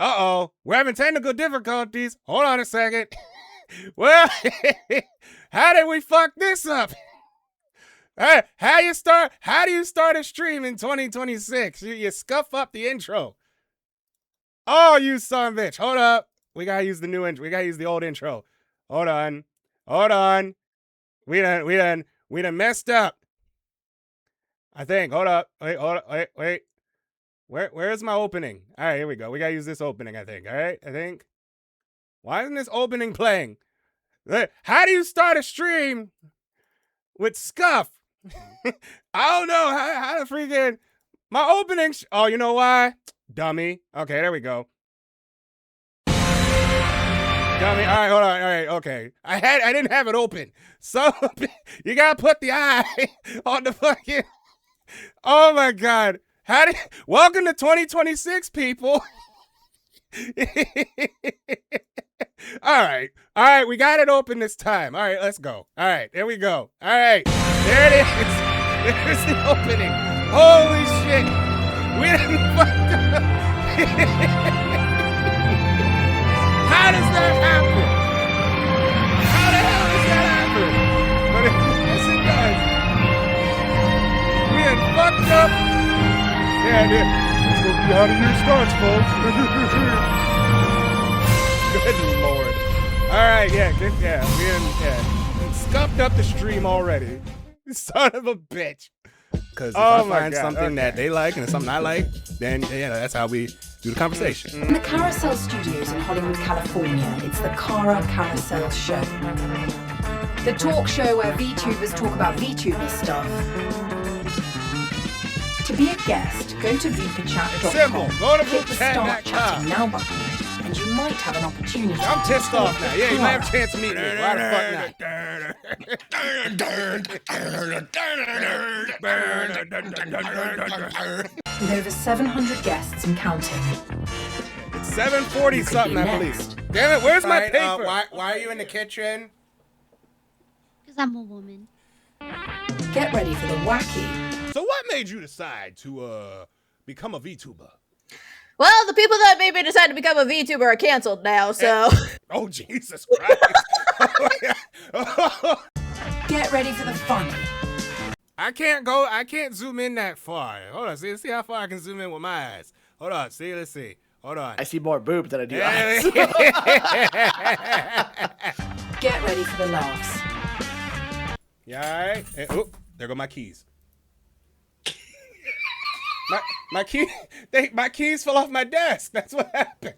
Uh-oh. We're having technical difficulties. Hold on a second. Well, how did we fuck this up? How do you start a stream in 2026? You scuff up the intro. Oh, you son of a bitch. Hold up. We gotta use the new intro. We gotta use the old intro. Hold on. We done messed up. I think. Hold up. Wait. Where's my opening? All right, here we go. We gotta use this opening, I think. All right, I think. Why isn't this opening playing? How do you start a stream with scuff? I don't know how to freaking my opening. Oh, you know why? Dummy. Okay, there we go. Dummy. All right, hold on. All right, okay. I didn't have it open. So you gotta put the eye on the fucking. Oh my God. Welcome to 2026, people. All right, we got it open this time. All right, let's go. All right, there we go. All right, there it is. There's the opening. Holy shit. We didn't fuck up. How does that happen? How the hell does that happen? But yes, it does. We had fucked up. Yeah, it's gonna be how the year starts, folks. Good Lord. All right, yeah, we scuffed up the stream already. Son of a bitch. Because if I find something that they like and something I like, then that's how we do the conversation. In the Carousel Studios in Hollywood, California, it's the Cara Carousel show. The talk show where VTubers talk about VTuber stuff. To be a guest, go to vupechat.com. Simple. Go to click the Start Chatting vupechat.com. Now button, and you might have an opportunity. I'm pissed off now. Yeah, you might have a chance to meet me. Why the fuck not? With over 700 guests and counting. It's 7:40 something, I believe. Damn it, where's my paper? Why are you in the kitchen? Because I'm a woman. Get ready for the wacky. So what made you decide to become a VTuber? Well, the people that made me decide to become a VTuber are canceled now, so. Oh, Jesus Christ. Get ready for the funny. I can't zoom in that far. Hold on, see how far I can zoom in with my eyes. Hold on, let's see. Hold on. I see more boob than I do eyes. Get ready for the laughs. Yeah, all right. Oh, there go my keys. My keys fell off my desk. That's what happened.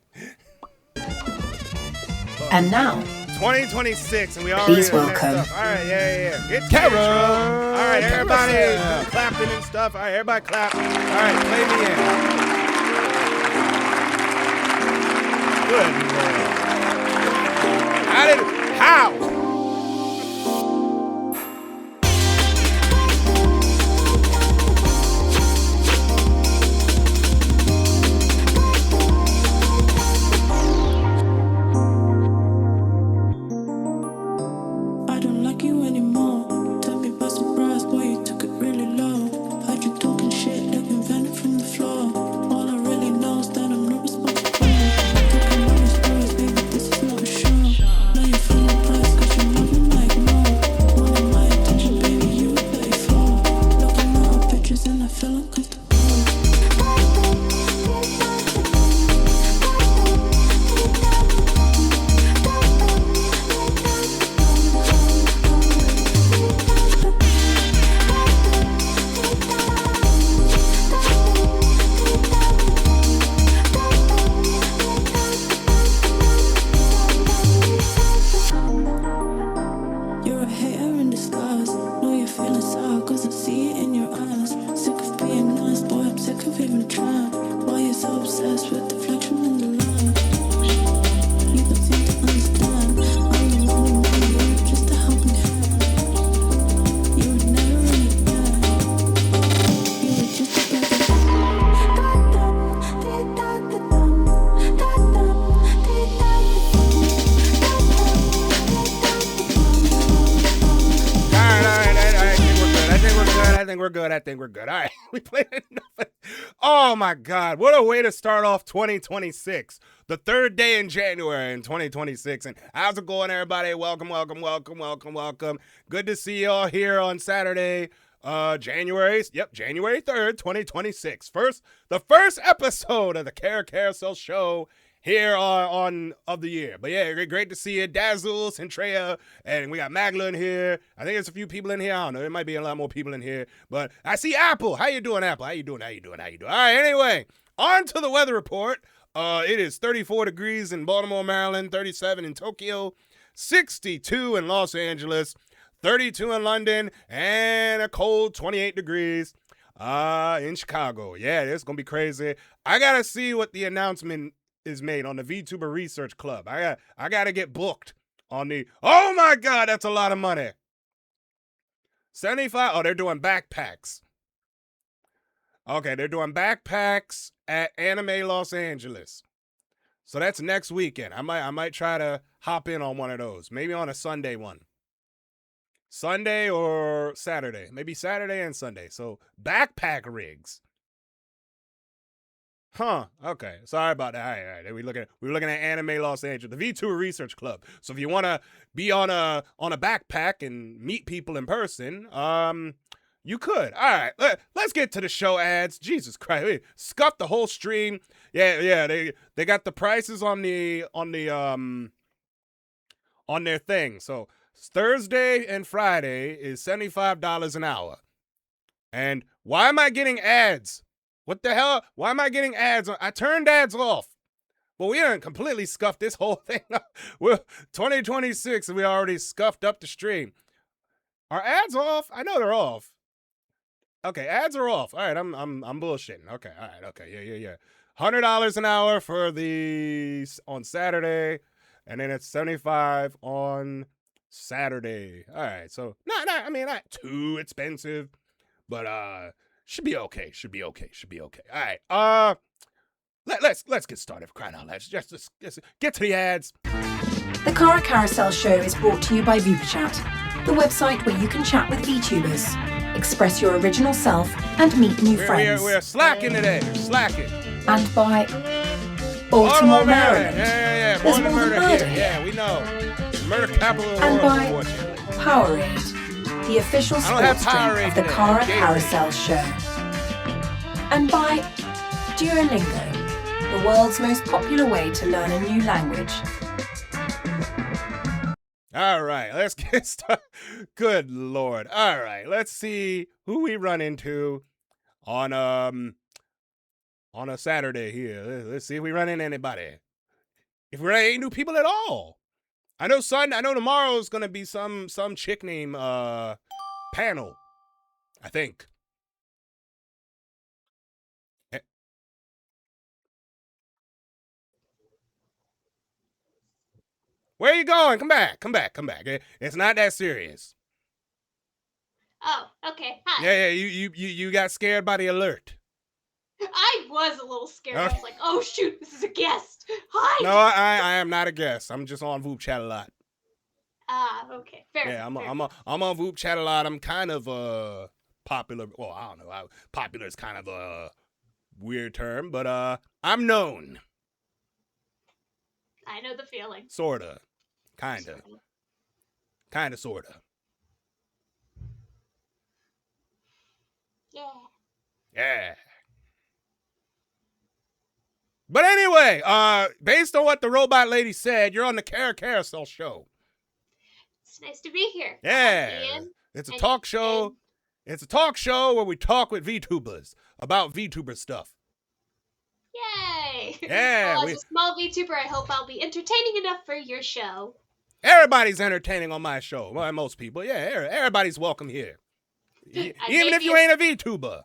And now, 2026, and we already please welcome. All right, yeah. Get Cara. All right, everybody clapping and stuff. All right, everybody clap. All right, play me in. Good Lord. How? I think we're good. All right, we played enough. Oh my God, what a way to start off 2026. The third day in January in 2026. And how's it going, everybody? Welcome. Good to see y'all here on Saturday, January 3rd, 2026. The first episode of the Cara Carousel show here of the year. But yeah, great to see you, Dazzle, Centrea, and we got Magla in here. I think there's a few people in here. I don't know. There might be a lot more people in here. But I see Apple. How you doing, Apple? How you doing? All right, anyway, on to the weather report. It is 34 degrees in Baltimore, Maryland, 37 in Tokyo, 62 in Los Angeles, 32 in London, and a cold 28 degrees in Chicago. Yeah, it's going to be crazy. I got to see what the announcement is made on the VTuber Research Club. I got to get booked on the... Oh my God, that's a lot of money. 75... Oh, they're doing backpacks. Okay, they're doing backpacks at Anime Los Angeles. So that's next weekend. I might try to hop in on one of those. Maybe on a Sunday one. Sunday or Saturday. Maybe Saturday and Sunday. So backpack rigs. Huh. Okay. Sorry about that. All right. We're looking at Anime Los Angeles, the V2 Research Club. So if you want to be on a backpack and meet people in person, you could. All right. Let's get to the show ads. Jesus Christ. We scuffed the whole stream. Yeah. They got the prices on their thing. So Thursday and Friday is $75 an hour. And why am I getting ads? What the hell? Why am I getting ads? I turned ads off. But we done completely scuffed this whole thing up. We're 2026 and we already scuffed up the stream. Are ads off? I know they're off. Okay, ads are off. All right, I'm bullshitting. Okay, all right, okay, yeah. $100 an hour for on Saturday, and then it's $75 on Saturday. All right, so not too expensive, but should be okay. All right. Let's get started. For crying out loud. Let's get to the ads. The Cara Carousel show is brought to you by VuPechat, the website where you can chat with VTubers, express your original self, and meet new friends. We're slacking today. We're slacking. And by Baltimore, Maryland. Yeah. There's more than murder here. Yeah, we know. Murder capital of the And world, by unfortunately. Powerade, the official sports drink of the Cara Carousel show. And by Duolingo, the world's most popular way to learn a new language. All right, let's get started. Good Lord. All right, let's see who we run into on a Saturday here. Let's see if we run into anybody. If we run into new people at all. I know tomorrow is gonna be some chick named Panel, I think. Where are you going? Come back. It's not that serious. Oh, okay. Hi. Yeah, you got scared by the alert. I was a little scared. Okay. I was like, oh shoot, this is a guest. Hi. No, I am not a guest. I'm just on vupechat a lot. Okay. Fair. Yeah, fair. I'm on vupechat a lot. I'm kind of popular. Well, I don't know. Popular is kind of a weird term, but I'm known. I know the feeling. Sorta. Sorta. Yeah. But anyway, based on what the robot lady said, you're on the Cara Carousel show. It's nice to be here. Yeah. It's a talk show. It's a talk show where we talk with VTubers about VTuber stuff. Yay! Yeah. Well, as a small VTuber, I hope I'll be entertaining enough for your show. Everybody's entertaining on my show. Well, most people. Yeah, everybody's welcome here. Even if you ain't a VTuber.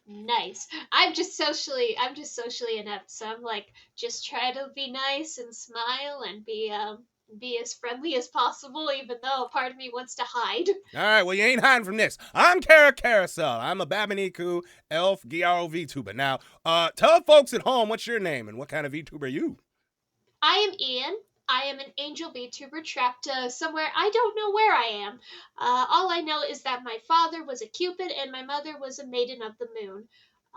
Nice. I'm just socially inept, so I'm like, just try to be nice and smile and be as friendly as possible, even though a part of me wants to hide. All right, well, you ain't hiding from this. I'm Cara Carousel. I'm a Babaniku elf Gyaro VTuber. Now, tell folks at home what's your name and what kind of VTuber are you? I am Ian. I am an angel VTuber trapped somewhere. I don't know where I am. All I know is that my father was a Cupid and my mother was a maiden of the moon.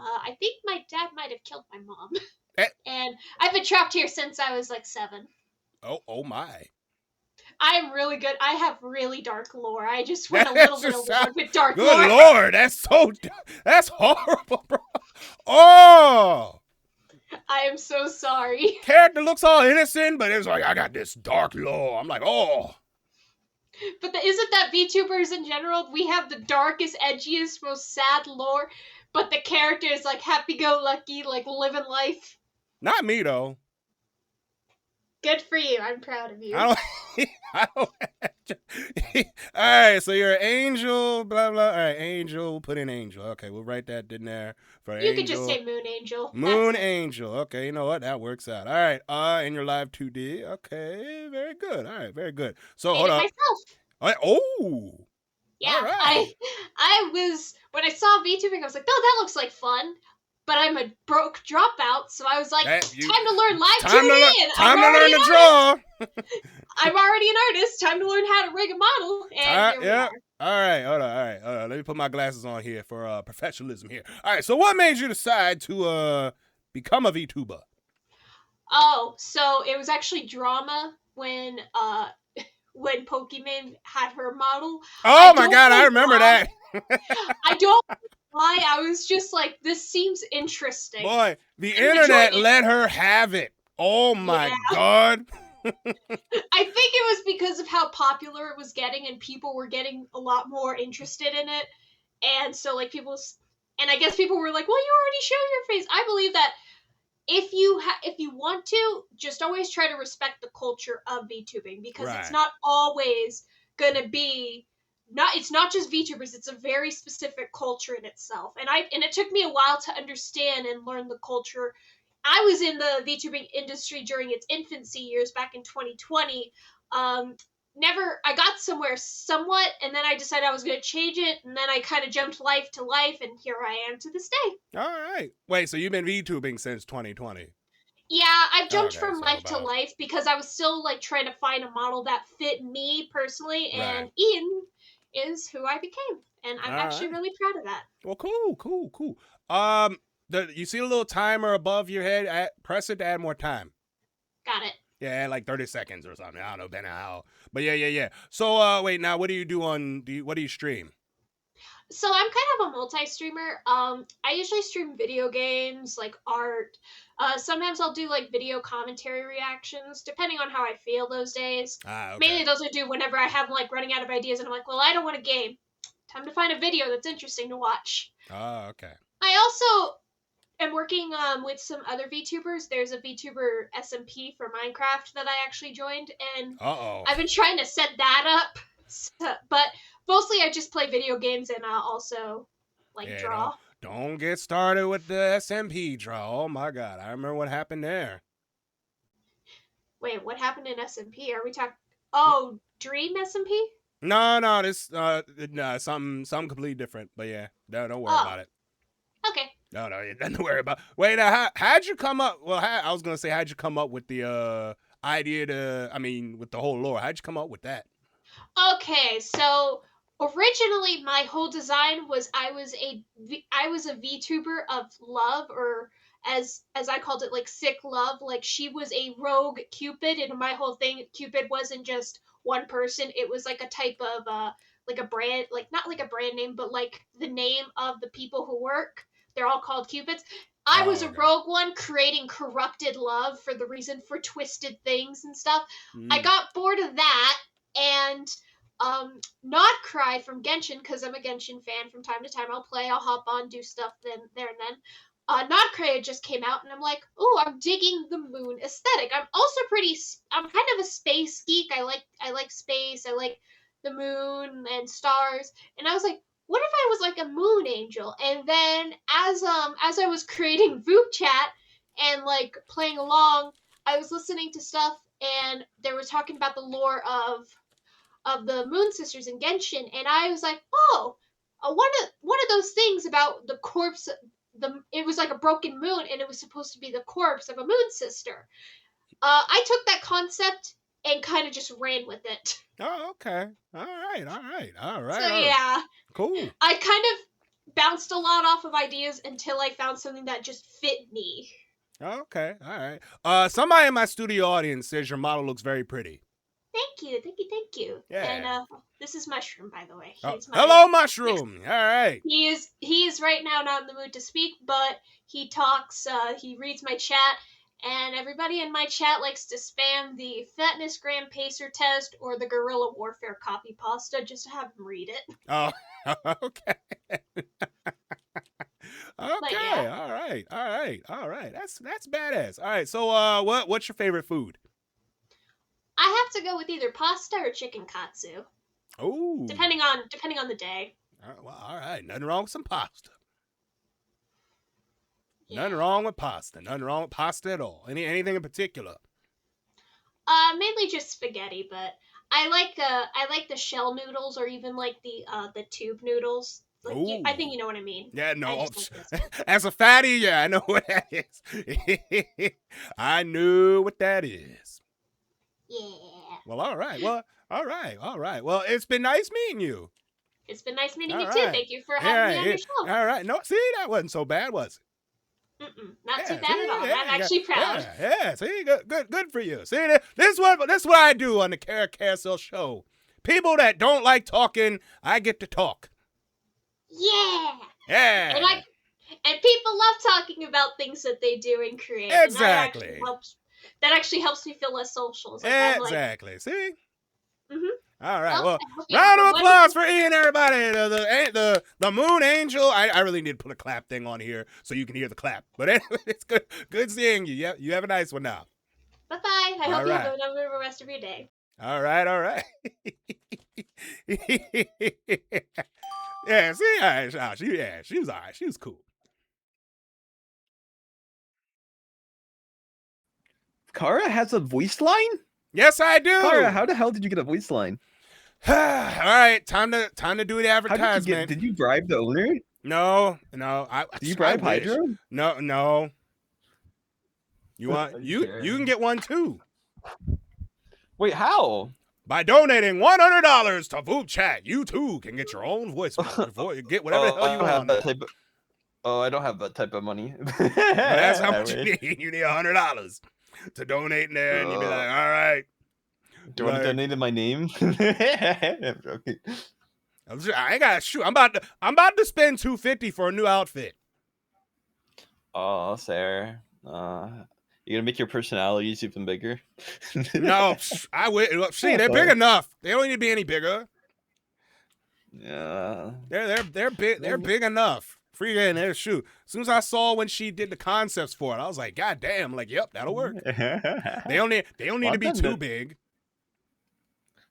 I think my dad might have killed my mom. Eh. And I've been trapped here since I was like 7. Oh my. I am really good. I have really dark lore. I just went a little bit overboard with dark Good lore. Lord, that's horrible, bro. Oh. I am so sorry. Character looks all innocent, but it's like, I got this dark lore. I'm like, oh. But isn't that VTubers in general? We have the darkest, edgiest, most sad lore, but the character is like happy-go-lucky, like living life. Not me, though. Good for you. I'm proud of you. I don't all right, so you're an angel, blah, blah. All right, angel, put in angel. Okay, we'll write that in there for You angel. could just say Moon Angel. Moon Angel. Okay, you know what? That works out. All right, in your live 2D. Okay, very good. All right, very good. So, hold on. Myself. All right, oh. Yeah, All right. I was, when I saw VTubing, I was like, oh, that looks like fun. But I'm a broke dropout, so I was like, time to learn live 2D. Time to learn to draw. I'm already an artist. Time to learn how to rig a model. And here we are. All right, hold on. Let me put my glasses on here for professionalism here. All right, so what made you decide to become a VTuber? Oh, so it was actually drama when Pokemon had her model. Oh my God, I remember that. I don't know why. I was just like, this seems interesting. Boy, the internet let her have it. Oh my God. I think it was because of how popular it was getting, and people were getting a lot more interested in it. And so, like, and I guess people were like, well, you already showed your face. I believe that if you want to, just always try to respect the culture of VTubing, because it's not always gonna be it's not just VTubers, it's a very specific culture in itself. And it took me a while to understand and learn the culture. I was in the VTubing industry during its infancy years back in 2020. I got somewhere somewhat, and then I decided I was going to change it, and then I kind of jumped life to life, and here I am to this day. All right. Wait, so you've been VTubing since 2020? Yeah, I've jumped from life to life because I was still like trying to find a model that fit me personally, and Ian is who I became, and I'm actually really proud of that. Well, cool. You see a little timer above your head? Press it to add more time. Got it. Yeah, like 30 seconds or something. I don't know, Ben, how. But yeah. So, wait, now what do you do what do you stream? So I'm kind of a multi-streamer. I usually stream video games, like art. Sometimes I'll do like video commentary reactions, depending on how I feel those days. Okay. Mainly those I do whenever I have like running out of ideas and I'm like, well, I don't want a game. Time to find a video that's interesting to watch. Oh, okay. I also am working with some other VTubers. There's a VTuber SMP for Minecraft that I actually joined, and I've been trying to set that up. But mostly I just play video games and also draw. Don't get started with the SMP draw. Oh my God, I remember what happened there. Wait, what happened in SMP? Are we talking? Oh, Dream SMP? No, this something completely different. But yeah, don't worry about it. Okay. No, nothing to worry about. Wait, now how'd you come up? Well, I was gonna say how'd you come up with the idea with the whole lore? How'd you come up with that? Okay, so originally my whole design was I was a VTuber of love, or as I called it, like sick love. Like she was a rogue Cupid, and my whole thing, Cupid wasn't just one person. It was like a type of like a brand, like not like a brand name, but like the name of the people who work. They're all called Cupids. I was a rogue one creating corrupted love for the reason for twisted things and stuff. I got bored of that, and Not Cry from Genshin, because I'm a Genshin fan. From time to time I'll play, I'll hop on, do stuff there and then. Not Cry just came out, and I'm like, oh, I'm digging the moon aesthetic. I'm kind of a space geek. I like space, I like the moon and stars, and I was like, what if I was like a moon angel? And then as I was creating vupechat and like playing along, I was listening to stuff, and they were talking about the lore of the Moon Sisters in Genshin, and I was like, oh, one of those things about the corpse. It was like a broken moon, and it was supposed to be the corpse of a Moon Sister. I took that concept and kind of just ran with it. Oh, okay. All right. So yeah, cool. I kind of bounced a lot off of ideas until I found something that just fit me. Okay, all right. Somebody in my studio audience says your model looks very pretty. Thank you. Yeah. And this is Mushroom, by the way. Oh, He's my, hello, Mushroom. All right. He is right now not in the mood to speak, but he talks. He reads my chat, and everybody in my chat likes to spam the Fatness Gram Pacer test or the Guerrilla Warfare copy pasta just to have him read it. Oh, okay. Okay. Yeah. All right. That's badass. All right. So, what's your favorite food? I have to go with either pasta or chicken katsu, Oh. depending on the day. Well, all right. Nothing wrong with some pasta. Yeah. Nothing wrong with pasta. Nothing wrong with pasta at all. Anything in particular? Mainly just spaghetti, but I like the shell noodles or even like the tube noodles. Like I think you know what I mean. Yeah, no. Like As a fatty, yeah, I know what that is. I knew what that is. Yeah. Well, all right. Well, all right. Well, it's been nice meeting you. It's been nice meeting All you right. too. Thank you for having me on your show. All right. No, see, that wasn't so bad, was it? Not too bad at all. I'm actually proud. Yeah, see, good for you. See, this is what I do on the Cara Carousel show. People that don't like talking, I get to talk. Yeah. Yeah. And people love talking about things that they do and create. Exactly. And that actually helps me feel less social. It's like Exactly. See? Mhm. All right. Well, I hope you round have of a applause for Ian, everybody. The Moon Angel. I really need to put a clap thing on here so you can hear the clap. But anyway, it's good seeing you. Yeah, you have a nice one now. Bye-bye. I hope All you right. have a wonderful rest of your day. All right. Yeah, see, all right, she was all right. She was cool. Cara has a voice line? Yes, I do. Cara, how the hell did you get a voice line? All right, time to do the advertisement. Did you bribe the owner? No. Did you bribe I wish. Hydro? No. You want you can get one too. Wait, how? By donating $100 to vupechat, you too can get your own voicemail. Get whatever the hell you want. I don't have that type of money. Well, that's how much you need. You need $100 to donate in there, and you'd be like, all right. Do you want to donate in my name? I'm joking. I ain't got shoot. I'm about to spend $250 for a new outfit. Oh, Sarah. You gonna make your personalities even bigger? No, I will. See, they're big enough. They don't need to be any bigger. Yeah. They're big. They're big enough. Freaking there, shoot. As soon as I saw when she did the concepts for it, I was like, God damn! Like, yep, that'll work. They don't need to be too big.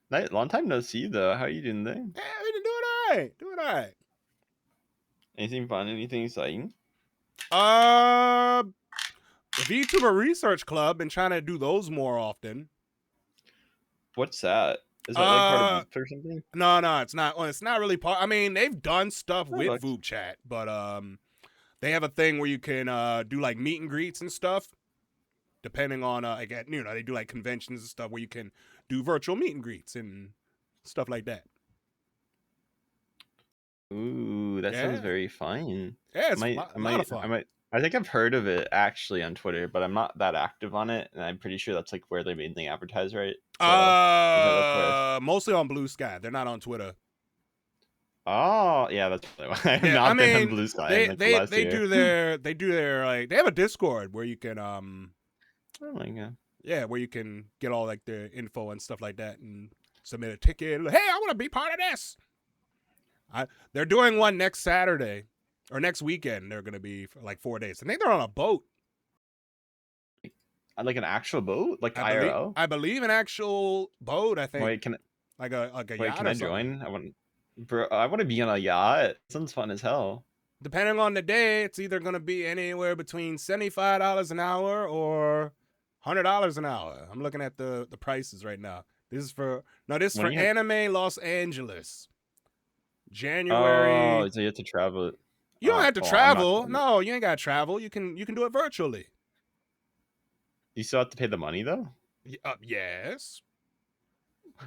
Long time no see though. How you doing there? Yeah, we been doing all right. Anything fun? Anything exciting? The Vtuber Research Club, been trying to do those more often. What's that? Is that like part of Vupechat or something? No, it's not. Well, it's not really part. I mean, they've done stuff with look. Vupechat, but they have a thing where you can do like meet and greets and stuff. Depending on again, they do like conventions and stuff where you can do virtual meet and greets and stuff like that. Ooh, that sounds very fun. Yeah, it's a lot of fun. I think I've heard of it actually on Twitter, but I'm not that active on it, and I'm pretty sure that's like where they mainly advertise, right? So, mostly on Blue Sky. They're not on Twitter. Oh, yeah, that's probably why I've not been on Blue Sky. They do their like they have a Discord where you can Oh my god. Yeah, where you can get all like their info and stuff like that and submit a ticket. Hey, I want to be part of this. They're doing one next Saturday or next weekend. They're going to be for like 4 days. I think they're on a boat. Like an actual boat? Like IRL? I believe an actual boat, I think. Wait, can a yacht can or I join? I want to be on a yacht. Sounds fun as hell. Depending on the day, it's either going to be anywhere between $75 an hour or $100 an hour. I'm looking at the prices right now. This is for Anime Los Angeles. January. Oh, so you have to travel. You don't have to travel. No, you ain't got to travel. You can do it virtually. You still have to pay the money though? Yes.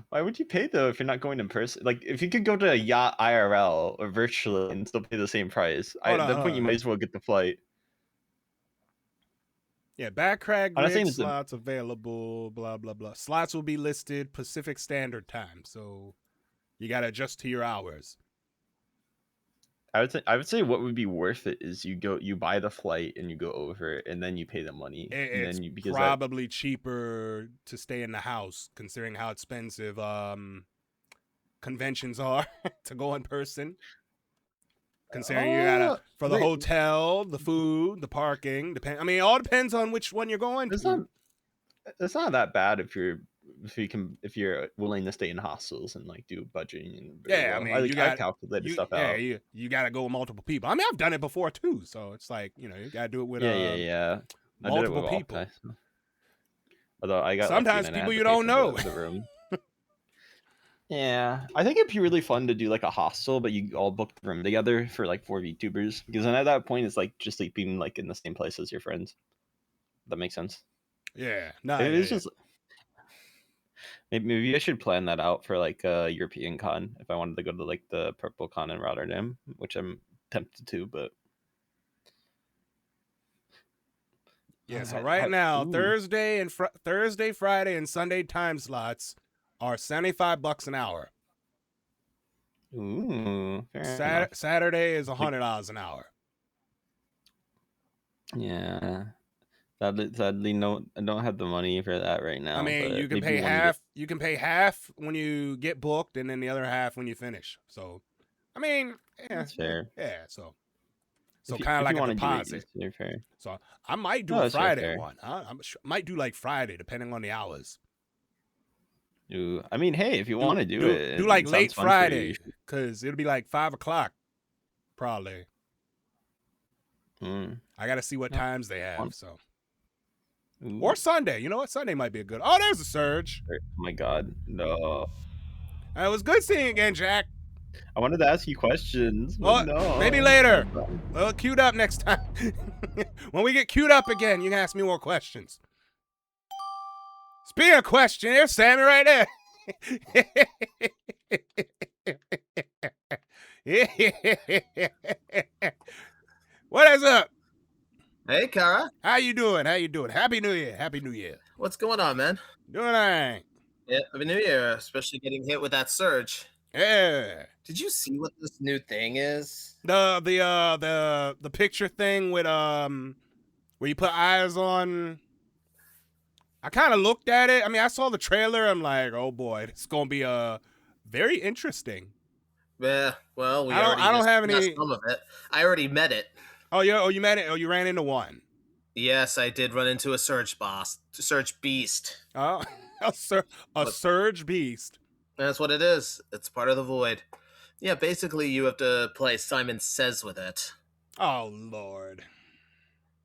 Why would you pay though if you're not going in person? Like if you could go to a yacht IRL or virtually and still pay the same price, at that point you might as well get the flight. Yeah, backcrack I'm not saying grid it's a- slots available, blah, blah, blah. Slots will be listed Pacific Standard Time, so you got to adjust to your hours. I would say what would be worth it is you buy the flight and you go over and then you pay the money. And It's then because probably cheaper to stay in the house, considering how expensive conventions are to go in person. Considering you gotta for the hotel, the food, the parking. It all depends on which one you're going to. It's not that bad if you're willing to stay in hostels and like do budgeting. And Yeah, well. I calculated stuff out. You gotta go with multiple people. I mean, I've done it before too, so it's like you gotta do it with yeah. multiple I did it with people. Altai, so. Although I got sometimes people you don't know. The room. Yeah, I think it'd be really fun to do like a hostel, but you all book the room together for like 4 VTubers, because then at that point it's like just sleeping like in the same place as your friends. That makes sense. Yeah, It's just maybe I should plan that out for like a European con if I wanted to go to like the Purple Con in Rotterdam, which I'm tempted to, but yeah. So right now, Thursday, Friday, and Sunday time slots are $75 an hour. Ooh, Saturday is $100 an hour. Yeah. Sadly, no, I don't have the money for that right now. I mean, you can pay half. You can pay half when you get booked, and then the other half when you finish. So, I mean, yeah, that's fair. Yeah, so kind of like a deposit. Fair. So I might do a Friday one. I might do like Friday, depending on the hours. Ooh, I mean, hey, if you want to do it, do like late Friday, because it'll be like 5 o'clock, probably. I got to see what times they have. So. Or Sunday. You know what? Sunday might be a good. Oh, there's a surge. Oh my God, no. It was good seeing you again, Jack. I wanted to ask you questions. Well, no. Maybe later. Well, queued up next time. When we get queued up again, you can ask me more questions. Speaking of questions, there's Sammy right there. What is up? Hey, Cara. How you doing? Happy New Year. Happy New Year. What's going on, man? Doing all right. Yeah, Happy New Year, especially getting hit with that surge. Yeah. Did you see what this new thing is? The picture thing with where you put eyes on. I kind of looked at it. I mean, I saw the trailer. I'm like, oh boy, it's gonna be very interesting. Yeah, well, I don't have any. Some of it. I already met it. Oh, you met it. Oh, you ran into one. Yes, I did run into a surge beast. Oh, a surge beast. That's what it is. It's part of the void. Yeah, basically you have to play Simon Says with it. Oh, Lord.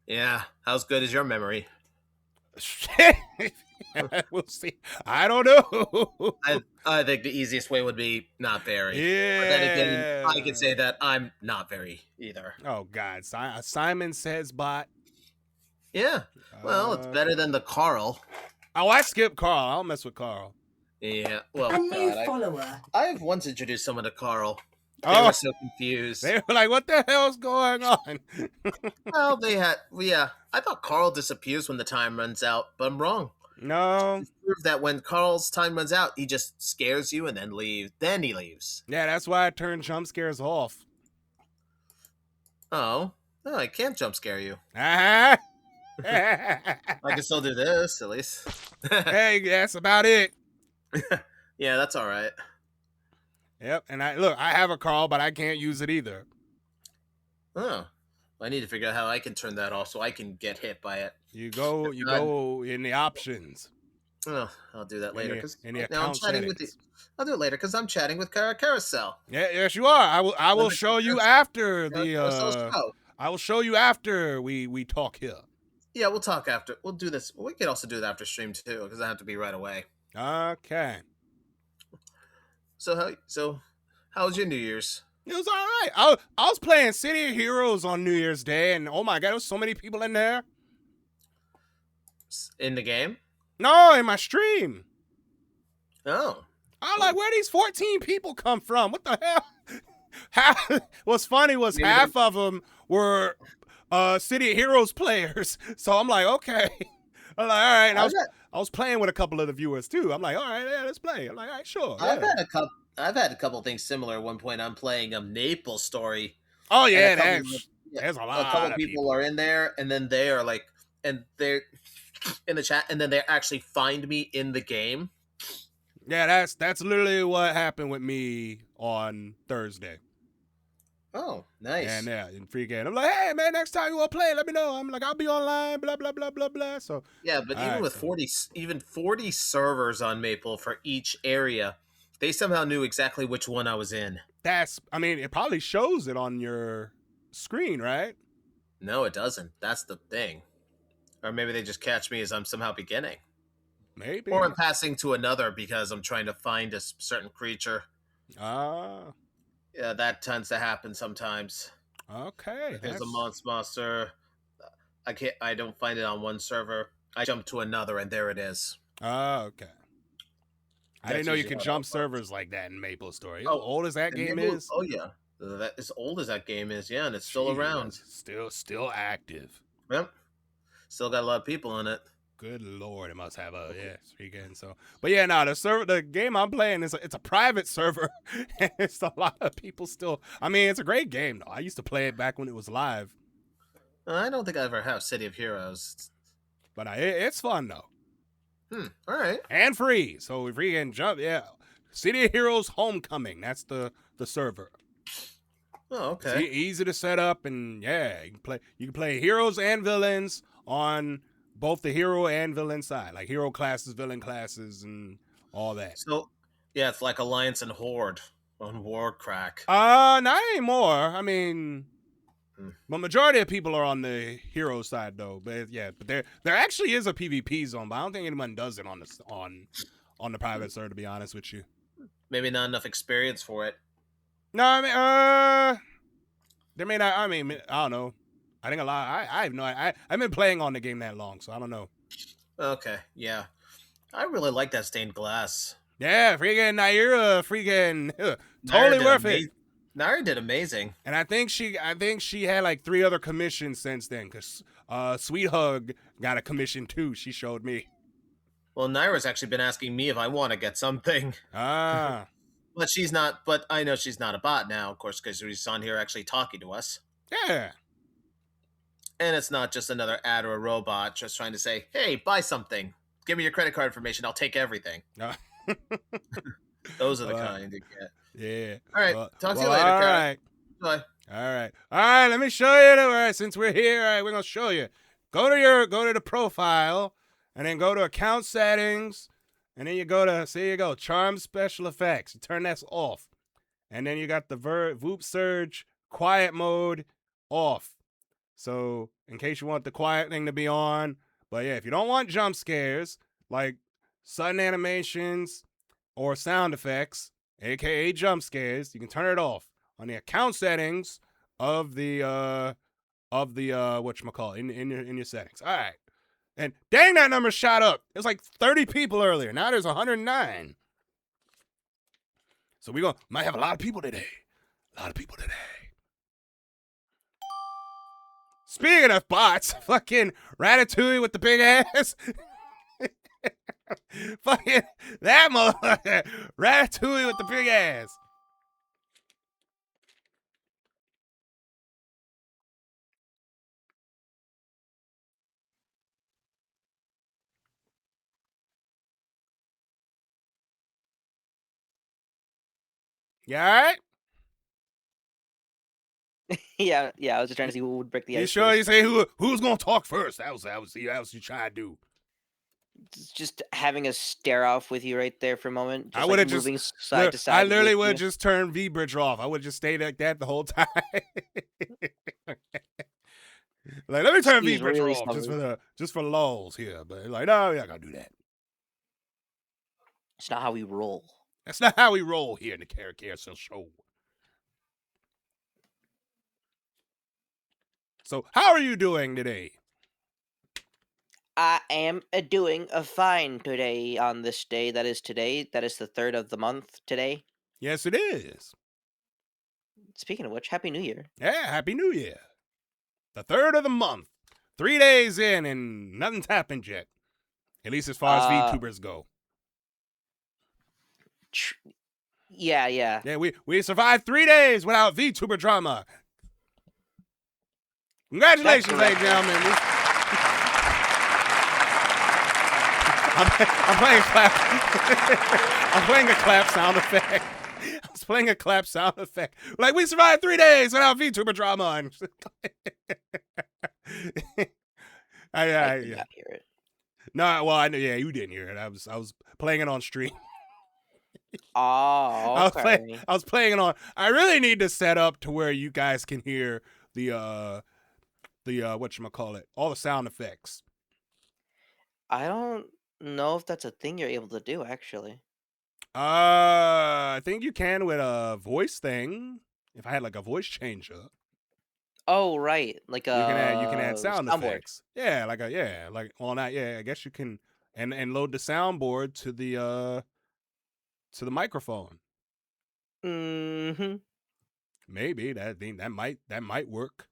Yeah, how's good is your memory? We'll see. I don't know. I think the easiest way would be not very. Yeah. But then again, I can say that I'm not very either. Oh, God. Simon Says bot. Yeah. Well, it's better than the Carl. Oh, I skipped Carl. I don't mess with Carl. Yeah. Well, A new follower. I've once introduced someone to Carl. They were so confused. They were like, what the hell's going on? Well, I thought Carl disappears when the time runs out, but I'm wrong. No. It's proved that when Carl's time runs out, he just scares you and then leaves. Then he leaves. Yeah, that's why I turned jump scares off. Oh, no, I can't jump scare you. Uh-huh. I can still do this, at least. Hey, that's about it. Yeah, that's all right. Yep, and I have a Carl, but I can't use it either. Oh, I need to figure out how I can turn that off so I can get hit by it. You go in the options. Oh, I'll do that later. I'll do it later because I'm chatting with Cara Carousel. Yeah, yes, you are. I will show you after the. I will show you after we talk here. Yeah, we'll talk after. We'll do this. We could also do it after stream too because I have to be right away. Okay. So how was your New Year's? It was all right. I was playing City of Heroes on New Year's Day, and oh my God, there was so many people in there. In the game? No, in my stream. Oh, I'm like, where these 14 people come from? What the hell? What's funny was half of them were City of Heroes players. So I'm like, okay. I'm like, all right. And I was playing with a couple of the viewers too. I'm like, all right, yeah, let's play. I'm like, all right, sure. I've Yeah. I've had a couple things similar. At one point, I'm playing a Maple Story. Oh yeah, There's a lot of people are in there, and then they are like, and they're in the chat, and then they actually find me in the game. Yeah, that's literally what happened with me on Thursday. Oh, nice. And yeah, in free game. I'm like, hey man, next time you want to play, let me know. I'm like, I'll be online, blah blah blah blah blah. So yeah, but even with 40 servers on Maple for each area, they somehow knew exactly which one I was in. It probably shows it on your screen, right? No, it doesn't. That's the thing. Or maybe they just catch me as I'm somehow beginning. Maybe. Or I'm passing to another because I'm trying to find a certain creature. Ah. Yeah, that tends to happen sometimes. Okay. If there's a monster, I don't find it on one server. I jump to another, and there it is. Oh, okay. I didn't know you could jump servers like that in Maple Story. How old as that game is? Oh yeah, that as old as that game is. Yeah, and it's still around. Still active. Yep. Still got a lot of people in it. Good lord, it must have a freaking so. But yeah, no, the game I'm playing it's a private server. And it's a lot of people still. I mean, it's a great game though. I used to play it back when it was live. I don't think I ever have City of Heroes, but it's fun though. All right. And free, so if we can jump, yeah. City of Heroes Homecoming. That's the server. Oh, okay. It's easy to set up, and yeah, you can play heroes and villains on both the hero and villain side, like hero classes, villain classes, and all that. So, yeah, it's like Alliance and Horde on Warcrack. Not anymore. I mean, the majority of people are on the hero side though. But yeah, but there actually is a PvP zone, but I don't think anyone does it on the private server. To be honest with you, maybe not enough experience for it. No, I mean, there may not. I mean, I don't know. I think a lot. I have no. I've been playing on the game that long, so I don't know. Okay, yeah, I really like that stained glass. Yeah, freaking Naira, freaking totally worth it. Naira did amazing, and I think she had like 3 other commissions since then, because Sweet Hug got a commission too. She showed me. Well, Naira's actually been asking me if I want to get something. Ah. But she's not. But I know she's not a bot now, of course, because she's on here actually talking to us. Yeah. And it's not just another ad or a robot just trying to say, "Hey, buy something. Give me your credit card information. I'll take everything." Those are the kind you get. Yeah. All right. Talk to you later, all Cara. right. Bye. All right. Let me show you. All right, since we're here, all right, we're gonna show you. Go to the profile, and then go to account settings. And then you go to, see, you go, charm special effects. You turn that off. And then you got the Voop Surge quiet mode off. So in case you want the quiet thing to be on. But yeah, if you don't want jump scares, like sudden animations or sound effects, aka jump scares, you can turn it off on the account settings of the whatchamacallit, in your settings. All right. And dang, that number shot up. It was like 30 people earlier. Now there's 109. So we might have a lot of people today. Speaking of bots, fucking Ratatouille with the big ass. Fucking that motherfucker. Ratatouille with the big ass. You all right? Yeah. I was just trying to see who would break the ice. You sure? First. You say who's gonna talk first? That was you trying to do. Just having a stare off with you right there for a moment. I would have moving just side to side. I literally would just turn V-Bridge off. I would just stay like that the whole time. Like, let me turn V-Bridge really off just for lulls here. But like, no, you're not gonna do that. It's not how we roll. That's not how we roll here in the Cara Carousel show. So, how are you doing today? I am doing fine today on this day. That is today. That is the 3rd of the month today. Yes, it is. Speaking of which, Happy New Year. Yeah, Happy New Year. The 3rd of the month. 3 days in and nothing's happened yet. At least as far as VTubers go. Yeah. Yeah, we survived 3 days without VTuber drama. Congratulations, ladies and gentlemen. I'm playing a clap. I'm playing a clap sound effect. I was playing a clap sound effect. Like, we survived 3 days without VTuber drama. I did not hear it. No, well, I know. Yeah, you didn't hear it. I was playing it on stream. Oh, okay. I was playing it on. I really need to set up to where you guys can hear the whatchamacallit, all the sound effects. I don't know if that's a thing you're able to do, actually. I think you can with a voice thing. If I had like a voice changer. Oh, right. Like you can add sound soundboard. effects. Yeah, like on that. Yeah, I guess you can and load the soundboard to the microphone. Mm-hmm. Maybe that might work.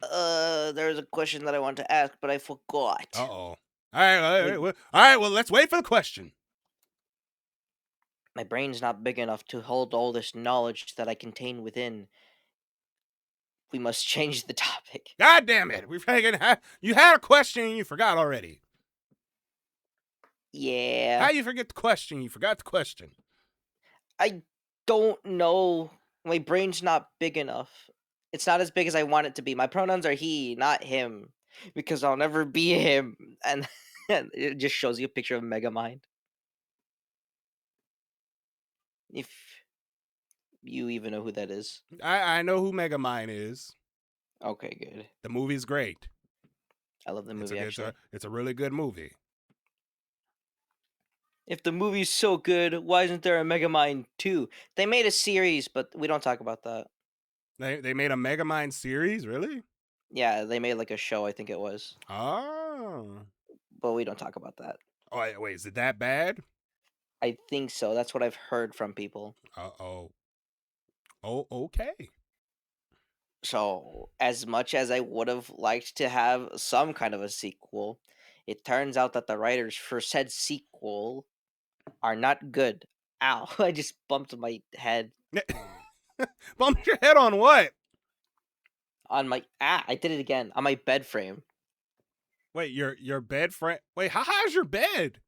There's a question that I want to ask, but I forgot. Uh-oh. All right, well, let's wait for the question. My brain's not big enough to hold all this knowledge that I contain within. We must change the topic. God damn it. You had a question and you forgot already. Yeah. How you forget the question? You forgot the question. I don't know. My brain's not big enough. It's not as big as I want it to be. My pronouns are he, not him. Because I'll never be him. And it just shows you a picture of Megamind. If you even know who that is. I know who Megamind is. Okay, good. The movie's great. I love the movie, actually. It's a really good movie. If the movie's so good, why isn't there a Megamind 2? They made a series, but we don't talk about that. They made a Megamind series, really? Yeah, they made like a show, I think it was. Oh. But we don't talk about that. Oh, wait, is it that bad? I think so. That's what I've heard from people. Uh-oh. Oh, okay. So, as much as I would have liked to have some kind of a sequel, it turns out that the writers for said sequel are not good. Ow, I just bumped my head. Bumped your head on what? On my I did it again. On my bed frame. Wait, your bed frame? Wait, how high is your bed?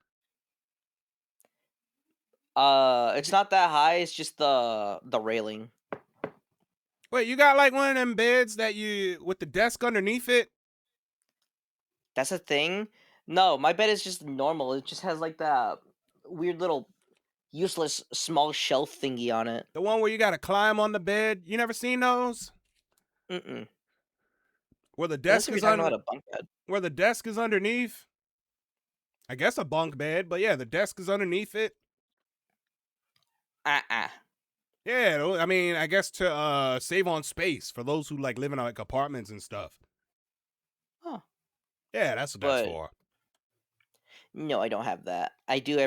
It's not that high, it's just the railing. Wait, you got like one of them beds that with the desk underneath it? That's a thing? No, my bed is just normal. It just has like that weird little useless small shelf thingy on it. The one where you gotta climb on the bed? You never seen those? Mm-mm. Where the desk is about a bunk bed. Where the desk is underneath? I guess a bunk bed, but yeah, the desk is underneath it. Yeah, I mean, I guess to save on space for those who like live in like apartments and stuff. Huh. Yeah, that's what that's for. No, I don't have that. I do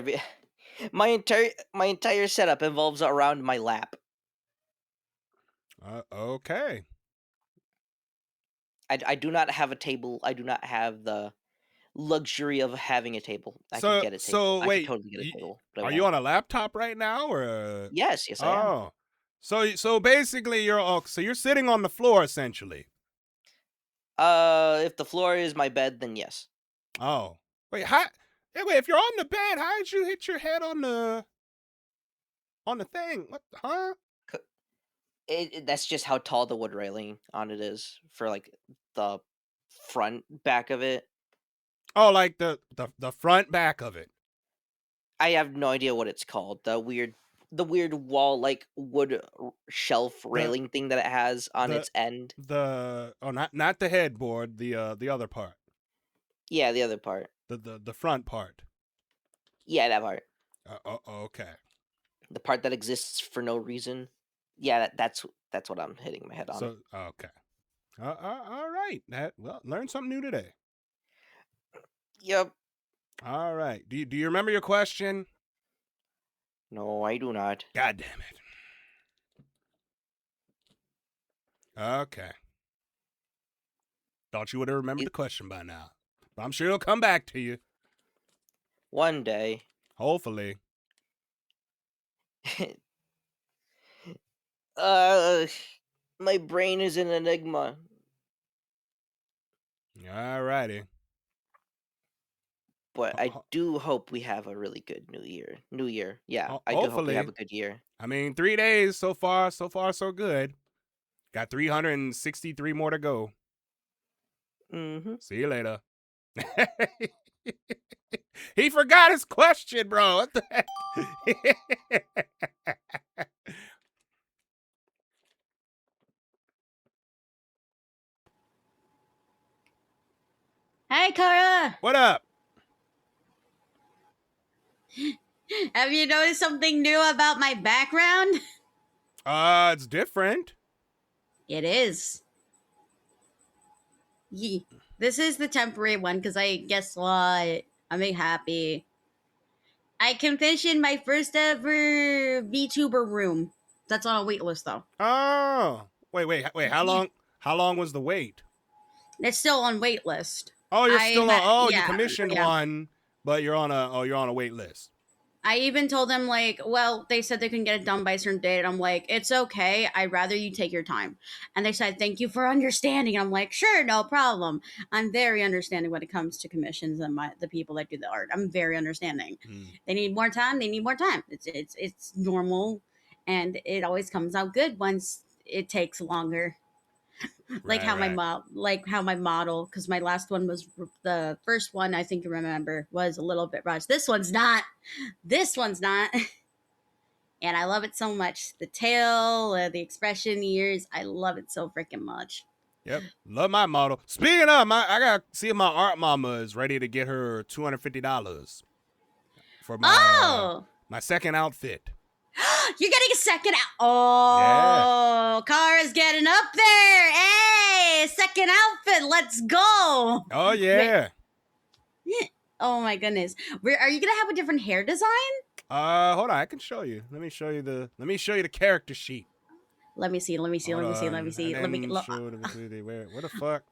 my entire setup involves around my lap. Okay. I do not have a table. I do not have the luxury of having a table. I can get a table. So wait, I can totally get a table. Are you on a laptop right now, or? Yes, I am. So basically, you're sitting on the floor essentially. If the floor is my bed, then yes. Oh, wait, if you're on the bed, how did you hit your head on the thing? What? Huh? That's just how tall the wood railing on it is for like the front back of it. Oh, like the front back of it. I have no idea what it's called. The weird wall like wood shelf railing thing that it has on its end. Not the headboard, the other part. Yeah, the other part. The front part. Yeah, that part. Okay. The part that exists for no reason. Yeah, that's what I'm hitting my head on. So okay. All right. Learned something new today. Yep. All right. Do you remember your question? No, I do not. God damn it. Okay. Thought you would have remembered the question by now. But I'm sure it'll come back to you. One day. Hopefully. My brain is an enigma. All righty. But I do hope we have a really good new year. Yeah, I do hope we hopefully. have a good year. I mean, 3 days so far so good. Got 363 more to go. Mm-hmm. See you later. He forgot his question, bro. What the heck? Hey, Cara. What up? Have you noticed something new about my background? It's different. It is. This is the temporary one because I guess what? I'm being happy. I commissioned my first ever VTuber room. That's on a wait list though. Oh. Wait. How long was the wait? It's still on wait list. Oh, you're still on. You commissioned yeah. one, but you're on a wait list. I even told them, like, well, they said they couldn't get it done by a certain date. And I'm like, it's okay. I'd rather you take your time. And they said, thank you for understanding. And I'm like, sure, no problem. I'm very understanding when it comes to commissions and the people that do the art. I'm very understanding. They need more time. They need more time. It's normal. And it always comes out good once it takes longer. Like how my model, because my last one was the first one, I think you remember, was a little bit rushed. This one's not. And I love it so much. The tail, the expression, the ears, I love it so freaking much. Yep, love my model. Speaking of, I gotta see if my art mama is ready to get her $250 for my my second outfit. You're getting a second out. Oh, yeah. Cara's getting up there. Hey, second outfit. Let's go. Oh, yeah. Oh, my goodness. Are you going to have a different hair design? Hold on. I can show you. Let me show you the character sheet. Let me see. Where the fuck?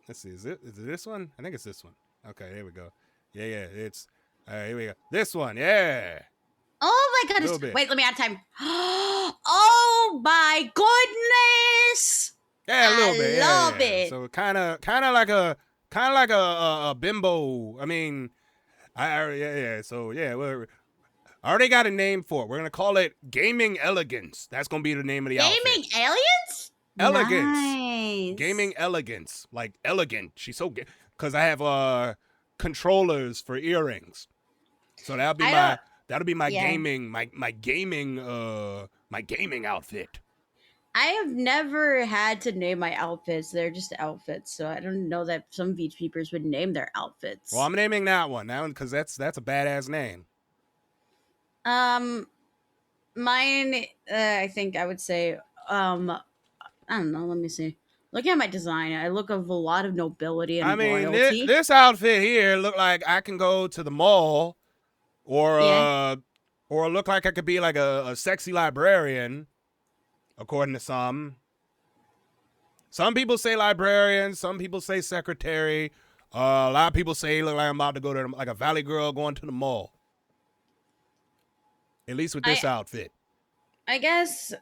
Let's see. Is it this one? I think it's this one. Okay, there we go. Yeah. It's here we go. This one. Yeah. Oh my goodness! Wait, let me add time. Oh my goodness! Yeah, a little bit. I love it. So kind of like a bimbo. I mean, So yeah, I already got a name for it. We're gonna call it Gaming Elegance. That's gonna be the name of the outfit. Gaming Elegance. Elegance. Nice. Gaming Elegance, like elegant. She's so good because I have controllers for earrings. So that'll be my gaming outfit. I have never had to name my outfits. They're just outfits, so I don't know that some VTubers would name their outfits. Well, I'm naming that one because that's a badass name. Mine, I think I would say, I don't know. Let me see. Looking at my design, I look of a lot of nobility and royalty. This outfit here look like I can go to the mall. Or look like I could be like a sexy librarian, according to some. Some people say librarian. Some people say secretary. A lot of people say look like I'm about to go to like a valley girl going to the mall. At least with this outfit. I guess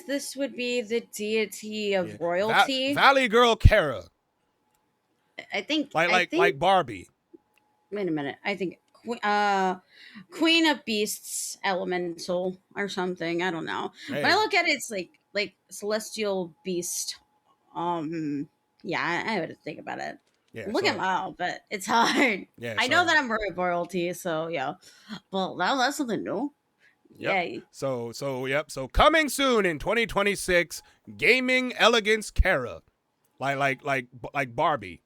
this would be the deity of royalty. Valley girl Cara. I think like Barbie. Wait a minute. I think Queen of Beasts Elemental or something. I don't know. Hey. When I look at it, it's like Celestial Beast. Yeah, I would think about it. Yeah, look at my outfit. It's hard. Yeah, I know that I'm royalty, so yeah. Well, now that's something new. Yep. Yeah. So coming soon in 2026, Gaming Elegance Cara, like Barbie.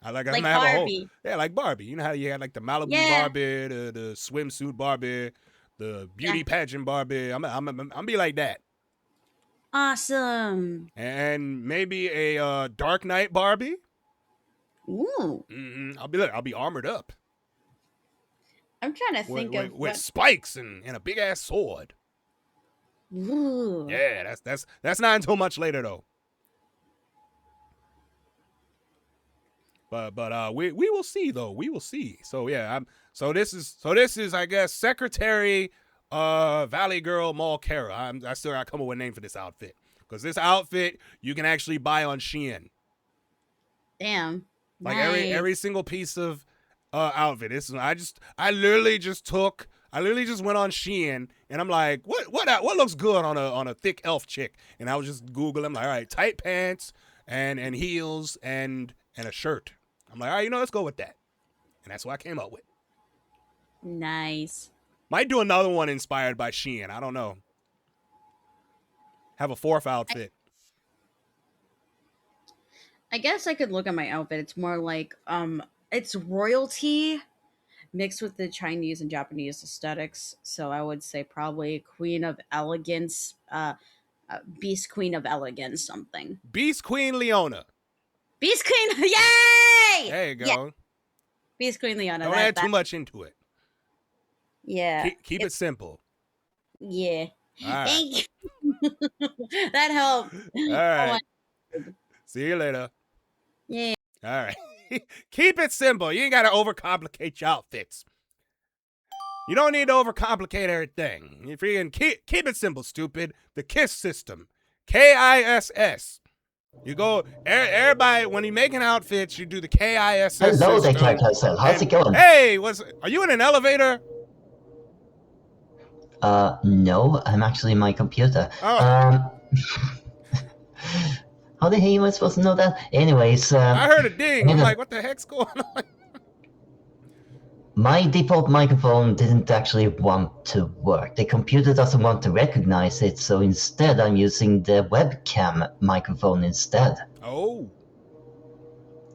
Like Barbie. Like Barbie. You know how you had like the Malibu Barbie, the swimsuit Barbie, the beauty pageant Barbie. I'm be like that. Awesome. And maybe a Dark Knight Barbie. Ooh. Mm-hmm. I'll be armored up. I'm trying to think of with spikes and a big ass sword. Ooh. Yeah, that's not until much later though. But we will see though. We will see. So yeah, so this is I guess Secretary Valley Girl Mall Cara. I still gotta come up with a name for this outfit. Because this outfit you can actually buy on Shein. Damn. Like nice. every single piece of outfit. I literally just went on Shein and I'm like, what looks good on a thick elf chick? And I was just Googling, like, all right, tight pants and heels and a shirt. I'm like, all right, let's go with that. And that's what I came up with. Nice. Might do another one inspired by Shein. I don't know. Have a fourth outfit. I guess I could look at my outfit. It's more like it's royalty mixed with the Chinese and Japanese aesthetics. So I would say probably Queen of Elegance, Beast Queen of Elegance, something. Beast Queen Leona. Beast Queen, yay! There you go. Yeah. Beast Queen Leona. Don't add too much into it. Yeah. Keep it simple. Yeah. All right. Thank you. That helped. All right. See you later. Yeah. All right. Keep it simple. You ain't got to overcomplicate your outfits. You don't need to overcomplicate everything. If you can keep it simple, stupid. The KISS system. KISS. You go, everybody, when you make an outfit, you do the KISS Hello system. there, Cara Carousel. How's it going? Hey, are you in an elevator? No, I'm actually in my computer. Oh. How the hell am I supposed to know that? Anyways, I heard a ding. I'm like, what the heck's going on? My default microphone didn't actually want to work. The computer doesn't want to recognize it, so instead I'm using the webcam microphone instead. Oh.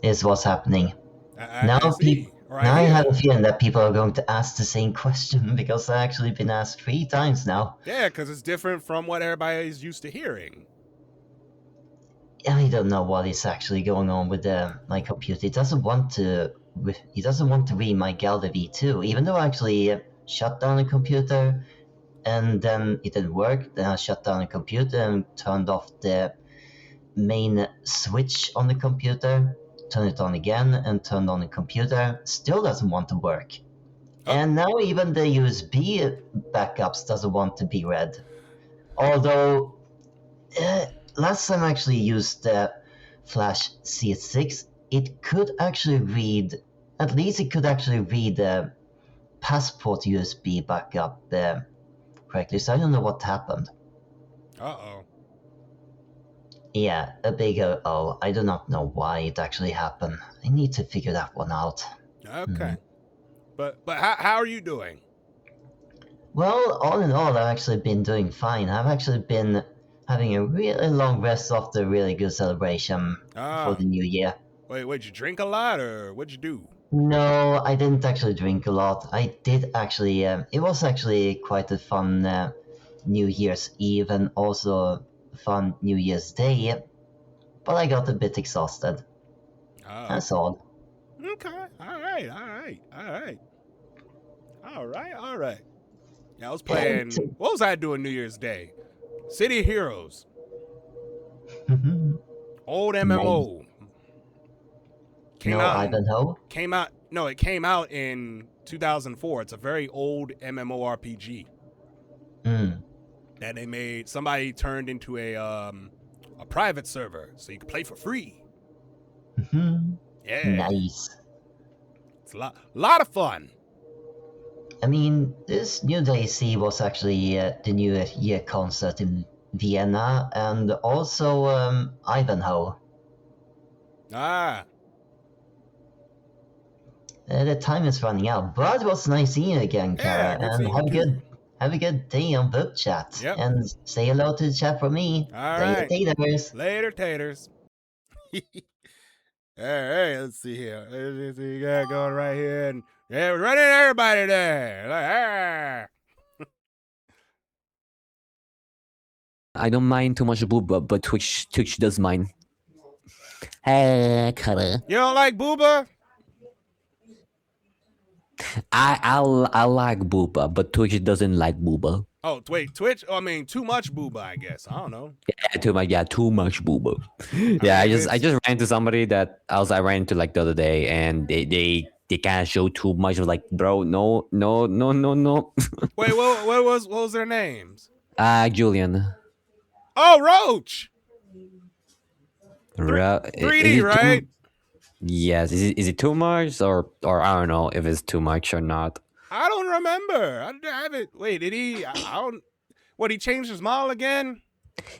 Is what's happening. I see. Now I have a feeling that people are going to ask the same question because I've actually been asked 3 times now. Yeah, because it's different from what everybody is used to hearing. I don't know what is actually going on with my computer. It doesn't want to read my Galda V2, even though I actually shut down the computer and then it didn't work. Then I shut down the computer and turned off the main switch on the computer, turned it on again and turned on the computer. Still doesn't want to work. And now even the USB backups doesn't want to be read. Although last time I actually used the Flash CS6, it could actually read, at least it could actually read the passport USB backup correctly, so I don't know what happened. Uh-oh. Yeah, a big uh-oh. I do not know why it actually happened. I need to figure that one out. Okay. But how are you doing? Well, all in all, I've actually been doing fine. I've actually been having a really long rest after a really good celebration for the new year. Wait, did you drink a lot or what'd you do? No, I didn't actually drink a lot. I did actually, it was actually quite a fun New Year's Eve and also fun New Year's Day, but I got a bit exhausted. That's all. Okay, all right. Yeah, I was playing, what was I doing New Year's Day? City of Heroes. Old MMO. It came out in 2004. It's a very old MMORPG. That they made. Somebody turned into a private server so you can play for free. Yeah. Nice. It's a lot of fun. I mean, this New Year's Eve was actually the New Year concert in Vienna and also Ivanhoe. The time is running out, but it was nice seeing you again, Cara, and have a good day on VupChat. Yep. And say hello to the chat for me. All Later, right. taters. Later, taters. All right, let's see here. Let's see, you got going right here, and yeah, we're running everybody there. Like, I don't mind too much Booba, but Twitch does mind. Hey, Cara. You don't like Booba? I like booba, but Twitch doesn't like booba. Oh, wait, Twitch? I mean, too much booba, I guess. I don't know. Yeah, too much booba. Yeah, mean, I just ran into somebody that I ran into like the other day, and they kind of show too much. Of like, bro, no. Wait, what was their names? Julian. Oh, Roach. 3D, right? Yes. Is it too much, or I don't know if it's too much or not. I don't remember. I haven't. Wait, did he? I don't. What, he changed his model again?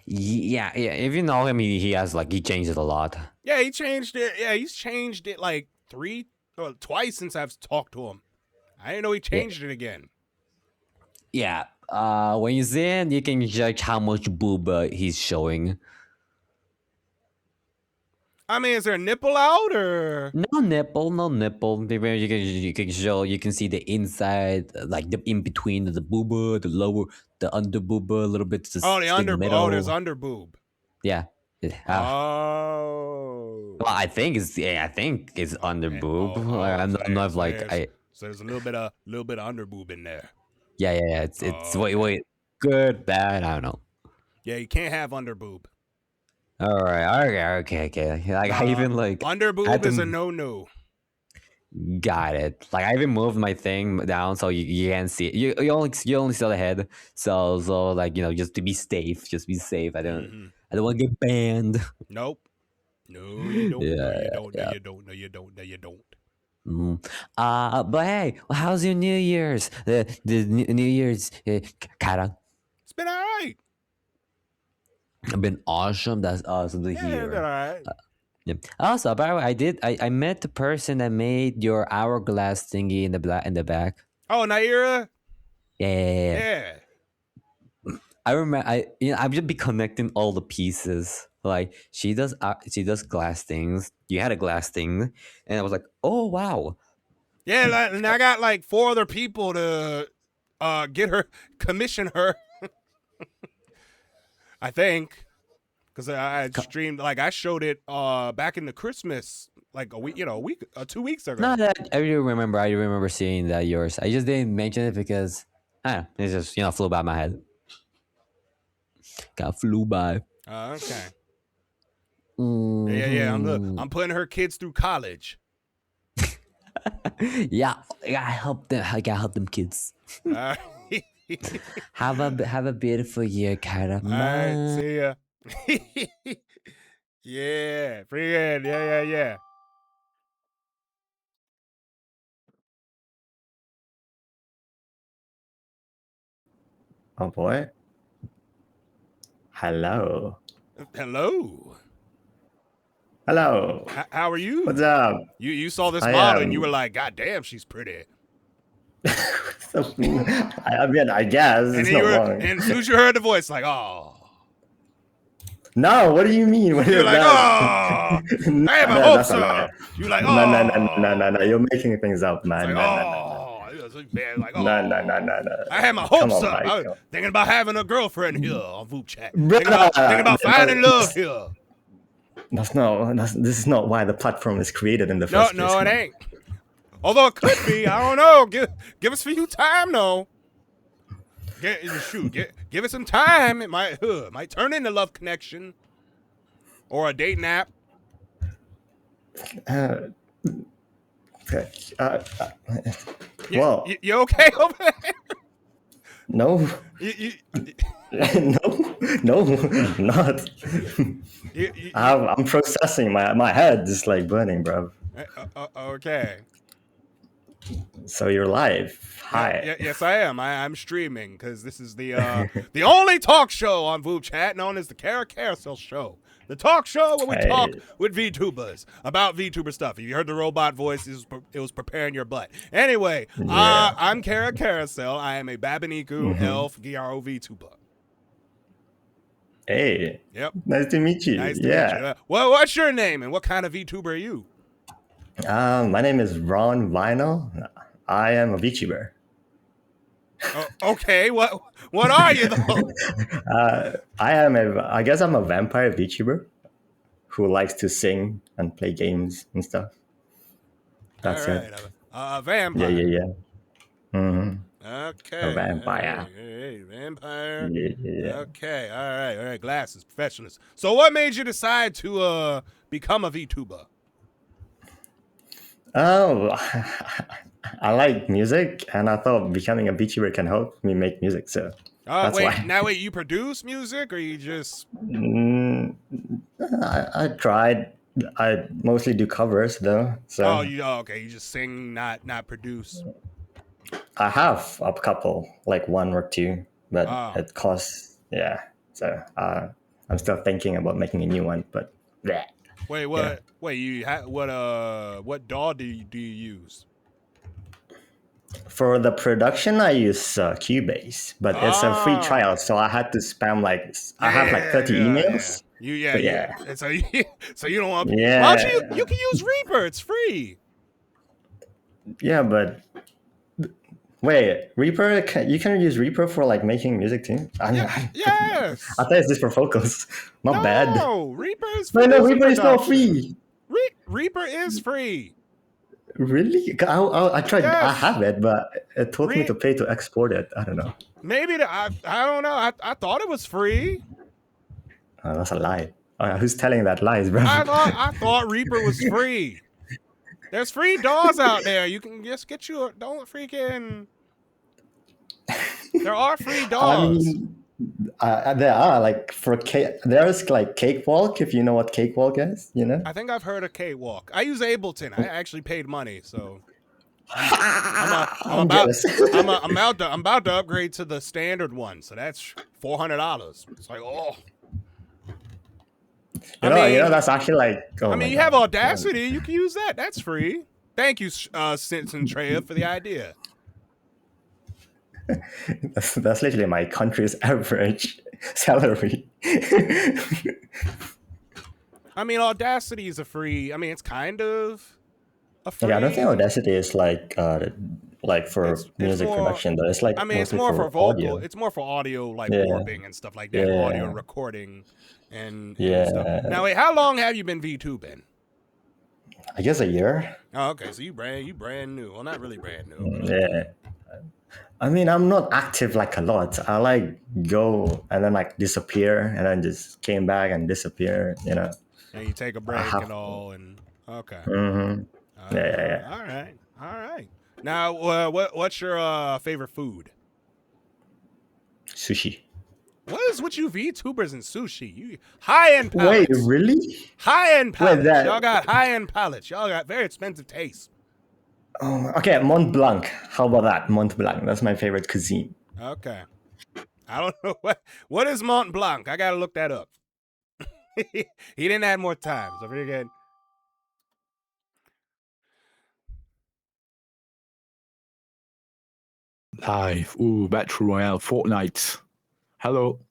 Yeah. If you know him, he has like he changed it a lot. Yeah, he changed it. Yeah, he's changed it like twice since I've talked to him. I didn't know he changed it again. Yeah. When you see it, you can judge how much booba he's showing. I mean, is there a nipple out or no nipple? You can show. You can see the inside, like the in between the booba, the lower, the under booba, a little bit. the under. Oh, there's under boob. Yeah. Oh. Well, I think it's under boob. I'm not like I. So there's a little bit of under boob in there. Yeah. It's wait, good, bad. I don't know. Yeah, you can't have under boob. All right, okay. Like I even like under boob is a no. Got it. Like I even moved my thing down so you can't see it. You only see the head. So like just to be safe, I don't want to get banned. Nope. No, you don't. Yeah, No, you don't. But hey, how's your New Year's? The New Year's, Cara? It's been all right. It's been awesome. That's awesome to hear. It's been all right. Yeah. Also, by the way, I met the person that made your hourglass thingy in the back. Oh, Naira. Yeah. I remember. I've just be connecting all the pieces. Like she does glass things. You had a glass thing, and I was like, oh wow. Yeah, and I got like 4 other people to commission her. I think, because I streamed, like I showed it back in the Christmas, like a week, 2 weeks ago. No, I remember seeing that yours. I just didn't mention it because it just flew by my head. Flew by. Okay. Mm-hmm. Yeah. I'm putting her kids through college. Yeah, I gotta help them. I gotta help them kids. Have a beautiful year, Cara. All right, see ya. Yeah, pretty good. Yeah. Oh boy. Hello. How are you? What's up? You saw this model and you were like, God damn, she's pretty. I mean, I guess and it's not wrong. And as soon as you heard the voice, like, oh. No, what do you mean? You're like, oh, I have a hope so. You're like, oh. No. You're making things up, man. Like, No. I had my hopes up. I was thinking about having a girlfriend here on VooChat. Thinking about finding love here. This is not why the platform is created in the first place. No, it ain't. Although it could be. I don't know. Give us a few time, though. Give it some time. It might turn into love connection or a dating app. Okay. Well, you okay over there? No. No, not. I'm processing. My head is like burning, bro. Okay. So you're live. Hi. Yes, I am. I'm streaming because this is the only talk show on VooChat known as the Cara Carousel Show. The talk show where we talk with VTubers about VTuber stuff. If you heard the robot voice, it was preparing your butt. Anyway, I'm Cara Carousel. I am a Babaniku elf Gyaro VTuber. Hey. Yep. Nice to meet you. Nice to meet you. Well, what's your name and what kind of VTuber are you? My name is Ron Vinyl. I am a VTuber. Okay, what are you though? I guess I'm a vampire VTuber who likes to sing and play games and stuff. That's it. A vampire. Yeah. Mm-hmm. Okay. A vampire. Hey, vampire. Yeah. Okay. All right. Glasses, professionals. So, what made you decide to become a VTuber? Oh, I like music, and I thought becoming a VTuber can help me make music. So that's why. Wait. You produce music, or you just? I tried. I mostly do covers though. So okay. You just sing, not produce. I have a couple, like one or two, but it costs. Yeah. So I'm still thinking about making a new one, but. Bleh. Wait, what? Yeah. Wait, what DAW do you use? For the production, I use Cubase, but it's a free trial, so I had to spam I have like 30 emails. Yeah. And so you don't want. Yeah. Why don't you can use Reaper? It's free. Yeah, but wait, Reaper? You can use Reaper for like making music too? Yes. I thought it's just for vocals. Not bad. No, Reaper is free. No, Reaper is not free. Reaper is free. Really? I tried. Yes. I have it, but it told me to pay to export it. I don't know. Maybe I don't know. I thought it was free. Oh, that's a lie. Who's telling that lies, bro? I thought Reaper was free. There's free DAWs out there. You can just get you. Don't freaking. There are free DAWs. There are like there's like Cakewalk, if you know what Cakewalk is, you know. I think I've heard of Cakewalk. I use Ableton. I actually paid money, so I'm about to upgrade to the standard one. So that's $400. It's like you know that's actually like. You have Audacity. You can use that. That's free. Thank you, Simpson Treya, for the idea. That's literally my country's average salary. Audacity is a free. It's kind of a free. Yeah, I don't think Audacity is like for music production though. It's like it's more for vocal. Audio. It's more for audio, like warping and stuff like that. Yeah. Audio recording and stuff. Now, wait, how long have you been VTubing? I guess a year. Oh, okay. So you brand new. Well, not really brand new. Yeah. I'm not active like a lot. I like go and then like disappear and then just came back and disappear, you know. And you take a break and all and okay. Mm-hmm. Yeah. All right. Now, what's your favorite food? Sushi. What is with you VTubers and sushi? You high-end palates. Wait, really? High-end palates. Y'all got high-end palates. Y'all got very expensive taste. Okay, Mont Blanc. How about that? Mont Blanc. That's my favorite cuisine. Okay. I don't know what is Mont Blanc. I gotta look that up. He didn't have more time, so pretty good. Live. Ooh, Battle Royale, Fortnite. Hello.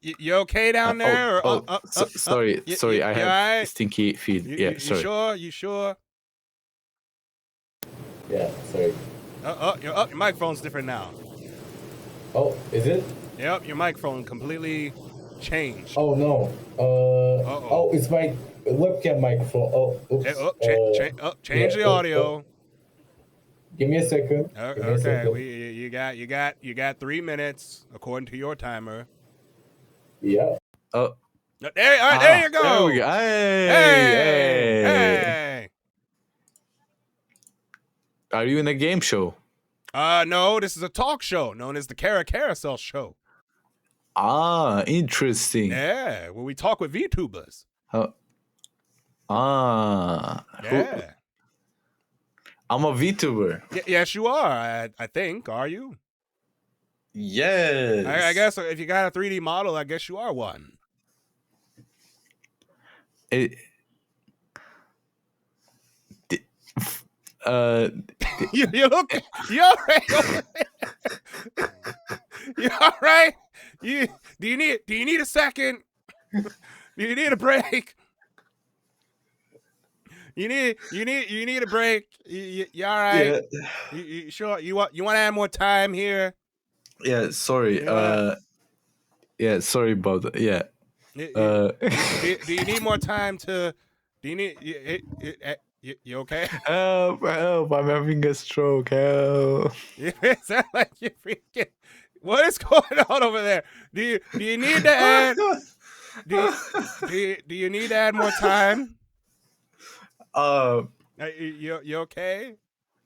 You okay down there? Sorry. I have right? stinky feet. Sorry. You sure? Yeah, sorry. Your microphone's different now. Oh, is it? Yep, your microphone completely changed. Oh no. Oh, it's my webcam microphone. Oh, oops. Change the audio. Give me a second. Okay, you got 3 minutes according to your timer. Yeah. Oh. There you go. There we go. Hey. Are you in a game show? No, this is a talk show known as the Cara Carousel show. Ah, interesting. Yeah, where we talk with VTubers. Yeah. I'm a VTuber. Yes, you are. I think. Are you? Yes. I guess if you got a 3D model, I guess you are one. You look. You all right? You all right? Do you need a second? Do you need a break? You need a break. You all right? Yeah. You sure you want to add more time here? Yeah, sorry. Yeah, sorry about that. Yeah. Do you need more time to? Do you need? You okay? Help! Help! I'm having a stroke. Help! You sound like you freaking. What is going on over there? Do you need to add? Do you need to add more time? You okay?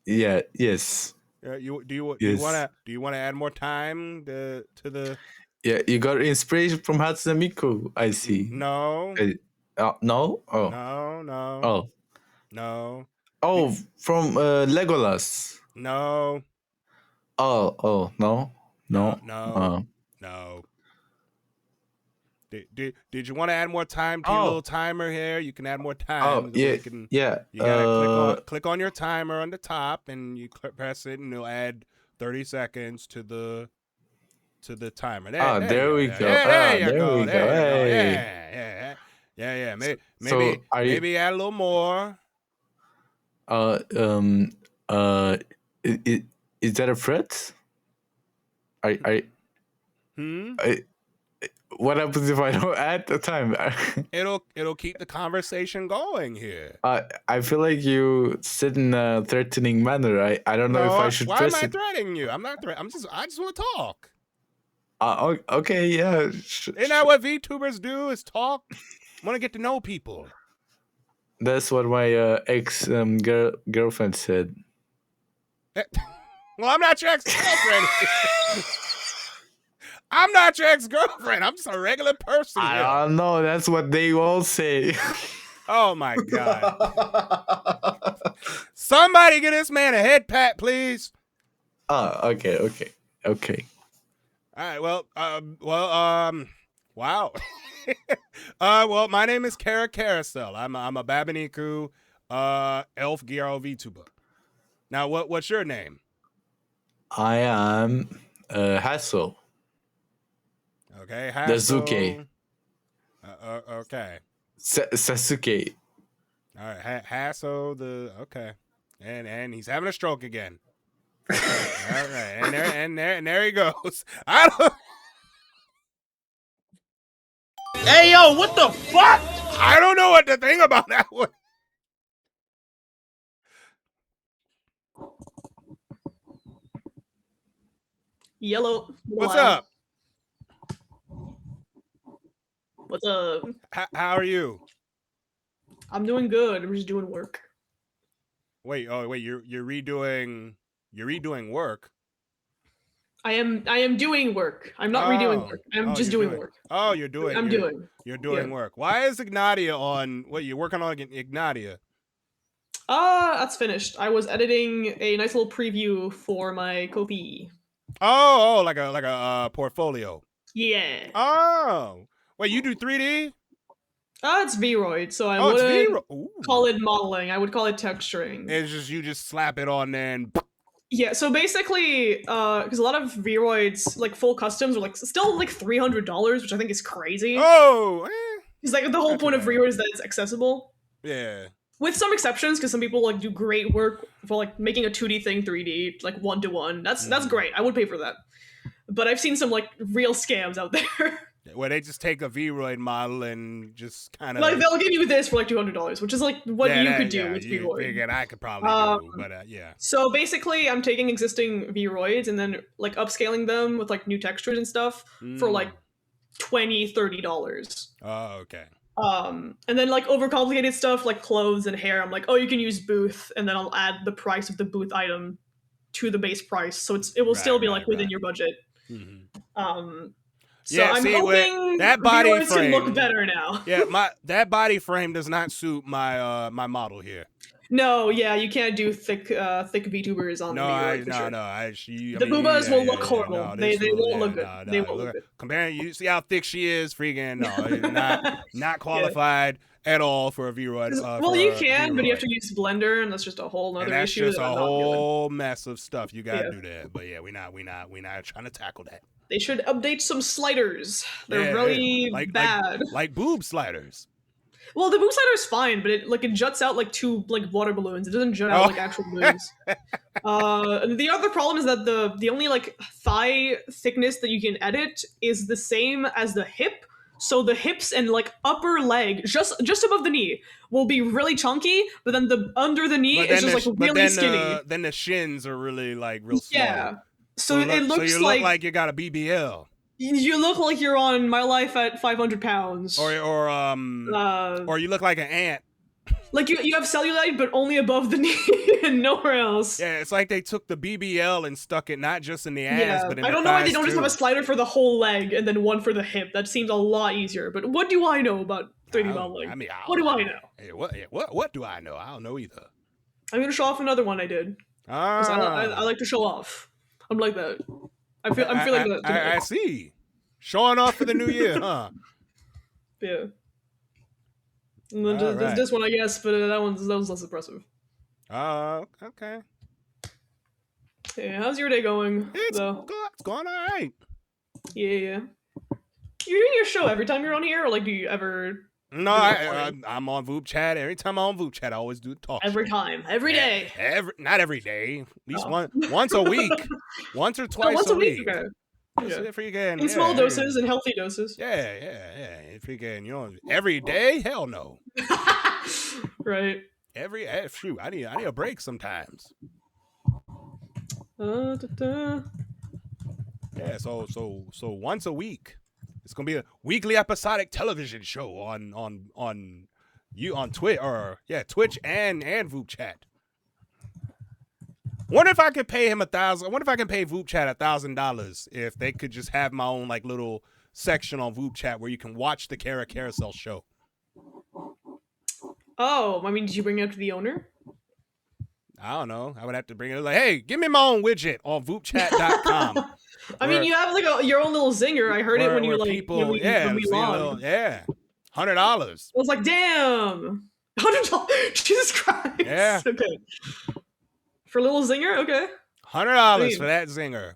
Yeah. Yes. Do you want to add more time to the? Yeah, you got inspiration from Hatsune Miku. I see. No. No. Oh. No. Oh. No. Oh, from Legolas. No. Oh. No. No. Did you want to add more time to your little timer here? You can add more time. Oh, yeah. You gotta click on your timer on the top, and you press it, and it'll add 30 seconds to the timer. There we go. There you go. Hey. Yeah. Maybe add a little more. Is that a threat? What happens if I don't add the time? It'll keep the conversation going here. I feel like you said in a threatening manner. I don't know if I should press Why am it. I threatening you? I'm not threatening. I just want to talk. Okay, yeah. Isn't that what VTubers do? Is talk. Want to get to know people. That's what my ex girlfriend said. Well, I'm not your ex-girlfriend. I'm not your ex-girlfriend. I'm just a regular person here. I don't know. That's what they all say. Oh my god! Somebody get this man a head pat, please. Okay. All right. Well. Wow. Well, my name is Cara Carousel. I'm a Babaniku, elf gyro VTuber. Now, what's your name? I am Hassel. Okay, Hassel. Dazuke. Okay. Sasuke. All right, Hassel. Okay, and he's having a stroke again. All right, and there he goes. I don't. Hey yo, what the fuck? I don't know what to think about that one. Yellow. What's up? What's up? How are you? I'm doing good. I'm just doing work. Wait, you're redoing work. I am doing work. I'm not redoing work. I'm just doing work. Oh, you're doing. You're doing yeah. work. Why is Ignatia on? What you're working on Ignatia? That's finished. I was editing a nice little preview for my copy. Oh, like a portfolio. Yeah. Oh, wait, you do 3D? It's Vroid, so I wouldn't call it modeling. I would call it texturing. It's just you slap it on there and. Yeah, so basically, because a lot of Vroids, like full customs, are still $300, which I think is crazy. Oh, because the whole point of Vroid is that it's accessible. Yeah. With some exceptions, because some people do great work for making a 2D thing 3D, 1-to-1. That's great. I would pay for that. But I've seen some real scams out there. Where they just take a Vroid model and just kind of they'll give you this for $200, which is what you could do with Vroid. I could probably do, but yeah. So basically, I'm taking existing Vroids and then upscaling them with new textures and stuff for $20-$30. Oh, okay. And then overcomplicated stuff like clothes and hair, I'm you can use booth, and then I'll add the price of the booth item to the base price, so it will still be within your budget. Mm-hmm. So I'm hoping that body Vroids frame can look better now. Yeah, that body frame does not suit my my model here. No, yeah, you can't do thick VTubers on the Vroid. The boobas will look horrible. No, they won't look good. They won't look good. Comparing, you see how thick she is? Freaking not qualified at all for a Vroid. Well, you can, but you have to use Blender, and that's just a whole other issue. That's just a whole mess of stuff you gotta do that. But yeah, we're not trying to tackle that. They should update some sliders. They're really bad. Like boob sliders. Well, the boob slider is fine, but it juts out two water balloons. It doesn't jut out actual balloons. The other problem is that the only thigh thickness that you can edit is the same as the hip. So the hips and like upper leg, just above the knee, will be really chunky, but then the under the knee is just like really skinny. Then the shins are really like real small. Yeah. So it looks you look like you got a BBL. You look like you're on My Life at 500 pounds. Or you look like an ant. Like you have cellulite, but only above the knee and nowhere else. Yeah, it's like they took the BBL and stuck it not just in the ass, but in the I don't know why they thighs, don't just too. have a slider for the whole leg and then one for the hip. That seems a lot easier. But what do I know about 3D modeling? What do I know? Hey, what do I know? I don't know either. I'm gonna show off another one I did. 'Cause I like to show off. I'm like that. I'm feeling that. I see. Showing off for the new year, huh? Yeah. And then this one, I guess, but that was less impressive. Okay. Hey, how's your day going? It's going all right. Yeah. You're doing your show every time you're on here, or like do you ever? No, I'm on vupechat. Every time I'm on vupechat, I always do the talk. Every time, every day. Not every day. At least once a week, once or twice a week. Okay. If you can, in small doses and healthy doses. Yeah. If you can, every day, hell no. Right. Shoot, I need a break sometimes. Yeah. So once a week, it's gonna be a weekly episodic television show on Twitch Twitch and vupechat. Wonder if I could pay him $1,000. Wonder if I can pay vupechat $1,000 if they could just have my own like little section on vupechat where you can watch the Cara Carousel show. Oh, I mean, did you bring it up to the owner? I don't know. I would have to bring it like, hey, give me my own widget on vupechat.com. I mean, you have like your own little zinger. I heard it when you like people, when we logged. $100. I was like, damn, $100. Jesus Christ. Yeah. Okay. For a little zinger, okay. $100 for that zinger.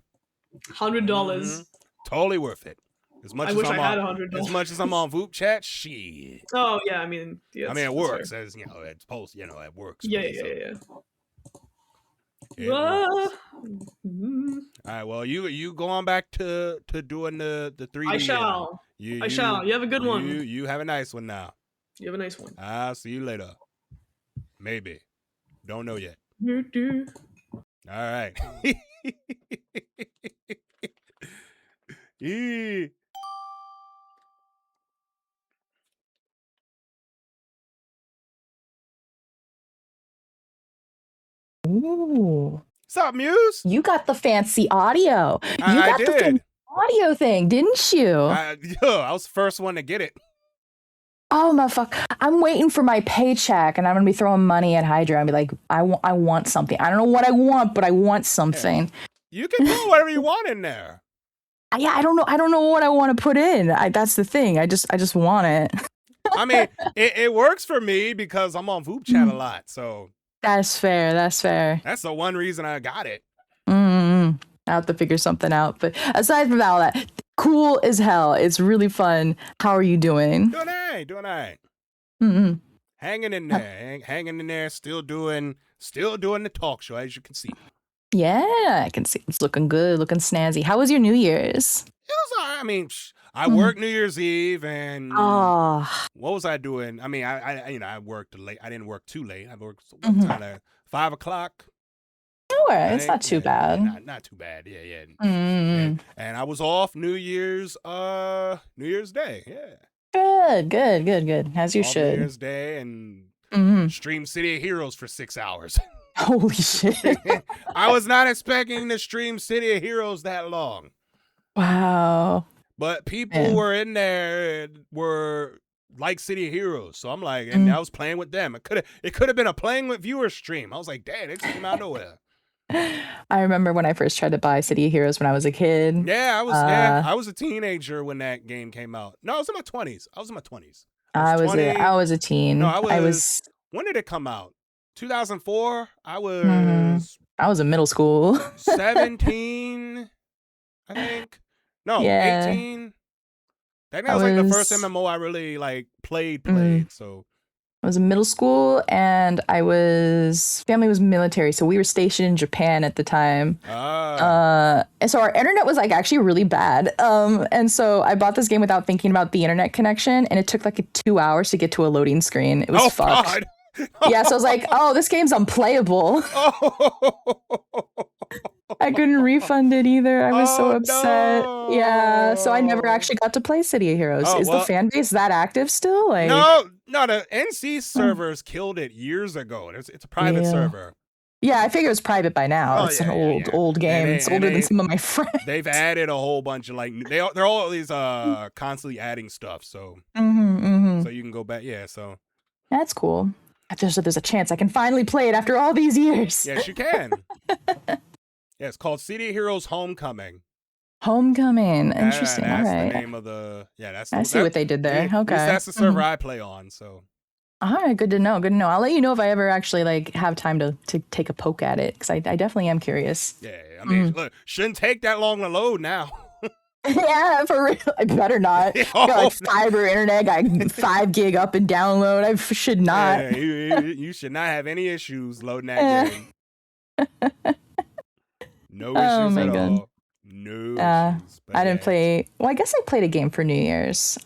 $100. Totally worth it. As much as wish I'm I had on, $100. as much as I'm on vupechat, shit. Oh yeah, I mean, it works as it's post. It works. Yeah. It works. All right. Well, you go on back to doing the 3D. I shall. I shall. You have a good one. You have a nice one now. You have a nice one. I'll see you later. Maybe. Don't know yet. All right. Ooh. What's up, Muse? You got the fancy audio. I did. The fancy audio thing, didn't you? I was the first one to get it. Oh my fuck! I'm waiting for my paycheck, and I'm gonna be throwing money at Hydra and be like, I want something. I don't know what I want, but I want something. You can put whatever you want in there. Yeah, I don't know what I want to put in. That's the thing. I just want it. I mean, it works for me because I'm on vupechat a lot. So that's fair. That's the one reason I got it. I have to figure something out. But aside from all that, cool as hell. It's really fun. How are you doing? Doing all right. Hanging in there. Still doing the talk show, as you can see. Yeah, I can see it's looking good, looking snazzy. How was your New Year's? It was all right. I mean, I worked New Year's Eve, and what was I doing? I mean, I worked late. I didn't work too late. I worked 5 o'clock. All right, it's not too bad. Not too bad. Yeah. And I was off New Year's Day. Yeah. Good. As you should. New Year's Day and stream City of Heroes for 6 hours. Holy shit. I was not expecting to stream City of Heroes that long. Wow. But people were in there were like City of Heroes. So I'm like, and I was playing with them. It could have been a playing with viewers stream. I was like, damn, it came out of nowhere. I remember when I first tried to buy City of Heroes when I was a kid. Yeah, I was a teenager when that game came out. No, I was in my 20s. I was a teen. No, I was. When did it come out? 2004. I was in middle school. 17, I think. No, 18. That was like the first MMO I really like played. So I was in middle school, and family was military, so we were stationed in Japan at the time. And so our internet was like actually really bad. And so I bought this game without thinking about the internet connection, and it took like 2 hours to get to a loading screen. It was fucked. God. Yeah, so I was like, oh, this game's unplayable. I couldn't refund it either. I was so upset. No. Yeah, so I never actually got to play City of Heroes. Is the fan base that active still? Like, no, the NC servers killed it years ago. It's a private server. Yeah, I figure it was private by now. It's an old game. It's older than some of my friends. They've added a whole bunch of they're always constantly adding stuff. So so you can go back. Yeah, so that's cool. There's a chance I can finally play it after all these years. Yes, you can. Yeah, it's called City of Heroes Homecoming. Homecoming. Interesting. That's all right. the name of the. Yeah, I see what they did there. Okay. That's the server I play on. So. All right, good to know. Good to know. I'll let you know if I ever actually have time to take a poke at it, because I definitely am curious. Yeah, I mean, look, shouldn't take that long to load now. Yeah, for real. I better not. Got fiber internet, got 5 gig up and download. I should not. Yeah, you should not have any issues loading that game. No issues at all. No issues. I didn't play. Well, I guess I played a game for New Year's.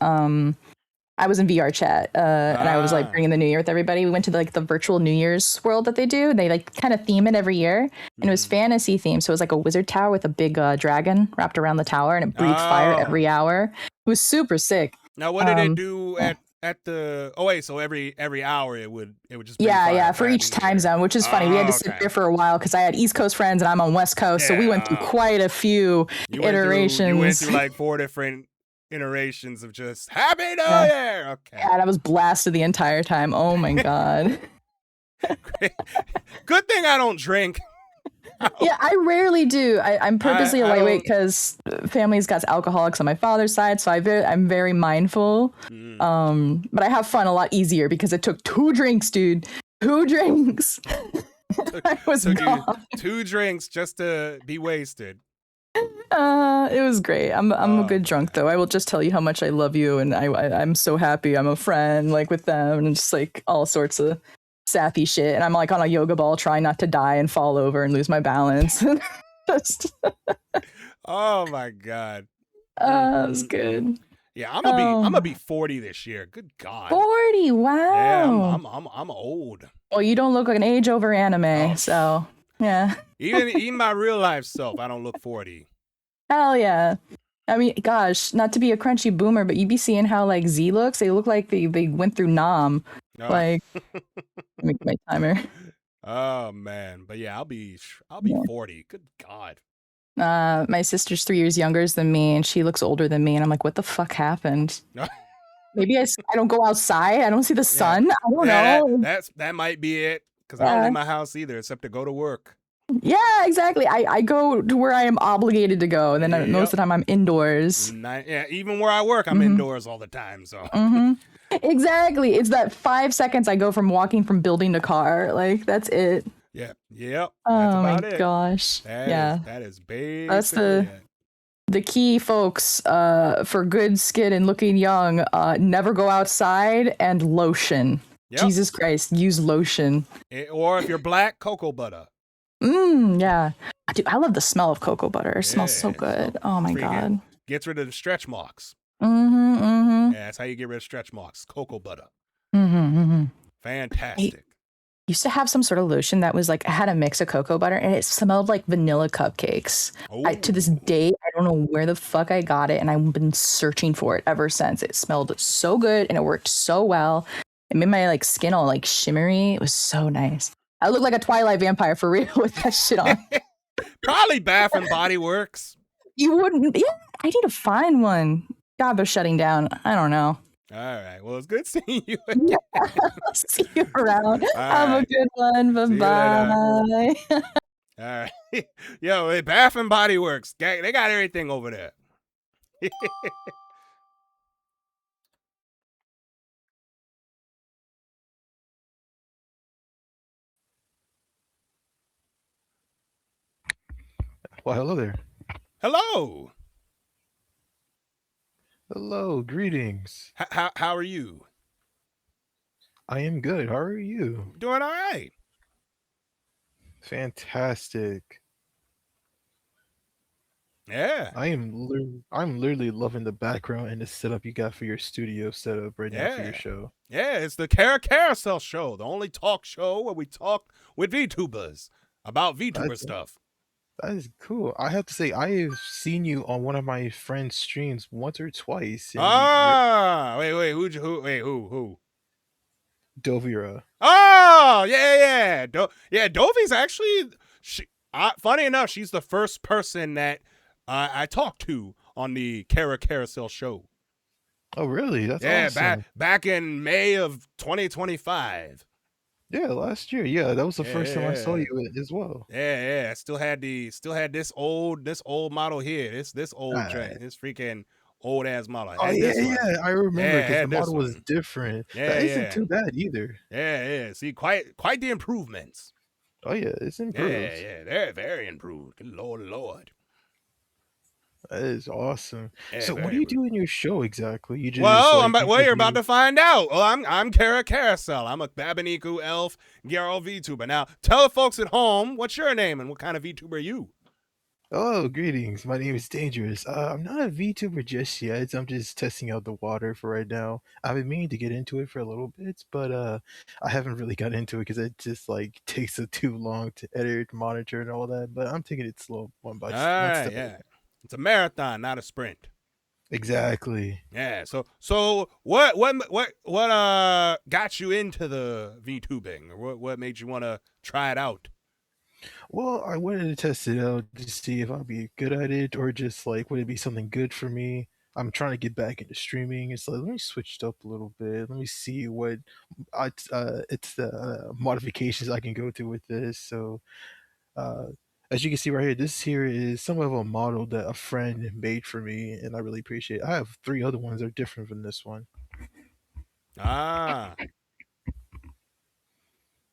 I was in VR chat, and I was bringing the New Year with everybody. We went to the virtual New Year's world that they do. They kind of theme it every year, and it was fantasy themed. So it was like a wizard tower with a big dragon wrapped around the tower, and it breathed fire every hour. It was super sick. Now, what did it do at the? Oh wait, so every hour it would just for each time zone, which is funny. We had to sit there for a while because I had East Coast friends and I'm on West Coast, so we went through quite a few iterations. You went through 4 different iterations of just Happy New Year. Okay. And I was blasted the entire time. Oh my god. Good thing I don't drink. Yeah, I rarely do. I'm purposely a lightweight because family's got alcoholics on my father's side, so I'm very mindful. But I have fun a lot easier because it took 2 drinks, dude. 2 drinks. I was gone. 2 drinks just to be wasted. It was great. I'm a good drunk though. I will just tell you how much I love you, and I'm so happy I'm a friend with them, and just all sorts of sappy shit. And I'm on a yoga ball trying not to die and fall over and lose my balance. Oh my god. It was good. Yeah, I'm gonna be 40 this year. Good god. 40. Wow. Yeah, I'm old. Well, you don't look like an age over anime, so yeah. Even my real life self, I don't look 40. Hell yeah. I mean, gosh, not to be a crunchy boomer, but you be seeing how Z looks. They look like they went through Nam. Let me get my timer. Oh man, but yeah, I'll be 40. Good god. My sister's 3 years younger than me, and she looks older than me, and I'm like, what the fuck happened? Maybe I don't go outside. I don't see the sun. I don't know. That might be it, because I don't leave my house either, except to go to work. Yeah, exactly. I go to where I am obligated to go, and then most of the time I'm indoors. Yeah, even where I work, I'm indoors all the time. So exactly, it's that 5 seconds I go from walking from building to car. That's it. Yeah. Yep. Oh my gosh. That is basic. That's the key, folks. For good skin and looking young, never go outside, and lotion. Yep. Jesus Christ, use lotion. Or if you're black, cocoa butter. Yeah. Dude, I love the smell of cocoa butter. It smells so good. Oh my god. Gets rid of the stretch marks. Yeah, that's how you get rid of stretch marks. Cocoa butter. Fantastic. I used to have some sort of lotion that was had a mix of cocoa butter, and it smelled like vanilla cupcakes. To this day, I don't know where the fuck I got it, and I've been searching for it ever since. It smelled so good, and it worked so well. It made my skin all shimmery. It was so nice. I look like a Twilight vampire for real with that shit on. Probably Bath and Body Works. You wouldn't? Yeah, I need to find one. God, they're shutting down. I don't know. All right. Well, it's good seeing you again. I'll see you around. Have a good one. Bye-bye. All right. Yo, Bath and Body Works. They got everything over there. Well, hello there. Hello. Hello. Greetings. How are you? I am good. How are you? Doing all right. Fantastic. Yeah. I'm literally loving the background and the setup you got for your studio setup right now for your Yeah. show. Yeah, it's the Cara Carousel show, the only talk show where we talk with VTubers about VTuber stuff. That is cool. I have to say, I have seen you on one of my friend's streams once or twice. And who? Dovira. Oh, yeah. Dovi's actually, funny enough, she's the first person that I talked to on the Cara Carousel show. Oh, really? That's awesome. back in May of 2025. Yeah, last year. Yeah, that was the first time I saw you as well. Yeah. I still had this old model here. This old train. This freaking old ass model. Oh yeah. I remember because the model was different. Yeah, that isn't too bad either. Yeah. See, quite the improvements. Oh yeah, it's improved. Yeah. They're very improved. Good Lord. That is awesome. Yeah, so, what do you do in your show exactly? You just you're about to find out. Well, I'm Cara Carousel. I'm a Babaniku elf Garo VTuber. Now, tell the folks at home what's your name and what kind of VTuber are you? Oh, greetings. My name is Dangerous. I'm not a VTuber just yet. I'm just testing out the water for right now. I've been meaning to get into it for a little bit, but I haven't really got into it because it just takes too long to edit, monitor, and all that. But I'm taking it slow, one step at a time. It's a marathon, not a sprint. Exactly. Yeah. So what got you into the VTubing, or what made you want to try it out? Well, I wanted to test it out to see if I'd be good at it, or just would it be something good for me? I'm trying to get back into streaming. It's let me switch it up a little bit. Let me see what it's the modifications I can go through with this. So, as you can see right here, this here is some of a model that a friend made for me, and I really appreciate it. I have 3 other ones that are different from this one. Ah.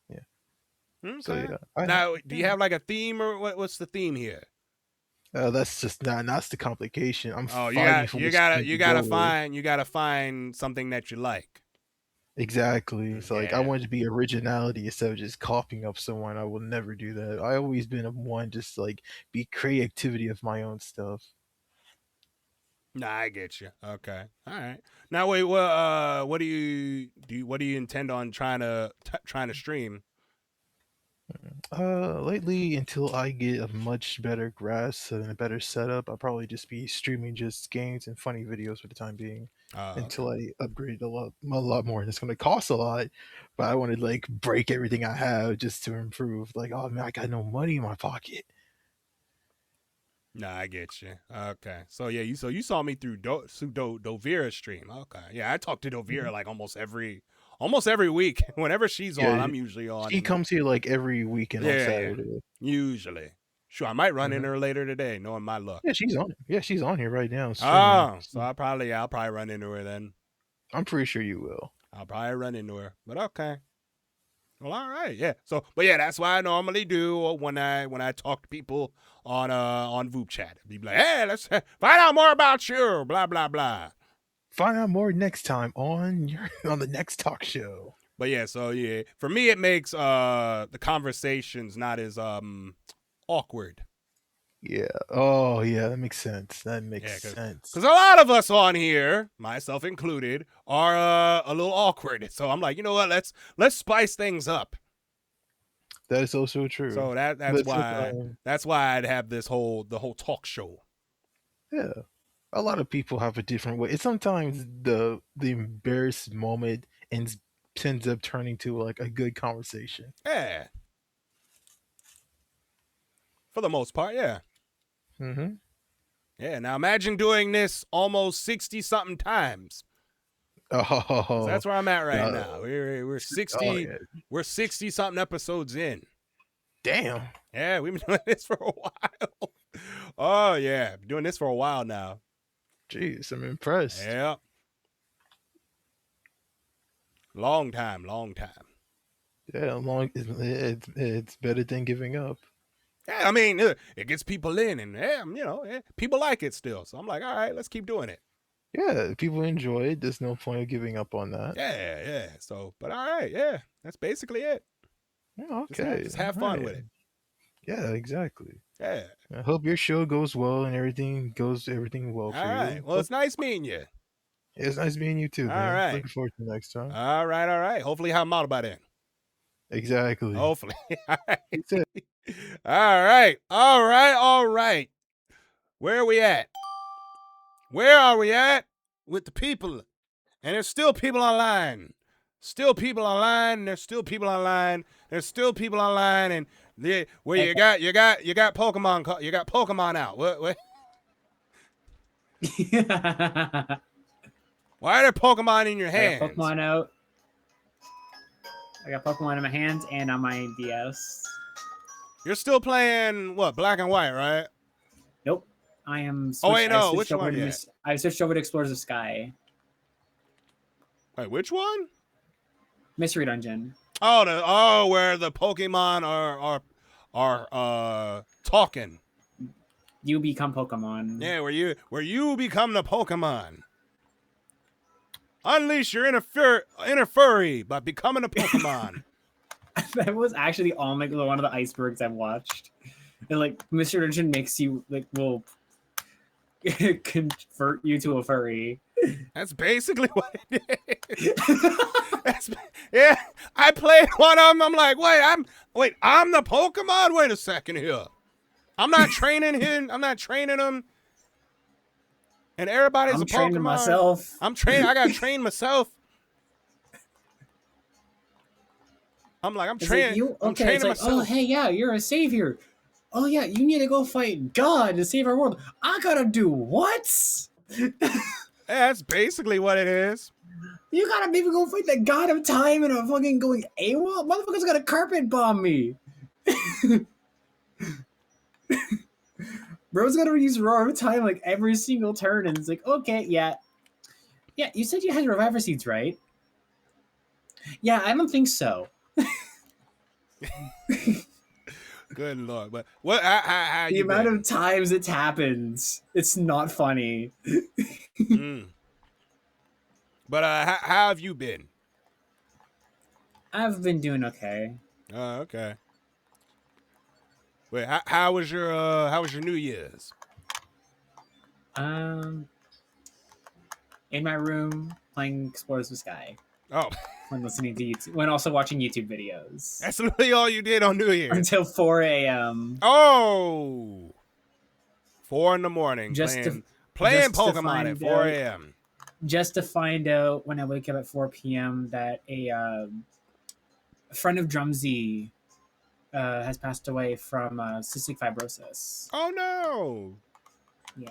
Yeah. Okay. So yeah. Now, do you have a theme, or what's the theme here? That's just that's the complication. You gotta find something that you like. Exactly. So I wanted to be originality instead of just copying up someone. I will never do that. I always been one just be creativity of my own stuff. Nah, I get you. Okay. All right. Now wait, what do you intend on trying to stream? Lately, until I get a much better grasp and a better setup, I'll probably just be streaming just games and funny videos for the time being. Until I upgrade a lot more. And it's going to cost a lot, but I want to break everything I have just to improve. Oh man, I got no money in my pocket. Nah, I get you. Okay. So yeah, you saw me through Dovira's stream. Okay. Yeah, I talk to Dovira almost every week. Whenever she's on, I'm usually on. She comes here every weekend on Saturday. Usually. Sure, I might run into her later today, knowing my luck. Yeah, she's on. Yeah, she's on here right now. Oh, so I'll probably run into her then. I'm pretty sure you will. I'll probably run into her. But okay. Well, all right, yeah. So, but yeah, that's what I normally do when I talk to people on vupechat. Be like, hey, let's find out more about you. Blah blah blah. Find out more next time on the next talk show. But yeah, so yeah, for me it makes the conversations not as awkward. Yeah. Oh yeah, that makes sense. That makes sense. Because a lot of us on here, myself included, are a little awkward. So I'm like, you know what? Let's spice things up. That is also true. So that's why I'd have the whole talk show. Yeah. A lot of people have a different way. It's sometimes the embarrassed moment ends up turning to a good conversation. Yeah. For the most part, yeah. Mm-hmm. Yeah. Now imagine doing this almost 60-something times. Oh, that's where I'm at right now. We're 60. Oh, yeah. We're 60-something episodes in. Damn. Yeah, we've been doing this for a while. Oh yeah, been doing this for a while now. Jeez, I'm impressed. Yeah. Long time. Yeah, it's better than giving up. Yeah, I mean, it gets people in, and people like it still. So I'm like, all right, let's keep doing it. Yeah, people enjoy it. There's no point of giving up on that. Yeah. So, but all right, yeah, that's basically it. Yeah, okay. Just have fun with it. Yeah, exactly. Yeah. I hope your show goes well and everything well All for right. you. Well, it's nice meeting you. It's nice meeting you too, All man. right. Looking forward to next time. All right. Hopefully, have them out by then. Exactly. Hopefully. All right. Where are we at? Where are we at with the people? And there's still people online. There's still people online, and where you got Pokemon. You got Pokemon out. What? Why are there Pokemon in your hands? I got Pokemon out. I got Pokemon in my hands and on my DS. You're still playing what? Black and White, right? Nope. I am. Oh wait, no. Which one? I switched over to Explorers of Sky. Wait, which one? Mystery Dungeon. Oh, where the Pokemon are talking. You become Pokemon. Yeah, where you become the Pokemon. Unleash your inner furry by becoming a Pokemon. That was actually all like one of the icebergs I've watched. And like Mystery Dungeon makes you will convert you to a furry. That's basically what it is. Yeah, I played one of them. I'm like, I'm the Pokemon. Wait a second here. I'm not training him. I'm not training him. And everybody's a Pokemon. Training myself. I got to train myself. I'm training. I'm training myself. Oh, hey, yeah, you're a savior. Oh, yeah, you need to go fight God to save our world. I gotta do what? That's basically what it is. You gotta maybe go fight the God of Time and a fucking going AWOL? Motherfucker's gonna carpet bomb me. Bro's gonna use Roar of Time like every single turn, and it's like, okay, yeah. Yeah, you said you had Reviver Seeds, right? Yeah, I don't think so. Good Lord. But what how the amount of times it happens, it's not funny. But how have you been? I've been doing okay. Oh, okay. Wait, how was your New Year's? In my room playing Explorers of Sky. Oh. When listening to YouTube, when also watching YouTube videos. That's literally all you did on New Year's. Until 4 a.m. Oh. 4 in the morning. Playing Pokemon at 4 a.m. Just to find out when I wake up at 4 p.m. that a friend of Drumsy has passed away from cystic fibrosis. Oh no! Yeah.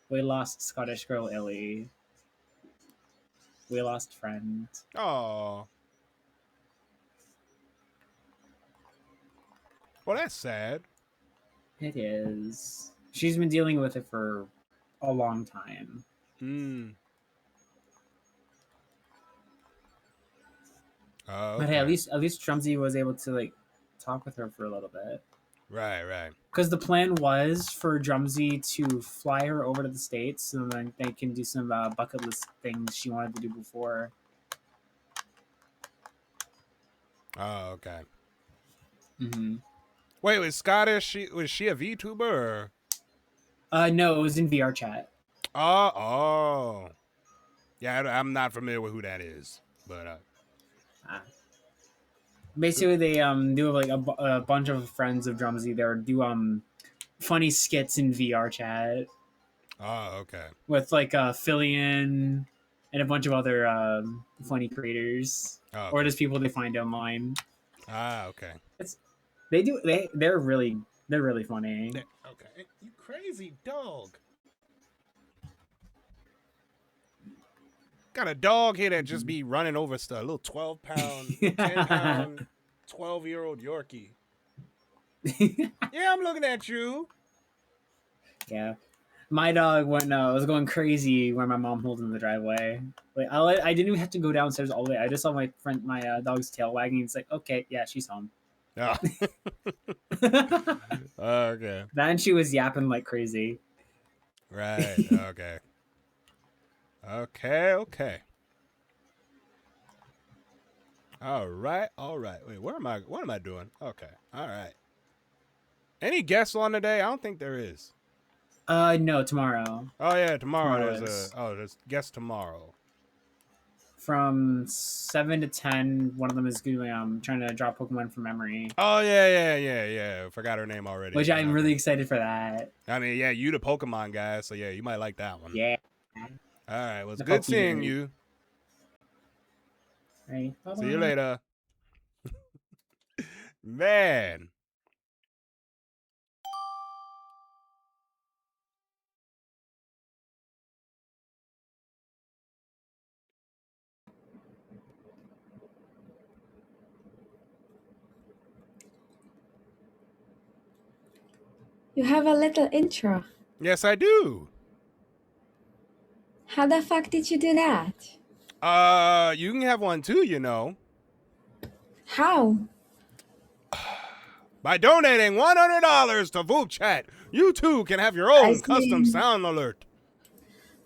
We lost Scottish girl Illy. We lost friend. Oh. Well, that's sad. It is. She's been dealing with it for a long time. Oh, okay. But hey, at least Drumsy was able to like talk with her for a little bit. Right. Because the plan was for Drumsy to fly her over to the States, so then they can do some bucket list things she wanted to do before. Oh, okay. Mm-hmm. Wait, was Scottish? Was she a VTuber? Or? No, it was in VR chat. Oh. Yeah, I'm not familiar with who that is, but. Basically, they do like a bunch of friends of Drumsy there do funny skits in VR chat. Oh, okay. With like Fillion and a bunch of other funny creators, or just people they find online. Okay. They're really funny. Okay, you crazy dog. Got a dog here that just be running over stuff. A little 12-pound, 10-pound, 12-year-old Yorkie. Yeah, I'm looking at you. Yeah. My dog was going crazy when my mom pulled in the driveway. Like I didn't even have to go downstairs all the way. I just saw my dog's tail wagging. It's like, okay, yeah, she's home. Oh. Okay. Then she was yapping like crazy. Right. Okay. Okay. All right. Wait, what am I doing? Okay. All right. Any guests on today? I don't think there is. No, tomorrow. Oh yeah, tomorrow Tomorrow there's guests tomorrow. From 7 to 10, one of them is doing trying to draw Pokemon from memory. Oh yeah. Forgot her name already. Which I'm really excited for that. I mean, yeah, you the Pokemon guy, so yeah, you might like that one. Yeah. All right. Well, it's The good Poke seeing Eater. you. Right. See you later. Man. You have a little intro. Yes, I do. How the fuck did you do that? You can have one too, you know. How? By donating $100 to vupechat, you too can have your own custom sound alert.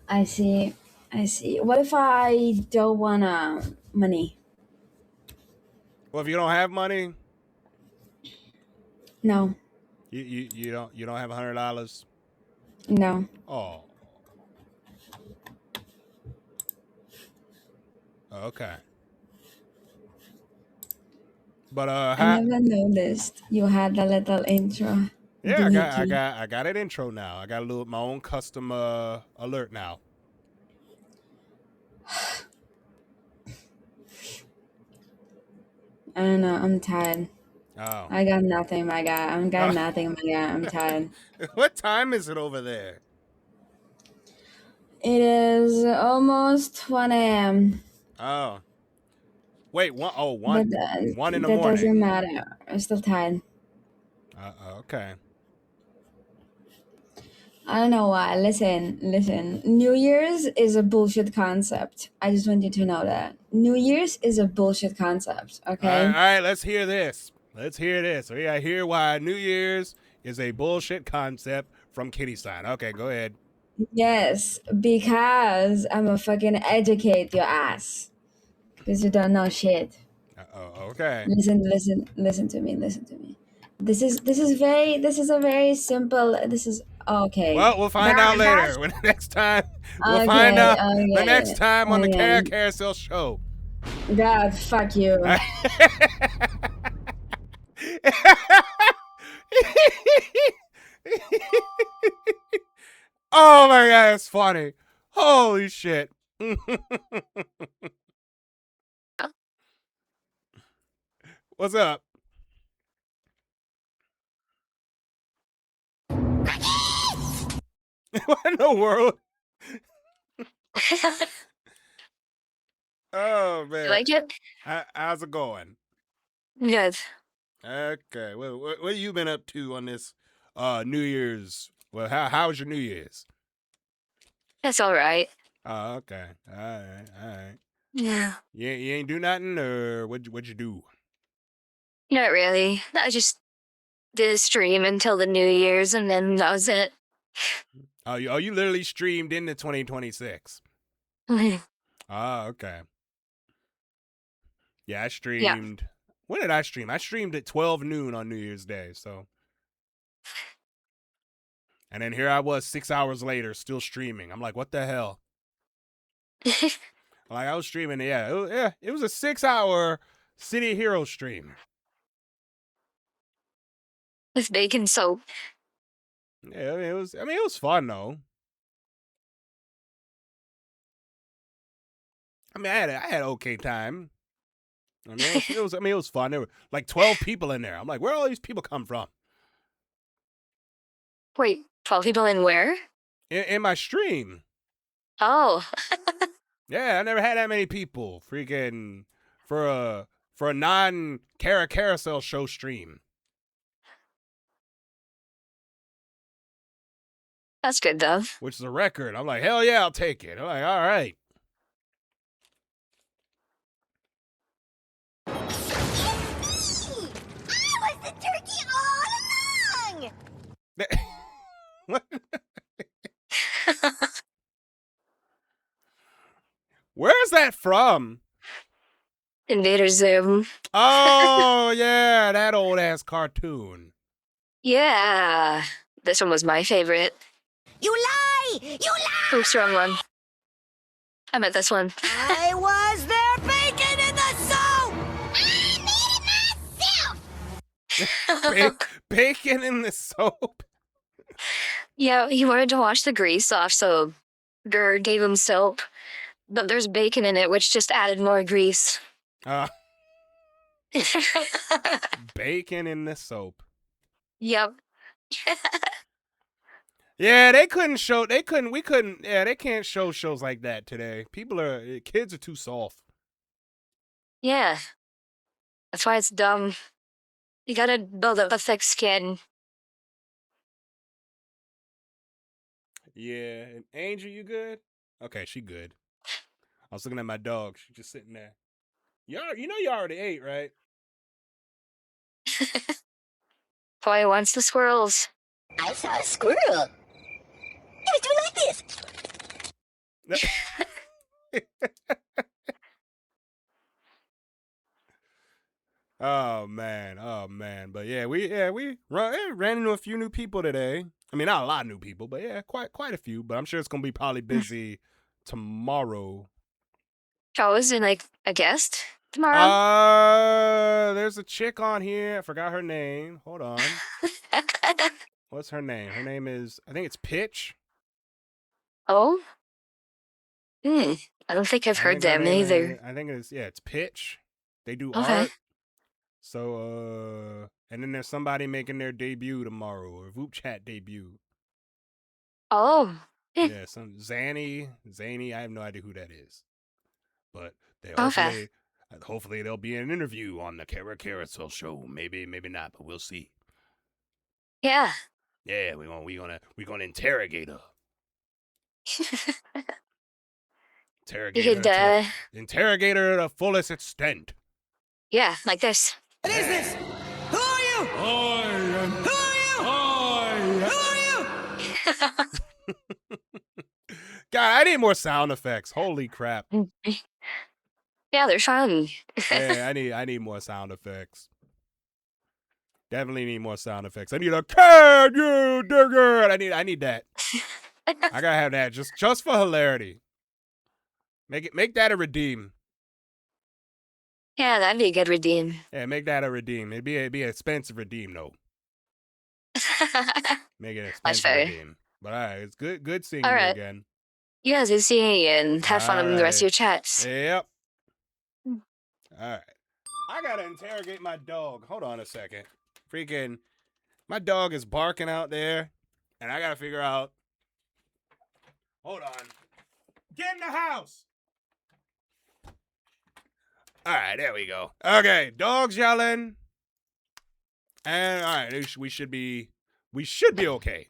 I see. What if I don't want money? Well, if you don't have money, No. you don't have $100. No. Oh. Okay. But I never noticed you had a little intro. Yeah, I got an intro now. I got my own custom alert now. I don't know. I'm tired. Oh. I got nothing, my guy. I got nothing, my guy. I'm tired. What time is it over there? It is almost 1 a.m. Oh. Wait, 1 But, in the morning. That doesn't matter. I'm still tired. Okay. I don't know why. Listen. New Year's is a bullshit concept. I just want you to know that. New Year's is a bullshit concept, okay? All right, let's hear this. I hear why New Year's is a bullshit concept from Kitty-san. Okay, go ahead. Yes, because I'm a fucking educate your ass. Because you don't know shit. Okay. Listen to me. This is a very simple. This is okay. Well, we'll find out later. When next time we'll find out the next time on the Cara Carousel show. God, fuck you. Oh my god, it's funny. Holy shit. What's up? What in the world? Oh man. You like it? How's it going? Good. Okay. Well, what have you been up to on this New Year's? Well, how was your New Year's? That's all right. Oh, okay. All right. Yeah. You ain't do nothing, or what'd you do? Not really. I just did a stream until the New Year's, and then that was it. Oh, you literally streamed into 2026. Oh, okay. Yeah, I streamed. When did I stream? I streamed at 12 noon on New Year's Day, so. And then here I was 6 hours later, still streaming. I'm like, what the hell? Like, I was streaming, it was a 6-hour City Hero stream. With bacon soap. Yeah, it was fun though. I mean, I had okay time. I mean, it was fun. There were like 12 people in there. I'm like, where all these people come from? Wait, 12 people in where? In my stream. Oh. Yeah, I never had that many people. Freaking for a non-Cara Carousel show stream. That's good though. Which is a record. I'm like, hell yeah, I'll take it. I'm like, all right. I was the turkey all along! What? was that from? Invader Zim. Oh yeah, that old ass cartoon. Yeah. This one was my favorite. You lie! You lie! Oops, wrong one. I meant this one. I was there bacon in the soup! I made it myself! Bacon in the soap? Yeah, he wanted to wash the grease off, so Gur gave him soap. But there's bacon in it, which just added more grease. Bacon in the soap. Yep. Yeah, they can't show shows like that today. Kids are too soft. Yeah. That's why it's dumb. You gotta build up a thick skin. Yeah, and Angel, you good? Okay, she good. I was looking at my dog. She's just sitting there. You know you already ate, right? Boy wants the squirrels. I saw a squirrel. It was doing like this. Oh man. But yeah, we ran into a few new people today. I mean, not a lot of new people, but yeah, quite a few. But I'm sure it's gonna be probably busy tomorrow. Oh, is it like a guest tomorrow? There's a chick on here. I forgot her name. Hold on. What's her name? Her name is, I think it's Pitch. Oh? I don't think I've heard them either. I think it's Pitch. They do Okay. art. So, and then there's somebody making their debut tomorrow, or vupechat debut. Oh. Yeah, some Zany. I have no idea who that is. But they Okay. hopefully there'll be an interview on the Cara Carousel show. Maybe not, but we'll see. Yeah. Yeah, we're gonna interrogate her. Interrogate her to the fullest extent. Yeah, like this. What is this? Who are you? Who are you? God, I need more sound effects. Holy crap. Yeah, they're fun. Yeah, I need more sound effects. Definitely need more sound effects. I need a can you dig it? I need that. I gotta have that just for hilarity. Make that a redeem. Yeah, that'd be a good redeem. Yeah, make that a redeem. It'd be an expensive redeem though. Make it an That's expensive fair. redeem. But alright, it's good seeing All you right. again. You guys good seeing you and have fun on the rest of Alright. your chats. Yep. Alright. I gotta interrogate my dog. Hold on a second. Freaking, my dog is barking out there, and I gotta figure out. Hold on. Get in the house! Alright, there we go. Okay, dog's yelling. And alright, we should be okay.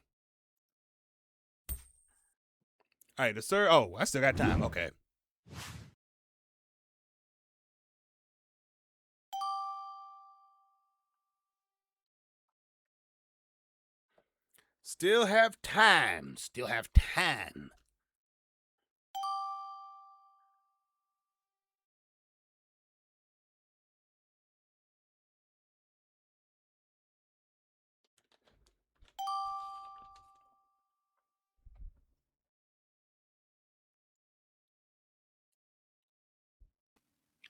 Alright, I still got time. Okay. Still have time.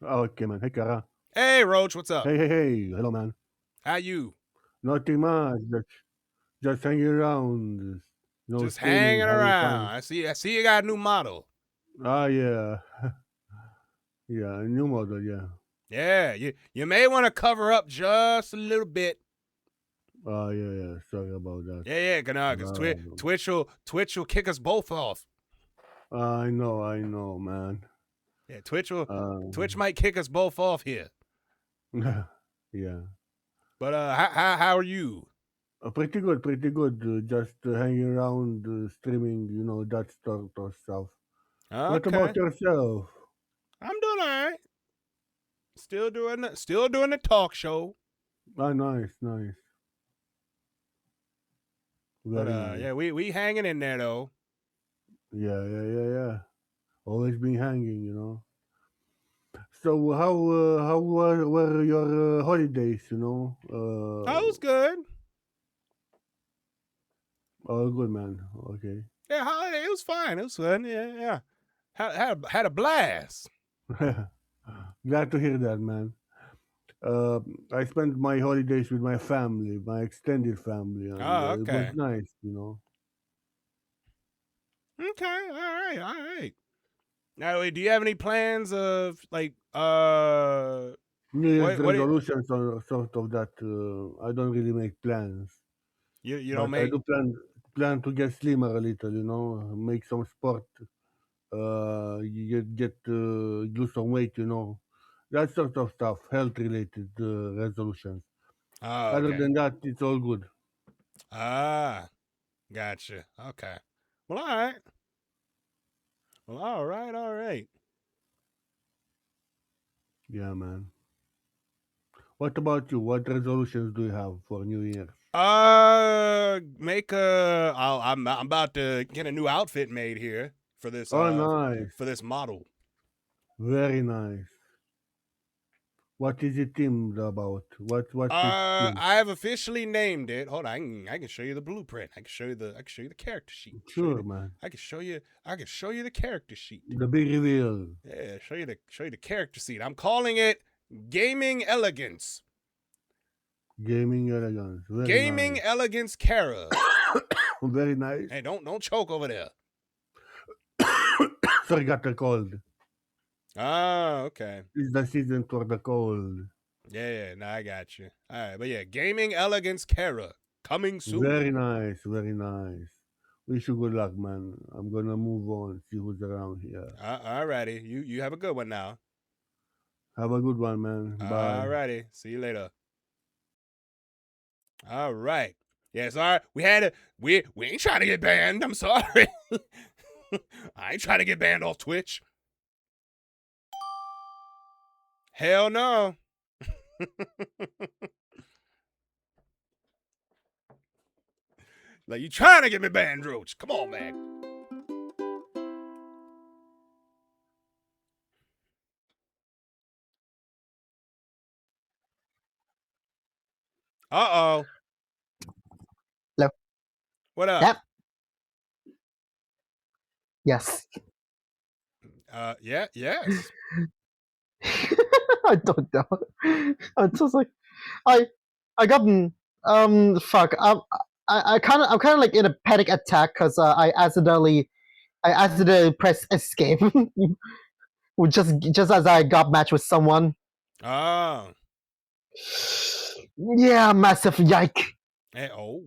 Okay, man. Hey, Cara. Hey, Roach, what's up? Hey. Hello, man. How you? Nothing much. Just hanging around. Just streaming, hanging having around. fun. I see you got a new model. Yeah. Yeah, a new model, yeah. Yeah, you may want to cover up just a little bit. Yeah. Sorry about that. Yeah, because Twitch will kick us both off. I know, man. Yeah, Twitch might kick us both off here. Yeah. But how are you? Pretty good. Just hanging around, streaming, that sort of stuff. Okay. What about yourself? I'm doing all right. Still doing the talk show. Oh, nice. But Very nice. yeah, we hanging in there though. Yeah. Always been hanging, So how were your holidays? You know. Oh, it was good. Oh, good man. Okay. Yeah, holiday. It was fine. It was good. Yeah. Had a blast. Glad to hear that, man. I spent my holidays with my family, my extended family, and Oh, it was okay. nice, you know. Okay. All right. Now, do you have any plans of like New Year's what resolutions or sort of that? I don't really make plans, you but don't I make? do plan to get slimmer a little, you know, make some sport. You get lose some weight, you know, that sort of stuff, health related resolutions. Oh, Other okay. than that, it's all good. Ah, gotcha. Okay. Well, all right. Well, all right. Yeah, man. What about you? What resolutions do you have for New Year? Make a. I'm about to get a new outfit made here for this. Oh, nice. For this model. Very nice. What is it themed about? What is themed? I have officially named it. Hold on, I can show you the blueprint. I can show you the character sheet. Sure, man. I can show you the character sheet. The big reveal. Yeah, show you the character sheet. I'm calling it Gaming Elegance. Gaming elegance. Very Gaming nice. Elegance Cara. Very nice. Hey, don't choke over there. Sorry, got the cold. Ah, okay. It's the season for the cold. Yeah, no, I got you. All right, but yeah, Gaming Elegance Cara coming soon. Very nice, very nice. Wish you good luck, man. I'm gonna move on, see who's around here. Alrighty, you have a good one now. Have a good one, man. Bye. Alrighty, see you later. All right. Yeah, sorry. We ain't trying to get banned. I'm sorry. I ain't trying to get banned off Twitch. Hell no. Like, you trying to get me banned, Roach. Come on, man. Uh-oh. Hello. What up? Yep. Yes. Yes. I don't know. I'm just like, I got fuck. I'm kind of like in a panic attack because I accidentally pressed escape, just as I got matched with someone. Oh. Yeah, massive yike. Hey, oh.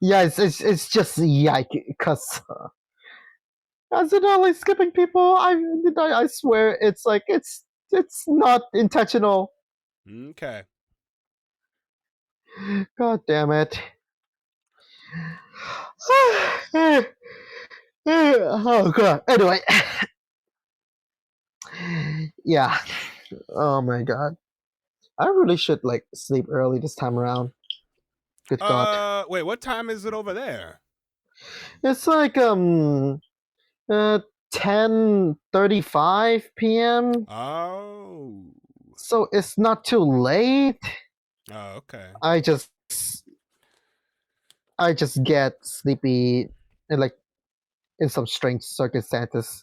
Yeah, it's just yike because accidentally skipping people. I swear it's like it's not intentional. Okay. God damn it. Oh god. Anyway. Yeah. Oh my god. I really should like sleep early this time around. Good god. Wait, what time is it over there? It's like 10:35 p.m. Oh. So it's not too late. Oh, okay. I just get sleepy and like in some strange circumstances.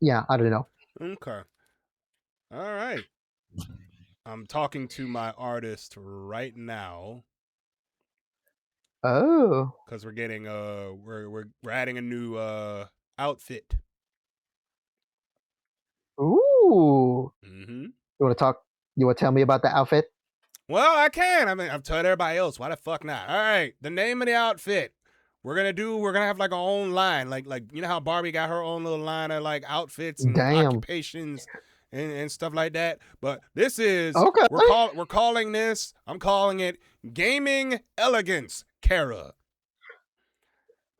Yeah, I don't know. Okay. All right. I'm talking to my artist right now. Oh. Because we're getting we're adding a new outfit. Ooh. Mm-hmm. You want to talk? You want to tell me about the outfit? Well, I can. I mean, I've told everybody else. Why the fuck not? All right. The name of the outfit. We're gonna have like our own line. Like you know how Barbie got her own little line of like outfits and occupations and stuff like that. But this is okay. We're calling this. I'm calling it Gaming Elegance Cara.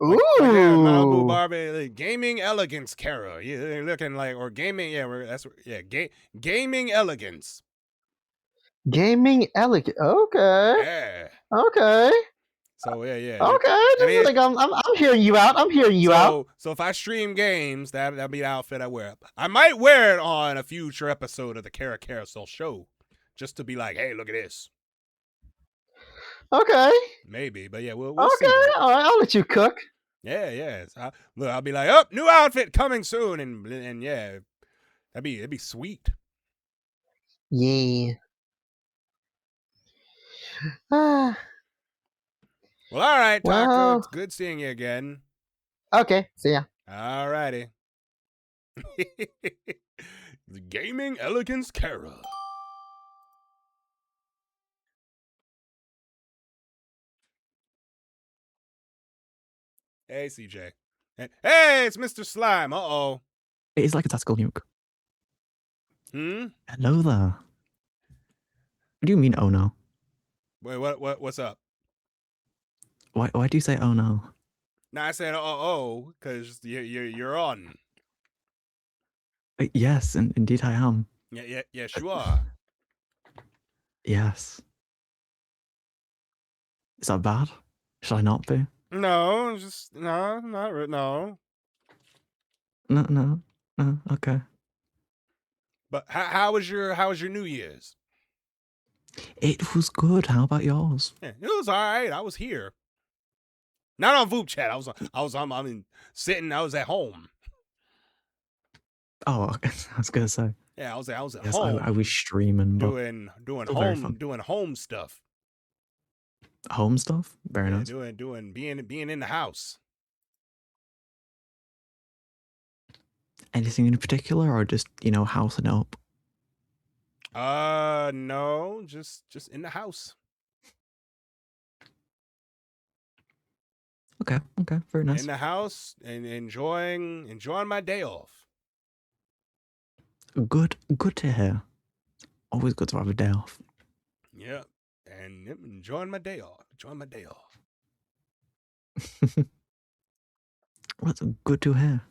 Ooh. Like, yeah, Malibu Barbie, like, Gaming Elegance Cara. Yeah, they're looking like gaming. Yeah, Gaming Elegance. Gaming Elegance. Okay. Yeah. Okay. So yeah. Okay, I'm hearing you out. I'm hearing you out. So if I stream games, that'll be the outfit I wear. I might wear it on a future episode of the Cara Carousel show, just to be like, hey, look at this. Okay. Maybe, but yeah, we'll okay. see. Okay, all right, I'll let you cook. Yeah. I'll be like, oh, new outfit coming soon, and yeah, it'd be sweet. Yeah. Well, all right, Taco. It's good seeing you again. Okay, see ya. All righty. The Gaming Elegance Cara. Hey, CJ. Hey, it's Mr. Slime. Uh-oh. It is like a tactical nuke. Hello there. What do you mean, oh no? Wait, what's up? Why do you say oh no? No, I said because you're on. Yes, indeed I am. Yes, you are. Yes. Is that bad? Should I not be? No, just no, no. No, okay. But how was your New Year's? It was good. How about yours? Yeah, it was all right. I was here. Not on vupechat. I was at home. Oh, I was gonna say. Yeah, I was at yes, home. I was streaming, but doing home stuff. Home stuff? Very nice. Being in the house. Anything in particular, or just housing up? No, just in the house. Okay, very nice. In the house and enjoying my day off. Good to hear. Always good to have a day off. Yeah, and enjoying my day off. Well, that's good to hear.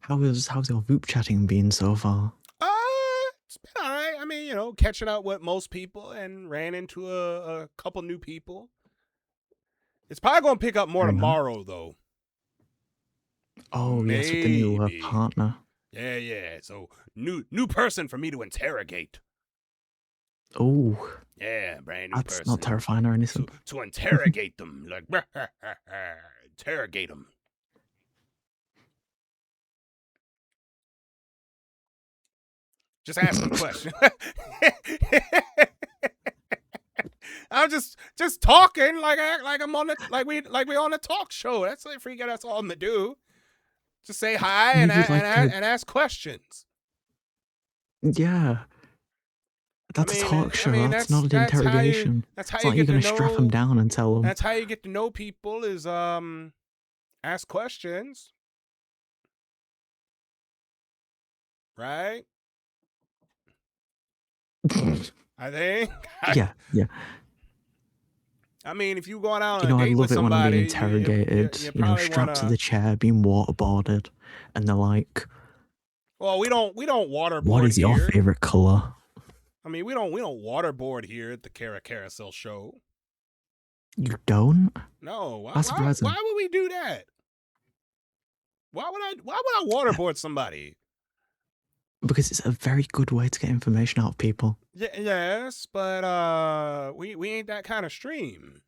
How's your Voop chatting been so far? It's been all right. I mean, catching up with most people and ran into a couple new people. It's probably gonna pick up more tomorrow, though. Oh, yes, with the new partner. Yeah. So new person for me to interrogate. Oh. Yeah, brand new That's person. not terrifying or anything. To interrogate them, like interrogate them. Just ask them questions. I'm just talking like I'm on we on a talk show. That's all I'm gonna do. Just say hi and ask questions. Yeah. That's a talk show. That's not an interrogation. That's how it's you not get you're to gonna know, strap them down and tell them. That's how you get to know people is ask questions. Right? I think. Yeah. I mean, if you going out on a I date love with it when I'm somebody, being interrogated, strapped to the chair, being waterboarded, and they're like, well, we don't waterboard. What is your favorite color? I mean, we don't waterboard here at the Cara Carousel show. You don't? No. That's surprising. Why would we do that? Why would I waterboard somebody? Because it's a very good way to get information out of people. Yes, but we ain't that kind of stream.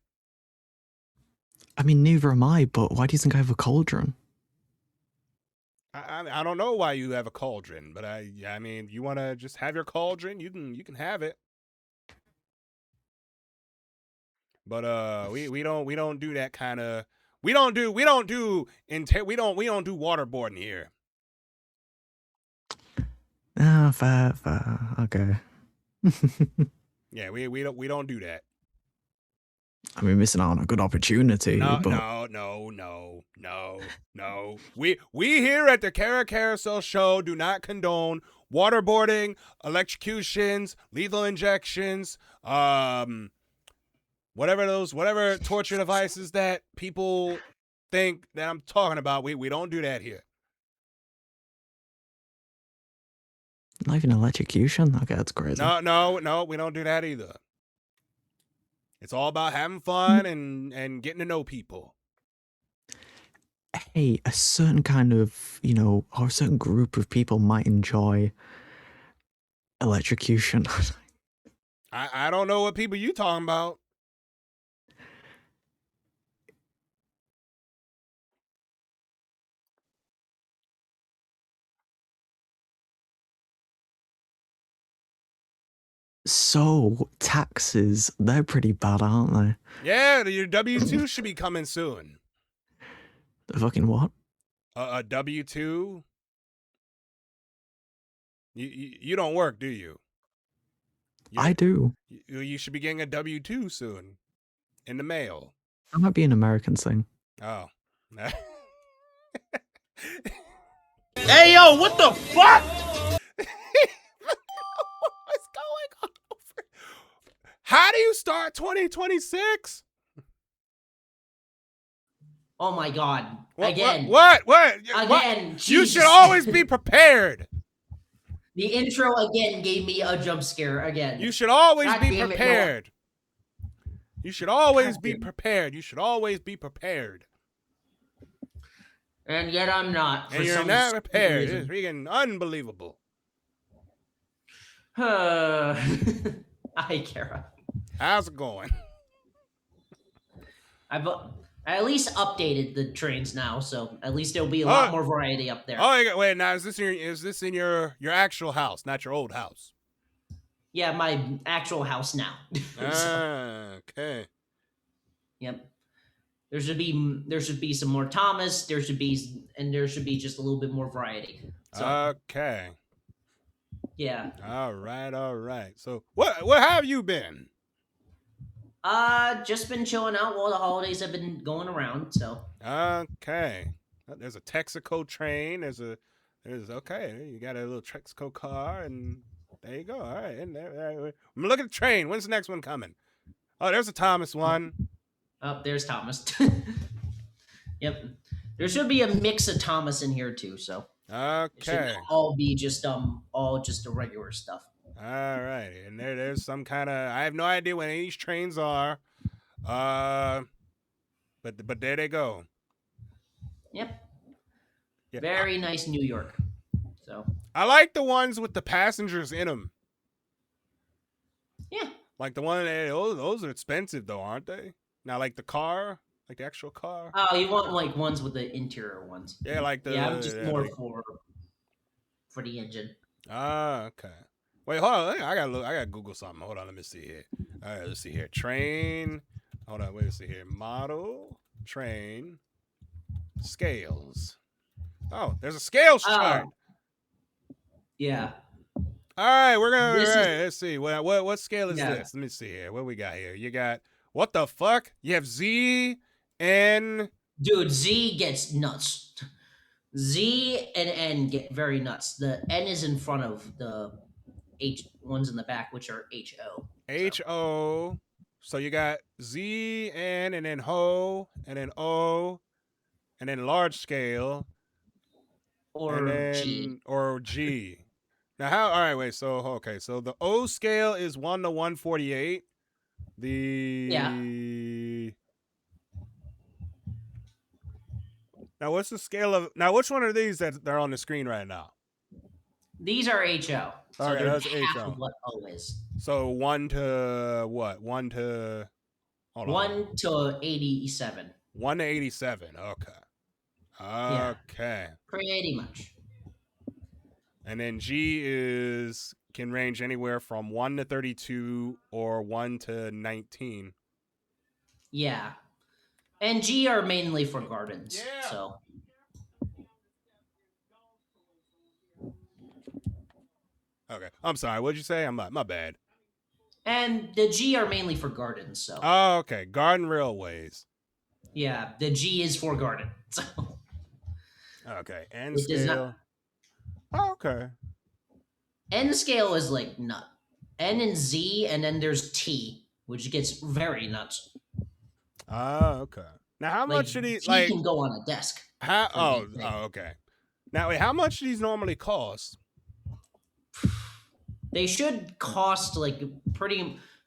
I mean, neither am I, but why do you think I have a cauldron? I don't know why you have a cauldron, but I mean, you want to just have your cauldron, you can have it. But we don't do that kind of we don't do waterboarding here. Ah, fair. Okay. Yeah, we don't do that. I mean, missing out on a good opportunity. No. We here at the Cara Carousel show do not condone waterboarding, electrocutions, lethal injections, whatever torture devices that people think that I'm talking about. We don't do that here. Not even electrocution? Okay, that's crazy. No, we don't do that either. It's all about having fun and getting to know people. Hey, a certain kind of, or a certain group of people might enjoy electrocution. I don't know what people you talking about. So, taxes, they're pretty bad, aren't they? Yeah, your W-2 should be coming soon. The fucking what? A W-2? You don't work, do you? I do. You should be getting a W-2 soon. In the mail. That might be an American thing. Oh. Hey, yo, what the fuck? What's going on over? How do you start 2026? Oh my god. Again. What? Again. Jesus. You should always be prepared. The intro again gave me a jump scare again. You should always God be damn it, prepared. You should always be prepared. You should always be prepared. And yet I'm not. And you're not prepared. It's freaking unbelievable. Hi, Cara. How's it going? I at least updated the trains now, so at least there'll be a lot more variety up there. Oh, wait. Now, is this in your actual house, not your old house? Yeah, my actual house now. Okay. Yep. There should be some more Thomas. There should be just a little bit more variety. So, okay. Yeah. All right. So, what have you been? Just been chilling out while the holidays have been going around. So. Okay. There's a Texaco train. Okay. You got a little Texaco car, and there you go. All right. And there. Look at the train. When's the next one coming? Oh, there's a Thomas one. Oh, there's Thomas. Yep. There should be a mix of Thomas in here too, so. Okay. It should all be just the regular stuff. All right. And there's some kind of, I have no idea what any of these trains are. But there they go. Yep. Yeah. Very nice New York. So. I like the ones with the passengers in them. Yeah. Like the one, those are expensive though, aren't they? Now, like the car, like the actual car. Oh, you want like ones with the interior ones? Yeah, like the. Yeah, just more for the engine. Okay. Wait, hold on. I gotta Google something. Hold on, let me see here. All right, let's see here. Train. Hold on, let's see here. Model, train, scales. Oh, there's a scales chart. Yeah. All right, we're gonna. Let's see. What scale is this? Let me see here. What we got here? You got. What the fuck? You have Z, N. Dude, Z gets nuts. Z and N get very nuts. The N is in front of the H ones in the back, which are HO. HO. So you got Z, N, and then HO, and then O, and then large scale. Or G. Now how? All right, wait. So okay. So the O scale is 1 to 148. Now what's the scale of? Now which one are these that they're on the screen right now? These are HO. So okay, they're that's half HO. of what O is. So 1 to what? 1 to. Hold on. 1 to 87. 1 to 87. Okay. Okay. Pretty much. And then G can range anywhere from 1 to 32 or 1 to 19. Yeah. And G are mainly for gardens. Yeah. So. Okay. I'm sorry. What'd you say? My bad. And the G are mainly for gardens. So. Oh, okay. Garden railways. Yeah. The G is for garden. So. Okay. N scale. Oh, okay. N scale is like nut. N and Z, and then there's T, which gets very nuts. Oh, okay. Now, how much should he T can go on a desk. Okay. Now, wait, how much do these normally cost? They should cost like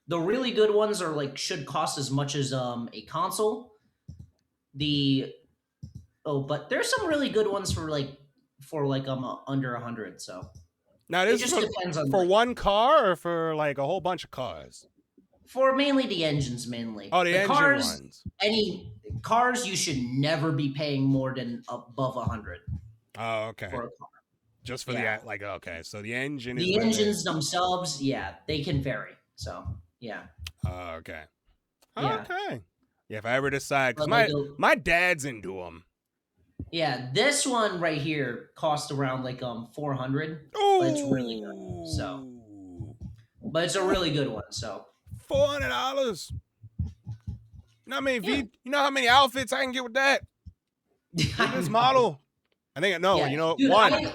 The really good ones are like should cost as much as a console. But there's some really good ones for under 100. So now it this just is depends on for like, one car or for like a whole bunch of cars. for mainly the engines, mainly. Oh, the engine cars, ones. Any cars, you should never be paying more than above 100. Oh, okay. For a car. Just for okay. So the engine the engines themselves, yeah, they can vary. So yeah. Okay. Yeah. Okay. Yeah, if I ever decide, because my dad's into them. Yeah, this one right here cost around like 400, but it's really good. So, but it's a really good one. So $400. You know how many you know how many outfits I can get with that? With this model. I think you know, dude, one and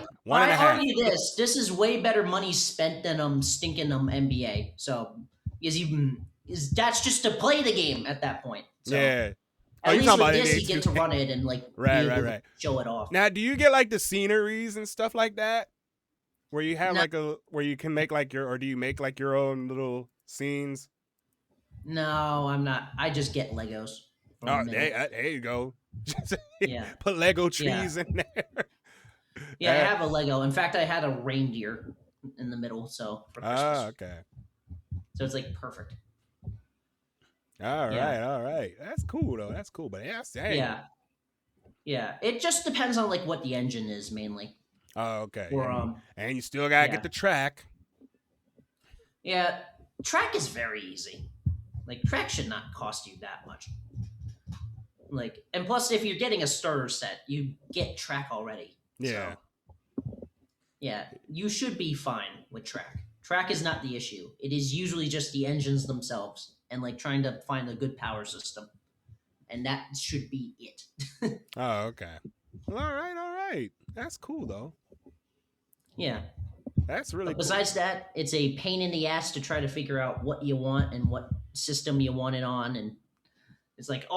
a half. argue this is way better money spent than stinking NBA. So that's just to play the game at that point. So, yeah. At least with this, you get to run it and like right. show it off. Now, do you get like the sceneries and stuff like that, where you have where you can make like or do you make like your own little scenes? No, I'm not. I just get Legos. Oh, there you go. Put Lego trees in there. Yeah, I have a Lego. In fact, I had a reindeer in the middle. So for Christmas. Okay. So it's like perfect. All right. That's cool though. That's cool. But yeah. It just depends on like what the engine is mainly. Oh, okay. Or, and you still gotta get the track. Yeah, track is very easy. Like track should not cost you that much. Like, and plus, if you're getting a starter set, you get track already. Yeah. So, yeah, you should be fine with track. Track is not the issue. It is usually just the engines themselves and like trying to find a good power system, and that should be it. Oh, okay. Well, all right. That's cool though. Yeah. That's really cool. Besides that, it's a pain in the ass to try to figure out what you want and what system you want it on, and it's like,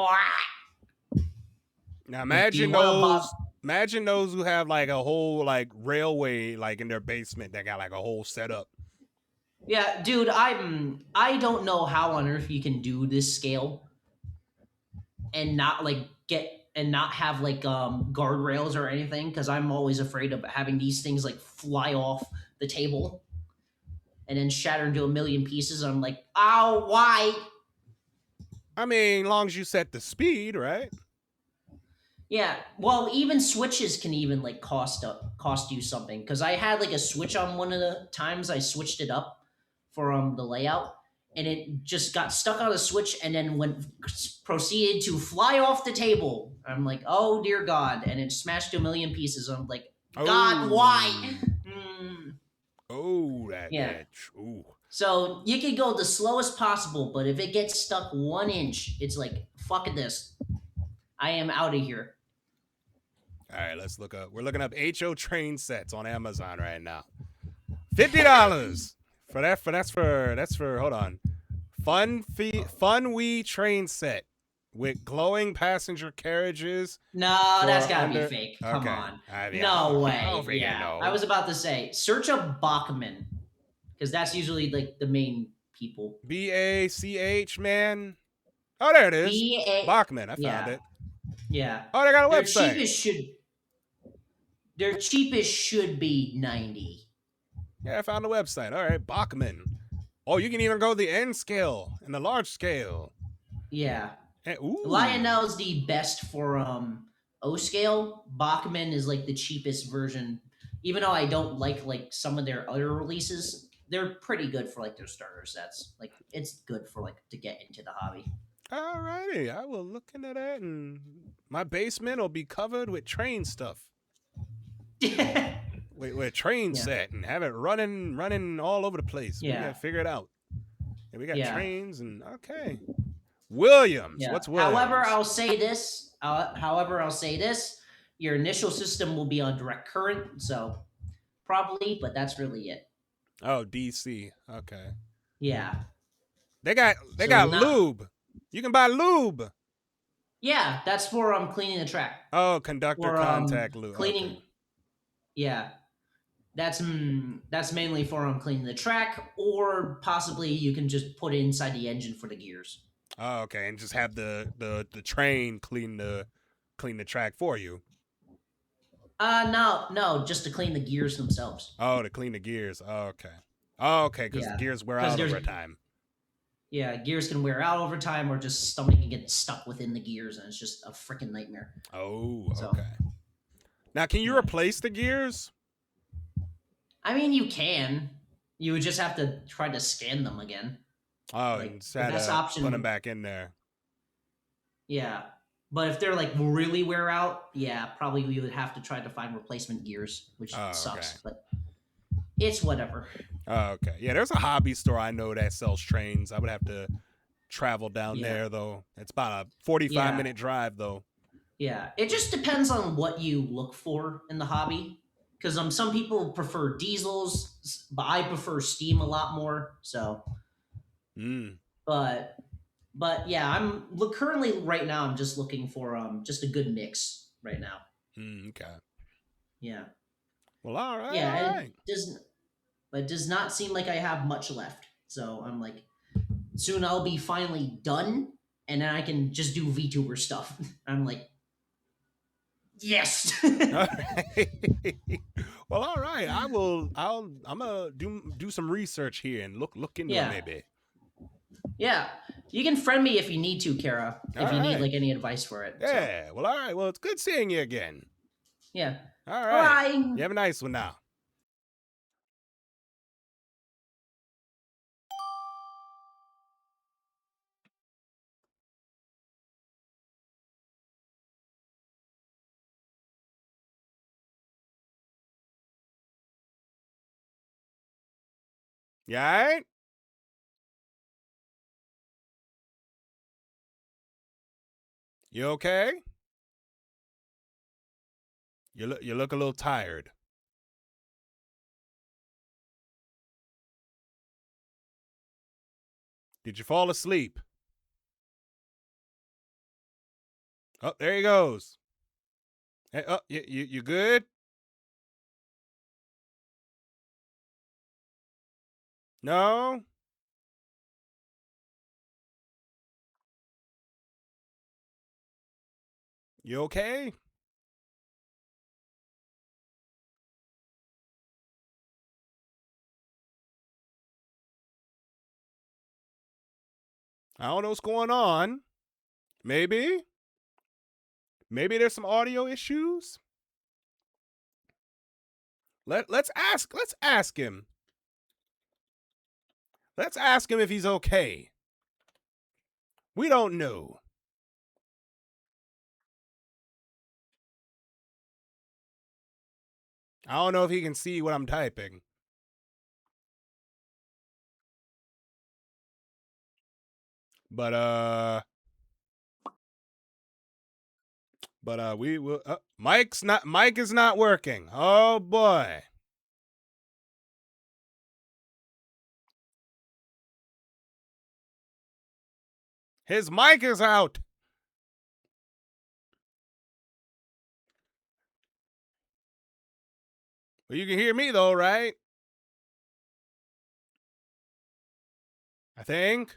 Now imagine those who have like a whole like railway like in their basement that got like a whole setup. Yeah, dude, I don't know how on earth you can do this scale and not have like guardrails or anything, because I'm always afraid of having these things like fly off the table and then shatter into a million pieces. I'm like, ow, why? I mean, as long as you set the speed, right? Yeah, well, even switches can even like cost you something, because I had like a switch on one of the times I switched it up for the layout, and it just got stuck on a switch and then proceeded to fly off the table. I'm like, oh dear God, and it smashed to a million pieces. I'm like, God, why? Oh, that bitch. Ooh. So you can go the slowest possible, but if it gets stuck 1 inch, it's like, fuck this. I am out of here. All right, let's look up. We're looking up HO train sets on Amazon right now. $50 that's for hold on. Fun Wee train set with glowing passenger carriages. No, that's gotta be fake. Come on. No way. I was about to say, search up Bachman, because that's usually like the main people. BACH, man. Oh, there it is. Bachman. I found it. Yeah. Oh, they got a website. Their cheapest should be 90. Yeah, I found the website. All right, Bachman. Oh, you can even go the N scale and the large scale. Yeah. And, Lionel's the best for O scale. Bachman is like the cheapest version. Even though I don't like some of their other releases, they're pretty good for like their starter sets. Like it's good for like to get into the hobby. All righty, I will look into that, and my basement will be covered with train stuff. with a train set and have it running all over the place. Yeah. We gotta figure it out. And we got trains and okay. Williams. Yeah. What's Williams? However, I'll say this. Your initial system will be on direct current, so probably, but that's really it. Oh, DC. Okay. Yeah. They got lube. You can buy lube. Yeah, that's for cleaning the track. Oh, conductor contact lube. Cleaning. Okay. Yeah. That's mainly for cleaning the track, or possibly you can just put it inside the engine for the gears. Oh, okay, and just have the train clean the track for you. No, just to clean the gears themselves. Oh, to clean the gears. Oh, okay. Oh, okay, because the gears wear out over time. Yeah, gears can wear out over time, or just somebody can get stuck within the gears, and it's just a freaking nightmare. Oh, okay. Now, can you replace the gears? I mean, you can. You would just have to try to scan them again. Oh, like, instead the best of option, put them back in there. Yeah, but if they're like really wear out, yeah, probably we would have to try to find replacement gears, which sucks. But it's whatever. Oh, okay. Yeah, there's a hobby store I know that sells trains. I would have to travel down there, though. It's about a 45-minute drive, though. Yeah, it just depends on what you look for in the hobby. Because some people prefer diesels, but I prefer steam a lot more. So, but yeah, I'm currently right now. I'm just looking for just a good mix right now. Okay. Yeah. Well, all right. Yeah, all right. It does not seem like I have much left. So I'm like, soon I'll be finally done, and then I can just do VTuber stuff. I'm like, yes. Well, all right. I'm gonna do some research here and look into it maybe. Yeah, you can friend me if you need to, Cara. If you need like any advice for it. Yeah. So. Well, all right. Well, it's good seeing you again. Yeah. All right. Bye. You have a nice one now. You all right? You okay? You look a little tired. Did you fall asleep? Oh, there he goes. Hey, oh, you good? No? You okay? I don't know what's going on. Maybe there's some audio issues. Let's ask him. Let's ask him if he's okay. We don't know. I don't know if he can see what I'm typing. But we will. Mike is not working. Oh boy. His mic is out. Well, you can hear me though, right? I think.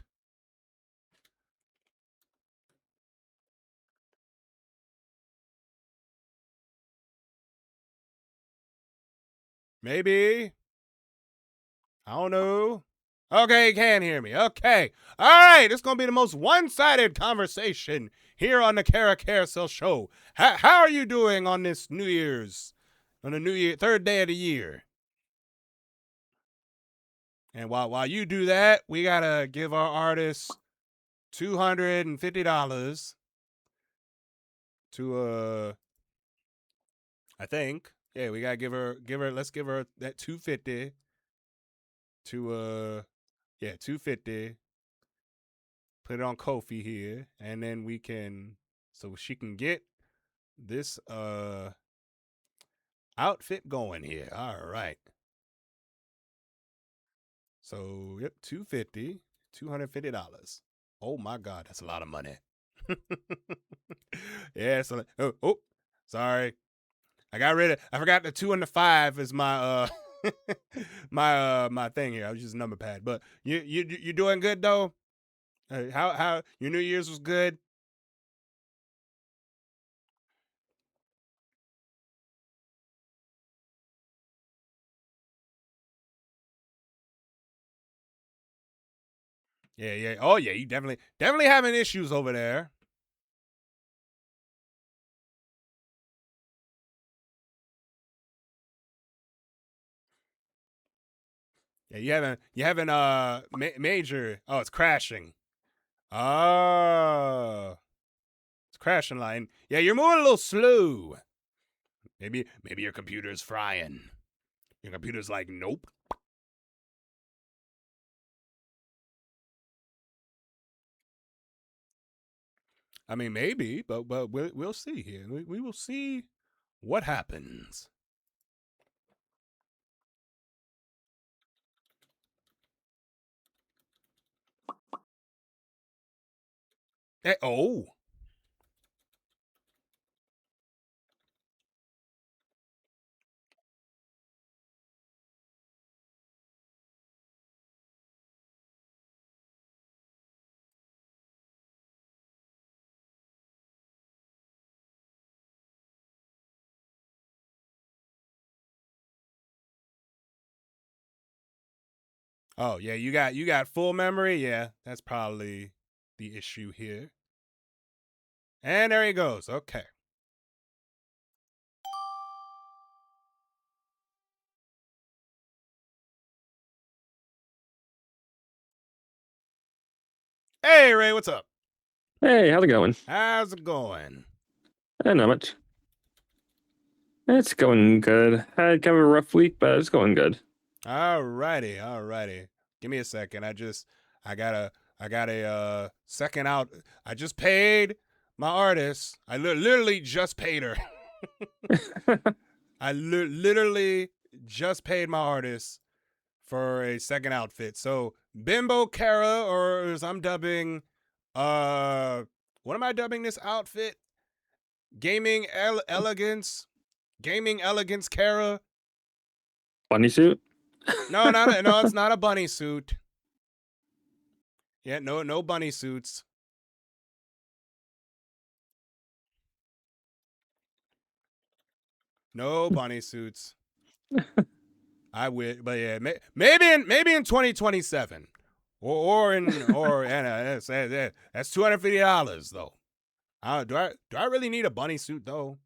Maybe. I don't know. Okay, you can hear me. Okay. All right. It's going to be the most one-sided conversation here on the Cara Carousel show. How are you doing on this New Year's? On the New Year, third day of the year? And while you do that, we got to give our artists $250 to, I think. Yeah, we got to give her, let's give her that $250 to, yeah, $250. Put it on Ko-fi here, and then we can, so she can get this outfit going here. All right. So yep, $250. Oh my God, that's a lot of money. Yeah. So sorry, I forgot the 2 and the 5 is my my thing here. I was using number pad, but you doing good though. How your New Year's was good? Yeah. Oh yeah, you definitely having issues over there. Yeah, you having major. Oh, it's crashing. Oh, it's crashing line. Yeah, you're moving a little slow. Maybe your computer's frying. Your computer's like, nope. I mean, maybe, but we'll see here. We will see what happens. Oh. Oh yeah, you got full memory. Yeah, that's probably the issue here. And there he goes. Okay. Hey Ray, what's up? Hey, how's it going? How's it going? Not much. It's going good. I had kind of a rough week, but it's going good. Alrighty. Give me a second. I got a second out. I just paid my artist. I literally just paid her. I literally just paid my artist for a second outfit. So Bimbo Cara, or as I'm dubbing, what am I dubbing this outfit? Gaming elegance Cara. Bunny suit? No, it's not a bunny suit. Yeah, no bunny suits. No bunny suits. I would, but yeah, maybe in 2027, or that's $250 though. Do I really need a bunny suit though?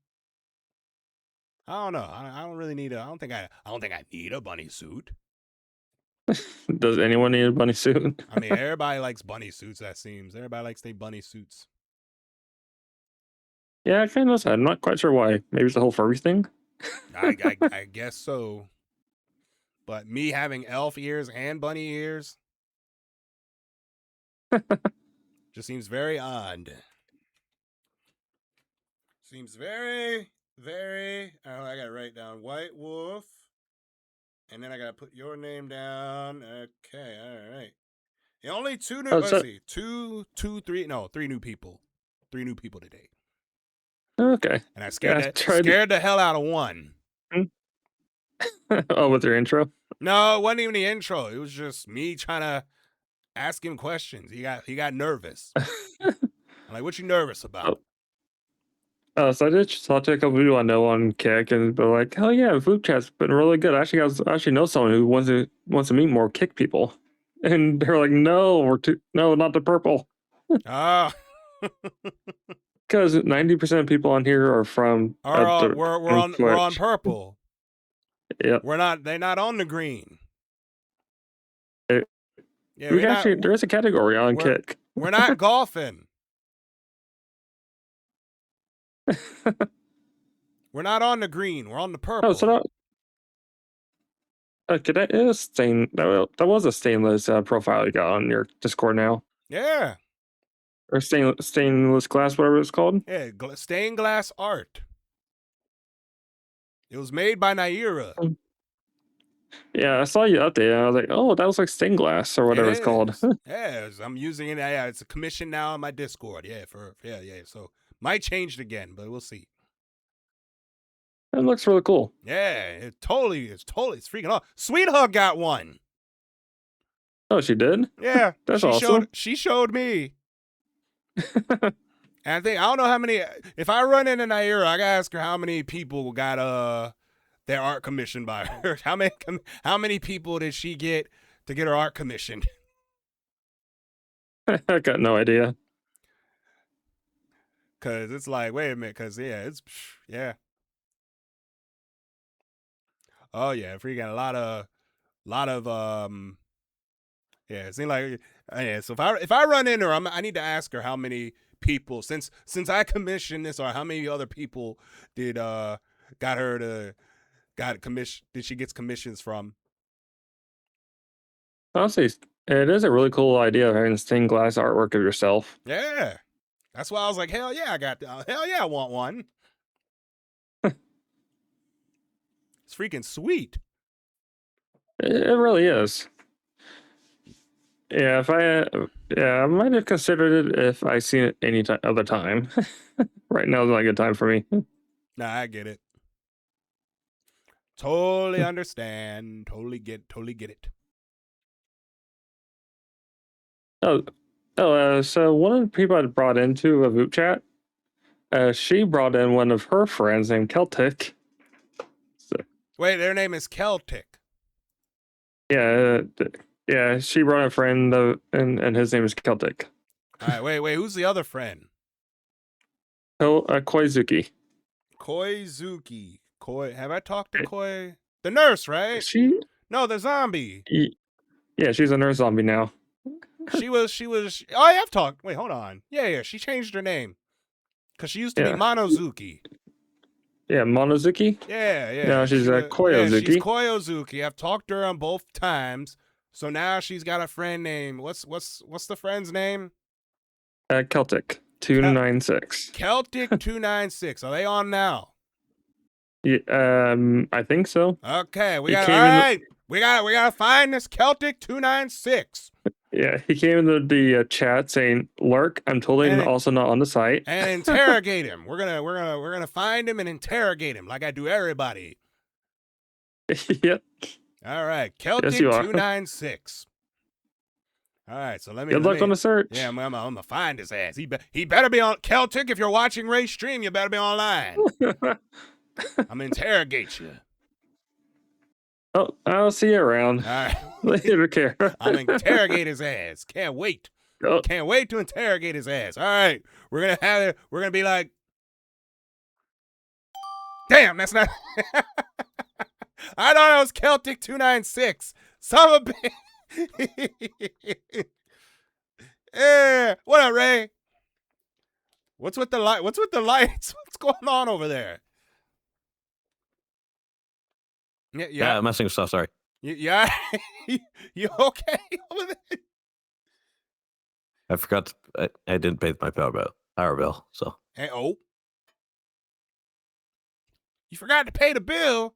I don't know. I don't really need I don't think I need a bunny suit. Does anyone need a bunny suit? I mean, everybody likes bunny suits. That seems everybody likes their bunny suits. Yeah, I kind of noticed that. I'm not quite sure why. Maybe it's the whole furry thing. I guess so. But me having elf ears and bunny ears just seems very odd. Seems very, very. Oh, I gotta write down White Wolf, and then I gotta put your name down. Okay, all right. And only two new. Let's see, three new people. 3 new people today. Okay. And I scared the hell out of one. Oh, with your intro? No, it wasn't even the intro. It was just me trying to ask him questions. He got nervous. I'm like, what you nervous about? So I did talk to a couple people I know on Kick, and they're like, "Oh yeah, vupechat's been really good. I actually know someone who wants to meet more Kick people," and they're like, "No, no, not the purple." Ah. Because 90% of people on here are from we're on purple. Yeah. They're not on the green. Yeah, there is a category on Kick. We're not golfing. We're not on the green. We're on the purple. Oh, so that is that was a stainless profile you got on your Discord now. Yeah. Or stainless glass, whatever it's called. Yeah, stained glass art. It was made by Naira. Yeah, I saw you update, and I was like, "Oh, that was like stained glass or whatever it's called." Yeah, I'm using it. Yeah, it's a commission now on my Discord. Yeah, So might change it again, but we'll see. It looks really cool. Yeah, it's freaking awesome. Sweet Hug got one. Oh, she did? Yeah, That's awesome. She showed me. And I don't know how many. If I run into Naira, I gotta ask her how many people got their art commissioned by her. How many people did she get to get her art commissioned? I got no idea. Cause it's like, wait a minute, cause yeah. Oh yeah, freaking a lot of yeah. It seems like yeah. So if I run into her, I need to ask her how many people since I commissioned this, or how many other people did did she get commissions from? Honestly, it is a really cool idea of having stained glass artwork of yourself. Yeah, that's why I was like, hell yeah, I want one. It's freaking sweet. It really is. Yeah, I might have considered it if I seen it any other time. Right now is not a good time for me. Nah, I get it. Totally understand. Totally get it. So one of the people I brought into a vupechat, she brought in one of her friends named Celtic. So, wait, their name is Celtic. Yeah, she brought a friend, and his name is Celtic. All right, wait, who's the other friend? Koizuki. Koizuki. Have I talked to Koi? The nurse, right? No, the zombie. Yeah, she's a nurse zombie now. She was. Oh, I have talked. Wait, hold on. Yeah. She changed her name because she used to be Monozuki. Yeah, Monozuki. Yeah. Now she's Koyozuki. Yeah, she's Koyozuki. I've talked to her on both times. So now she's got a friend named what's the friend's name? Celtic 296. Celtic 296. Are they on now? Yeah, I think so. Okay, we gotta find this Celtic 296. Yeah, he came into the chat saying, "Lurk, I'm totally also not on the site." And interrogate him. We're gonna find him and interrogate him like I do everybody. Yep. All right, Celtic 296. All right, so let me. Good luck on the search. Yeah, I'm gonna find his ass. He better be on Celtic. If you're watching Ray's stream, you better be online. I'm gonna interrogate you. Oh, I'll see you around. All right. Later, care. I'm gonna interrogate his ass. Can't wait. Oh. Can't wait to interrogate his ass. All right, we're gonna be like, damn, that's not. I thought it was Celtic 296. Son of a bitch. Yeah, what up, Ray? What's with the light? What's with the lights? What's going on over there? Yeah, I'm messing with stuff. Sorry. Yeah, you okay over there? I forgot. I didn't pay my power bill. So. Hey, you forgot to pay the bill.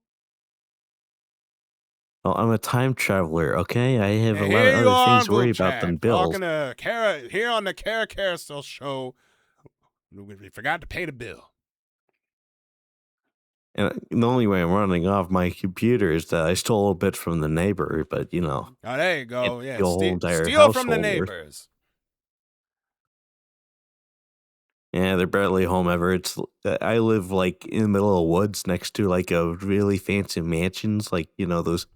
Well, I'm a time traveler. Okay, I have a lot of other things to worry about than bills. Talking to Cara here on the Cara Carousel show. We forgot to pay the bill. And the only way I'm running off my computer is that I stole a bit from the neighbor, but you know. Oh, there you go. Yeah, steal from the neighbors. Yeah, they're barely home ever. I live like in the middle of woods next to like a really fancy mansions, like those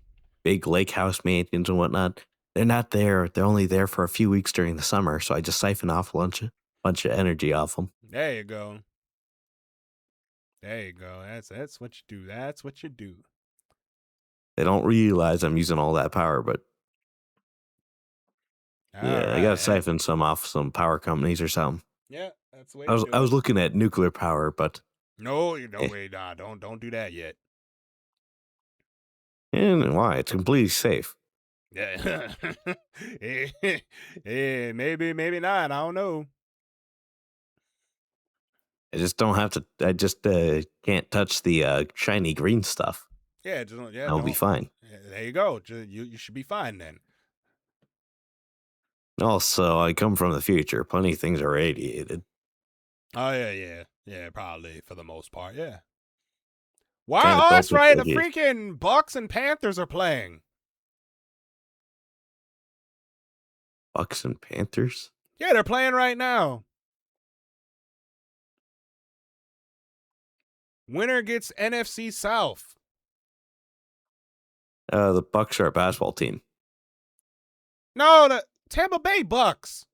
big lake house mansions and whatnot. They're not there. They're only there for a few weeks during the summer, so I just siphon off a bunch of energy off them. There you go. There you go. That's what you do. That's what you do. They don't realize I'm using all that power, but I gotta siphon some off some power companies or something. Yeah, that's the way. I was looking at nuclear power, but no, wait, nah, don't do that yet. And why? It's completely safe. Yeah, maybe not. I don't know. I just don't have to. I just can't touch the shiny green stuff. Yeah, I'll be fine. Yeah, there you go. You should be fine then. Also, I come from the future. Plenty of things are radiated. Oh yeah, probably for the most part. Yeah. Why? Kind of Oh, built that's with right. The Boogie. freaking Bucks and Panthers are playing. Bucks and Panthers? Yeah, they're playing right now. Winner gets NFC South. The Bucks are a basketball team. No, the Tampa Bay Bucks.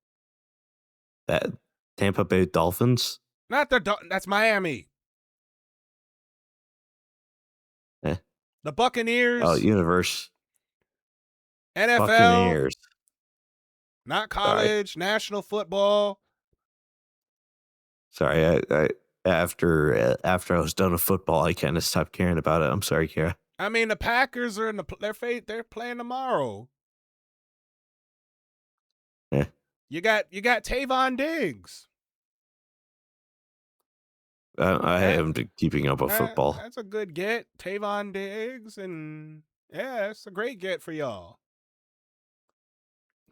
That Tampa Bay Dolphins? Not the that's Miami. Eh. The Buccaneers. Oh, Universe. NFL. Buccaneers. Not college. Sorry. National football. Sorry, I after I was done with football, I kind of stopped caring about it. I'm sorry, Kara. I mean, the Packers are in they're playing tomorrow. Yeah. You got Tavon Diggs. I haven't been keeping up with football. That's a good get, Tavon Diggs, and yeah, that's a great get for y'all.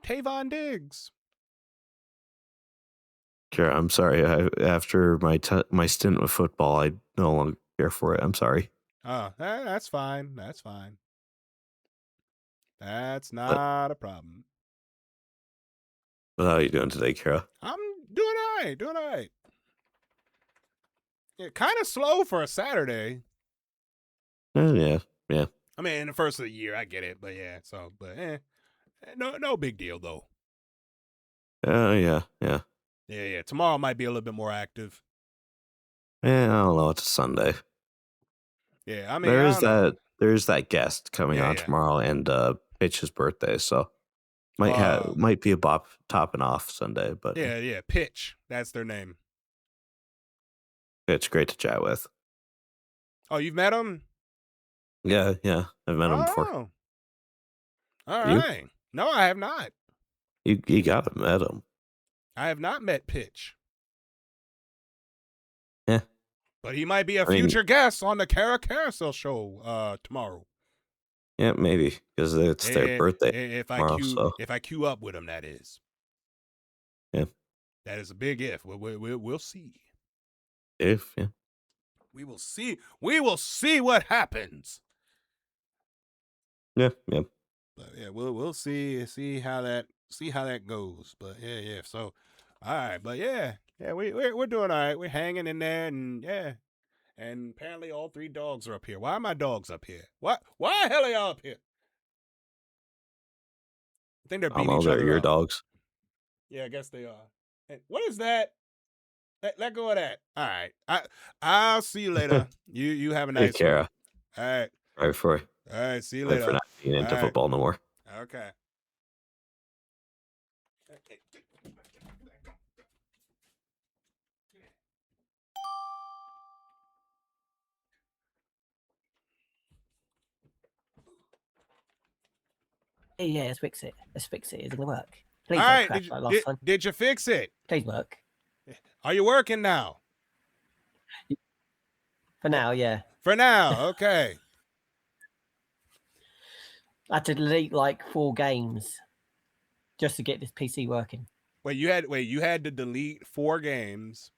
Tavon Diggs. Kara, I'm sorry. After my stint with football, I no longer care for it. I'm sorry. Oh, that's fine. That's fine. That's not a problem. But how are you doing today, Kara? I'm doing all right. Doing all right. Yeah, kind of slow for a Saturday. Yeah. I mean, the first of the year, I get it, but yeah. So, but no big deal though. Yeah. Yeah. Tomorrow might be a little bit more active. I don't know. It's a Sunday. Yeah, I mean, there's that guest coming on tomorrow, and Pitch's birthday, so might be a bop topping off Sunday, but yeah, Pitch. That's their name. It's great to chat with. Oh, you've met him? Yeah, I've met him before. All right. No, I have not. You gotta met him. I have not met Pitch. Yeah. But he might be a future guest on the Cara Carousel show tomorrow. Yeah, maybe, because it's their birthday tomorrow. If I queue up with him, that is. Yeah. That is a big if. We'll see. Yeah. We will see. We will see what happens. Yeah. But yeah, we'll see how that goes. But yeah. So, all right. But yeah, we're doing all right. We're hanging in there, and yeah. And apparently all 3 dogs are up here. Why are my dogs up here? What? Why the hell are y'all up here? I think they're beating each other your up. dogs. Yeah, I guess they are. Hey, what is that? Let go of that. All right. I'll see you later. You have a nice Hey, Kara. one. All right. Right for. All right. See you Right later. for not being into football no more. Okay. Yeah, let's fix it. Is it gonna work? Please All don't right. crash like last time. Did you fix it? Please work. Are you working now? For now, yeah. For now, okay. I had to delete like 4 games just to get this PC working. Wait, you had to delete 4 games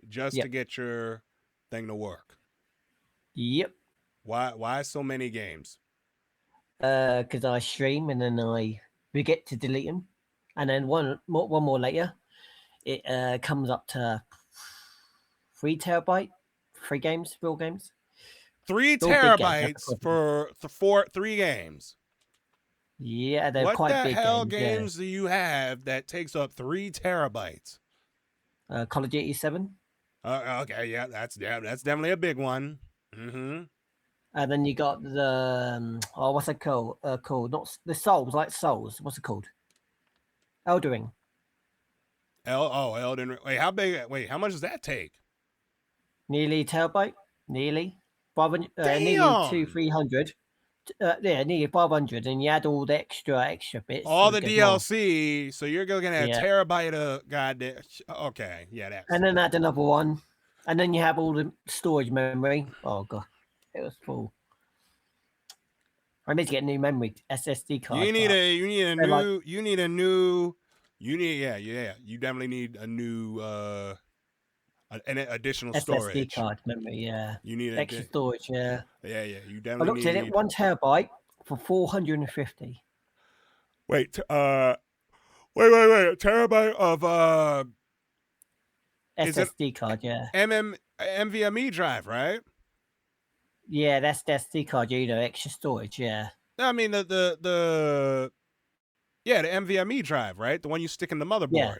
just to get your thing to work. Yep. Why so many games? Because I stream and then I forget to delete them, and then one more later, it comes up to 3 terabyte, 3 games, real games. 3 terabytes for 3 games. Yeah, they're quite big. What the hell games do you have that takes up 3 terabytes? Call of Duty 7. Okay, yeah, that's definitely a big one. Mm-hmm. And then you got the what's it called? Not the Souls, like Souls. What's it called? Elden Ring. Elden Ring. Wait, how big? Wait, how much does that take? Nearly terabyte. Nearly 500. Nearly 200-300. Yeah, nearly 500, and you add all the extra bits. All the DLC. So you're looking at a terabyte of goddamn. Okay, yeah, that's. And then add another one, and then you have all the storage memory. Oh god, it was full. I need to get a new memory SSD card. You need a new. You definitely need a new an additional SSD storage. card memory, yeah. You need extra storage, yeah. Yeah, you I definitely looked at it, 1 terabyte for 450. Wait, wait, a terabyte of SSD card, yeah. NVMe drive, right? Yeah, that's the SD card, extra storage, yeah. I mean the NVMe drive, right? The one you stick in the motherboard. Yeah.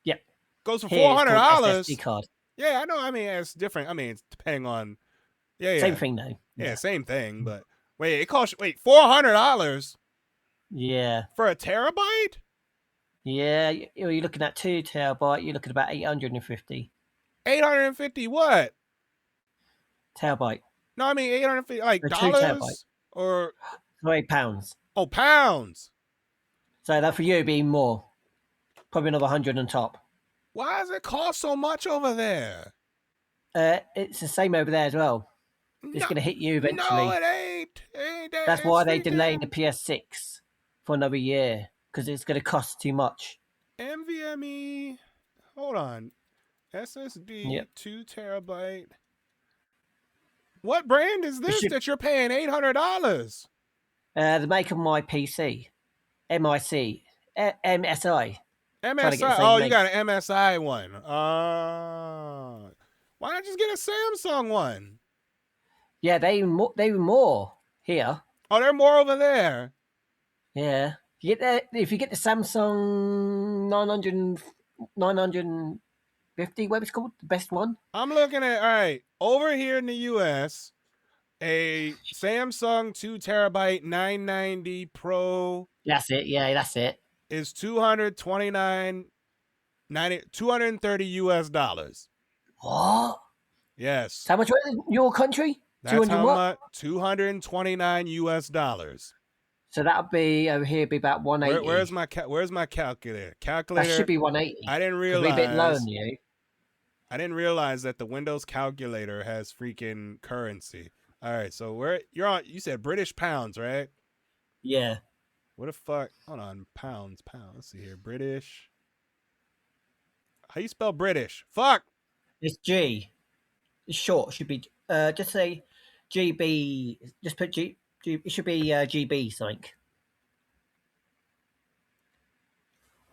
Yep. Goes for $400. $400. SSD card. Yeah, I know. I mean, it's different. I mean, it's depending on. Yeah. Same thing though. Yeah, same thing. But wait, it costs $400. Yeah. For a terabyte. Yeah, you're looking at 2 terabyte. You're looking at about 850. 850 what? Terabyte. No, I mean 850 like For 2 dollars terabyte. or £8. Oh, pounds. So that for you would be more. Probably another 100 on top. Why does it cost so much over there? It's the same over there as well. It's going to hit you eventually. No, it ain't. That's why they delaying the PS6 for another year, because it's going to cost too much. NVMe. Hold on. SSD 2 terabyte. What brand is this that you're paying $800? The make of my PC, MSI. MSI. Oh, you got an MSI one. Why not just get a Samsung one? Yeah, they were more here. Oh, they're more over there. Yeah. If you get the Samsung 950, what it's called, the best one. I'm looking at, all right, over here in the US, a Samsung 2 terabyte 990 Pro. That's it. Yeah, that's it. Is $230 US. What? Yes. How much was it in your country? That's 200 how much? $229 US. So that'll be over here, be about 180. Where's my calculator? Calculator. That should be 180. I didn't realize. Be a bit low on you. I didn't realize that the Windows calculator has freaking currency. All right, so where you're on? You said British pounds, right? Yeah. What the fuck? Hold on, pounds. Let's see here, British. How you spell British? Fuck. It's G. It's short. Should be just say GB. Just put G. It should be GB something.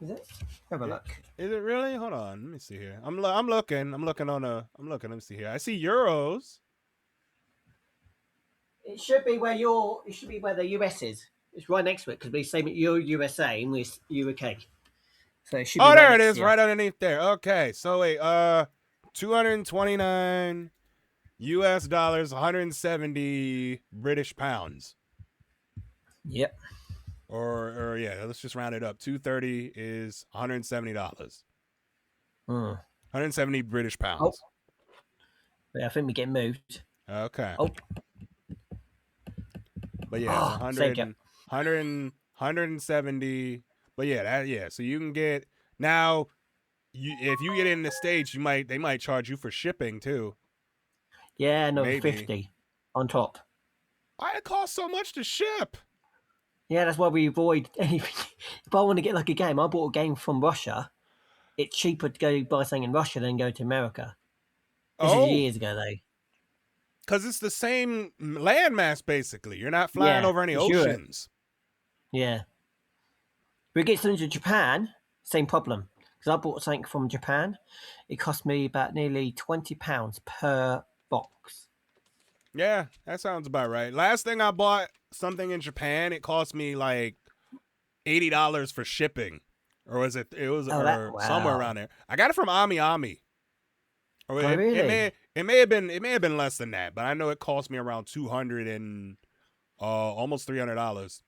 Is it? Have a look. Is it really? Hold on. Let me see here. I'm looking. I'm looking. Let me see here. I see euros. It should be where It should be where the US is. It's right next to it because we say you're USA and we're UK. So it should be. Oh, there it is, right underneath there. Okay, so wait, $229 US dollars, 170 British pounds. Yep. Or yeah, let's just round it up. 230 is $170. 170 British pounds. Oh. Yeah, I think we get moved. Okay. Oh. But yeah, 170. But yeah, so you can get now. If you get in the States, they might charge you for shipping too. Yeah, no, 50 on top. Why it costs so much to ship? Yeah, that's why we avoid anything. If I want to get like a game, I bought a game from Russia. It's cheaper to go buy something in Russia than go to America. This is years ago, though. Because it's the same landmass, basically. You're not flying over any oceans. Yeah. We get something to Japan, same problem. Because I bought something from Japan. It cost me about nearly £20 per box. Yeah, that sounds about right. Last thing I bought something in Japan, it cost me like $80 for shipping. Or was it? It was somewhere around there. I got it from Ami. Or really? It may have been less than that, but I know it cost me around $200 and almost $300.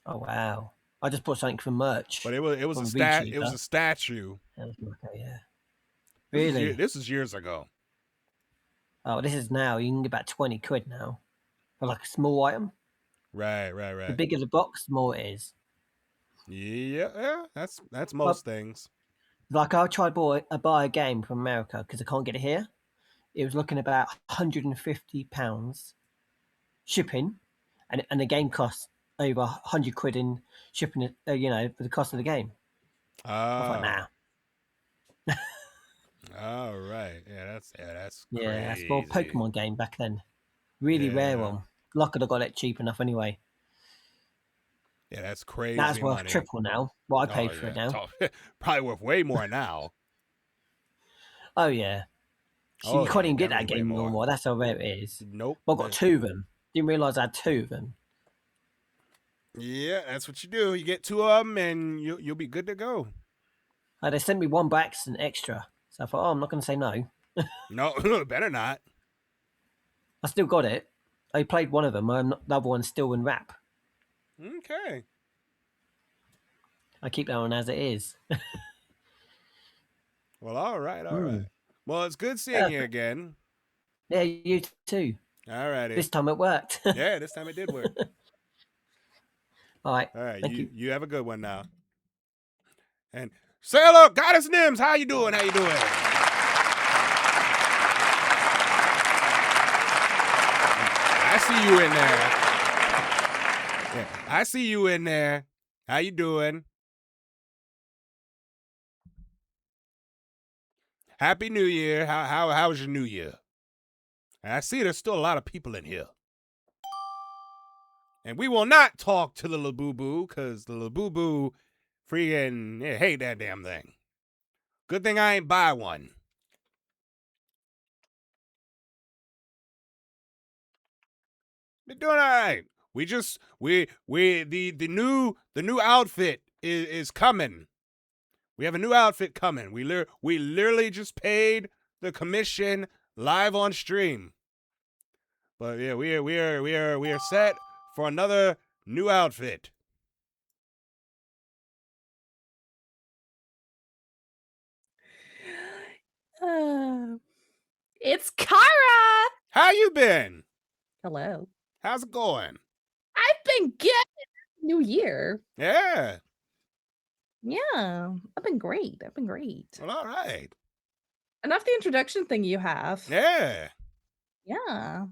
Oh wow! I just bought something for merch. But it was a statue. Yeah. Really? This is years ago. Oh, this is now. You can get about 20 quid now for like a small item. Right. The bigger the box, the more it is. Yeah. That's most things. Like I tried to buy a game from America because I can't get it here. It was looking about £150 shipping, and the game costs over 100 quid in shipping it. For the cost of the game. I thought, nah. All right. Yeah, that's crazy. Yeah, a small Pokemon game back then. Really rare one. Luck could have got it cheap enough anyway. Yeah, that's crazy. That's worth money. triple now. What I paid for it now. Probably worth way more now. Oh yeah. So you can't even get that game anymore. That's how rare it is. Nope. Well, I got 2 of them. Didn't realise I had 2 of them. Yeah, that's what you do. You get 2 of them, and you'll be good to go. They sent me one by accident extra, so I thought, I'm not going to say no. No, better not. I still got it. I played one of them. The other one's still in wrap. Okay. I keep that one as it is. Well, all right. Well, it's good seeing you again. Yeah, you too. All righty. This time it worked. Yeah, this time it did work. All right. Thank you. You have a good one now. And say hello, Goddess Nims. How you doing? I see you in there. Yeah, I see you in there. How you doing? Happy New Year. How was your New Year? And I see there's still a lot of people in here. And we will not talk to the Labubu, because the Labubu freaking hate that damn thing. Good thing I ain't buy one. Been doing all right. The new outfit is coming. We have a new outfit coming. We literally just paid the commission live on stream. But yeah, we are set for another new outfit. It's Cara. How you been? Hello. How's it going? I've been good. New Year. Yeah. Yeah. I've been great. Well, all right. Enough the introduction thing you have. Yeah. Yeah.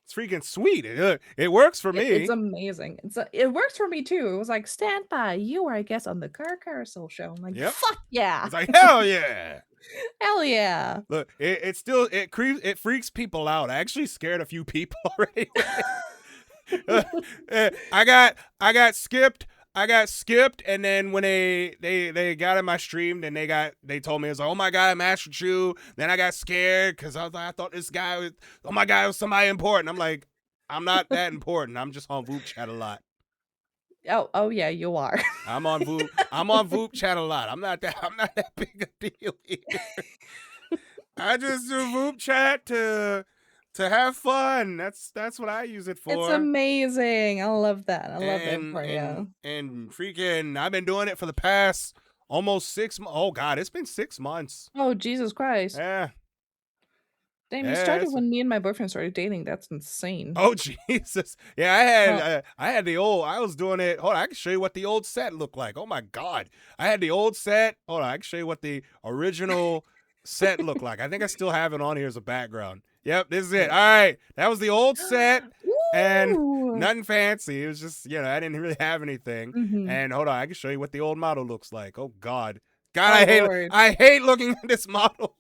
It's freaking sweet. It works for me. It's amazing. It works for me too. It was like, stand by. You are, I guess, on the Cara Carousel show. I'm like, fuck yeah. It's like, hell yeah. Hell yeah. Look, it freaks people out. I actually scared a few people already. I got skipped. And then when they got in my stream, then they told me, it was like, oh my God, I matched with you. Then I got scared because I thought this guy was, oh my God, it was somebody important. I'm like, I'm not that important. I'm just on VoopChat a lot. Oh yeah, you are. I'm on VoopChat a lot. I'm not that big a deal either. I just do VoopChat to have fun. That's what I use it for. It's amazing. I love that. I love it for you. And freaking, I've been doing it for the past almost 6 months. Oh God, it's been 6 months. Oh Jesus Christ. Yeah. Damn, you started when me and my boyfriend started dating. That's insane. Oh Jesus. Yeah, I was doing it. Hold on, I can show you what the old set looked like. Oh my God. I had the old set. Hold on, I can show you what the original set looked like. I think I still have it on here as a background. Yep, this is it. All right. That was the old set. And nothing fancy. It was just, I didn't really have anything. Mm-hmm. And hold on, I can show you what the old model looks like. Oh God. I hate looking at this model.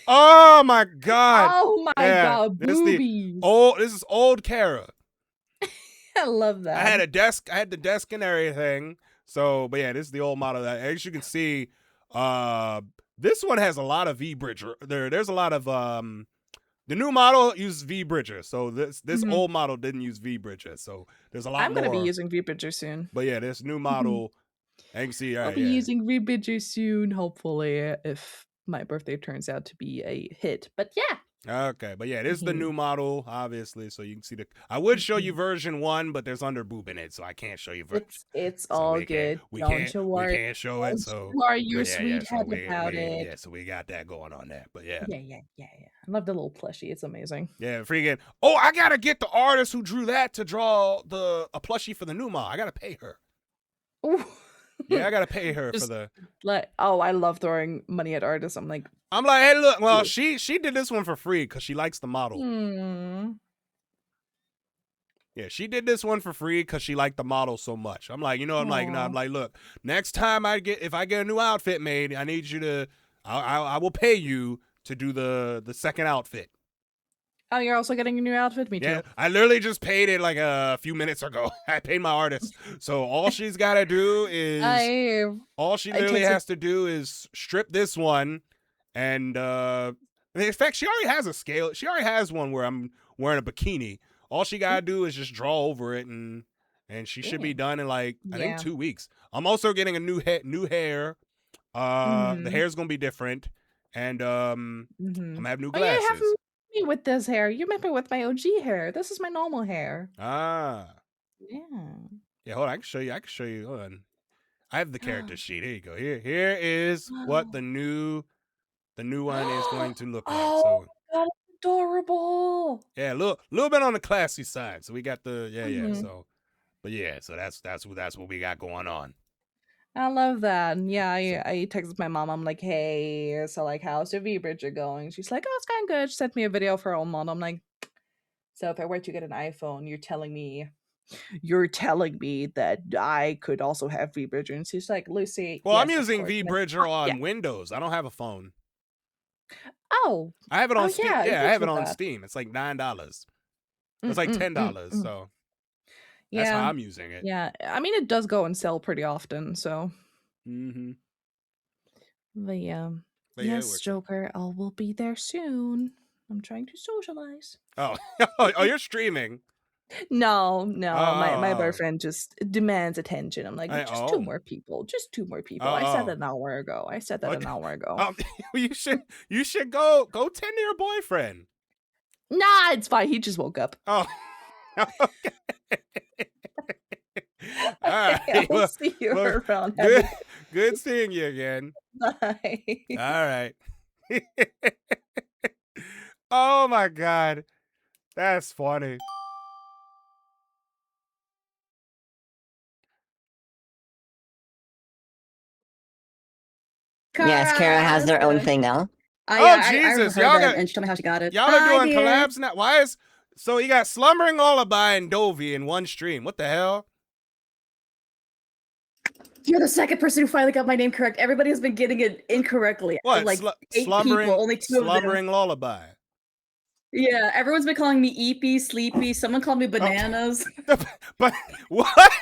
Oh my God. Oh my God. Boobies. This is old Cara. I love that. I had the desk and everything. So, but yeah, this is the old model. That, as you can see, this one has a lot of V-bridger. There's a lot of the new model uses V-bridger. So this old model didn't use V-bridger. So there's a lot more. I'm gonna be using V-bridger soon. But yeah, this new model, I can see. I'll be using V-bridger soon, hopefully, if my birthday turns out to be a hit. But yeah. Okay, but yeah, this is the new model, obviously, so you can see I would show you version 1, but there's underboob in it, so I can't show you version. It's all good. We Don't can't you worry. We can't show it, so you are your sweet head about it. Yeah, so we got that going on there, but yeah. Yeah. I love the little plushie. It's amazing. Yeah, freaking. Oh, I gotta get the artist who drew that to draw a plushie for the new model. I gotta pay her. Ooh. Yeah, I gotta pay her for the. I love throwing money at artists. I'm like, hey, look. Well, she did this one for free because she likes the model. Yeah, she did this one for free because she liked the model so much. I'm like, I'm like, look, next time if I get a new outfit made, I need you to I will pay you to do the second outfit. Oh, you're also getting a new outfit? Me too. Yeah, I literally just paid it like a few minutes ago. I paid my artist. So all she's got to do is all she literally has to do is strip this one, and in fact, she already has a scale. She already has one where I'm wearing a bikini. All she got to do is just draw over it, and she should be done in like I think 2 weeks. I'm also getting a new hair. The hair's going to be different, and I'm going to have new glasses. Oh, you haven't met me with this hair. You met me with my OG hair. This is my normal hair. Ah. Yeah. Yeah, hold on. I can show you. Hold on. I have the character sheet. Here you go. Here is what the new one is going to look like. Oh, So God, it's adorable. yeah, little bit on the classy side. So we got the yeah. Mhm. So, but yeah, so that's what we got going on. I love that. And yeah, I texted my mom. I'm like, hey, so like, how's the V-Bridger going? She's like, oh, it's going good. She sent me a video of her own model. I'm like, so if I were to get an iPhone, you're telling me that I could also have V-Bridger? And she's like, Lucy. Well, I'm yes, of using course. I'm like, V-Bridger on yeah. Windows. I don't have a phone. Oh, I have it on Steam. yeah, Yeah, I have it with on that. Steam. It's like $9. It's like $10. So that's how I'm using it. Yeah, I mean, it does go on sale pretty often, so. Mm-hmm. But yeah. But yeah, it Yes, works. Joker, I will be there soon. I'm trying to socialize. Oh, oh, you're streaming. No, my Oh. boyfriend just demands attention. I'm like, just two more people. Just two more people. I said that an hour ago. You should go tend to your boyfriend. Nah, it's fine. He just woke up. Oh. Okay. All right. I'll see you around. Good seeing you again. Bye. All right. Oh my God. That's funny. Yes, Cara has their own thing now. Jesus, y'all got, and she told me how she got it. Y'all are doing collabs now. Why is so you got Slumbering Lullaby and Dovey in one stream? What the hell? You're the second person who finally got my name correct. Everybody has been getting it incorrectly. What? Like 8 people, only 2 of them. Slumbering Lullaby. Yeah, everyone's been calling me Eepy, Sleepy. Someone called me Bananas. But what?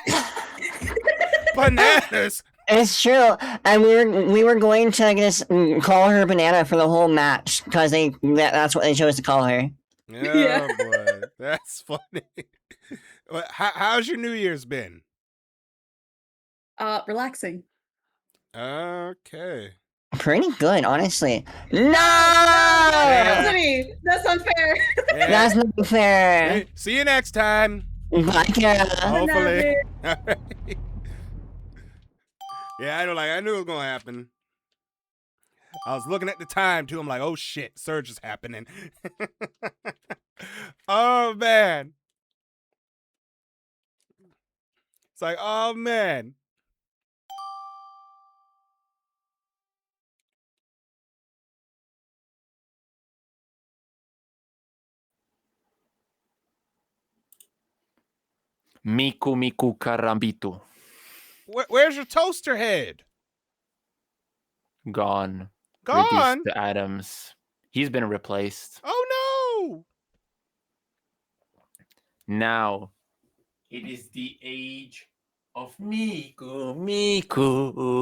Bananas. It's true, and we were going to just call her Banana for the whole match because that's what they chose to call her. Oh boy, that's funny. How's your New Year's been? Relaxing. Okay. Pretty good, honestly. No! Anthony, that's unfair. Yeah. That's not fair. Hey, see you next time. Bye, Cara. Hopefully. All right. Yeah, I knew it was gonna happen. I was looking at the time too. I'm like, oh shit, surge is happening. Oh man. It's like, oh man. Miku Karambito. Where's your toaster head? Gone. Gone? Reduced to atoms. He's been replaced. Oh no! Now, it is the age of Miku.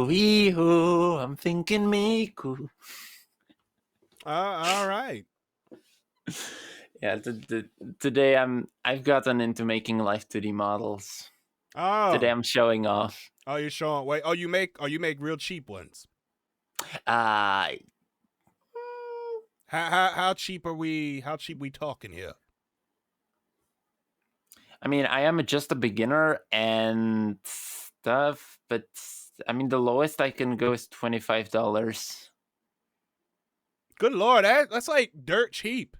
Iho. I'm thinking Miku. All right. Yeah, today I've gotten into making Life 2D models. Oh. Today I'm showing off. Oh, you're showing. Wait. Oh, you make real cheap ones. How cheap are we? How cheap we talking here? I mean, I am just a beginner and stuff, but I mean, the lowest I can go is $25. Good Lord, that's like dirt cheap.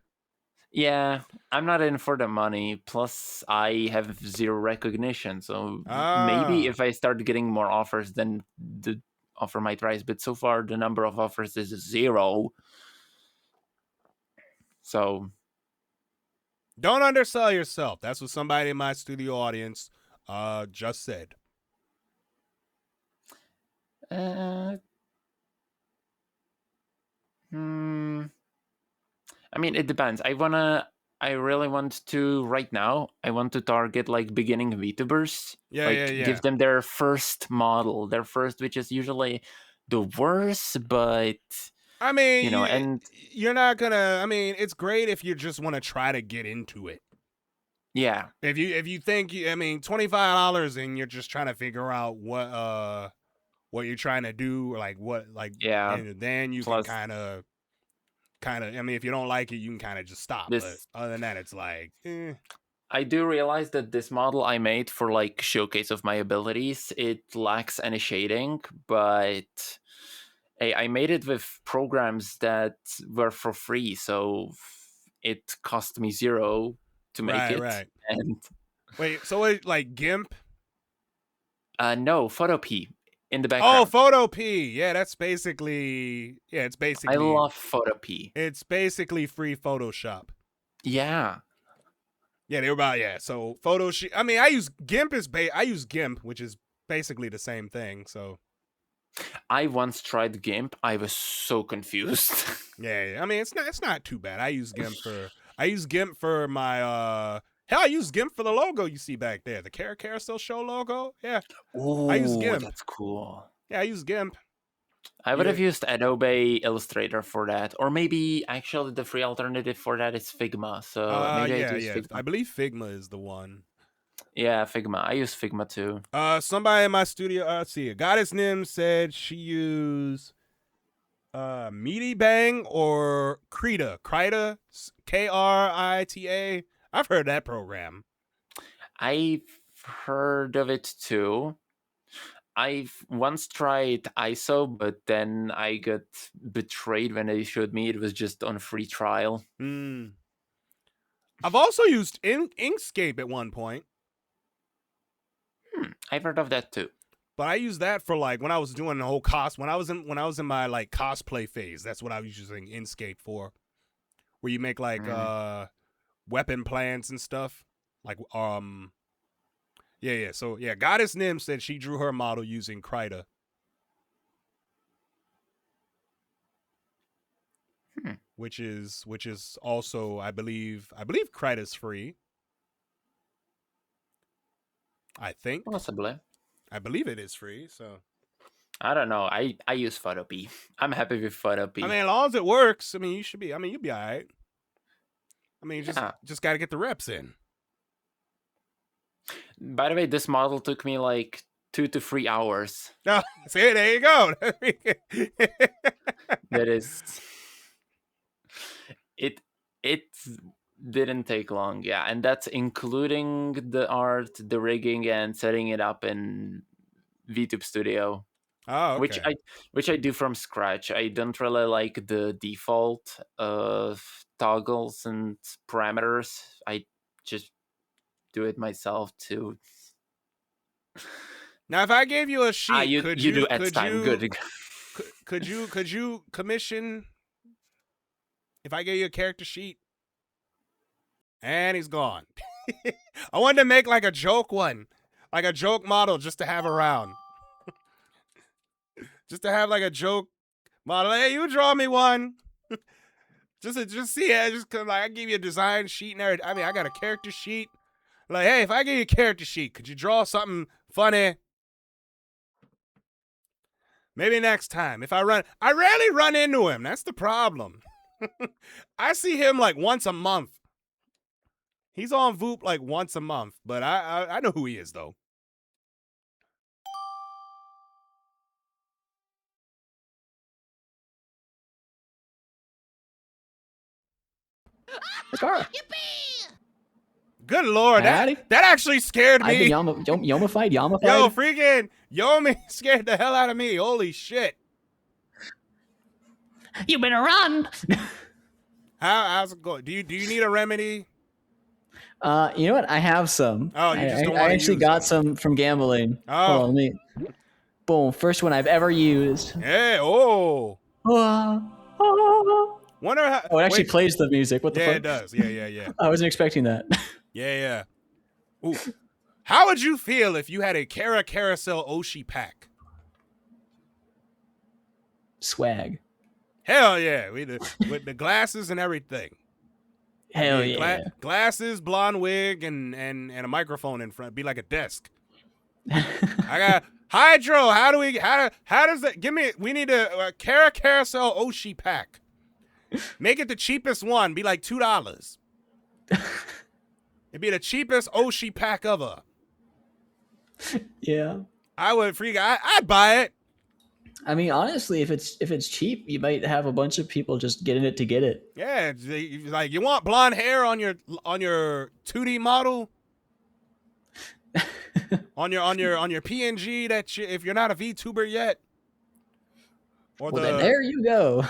Yeah, I'm not in for the money. Plus, I have zero recognition. So maybe if I start getting more offers, then the offer might rise. But so far, the number of offers is 0. So don't undersell yourself. That's what somebody in my studio audience just said. I mean, it depends. I really want to right now. I want to target like beginning VTubers. Yeah, like yeah, yeah. give them their first model, which is usually the worst. But I mean, you know, and you're not gonna. I mean, it's great if you just want to try to get into it. Yeah. If you think, I mean, $25 and you're just trying to figure out what you're trying to do, like yeah, and then you plus, can kind of. I mean, if you don't like it, you can kind of just stop. But other than that, it's like. I do realize that this model I made for like showcase of my abilities, it lacks any shading, but hey, I made it with programs that were for free, so it cost me $0 to make it. Right. And wait, so it like GIMP? No, Photop in the background. Oh, Photop. Yeah, that's basically. Yeah, it's basically. I love Photop. It's basically free Photoshop. Yeah. Yeah, they were about So Photoshop. I mean, I use GIMP I use GIMP, which is basically the same thing. So I once tried GIMP. I was so confused. yeah. I mean, it's not too bad. I use GIMP for my hell. I use GIMP for the logo you see back there, the Cara Carousel show logo. Yeah. Oh, I use GIMP. That's cool. Yeah, I use GIMP. I would have used Adobe Illustrator for that, or maybe actually the free alternative for that is Figma. So maybe I use Figma. I believe Figma is the one. Yeah, Figma. I use Figma too. Somebody in my studio. Let's see. Goddess Nim said she used Meaty Bang or Krita. Krita, Krita. I've heard that program. I've heard of it too. I've once tried ISO, but then I got betrayed when they showed me it was just on free trial. I've also used Inkscape at one point. I've heard of that too. But I used that for like when I was doing the whole when I was in my like cosplay phase. That's what I was using Inkscape for, where you make like weapon plans and stuff. Like yeah. So yeah, Goddess Nim said she drew her model using Krita. Which is also I believe Krita's free. I think possibly. I believe it is free. So I don't know. I use Photop. I'm happy with Photop. I mean, as long as it works, I mean, you should be. I mean, you'll be all right. I mean, you just got to get the reps in. By the way, this model took me like 2 to 3 hours. Oh, see, there you go. That is. It didn't take long, yeah, and that's including the art, the rigging, and setting it up in VTube Studio. Oh, okay. Which I do from scratch. I don't really like the default toggles and parameters. I just do it myself too. Now, if I gave you a sheet, you do at time. Good. Could you commission? If I gave you a character sheet, and he's gone. I wanted to make like a joke one, like a joke model, just to have around. Just to have like a joke model. Hey, you draw me one. just see it. Just cause like I give you a design sheet and everything. I mean, I got a character sheet. Like, hey, if I give you a character sheet, could you draw something funny? Maybe next time. I rarely run into him. That's the problem. I see him like once a month. He's on Voop like once a month, but I know who he is though. Cara. Good lord, that actually scared me. I've been yomified. Yo, freaking Yomi scared the hell out of me. Holy shit. You better run. How's it going? Do you need a remedy? You know what? I have some. Oh, you just don't want I to actually use got them. some from gambling. Oh. Hold on, let me. Boom! First one I've ever used. Hey, oh. Wonder how. Oh, it actually plays the music. What the fuck? Yeah, it does. Yeah. I wasn't expecting that. Yeah. Ooh. How would you feel if you had a Cara Carousel Oshi pack? Swag. Hell yeah, with the glasses and everything. Hell yeah. Glasses, blonde wig, and a microphone in front. Be like a desk. I got Hydro. How does that? We need a Cara Carousel Oshi pack. Make it the cheapest one. Be like $2. It'd be the cheapest Oshi pack ever. Yeah. I would I'd buy it. I mean, honestly, if it's cheap, you might have a bunch of people just getting it to get it. Yeah, like you want blonde hair on your 2D model, on your PNG if you're not a VTuber yet. Then there you go.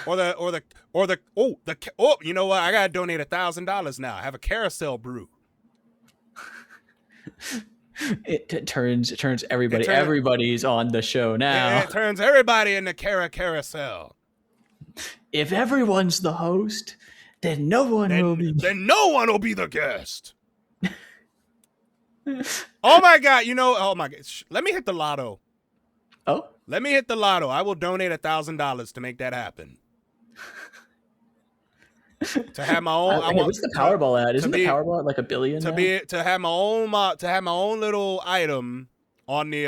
You know what? I gotta donate $1,000 now. I have a carousel brew. It turns everybody. Everybody's on the show now. Yeah, it turns everybody into Cara Carousel. If everyone's the host, then no one will be. Then no one will be the guest. Oh my god! Oh my god! Let me hit the lotto. Oh. Let me hit the lotto. I will donate $1,000 to make that happen. To have my own. What's the Powerball at? Isn't the Powerball at like $1 billion? To have my own little item on the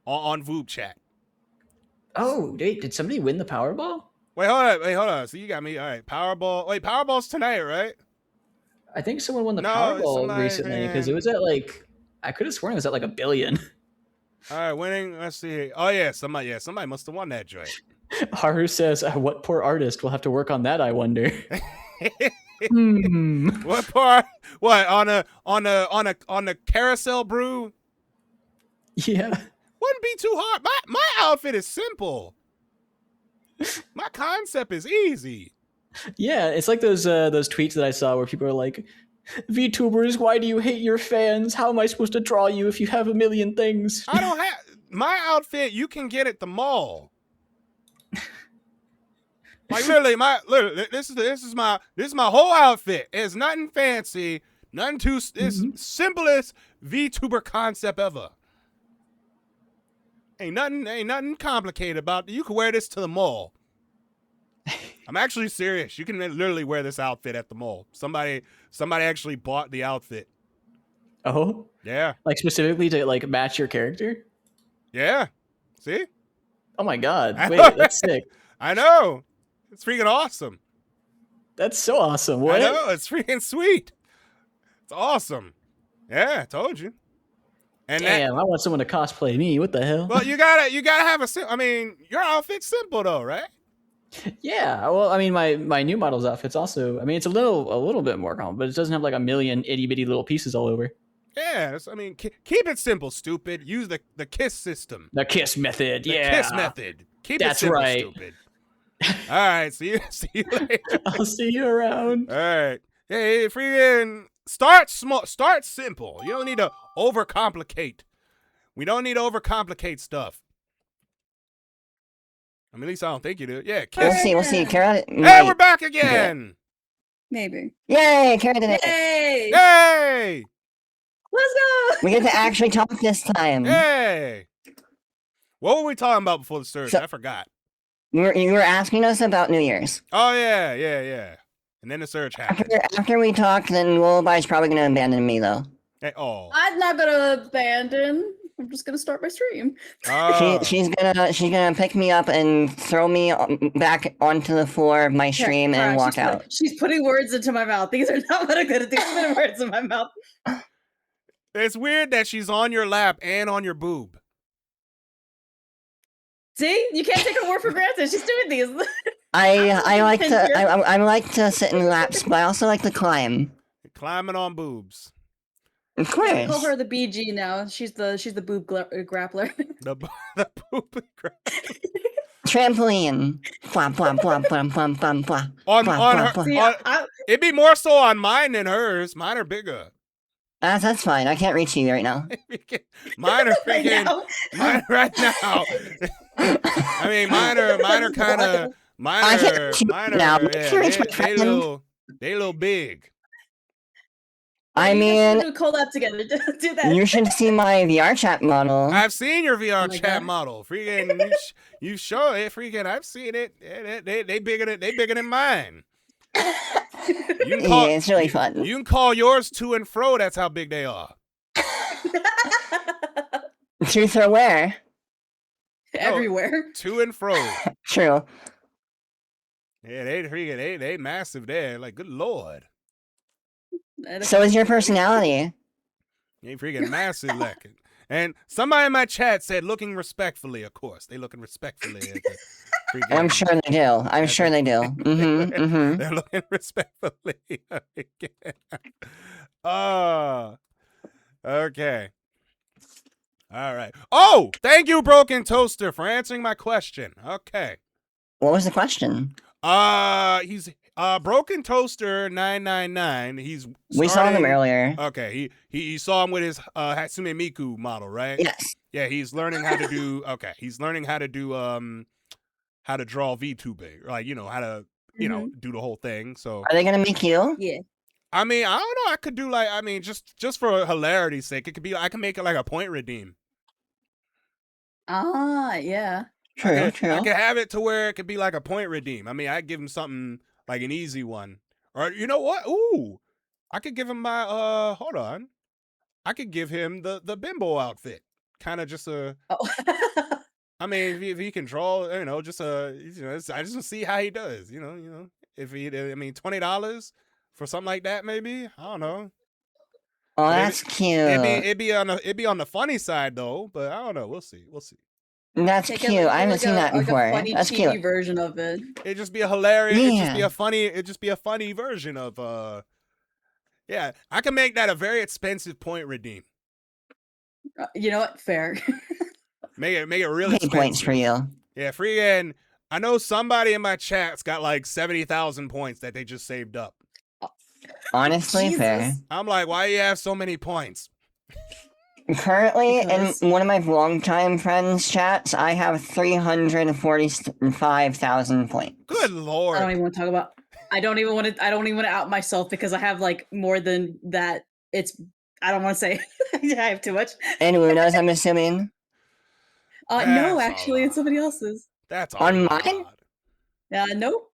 on vupechat. Oh, wait, did somebody win the Powerball? Wait, hold on. So you got me. All right, Powerball. Wait, Powerball's tonight, right? I think someone won the Powerball recently because it was at like I could have sworn it was at like $1 billion. All right, winning. Let's see. Oh yeah, somebody must have won that joint. Haru says, "What poor artist will have to work on that? I wonder." What part? What on a carousel brew? Yeah, wouldn't be too hard. My outfit is simple. My concept is easy. Yeah, it's like those tweets that I saw where people are like, "VTubers, why do you hate your fans? How am I supposed to draw you if you have a million things?" I don't have my outfit. You can get at the mall. Like literally, this is my whole outfit. It's nothing fancy, nothing too. It's simplest VTuber concept ever. Ain't nothing complicated about it. You can wear this to the mall. I'm actually serious. You can literally wear this outfit at the mall. Somebody actually bought the outfit. Oh, yeah, like specifically to like match your character. Yeah, see. Oh my god! Wait, that's sick. I know. It's freaking awesome. That's so awesome. What? I know, it's freaking sweet. It's awesome. Yeah, I told you. And damn, I want someone to cosplay me. What the hell? Well, you gotta have your outfit's simple though, right? Yeah. Well, I mean, my new model's outfit's also. I mean, it's a little bit more common, but it doesn't have like a million itty bitty little pieces all over. Yeah, keep it simple, stupid. Use the KISS system. The KISS method. The KISS method. Keep That's it simple, right. stupid. All right, see you later. I'll see you around. All right. Hey, freaking start small, start simple. You don't need to overcomplicate. We don't need to overcomplicate stuff. I mean, at least I don't think you do. Yeah, KISS. We'll see. Cara. Hey, we're back again. Maybe. Yay, Cara did it. Yay! Yay! Let's go! We get to actually talk this time. Hey! What were we talking about before the surge? I forgot. You were asking us about New Year's. Oh, yeah. And then the surge happened. After we talk, then Lullaby's probably going to abandon me, though. Hey, I'm not gonna abandon. I'm just gonna start my stream. She's gonna pick me up and throw me back onto the floor of my stream and walk out. She's putting words into my mouth. These are not what I'm gonna do. She's putting words in my mouth. It's weird that she's on your lap and on your boob. See, you can't take her word for granted. She's doing these. I like to sit in laps, but I also like to climb. Climbing on boobs. Of course. I call her the BG now. She's the boob grappler. The boob grappler. Trampoline. Blah, blah, blah, blah, blah, blah, blah. On blah, her. blah. It'd be more so on mine than hers. Mine are bigger. That's fine. I can't reach you right now. Mine are freaking. Mine right now. I mean, mine are kind of. Mine are. They little big. I You guys mean, should do a collab together. Do that. you should see my VR chat model. I've seen your VR my chat God. model. Freaking, you show it. Freaking, I've seen it. They bigger than mine. You can call, Yeah, it's really fun. You can call yours to and fro. That's how big they are. To throw where? Everywhere. To and fro. True. Yeah, they massive there. Like, good lord. So is your personality. They freaking massive looking. And somebody in my chat said looking respectfully, of course. They looking respectfully at the freaking, I'm sure they do. I'm sure they do. Mm-hmm. Mm-hmm. They're looking respectfully. Okay. All right. Oh, thank you, Broken Toaster, for answering my question. Okay. What was the question? He's Broken Toaster 999. We saw him earlier. Okay, he saw him with his Hatsune Miku model, right? Yes. Yeah, he's learning how to do. Okay, he's learning how to do how to draw Vtuber, like how to do the whole thing. So Are they gonna make you? Yeah. I mean, I don't know. I could do just for hilarity's sake. It could be I can make it like a point redeem. Ah, yeah. True. I could have it to where it could be like a point redeem. I mean, I'd give him something like an easy one. Or you know what? Ooh. I could give him my hold on. I could give him the bimbo outfit. Kind of just a I mean, if he can draw, just I just want to see how he does, If he $20 for something like that maybe? I don't know. Oh, that's cute. It'd be on the funny side though, but I don't know. We'll see. That's Take cute. I haven't seen that before. A funny, That's cheesy cute. version of it. It'd just be a hilarious. Yeah. It'd just be a funny version of. Yeah, I can make that a very expensive point redeem. You know what? Fair. Make it really Pay expensive. points for you. Yeah, freaking. I know somebody in my chat's got like 70,000 points that they just saved up. Honestly, Jesus. fair. I'm like, why do you have so many points? Currently, Because- in one of my longtime friends' chats, I have 345,000 points. Good I lord. don't even want to talk about. I don't even want to out myself because I have like more than that. I don't want to say. I have too much. And Una's, I'm assuming. No, That's actually, it's somebody else's. That's On odd. mine? Nope.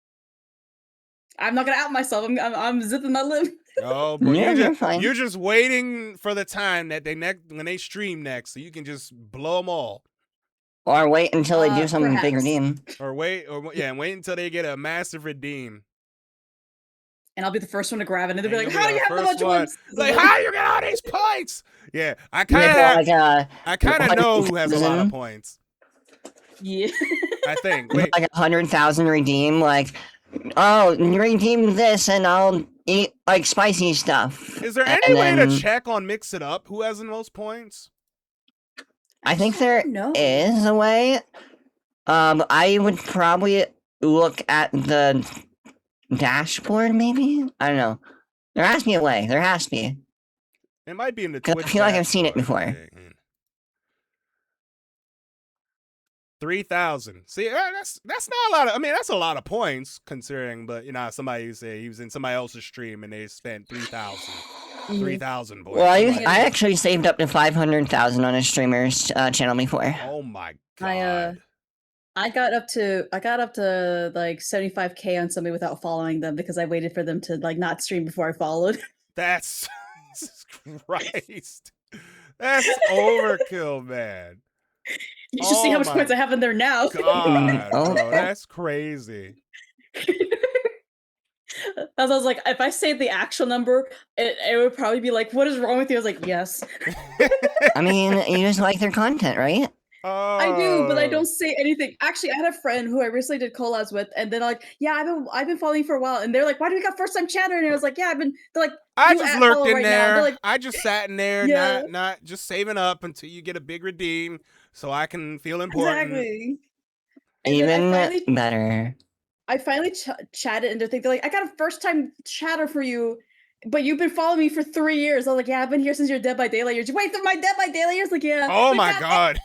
I'm not gonna out myself. I'm zipping my lip. Oh, boy. Yeah, you're fine. You're just waiting for the time that when they stream next, so you can just blow them all. Or wait until they do some big Perhaps. redeem. Or wait until they get a massive redeem. And I'll be the first one to grab it, and they'll be And like, you'll "How do you the have a first bunch of one. ones?" Like, how you get all these points? Yeah, I Maybe like kind of know who has a lot of 100,000? points. Yeah. I think. Wait, Like 100,000 redeem, like, oh, redeem this and I'll eat like spicy stuff. is there And any way to then- check on Mix It Up who has the most points? I think there is a way. I would probably look at the dashboard, maybe? I don't know. There has to be a way. There has to be. It might be in the 'Cause Twitch. I feel like I've seen it dashboard. before. Okay. 3,000. See, that's not a lot of. I mean, that's a lot of points considering. But somebody who say he was in somebody else's stream and they spent 3,000. 3,000 points. Well, I'm like, I actually saved up to 500,000 on a streamer's channel before. oh my god. I got up to like 75K on somebody without following them because I waited for them to like not stream before I followed. That's Jesus Christ. That's overkill, man. You should see how much my points I have in there now. God, Oh. bro, that's crazy. As I was like, if I say the actual number, it would probably be like, "What is wrong with you?" I was like, "Yes, I mean, you just like their content, right? I do," but I Oh. don't say anything. Actually, I had a friend who I recently did collabs with, and then like, "Yeah, I've been following you for a while," and they're like, "Why do we got first time chatter?" And I was like, "Yeah, I've been." They're like, I "You just at lurked follow in right now." there. They're like, I just sat in there, Yeah. not just saving up until you get a big redeem, so I can feel important. exactly. And then Even I finally better. chatted and they're like, "I got a first time chatter for you, but you've been following me for 3 years." I was like, "Yeah, I've been here since your Dead by Daylight years." Wait, my Dead by Daylight years? Like, yeah. Oh Like, my that- god,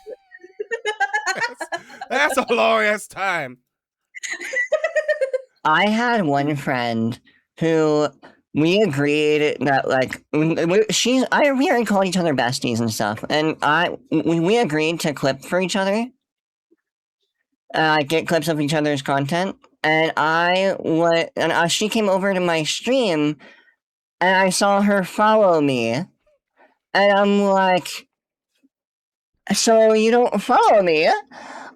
that's a long ass time. I had one friend who we agreed that like we already called each other besties and stuff, and we agreed to clip for each other, get clips of each other's content, and she came over to my stream, and I saw her follow me, and I'm like, so you don't follow me?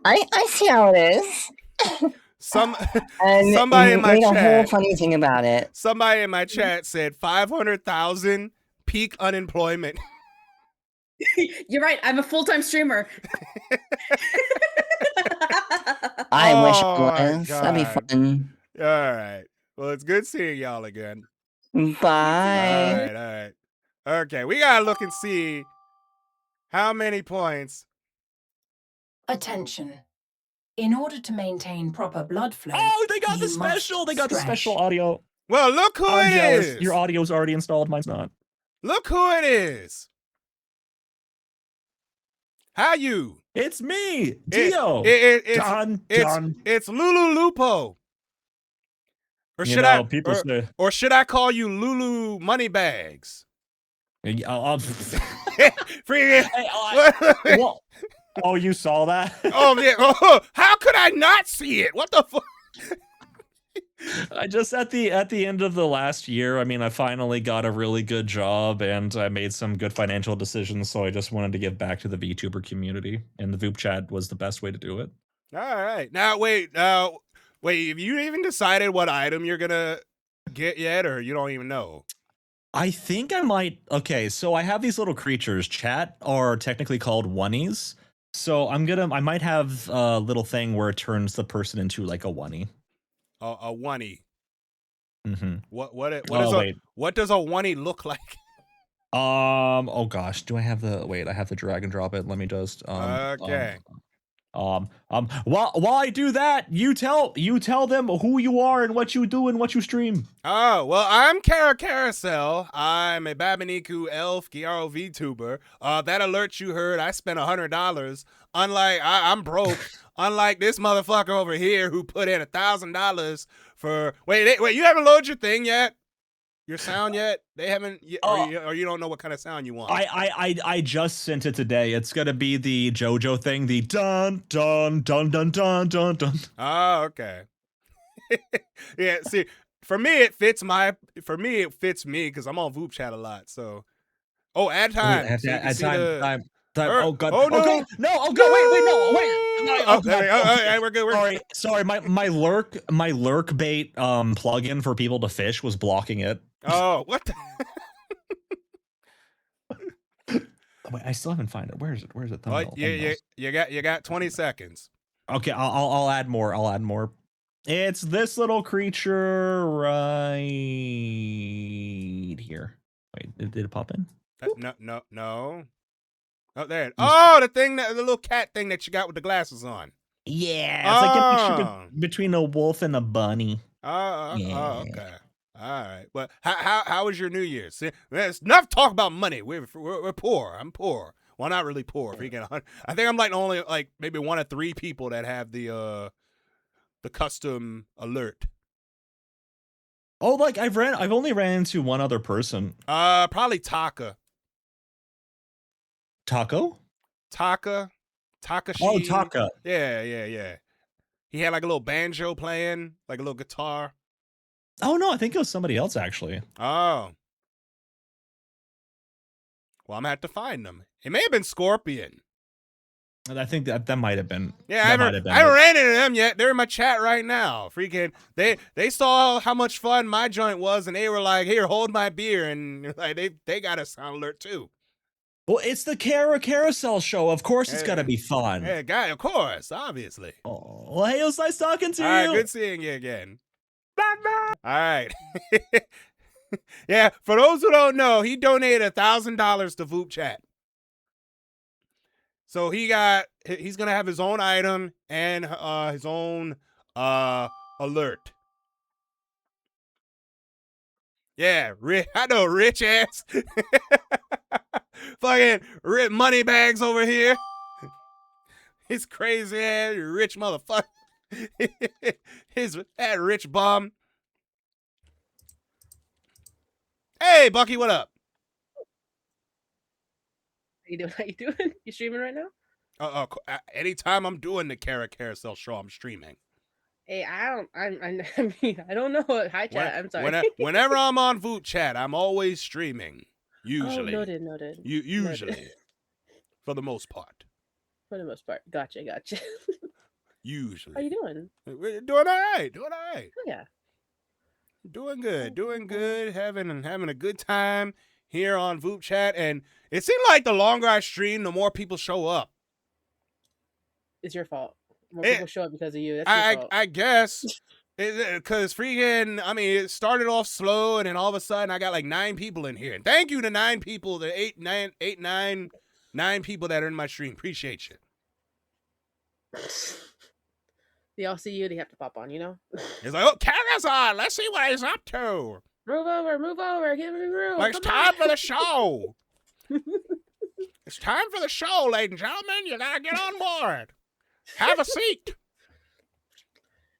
I see how it is. Somebody in my made a whole chat. funny thing about it. Somebody in my chat said 500,000 peak unemployment. You're right. I'm a full-time streamer. I wish it was. That'd be fun. All right. Well, it's good seeing y'all again. Bye. All right. Okay, we gotta look and see how many points. Attention. In order to maintain proper blood flow, Oh, they got the special. They got the special audio. Well, look who I'm it jealous. is. Your audio's already installed. Mine's not. Look who it is. How you? It's me, Dio. It's Lulu Lupo. Or should or should I call you Lulu Moneybags? Oh, you saw that? Oh yeah. Oh, how could I not see it? What the fuck? I just at the end of the last year, I mean, I finally got a really good job and I made some good financial decisions, so I just wanted to give back to the VTuber community, and the vupechat was the best way to do it. All right. Now wait, have you even decided what item you're gonna get yet, or you don't even know? I think I might. Okay, so I have these little creatures. Chat are technically called oneies. So I might have a little thing where it turns the person into like a oney. A oney. Mm-hmm. What does a oney look like? Oh gosh, do I have the I have to drag and drop it. Let me just okay. While I do that, you tell them who you are and what you do and what you stream. Oh, well, I'm Cara Carousel. I'm a Babaniku elf Gyaro VTuber. That alert you heard, I spent $100. Unlike I'm broke. Unlike this motherfucker over here who put in $1,000 for wait, you haven't loaded your thing yet? Your sound yet? They haven't, or you don't know what kind of sound you want. I just sent it today. It's gonna be the JoJo thing, the dun dun dun dun dun dun dun. Oh, okay. Yeah, see, for me it fits me because I'm on vupechat a lot. So, add time. Time. Oh god! Oh no! Wait! We're good. Sorry. My lurk bait plugin for people to fish was blocking it. Oh, what? Wait, I still haven't found it. Where is it? Where's it? You got 20 seconds. Okay, I'll add more. It's this little creature right here. Wait, did it pop in? No. Oh, there. Oh, the little cat thing that you got with the glasses on. Yeah, it's like a mixture between a wolf and a bunny. Okay. All right. Well, how was your New Year's? See, it's enough talk about money. We're poor. I'm poor. Well, not really poor. I think I'm like only like maybe one of 3 people that have the custom alert. Oh, like I've only ran into one other person. Probably Taka. Taco? Taka. Oh, Taka. Yeah. He had like a little banjo playing, like a little guitar. Oh no, I think it was somebody else actually. Oh. Well, I'm gonna have to find them. It may have been Scorpion. I think that might have been. Yeah, I haven't ran into them yet. They're in my chat right now. Freaking, they saw how much fun my joint was, and they were like, "Here, hold my beer," and like they got a sound alert too. Well, it's the Cara Carousel show. Of course, it's gonna be fun. Yeah, guy, of course, obviously. Oh, well, hey, it was nice talking to you. All right, good seeing you again. All right. Yeah, for those who don't know, he donated $1,000 to vupechat. So he's gonna have his own item and his own alert. Yeah, I know, rich ass. Fucking money bags over here. His crazy ass rich motherfucker. That rich bum. Hey, Bucky, what up? How you doing? How you doing? You streaming right now? Anytime I'm doing the Cara Carousel show, I'm streaming. Hey, I mean, I don't know. Hi, chat. I'm sorry. Whenever I'm on VODs, I'm always streaming. Usually. Oh, noted. Usually. Noted. For the most part. For the most part. Gotcha. Usually. How you doing? We're doing all right. Oh, yeah. Doing good. Having a good time here on VODs. And it seemed like the longer I stream, the more people show up. It's your fault. More people show up because of you. That's your fault. I guess. Because freaking, I mean, it started off slow, and then all of a sudden, I got like 9 people in here. And thank you to 9 people, the 9 people that are in my stream. Appreciate you. They all see you, they have to pop on, you know? It's like, oh, Cara's on. Let's see what he's up to. Move over. Give me room. Like, it's time for the show. It's time for the show, ladies and gentlemen. You gotta get on board. Have a seat.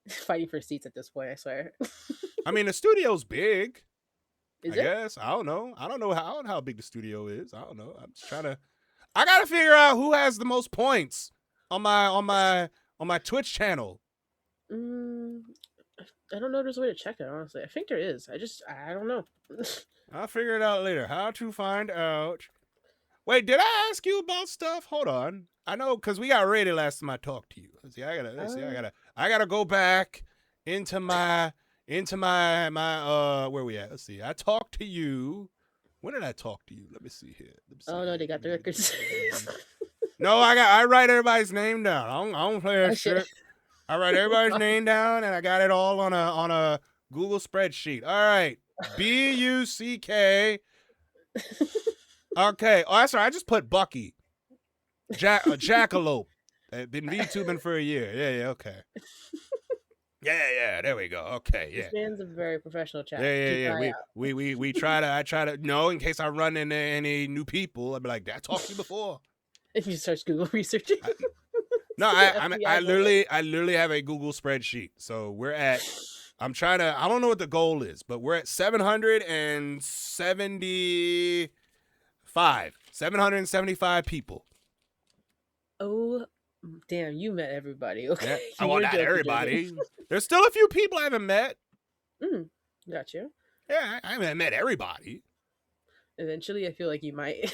Fighting for seats at this point, I swear. I mean, the studio's big. Is I it? guess. I don't know. I don't know how big the studio is. I don't know. I'm just trying to. I gotta figure out who has the most points on my Twitch channel. I don't know if there's a way to check that, honestly. I think there is. I don't know. I'll figure it out later. How to find out. Wait, did I ask you about stuff? Hold on. I know, because we got rated last time I talked to you. I gotta go back into my where we at? Let's see. I talked to you. When did I talk to you? Let me see here. Oh no, they got the records. No, I write everybody's name down. I don't play that shit. I write everybody's name down, and I got it all on a Google spreadsheet. All right, BUCK. Okay. Oh, that's right. I just put Bucky. Jackalope. Been VTubing for a year. Yeah. Okay. Yeah. There we go. Okay. Yeah. This man's a very professional chat. Yeah. We try to. I try to know in case I run into any new people. I'd be like, I talked to you before. If you search Google researching. No, I literally have a Google spreadsheet. So we're at. I'm trying to. I don't know what the goal is, but we're at 775 people. Oh, damn! You met everybody. Okay. Yeah. I want not everybody. There's still a few people I haven't met. Got you. Yeah, I haven't met everybody. Eventually, I feel like you might.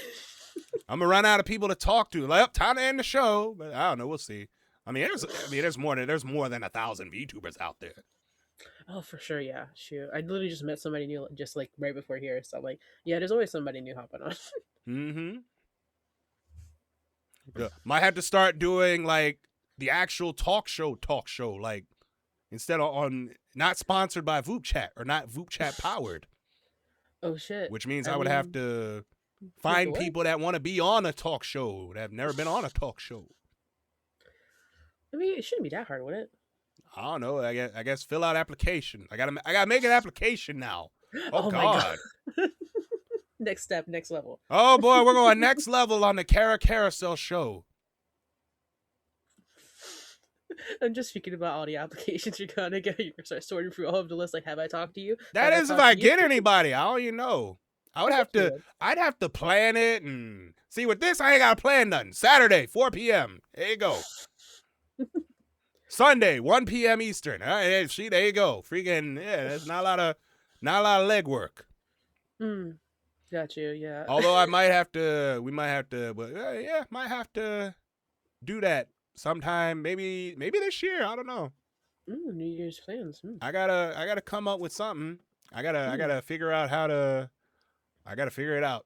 I'm gonna run out of people to talk to. Like, time to end the show, but I don't know. We'll see. I mean, there's more than 1,000 VTubers out there. Oh, for sure, yeah. Shoot, I literally just met somebody new just like right before here, so I'm like, yeah, there's always somebody new hopping on. Yeah. Might have to start doing like the actual talk show, like instead of on not sponsored by VoopChat or not VoopChat powered. Oh shit! Which means I would have to find people that want to be on a talk show that have never been on a talk show. I mean, it shouldn't be that hard, would it? I don't know. I guess fill out application. I gotta make an application now. Oh God. Next step, next level. Oh boy, we're going next level on the Cara Carousel show. I'm just thinking about all the applications you're gonna get. You're gonna start sorting through all of the list. Like, have I talked to you? That is if I get anybody. I don't even know. I'd have to plan it and see with this. I ain't gotta plan nothing. Saturday, 4 p.m. There you go. Sunday, 1 p.m. Eastern. All right, see, there you go. Freaking there's not a lot of legwork. Got you, yeah. Although we might have to do that sometime. Maybe this year. I don't know. New Year's plans. I gotta come up with something. I gotta figure out how to. I gotta figure it out.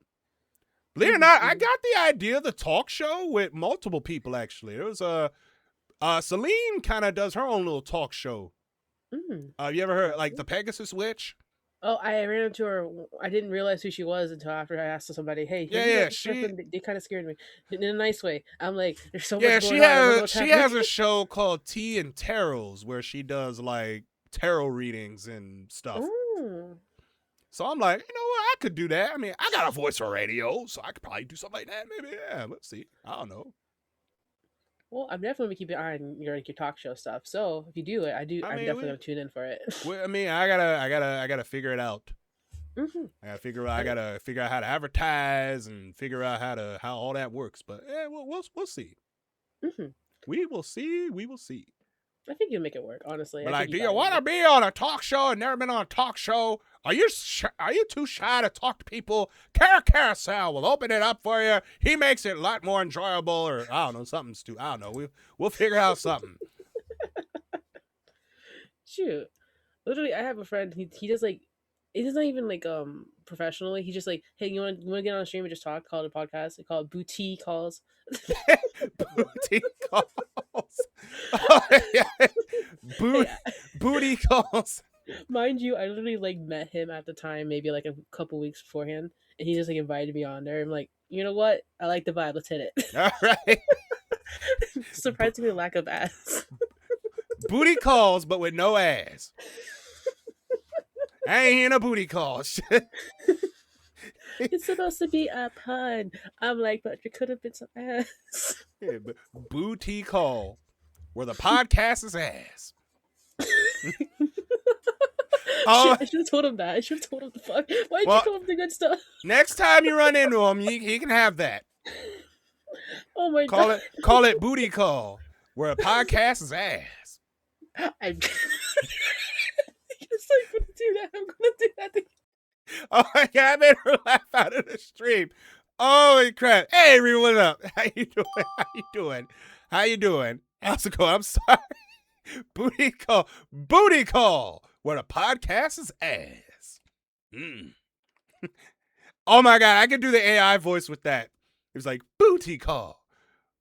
Believe it or not, I got the idea of the talk show with multiple people. Actually, it was Celine kind of does her own little talk show. Have you ever heard like the Pegasus Witch? Oh, I ran into her. I didn't realize who she was until after I asked somebody, "Hey, they kind of scared me in a nice way." I'm like, "There's so much going on." She has a show called Tea and Tarots where she does like tarot readings and stuff. So I'm like, you know what? I could do that. I mean, I got a voice for radio, so I could probably do something like that. Maybe, yeah. Let's see. I don't know. Well, I'm definitely gonna keep an eye on your talk show stuff. So if you do it, I'm definitely gonna tune in for it. I mean, I gotta figure it out. I gotta figure out how to advertise and figure out how all that works. But we'll see. We will see. We will see. I think you'll make it work, honestly. But like, do you want to be on a talk show? I've never been on a talk show. Are you too shy to talk to people? Cara Carousel will open it up for you. He makes it a lot more enjoyable, or I don't know, something's too. I don't know. We'll figure out something. Shoot, literally, I have a friend. He does like, it is not even like professionally. He just like, hey, you want to get on a stream and just talk? Call it a podcast. They call it booty calls. Booty calls. Oh, yeah. Booty calls. Mind you, I literally like met him at the time, maybe like a couple weeks beforehand, and he just like invited me on there. I'm like, you know what? I like the vibe. Let's hit it. All right. Surprisingly, lack of ass. Booty calls, but with no ass. I ain't hearing a booty call. It's supposed to be a pun. I'm like, but it could have been some ass. Yeah, booty call, where the podcast is ass. I should have told him that. I should have told him the fuck. Why'd you come up with the good stuff? Next time you run into him, he can have that. Oh my god. Call it booty call, where a podcast is ass. I'm just like gonna do that. I'm gonna do that again. Oh my god, I made her laugh out of the stream. Holy crap. Hey, Ree, what up? How you doing? How you doing? How's it going? I'm sorry. Booty call, where the podcast is ass. Oh my god, I could do the AI voice with that. It was like, booty call,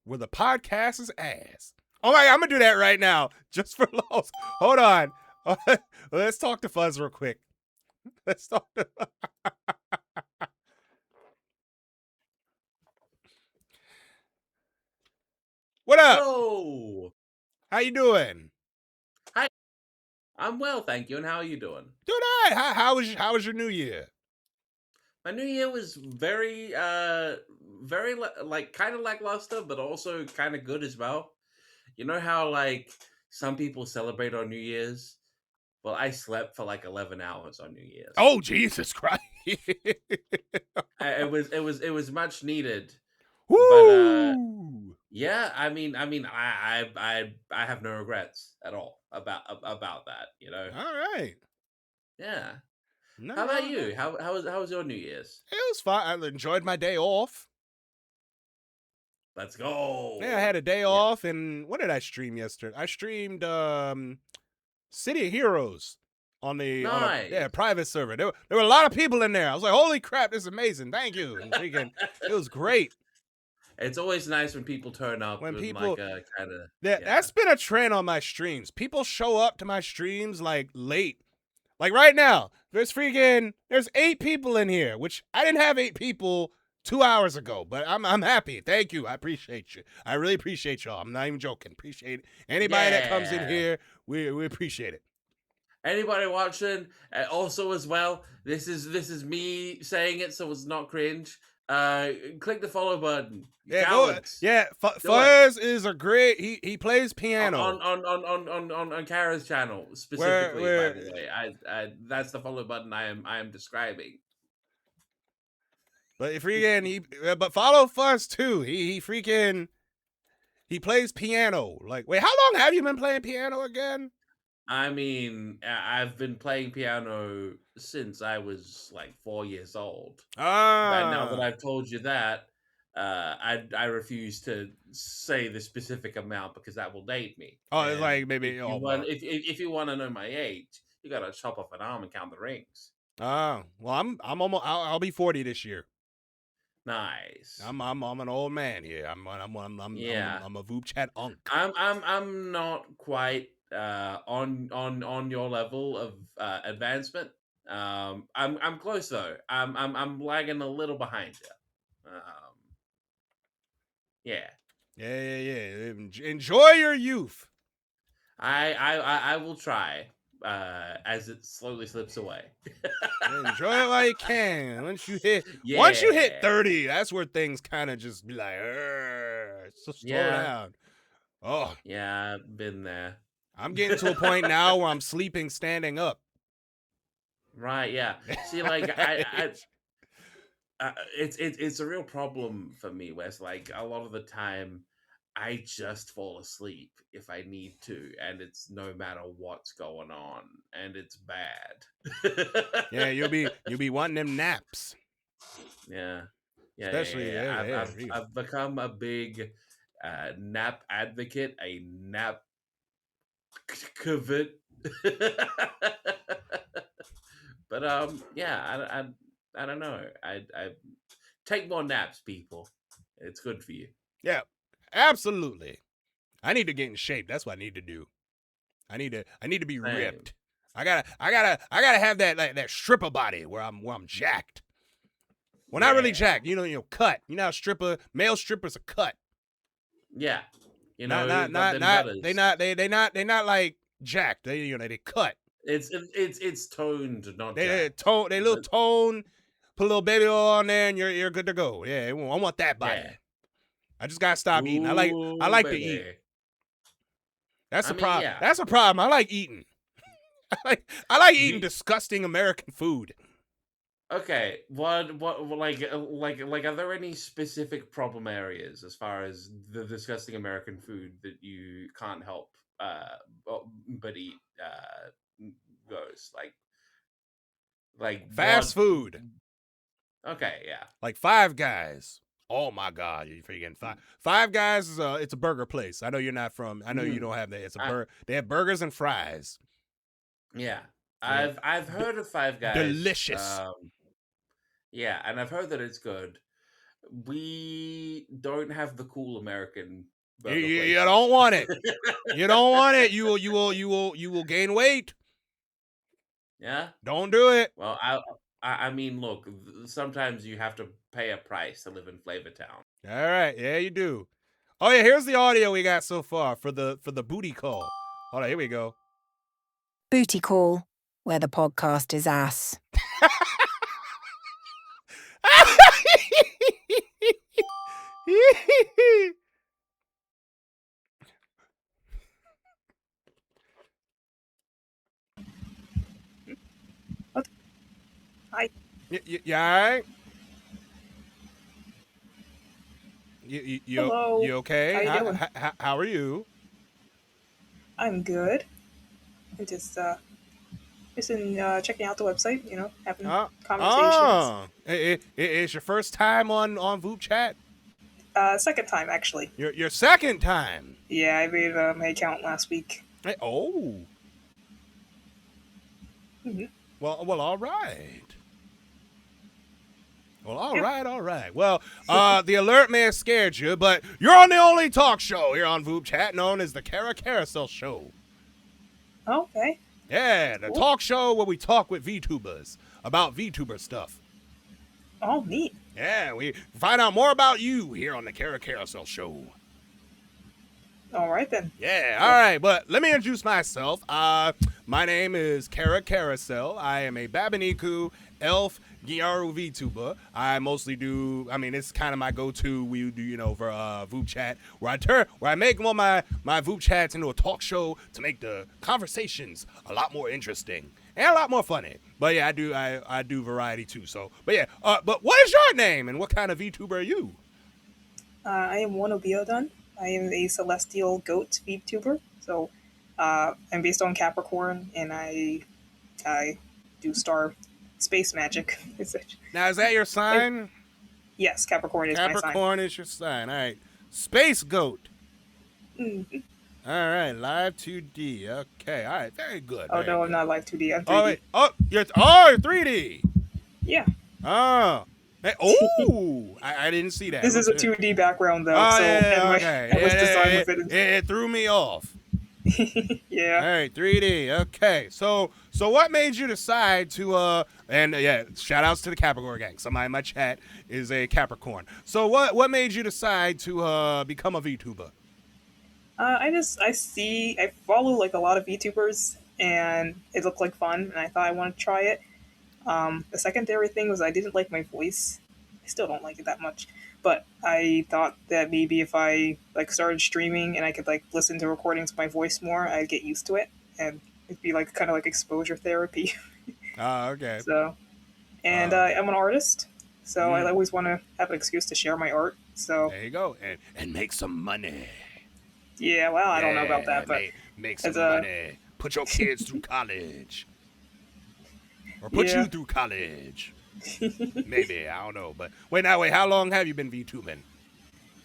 where the podcast is ass. Oh my god, I'm gonna do that right now, just for lols. Hold on. Let's talk to Fuzz real quick. Let's talk to What up? Hello. How you doing? Hi. I'm well, thank you. And how are you doing? Doing all right. How was your New Year? My New Year was very like kind of lackluster, but also kind of good as well. You know how like some people celebrate on New Year's? Well, I slept for like 11 hours on New Year's. Oh, Jesus Christ! It was much needed. Woo! But yeah, I mean, I have no regrets at all about that. You know. All right. Yeah. No, how about you? How was your New Year's? It was fine. I enjoyed my day off. Let's go. Yeah, I had a day off, and what did I stream yesterday? I streamed City of Heroes on the private server. There were a lot of people in there. I was like, holy crap, this is amazing. Thank you. And freaking, it was great. It's always nice when people turn up. When people like a kind of that's been a trend on my streams. People show up to my streams like late. Like right now, there's 8 people in here, which I didn't have 8 people 2 hours ago, but I'm happy. Thank you. I appreciate you. I really appreciate y'all. I'm not even joking. Appreciate anybody that comes in here. We appreciate it. Anybody watching, also as well. This is me saying it, so it's not cringe. Click the follow button. Fuzz is a great. He plays piano on Cara's channel specifically. By the way, I that's the follow button I am describing. But but follow Fuzz too. He plays piano. Like, wait, how long have you been playing piano again? I mean, I've been playing piano since I was like 4 years old. But now that I've told you that, I refuse to say the specific amount because that will date me. Oh, it's like maybe if you want to know my age, you gotta chop off an arm and count the rings. Oh, well, I'm almost. I'll be 40 this year. Nice. I'm an old man here. I'm a vupechat unk. I'm not quite on your level of advancement. I'm close though. I'm lagging a little behind you. Yeah. Enjoy your youth. I will try as it slowly slips away. Enjoy it while you can. Once you hit 30, that's where things kind of just be like, so slow down. Oh yeah, I've been there. I'm getting to a point now where I'm sleeping standing up. Right, yeah. See, like it's a real problem for me where it's like a lot of the time I just fall asleep if I need to, and it's no matter what's going on, and it's bad. Yeah, you'll be wanting them naps. Yeah. Especially, yeah. I've become a big nap advocate, a nap covet. But yeah, I don't know. I take more naps, people. It's good for you. Yeah, absolutely. I need to get in shape. That's what I need to do. I need to be ripped. I gotta have that stripper body where I'm jacked. Well, not really jacked. You know, cut. You know, how male strippers are cut. Yeah, you know, they not like jacked. They cut. It's toned, not they jacked. They little tone. Put a little baby oil on there, and you're good to go. Yeah, I want that body. Yeah. I just gotta stop eating. I like to eat. That's the problem. Yeah. That's a problem. I like eating. I like eating disgusting American food. Okay, what like are there any specific problem areas as far as the disgusting American food that you can't help but eat goes? Like fast food. Okay, yeah. Like Five Guys. Oh my God, you're forgetting Five Guys is it's a burger place. I know you're not from. I know you don't have that. It's a burger. They have burgers and fries. Yeah, I've heard of Five Guys. Delicious. Yeah, and I've heard that it's good. We don't have the cool American burger you don't want it. You don't want it. You will gain weight. Yeah. Don't do it. Well, I mean, look. Sometimes you have to pay a price to live in Flavortown. All right. Yeah, you do. Oh yeah. Here's the audio we got so far for the booty call. Hold on. Here we go. Booty call, where the podcast is ass. Hi. You all right? Hello. You okay? How you doing? How are you? I'm good. I'm just checking out the website, you know, having conversations. It's your first time on vupechat? Second time, actually. Your second time? Yeah, I made my account last week. Hey, oh. Mm-hmm. Well, all right. Well, all right. Well, the alert may have scared you, but you're on the only talk show here on vupechat known as the Cara Carousel Show. Okay. Yeah, the talk show where we talk with VTubers about VTuber stuff. Oh, neat. Yeah, we find out more about you here on the Cara Carousel Show. All right, then. Yeah, all right, but let me introduce myself. My name is Cara Carousel. I am a Babaniku elf Gyaru VTuber. I mostly do, it's kind of my go-to. We do, for vupechat, where I make one of my vupechats into a talk show to make the conversations a lot more interesting and a lot more funny. But yeah, I do variety too. So, but yeah, but what is your name and what kind of VTuber are you? I am Wonobiodun. I am a celestial goat VTuber. So, I'm based on Capricorn, and I do star space magic. Now, is that your sign? Yes, Capricorn is my sign. Capricorn is your sign. All right. Space goat. Mm-hmm. All right. Live 2D. Okay. All right. Very good. Oh, no, I'm not live 2D. I'm 3D. Oh, wait. Oh, you're 3D. Yeah. Oh. Hey, oh, I didn't see that. This is a 2D background, though. Oh, so yeah, okay. I was designed with it. It threw me off. Yeah. All right, 3D. Okay. So what made you decide to shout outs to the Capricorn gang. Somebody in my chat is a Capricorn. So what made you decide to become a VTuber? I follow like a lot of VTubers, and it looked like fun, and I thought I wanted to try it. The secondary thing was I didn't like my voice. I still don't like it that much. But I thought that maybe if I like started streaming and I could like listen to recordings of my voice more, I'd get used to it, and it'd be like kind of like exposure therapy. Oh, okay. So, and I'm an artist, so I always want to have an excuse to share my art. So there you go, and make some money. Yeah, well, I don't know about that, but make some money. Put your kids through college, or put you through college. Maybe, I don't know. But wait, how long have you been VTubing?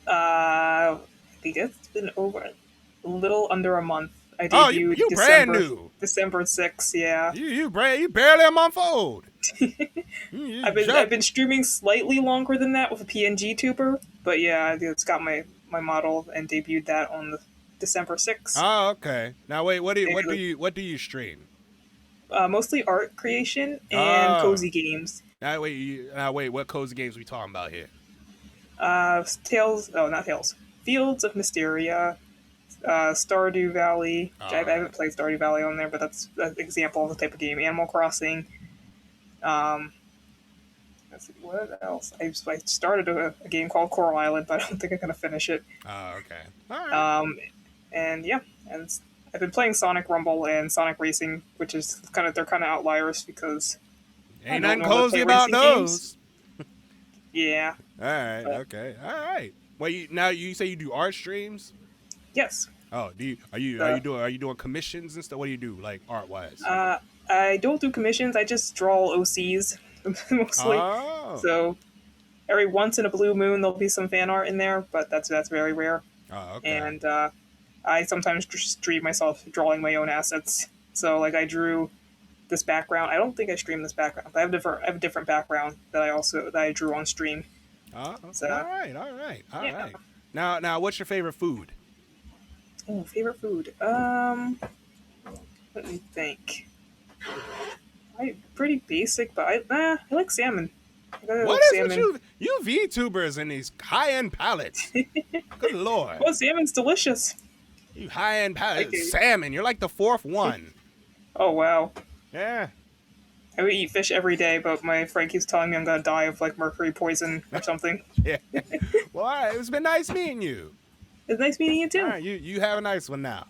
I think it's been over a little under a month. I debuted you brand new. December 6th, yeah. You barely a month old. I've been streaming slightly longer than that with a PNG tuber, but yeah, it's got my model and debuted that on the December 6th. Oh, okay. Now wait, what do you stream? Mostly art creation and cozy games. Now wait, what cozy games we talking about here? Not Tales. Fields of Mysteria, Stardew Valley. I haven't played Stardew Valley on there, but that's an example of the type of game. Animal Crossing. Let's see, what else? I started a game called Coral Island, but I don't think I'm gonna finish it. Oh, okay. All right. And I've been playing Sonic Rumble and Sonic Racing, which is they're kind of outliers because ain't nothing cozy about those. Yeah. All right. Okay. All right. Wait, now you say you do art streams? Yes. Oh, are you doing commissions and stuff? What do you do, like art wise? I don't do commissions. I just draw OCs mostly. Oh. So every once in a blue moon there'll be some fan art in there, but that's very rare. Oh, okay. And I sometimes stream myself drawing my own assets. So like I drew this background. I don't think I streamed this background, but I have a different background that I drew on stream. Oh, so, all right. Right. Now, what's your favorite food? Oh, favorite food. Let me think. Pretty basic, but I like salmon. What is with you VTubers and these high-end palates? Good lord. Well, salmon's delicious. You high-end palates. Salmon, you're like the fourth one. Oh, wow. Yeah. I would eat fish every day, but my friend keeps telling me I'm going to die of like mercury poison or something. Yeah. Well, all right. It's been nice meeting you. It's nice meeting you too. All right. You have a nice one now.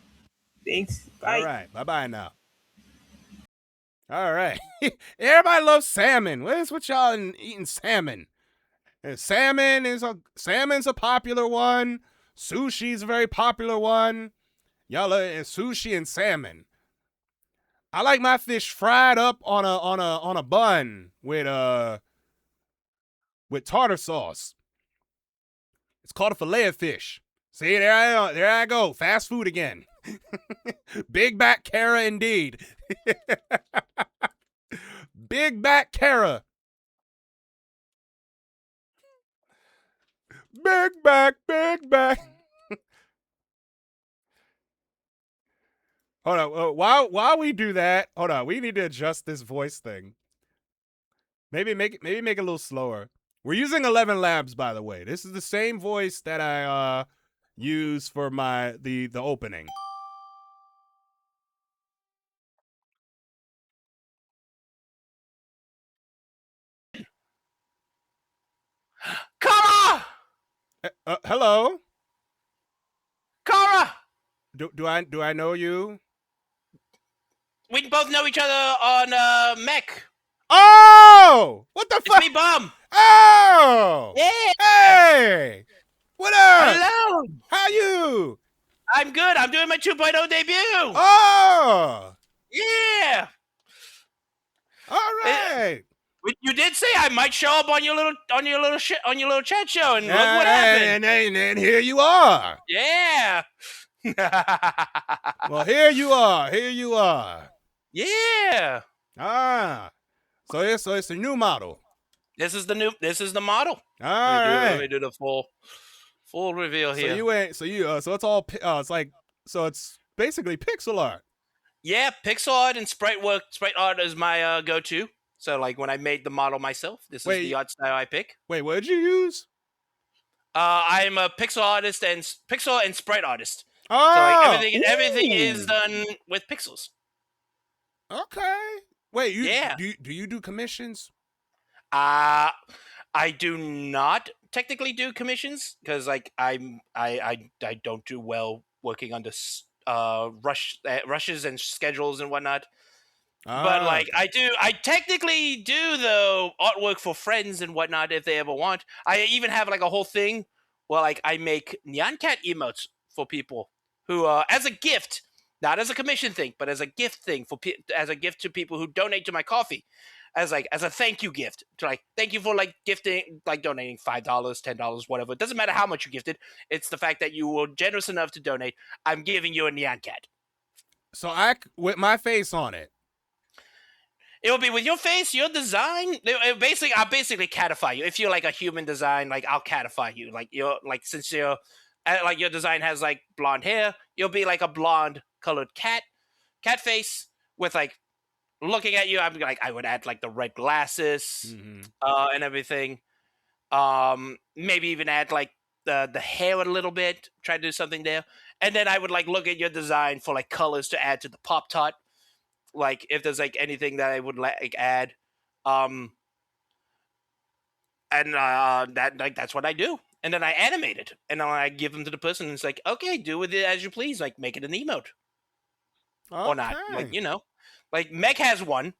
Thanks. Bye. All right. Bye-bye now. All right. Everybody loves salmon. What is with y'all eating salmon? Salmon's a popular one. Sushi's a very popular one. Y'all love sushi and salmon. I like my fish fried up on a bun with tartar sauce. It's called a fillet of fish. See, there I go. Fast food again. Big back Cara indeed. Big back Cara. Big back. Hold on. While we do that, hold on. We need to adjust this voice thing. Maybe make it a little slower. We're using 11 Labs, by the way. This is the same voice that I use for the opening. Cara! Hello? Cara! Do I know you? We both know each other on Mech. Oh! What the fuck? It's me, Bum. Oh! Yeah! Hey! What up? Hello! How you? I'm good. I'm doing my 2.0 debut. Oh! Yeah! All right. You did say I might show up on your little chat show, and look what happened. And here you are. Yeah. Well, here you are. Yeah. So it's a new model. This is the model. All right. Let me do the full reveal here. So it's all it's basically pixel art. Yeah, pixel art and sprite art is my go-to. So like when I made the model myself, this is the art style I pick. Wait, what did you use? I'm a pixel artist and sprite artist. Oh, so like everything is done with pixels. Okay. Wait, do you do commissions? I do not technically do commissions because like I don't do well working under rushes and schedules and whatnot. But like I technically do the artwork for friends and whatnot if they ever want. I even have like a whole thing where like I make Nyan Cat emotes for people who, as a gift, not as a commission thing, but as a gift thing as a gift to people who donate to my coffee, as a thank you gift to like thank you for like gifting, like donating $5, $10, whatever. It doesn't matter how much you gifted. It's the fact that you were generous enough to donate. I'm giving you a Nyan Cat. So with my face on it. It will be with your face, your design. I'll basically catify you. If you're like a human design, like I'll catify you. Like you're like since you're like your design has like blonde hair, you'll be like a blonde colored cat face with like looking at you. I'm like I would add like the red glasses and everything. Maybe even add like the hair a little bit. Try to do something there, and then I would like look at your design for like colors to add to the Pop-Tart. Like if there's like anything that I would like add, and that's what I do. And then I animate it, and then I give them to the person. And it's like, okay, do with it as you please. Like make it an emote, or not. Like like Meg has one.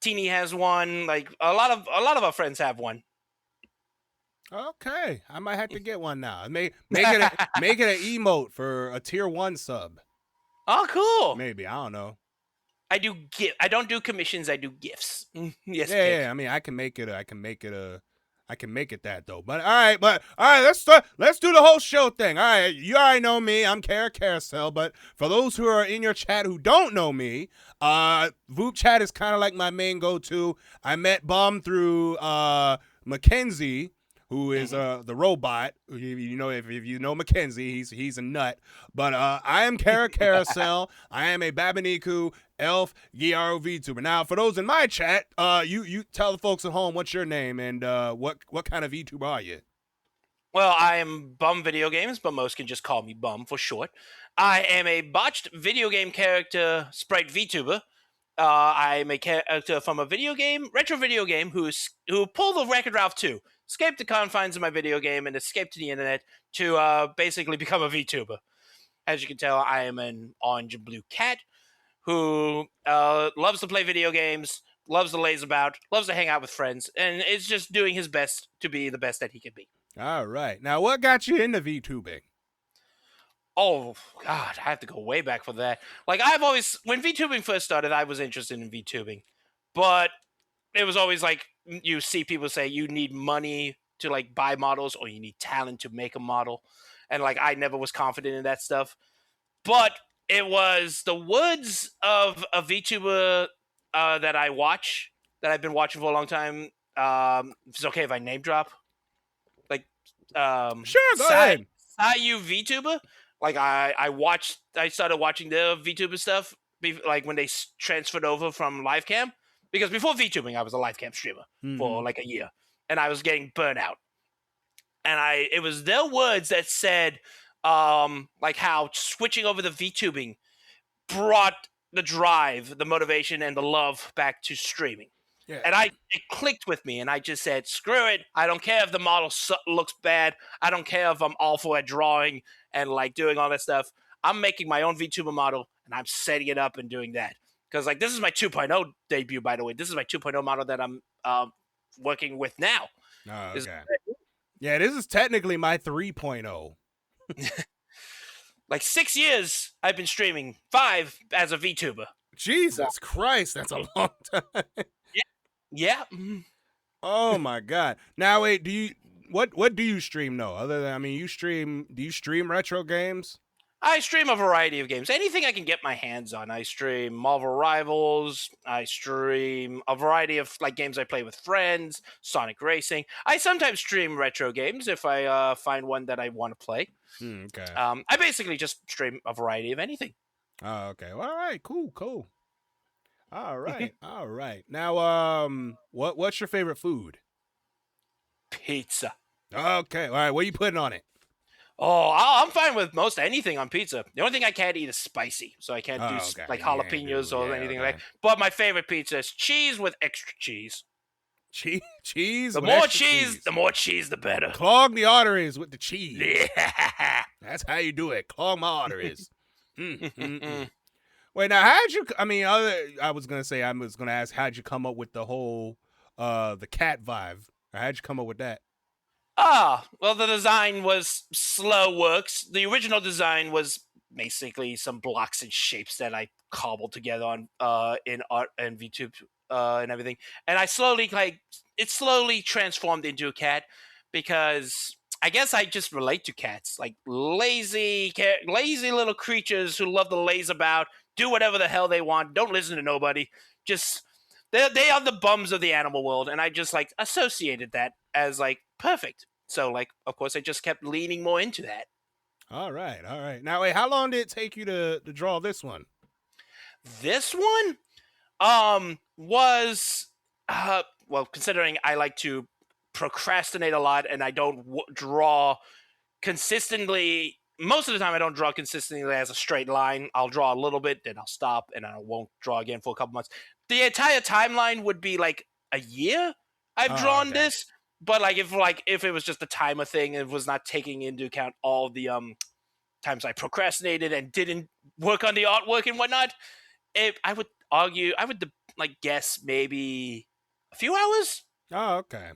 Teeny has one. Like a lot of our friends have one. Okay, I might have to get one now. Make it an emote for a tier 1 sub. Oh, cool. Maybe, I don't know. I don't do commissions. I do gifts. Yes. Yeah. I mean, I can make it that though. But all right. Let's do the whole show thing. All right. You already know me. I'm Cara Carousel. But for those who are in your chat who don't know me, vupechat is kind of like my main go-to. I met Bum through Mackenzie, who is the robot. If you know Mackenzie, he's a nut. But I am Cara Carousel. I am a Babaniku elf Gyaro VTuber. Now, for those in my chat, you tell the folks at home what's your name and what kind of VTuber are you? Well, I am Bum Video Games, but most can just call me Bum for short. I am a botched video game character sprite VTuber. I'm a character from a retro video game, who pulled the Wreck-It Ralph 2. Escaped the confines of my video game and escaped to the internet to basically become a VTuber. As you can tell, I am an orange and blue cat who loves to play video games, loves to laze about, loves to hang out with friends, and is just doing his best to be the best that he can be. All right. Now, what got you into VTubing? Oh, God, I have to go way back for that. Like, when VTubing first started, I was interested in VTubing. But it was always like, you see people say you need money to like buy models, or you need talent to make a model, and like I never was confident in that stuff. But it was the words of a VTuber that I've been watching for a long time. If it's okay if I name drop, like sure, go ahead. Sayu VTuber. Like I started watching their VTuber stuff like when they transferred over from live cam. Because before VTubing, I was a live cam streamer for like a year, and I was getting burnout. And it was their words that said, like how switching over to VTubing brought the drive, the motivation, and the love back to streaming. Yeah. And it clicked with me, and I just said, screw it. I don't care if the model looks bad. I don't care if I'm awful at drawing and like doing all that stuff. I'm making my own VTuber model, and I'm setting it up and doing that. Because like this is my 2.0 debut, by the way. This is my 2.0 model that I'm working with now. Oh, okay. Yeah, this is technically my 3.0. Like 6 years I've been streaming, 5 as a VTuber. Jesus Christ, that's a long time. Yeah. Oh my God. Now wait, what do you stream though? Other than do you stream retro games? I stream a variety of games. Anything I can get my hands on. I stream Marvel Rivals. I stream a variety of like games I play with friends, Sonic Racing. I sometimes stream retro games if I find one that I want to play. Okay. I basically just stream a variety of anything. Oh, okay. Well, all right. Cool. All right. Now, what's your favorite food? Pizza. Okay. All right. What are you putting on it? Oh, I'm fine with most anything on pizza. The only thing I can't eat is spicy, so I can't do like jalapenos or anything like that. But my favorite pizza is cheese with extra cheese. Cheese? The more cheese, the better. Clog the arteries with the cheese. Yeah. That's how you do it. Clog my arteries. Wait, now how'd you? I mean, I was gonna ask, how'd you come up with the whole the cat vibe? Or how'd you come up with that? Well, the design was slow works. The original design was basically some blocks and shapes that I cobbled together on in art and VTube and everything. And it slowly transformed into a cat because I guess I just relate to cats, like lazy little creatures who love to laze about, do whatever the hell they want, don't listen to nobody. Just they are the bums of the animal world, and I just like associated that as like perfect. So like, of course, I just kept leaning more into that. All right. Now, wait, how long did it take you to draw this one? This one, was well, considering I like to procrastinate a lot and I don't draw consistently. Most of the time, I don't draw consistently as a straight line. I'll draw a little bit, then I'll stop, and I won't draw again for a couple months. The entire timeline would be like a year I've drawn this, but like if it was just a timer thing, it was not taking into account all the times I procrastinated and didn't work on the artwork and whatnot. I would guess maybe a few hours. Oh, okay.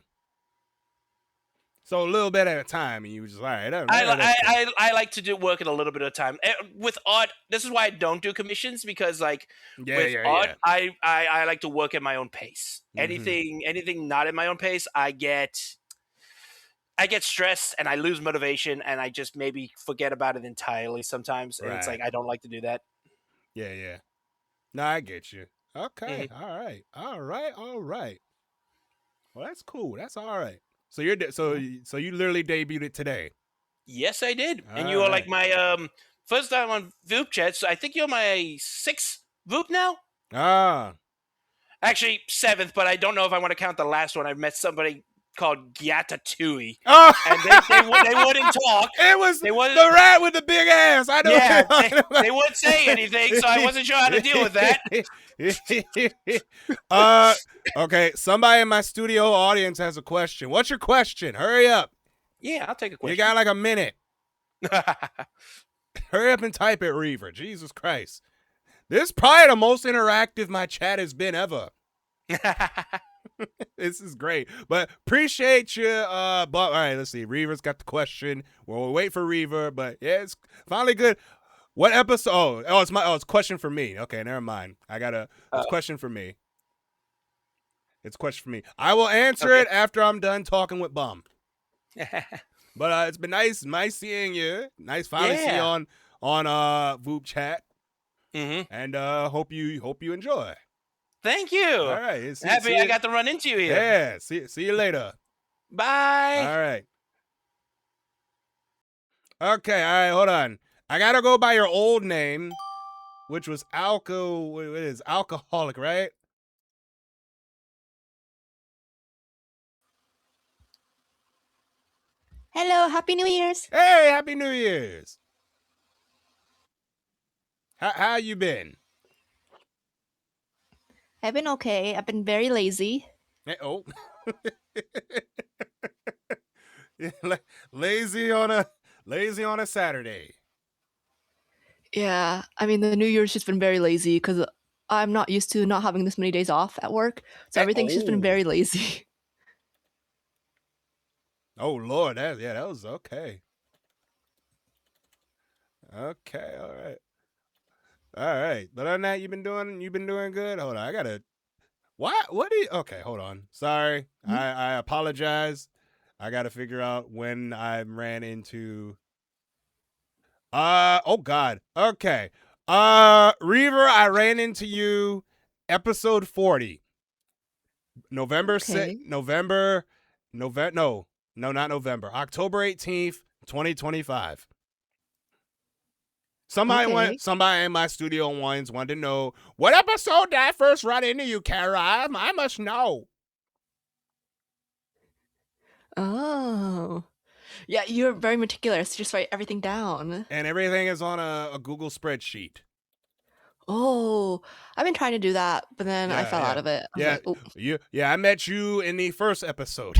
So a little bit at a time, and you were just all right. I like to do work at a little bit at a time. With art, this is why I don't do commissions, because art, I like to work at my own pace. Mm-hmm. Anything not at my own pace, I get stressed and I lose motivation, and I just maybe forget about it entirely sometimes. And it's like I don't like to do that. Yeah. No, I get you. Okay. Mm-hmm. All right. Well, that's cool. That's all right. So you literally debuted it today. Yes, I did. And you are like my first time on VupChat. So I think you're my 6th Vup now. Actually 7th, but I don't know if I want to count the last one. I've met somebody called Gyatatui. And they wouldn't talk. It was the rat with the big ass. I know. Yeah, they wouldn't say anything, so I wasn't sure how to deal with that. Okay, somebody in my studio audience has a question. What's your question? Hurry up. Yeah, I'll take a question. You got like a minute. Hurry up and type it, Reaver. Jesus Christ. This is probably the most interactive my chat has been ever. This is great. But appreciate you. But all right, let's see. Reaver's got the question. We'll wait for Reaver, but yeah, it's finally good. What episode? It's a question for me. Okay, never mind. It's a question for me. It's a question for me. I will answer it after I'm done talking with Bum. But it's been nice seeing you. Nice finally see you on vupechat. Mm-hmm. And hope you enjoy. Thank you. All right. Happy I got to run into you here. Yeah. See you later. Bye. All right. Okay. All right. Hold on. I gotta go by your old name, which was alcoholic, right? Hello, Happy New Year's. Hey, Happy New Year's. How you been? I've been okay. I've been very lazy. Hey, lazy on a Saturday. Yeah, I mean the New Year's just been very lazy because I'm not used to not having this many days off at work, so everything's just been very lazy. Oh Lord, that was okay. Okay, all right. But other than that, you've been doing good. Hold on, I gotta. What do you? Okay, hold on. Sorry, I apologize. I gotta figure out when I ran into. Oh God. Okay. Reaver, I ran into you. Episode 40. November 6th. No, not November. October 18th, 2025. Somebody in my studio wanted to know, what episode did I first run into you, Cara? I must know. Oh. Yeah, you're very meticulous. You just write everything down. And everything is on a Google spreadsheet. Oh, I've been trying to do that, but then I fell out of it. I met you in the first episode.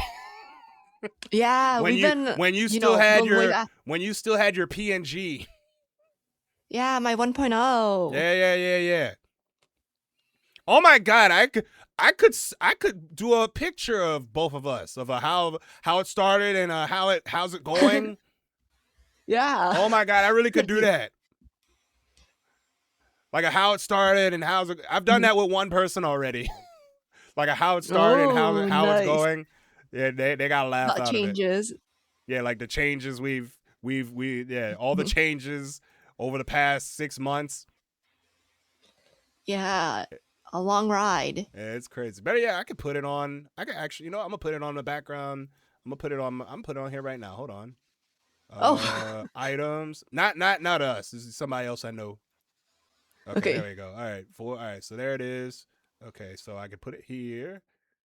Yeah, when you still had your PNG. Yeah, my 1.0. Yeah. Oh my God, I could do a picture of both of us of how it started and how's it going. Yeah. Oh my God, I really could do that. Like how it started and I've done that with one person already. Like how it started and how it's nice. going. Yeah, they got a laugh That out changes. of it. Yeah, like the changes we've all the changes over the past 6 months. Yeah, a long ride. Yeah, it's crazy. But yeah, I could put it on. I could actually, I'm gonna put it on the background. I'm gonna put it on here right now. Hold on. Items. Not us. This is somebody else I know. Okay, there we go. All right, so there it is. Okay, so I can put it here.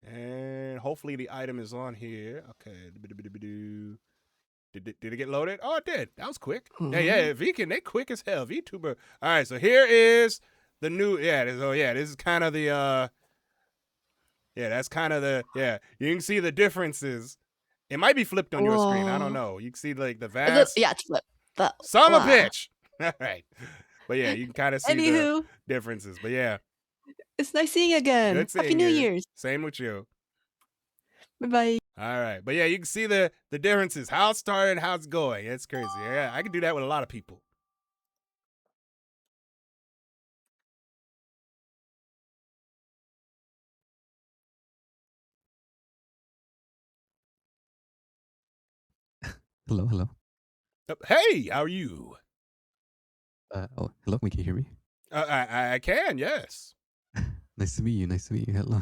And hopefully the item is on here. Okay. Did it get loaded? Oh, it did. That was quick. Yeah. Vcan, they quick as hell. VTuber. All right, so here is the new. This is kind of the. That's kind of the. Yeah, you can see the differences. It might be flipped on your screen. I don't know. You can see like the vast. Yeah, it's flipped. Son of a bitch. All right, but yeah, you can kind of see the differences. But yeah, it's nice seeing you again. Good seeing Happy New you. Year's. Same with you. Bye-bye. All right. But yeah, you can see the differences, how it started and how it's going. It's crazy. Yeah, I can do that with a lot of people. Hello. Hey, how are you? Hello. Can you hear me? I can, yes. Nice to meet you. Hello.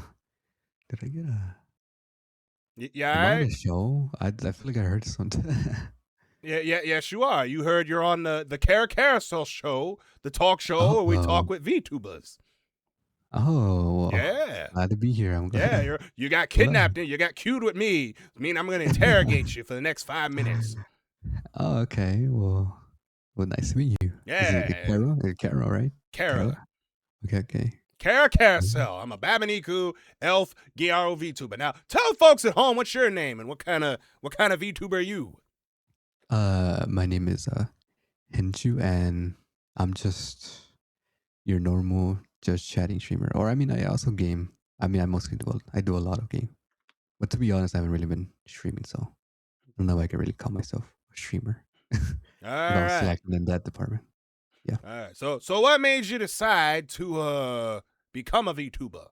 Did I get a? Yeah. Am I on a show? I feel like I heard something. Yes, you are. You heard you're on the Cara Carousel show, the talk show where we talk with VTubers. Oh, yeah. Glad to be here. I'm glad. Yeah, you got kidnapped and you got queued with me. I mean, I'm going to interrogate you for the next 5 minutes. Oh, okay. Well, nice to meet you. Yeah. Is it Cara? Cara, right? Cara. Okay. Cara Carousel. I'm a Babaniku elf Gyaro VTuber. Now, tell folks at home what's your name and what kind of VTuber are you? My name is Hinju, and I'm just your normal just chatting streamer. Or I mean, I also game. I mean, I do a lot of game. But to be honest, I haven't really been streaming, so I don't know if I can really call myself a streamer. All right. I was slacking in that department. Yeah. All right. So what made you decide to become a VTuber?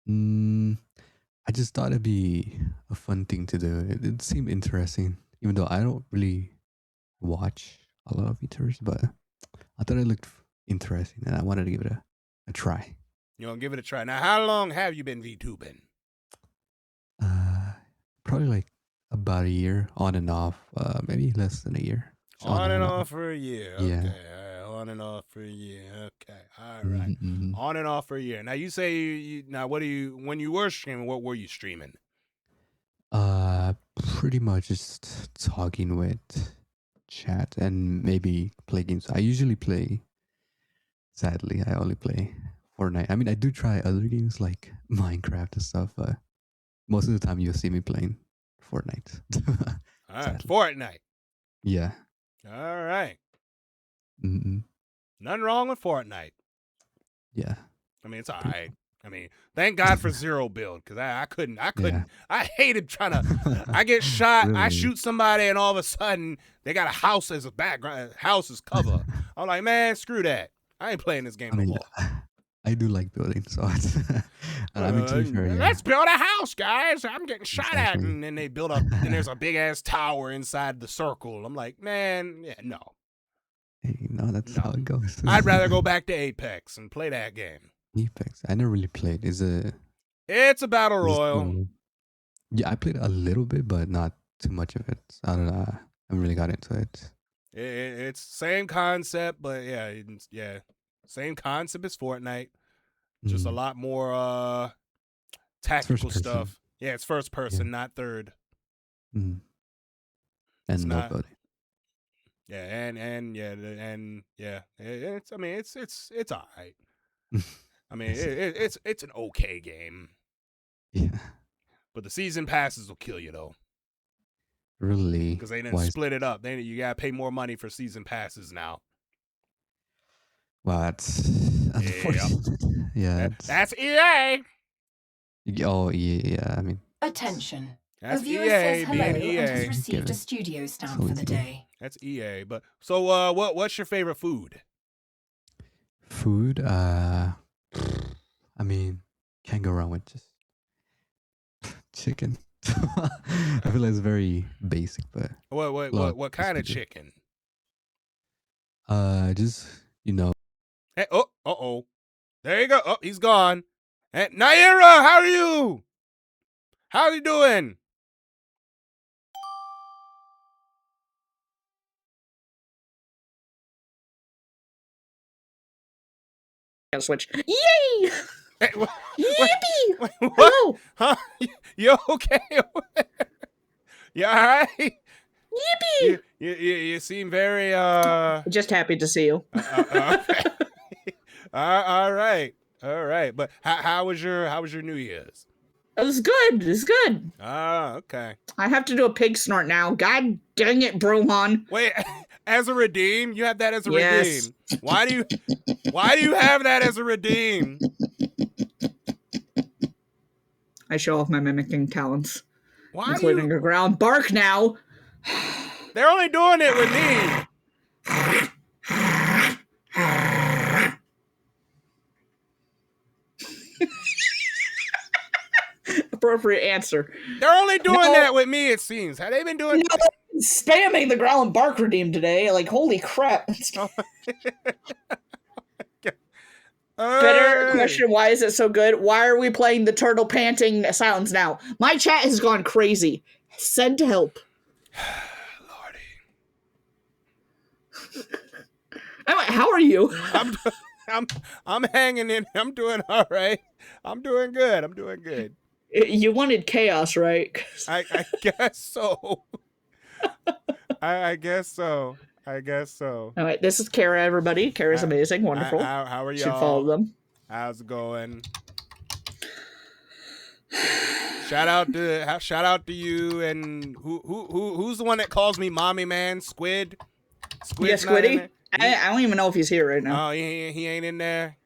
I just thought it'd be a fun thing to do. It seemed interesting, even though I don't really watch a lot of VTubers, but I thought it looked interesting, and I wanted to give it a try. You want to give it a try. Now, how long have you been VTubing? Probably like about a year, on and off. Maybe less than a year. On and off for a year. Yeah. Okay. All right. On and off for a year. Okay. All right. On and off for a year. Now you say you now when you were streaming, what were you streaming? Pretty much just talking with chat and maybe play games. I usually play. Sadly, I only play Fortnite. I mean, I do try other games like Minecraft and stuff, but most of the time you'll see me playing Fortnite. All right. Fortnite. Yeah. All right. Nothing wrong with Fortnite. Yeah. I mean, it's all right. I mean, thank God for zero build, because I couldn't. Yeah. I hated trying to. I get shot. Really? I shoot somebody, and all of a sudden they got a house as a background, house as cover. I'm like, man, screw that. I ain't playing this game no more. I do like building, so it's, I mean, to be fair, let's build a house, guys. I'm getting shot at, and then they build up, and there's a big ass tower inside the circle. I'm like, man, yeah, no. Hey, that's how it goes. I'd rather go back to Apex and play that game. Apex, I never really played. It's a battle royal. Yeah, I played a little bit, but not too much of it. I don't know. I haven't really got into it. It's same concept, but yeah, same concept as Fortnite. Just a lot more tactical stuff. Yeah, it's first person, not third. And no building. Yeah, and it's. I mean, it's all right. I mean, it's an okay game. Yeah. But the season passes will kill you though. Really? Because they didn't split it up. You gotta pay more money for season passes now. Wow, that's unfortunate. Yeah. That's EA. Oh, yeah. I mean, Attention. That's A viewer EA says hello being and EA. has received a studio stamp for the day. That's EA. But so, what's your favorite food? Food. I mean, can't go wrong with just chicken. I feel like it's very basic, but What kind of chicken? Just you know. Hey, oh, there you go. Oh, he's gone. Hey, Naira, how are you? How are you doing? Switch. Yay! Hey, Yippee! Hello. Huh? You okay? You all right? Yippee! You seem very Just happy to see you. All right. But how was your New Year's? It was good. It's good. Ah, okay. I have to do a pig snort now. God dang it, Brohan. Wait, as a redeem? You have that as a Yes. redeem. Why do you have that as a redeem? I show off my mimicking talents. Why including a ground bark now. They're only doing it with me. Appropriate answer. They're only doing that with me, it seems. Have they been doing spamming the growl and bark redeem today? Like, holy crap. Better question, why is it so good? Why are we playing the turtle panting sounds now? My chat has gone crazy. Send help. Lordy. How are you? I'm hanging in. I'm doing all right. I'm doing good. You wanted chaos, right? I guess so. I guess so. All right, this is Cara, everybody. Cara's amazing, wonderful. How are y'all? Should follow them. How's it going? Shout out to you and who's the one that calls me mommy man? Squid? Yeah, Squiddy. I don't even know if he's here right now. Oh, he ain't in there.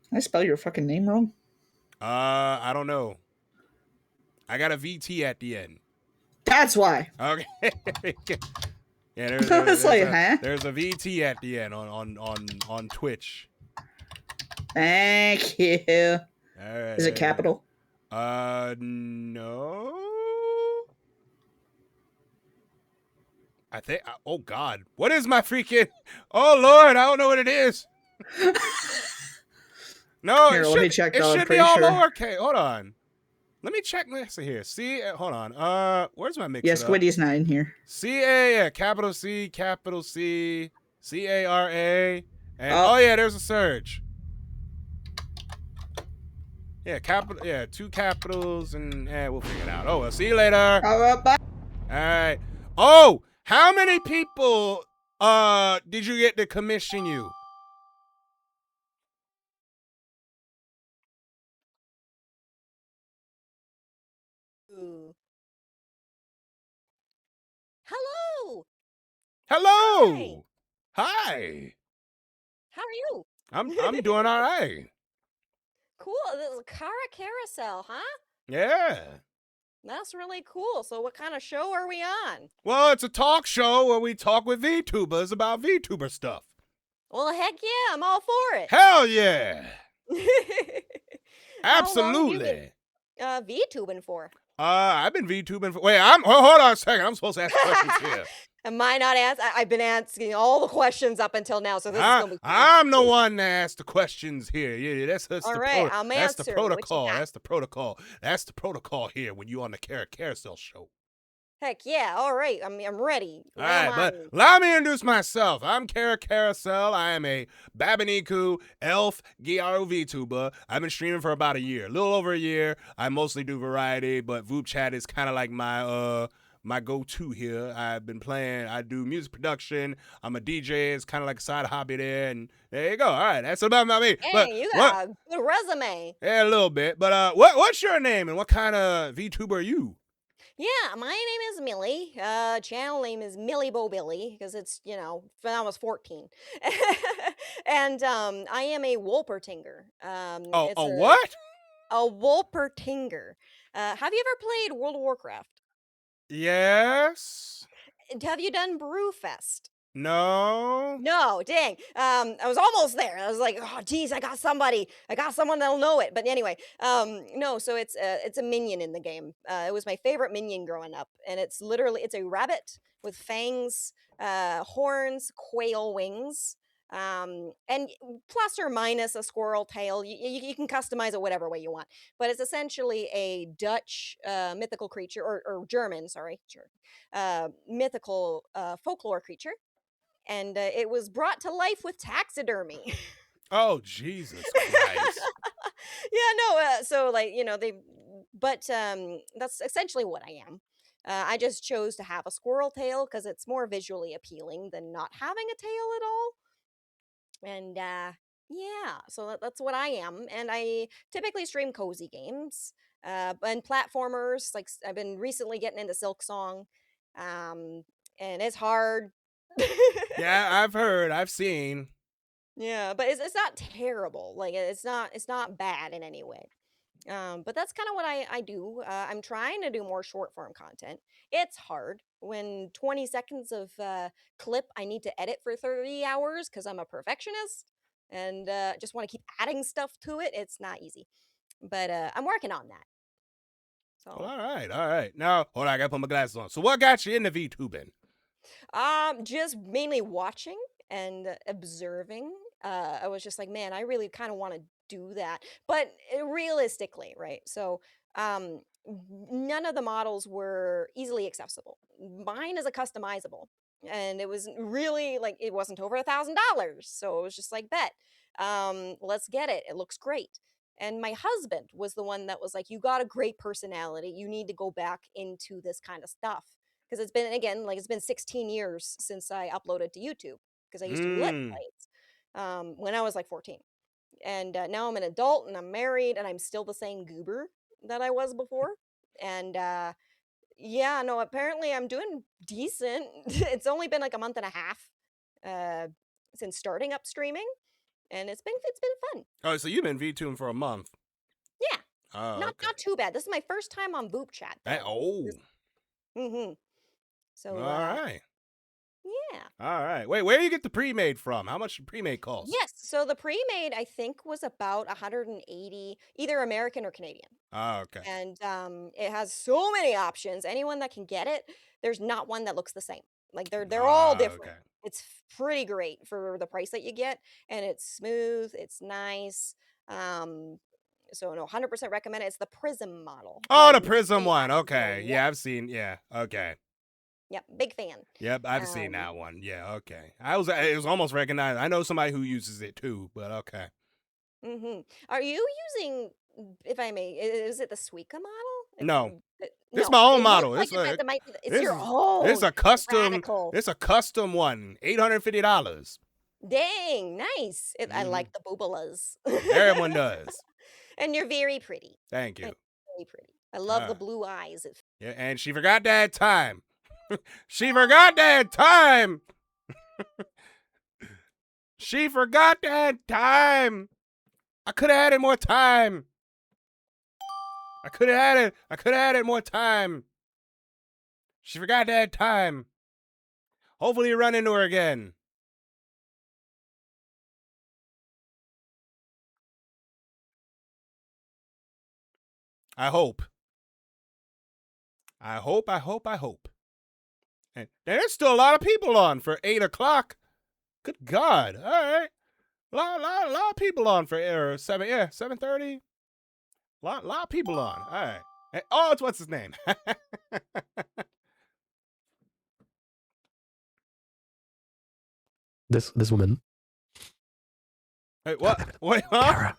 Did I spell your fucking name wrong? I don't know. I got a VT at the end. That's why. Okay. Yeah, there's a VT at the end on Twitch. Thank you. All right. Is it capital? No. I think. Oh God, what is my freaking? Oh Lord, I don't know what it is. No, Here, let me check. It should be all lowercase. Hold on. Let me check this here. See, hold on. Where's my mix? Yeah, Squiddy's not in here. capital C, CARA, and yeah, there's a surge. Yeah, two capitals, and we'll figure it out. Oh, well, see you later. All right, bye. All right. Oh, how many people did you get to commission you? Hello. Hello. Hi. How are you? I'm doing all right. Cool. This is Cara Carousel, huh? Yeah. That's really cool. So what kind of show are we on? Well, it's a talk show where we talk with VTubers about VTuber stuff. Well, heck yeah, I'm all for it. Hell yeah. Absolutely. Absolutely. VTubing for? I've been VTubing for. Wait, hold on a second. I'm supposed to ask questions here. Am I not asking? I've been asking all the questions up until now, so this is gonna be. I'm the one that asks the questions here. Yeah, that's all right. I'm that's the answering. protocol. That's the protocol. That's the protocol here when you on the Cara Carousel show. Heck yeah! All right, I'm ready. All right, but let me introduce myself. I'm Cara Carousel. I am a Babaniku elf Gyaro VTuber. I've been streaming for about a little over a year. I mostly do variety, but VupChat is kind of like my go-to here. I've been playing. I do music production. I'm a DJ. It's kind of like a side hobby there, and there you go. All right, that's about me. Hey, but you got a good resume. Yeah, a little bit. But what's your name and what kind of VTuber are you? Yeah, my name is Millie. Channel name is Millie Bo Billy because it's when I was 14, and I am a Wolpertinger. Oh, It's a what? a Wolpertinger. Have you ever played World of Warcraft? Yes. And have you done Brewfest? No. No, dang. I was almost there. I was like, oh, geez, I got someone that'll know it. But anyway, no. So it's a minion in the game. It was my favorite minion growing up, and it's a rabbit with fangs, horns, quail wings, and plus or minus a squirrel tail. You can customize it whatever way you want. But it's essentially a Dutch mythical creature, or German, sorry, mythical folklore creature. And it was brought to life with taxidermy. Oh, Jesus Christ. Yeah, no. So but that's essentially what I am. I just chose to have a squirrel tail because it's more visually appealing than not having a tail at all. And yeah, so that's what I am. And I typically stream cozy games and platformers. Like I've been recently getting into Silksong, and it's hard. Yeah, I've heard. I've seen. Yeah, but it's not terrible. Like it's not bad in any way. But that's kind of what I do. I'm trying to do more short form content. It's hard when 20 seconds of clip I need to edit for 30 hours because I'm a perfectionist and just want to keep adding stuff to it. It's not easy, but I'm working on that. So. Well, all right. Now, hold on, I gotta put my glasses on. So, what got you into VTubing? Just mainly watching and observing. I was just like, man, I really kind of want to do that, but realistically, right? So, none of the models were easily accessible. Mine is a customizable, and it was really like it wasn't over $1,000, so it was just like, bet, let's get it. It looks great. And my husband was the one that was like, you got a great personality. You need to go back into this kind of stuff. Because it's been 16 years since I uploaded to YouTube. Because I used to do Let's Plays when I was like 14. And now I'm an adult and I'm married and I'm still the same goober that I was before. And yeah, no, apparently I'm doing decent. It's only been like a month and a half since starting up streaming. And it's been fun. Oh, so you've been VTubing for a month? Yeah. Oh, not too bad. This is my first time on vupechat. Mm-hmm. So all right. Yeah. All right. Wait, where do you get the pre-made from? How much pre-made cost? Yes. So the pre-made I think was about 180, either American or Canadian. Oh, okay. And it has so many options. Anyone that can get it, there's not one that looks the same. Like they're all different. Okay. It's pretty great for the price that you get, and it's smooth, it's nice. So no, 100% recommend it. It's the Prism model. Oh, the Prism one. Okay. Yeah, I've seen. Yeah. Okay. Yep, big fan. Yep, I've seen that one. Yeah, okay. It was almost recognized. I know somebody who uses it too, but okay. Are you using, if I may, is it the Suica model? No. This is my own model. It's your own. It's a custom. Radical. It's a custom one. $850. Dang, nice. I like the boobalas. Everyone does. And you're very pretty. Thank you. Very pretty. I love the blue eyes. Yeah, and she forgot to add time. She forgot to add time. She forgot to add time. I could have added more time. I could have added more time. She forgot to add time. Hopefully you run into her again. I hope. And there's still a lot of people on for 8 o'clock. Good God. All right. A lot of people on for 7:30. Lot of people on. All right. Hey, oh, what's his name? This woman. Hey, what? Wait, huh?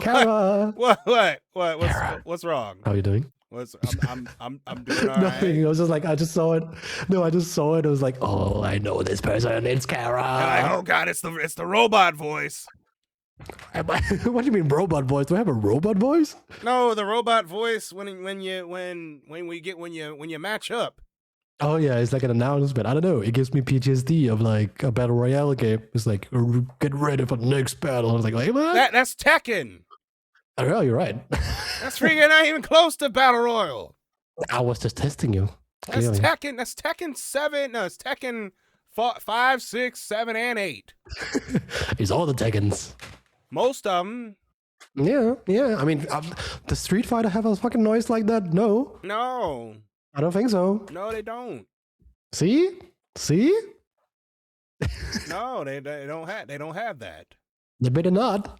Cara. What? Cara. What's wrong? How are you doing? I'm doing all right. Nothing. I was just like, I just saw it. No, I just saw it. I was like, oh, I know this person. It's Cara. Like, oh God, it's the robot voice. What do you mean robot voice? Do I have a robot voice? No, the robot voice when you match up. Oh yeah, it's like an announcement. I don't know. It gives me PTSD of like a battle royale game. It's like get ready for the next battle. I was like what? That's Tekken. Oh, yeah, you're right. That's freaking not even close to battle royal. I was just testing you. That's Clearly. Tekken. That's Tekken 7. No, it's Tekken 5, 6, 7, and 8. It's all the Tekkens. Most of them. Yeah. I mean, does Street Fighter have a fucking noise like that? No. No. I don't think so. No, they don't. See? No, they don't have that. They better not.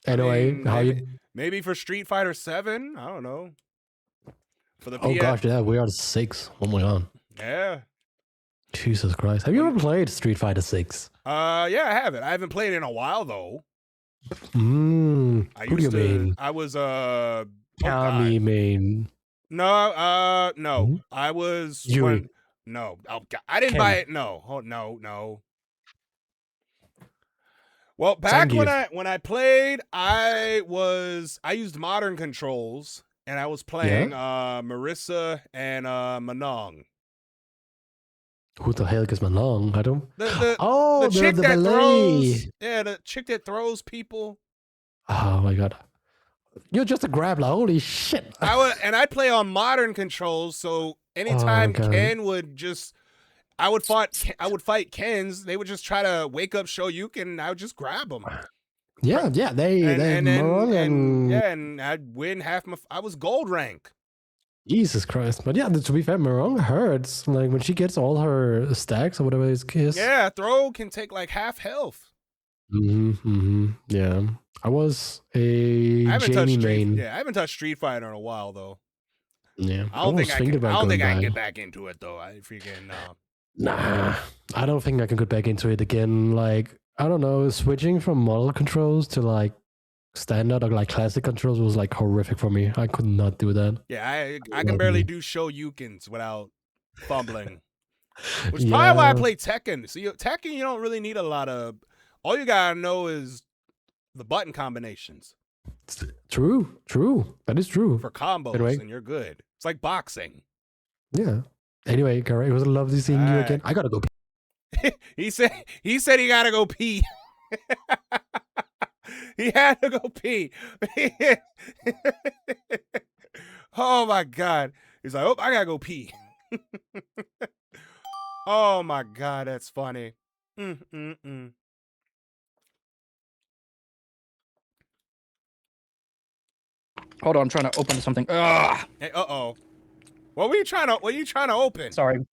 Anyway, maybe for Street Fighter 7, I don't know. For the Oh gosh, yeah, we are 6. Oh my god. Yeah. Jesus Christ. Have you ever played Street Fighter 6? Yeah, I haven't. I haven't played it in a while though. Who do you mean? I was Kami main. No, no. Hmm? I was Yui. no. Oh God. I didn't Ken. buy it. No. Oh, no. Well, back when I played, I used modern controls and I was playing Marissa and Manong. Who the hell is Manong? I don't. The chick the that ballet. throws. Yeah, the chick that throws people. Oh my god. You're just a grappler. Holy shit. I play on modern controls, so anytime God. Ken would just I would fight Kens, they would just try to wake up Shoryuken and I would just grab them. Yeah, and I'd win I was gold rank. Jesus Christ. But yeah, to be fair, Marong hurts. Like when she gets all her stacks or whatever it is. Yeah, throw can take like half health. Yeah. I was a Jamie main. I haven't touched Street Fighter in a while though. Yeah. I don't think I can back. get back into it though. I freaking Nah. I don't think I can get back into it again. Like, I don't know, switching from model controls to like standard or like classic controls was like horrific for me. I could not do that. Yeah, I can barely do Shoryukens without fumbling. Which is probably why I play Tekken. So Tekken, you don't really need a lot of. All you gotta know is the button combinations. True. That is true. For combos, and you're good. It's like boxing. Yeah. Anyway, Cara, it was lovely seeing you again. I gotta go pee. He said he gotta go pee. He had to go pee. Oh my god. He's like, oh, I gotta go pee. Oh my god, that's funny. Hold on, I'm trying to open something. Ugh. Hey, What were you trying to open? Sorry.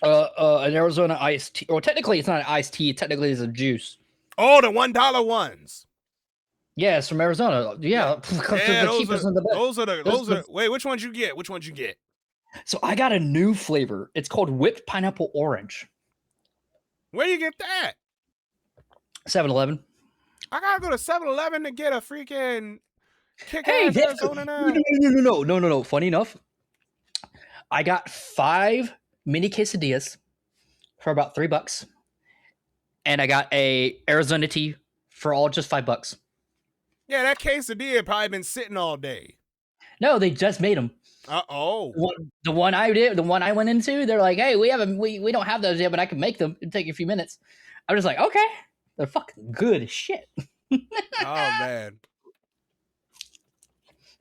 An Arizona iced tea. Well, technically it's not an iced tea. Technically it's a juice. Oh, the $1 ones. Yeah, it's from Arizona. Yeah, those are. Wait, which ones you get? So I got a new flavor. It's called whipped pineapple orange. Where do you get that? 7-Eleven. I gotta go to 7-Eleven to get a freaking kick-ass Arizona now. No. Funny enough, I got 5 mini quesadillas for about $3, and I got a Arizona tea for all just $5. Yeah, that quesadilla probably been sitting all day. No, they just made them. The one I went into, they're like, hey, we don't have those yet, but I can make them. It'll take you a few minutes. I'm just like, okay, they're fucking good as shit. Oh man,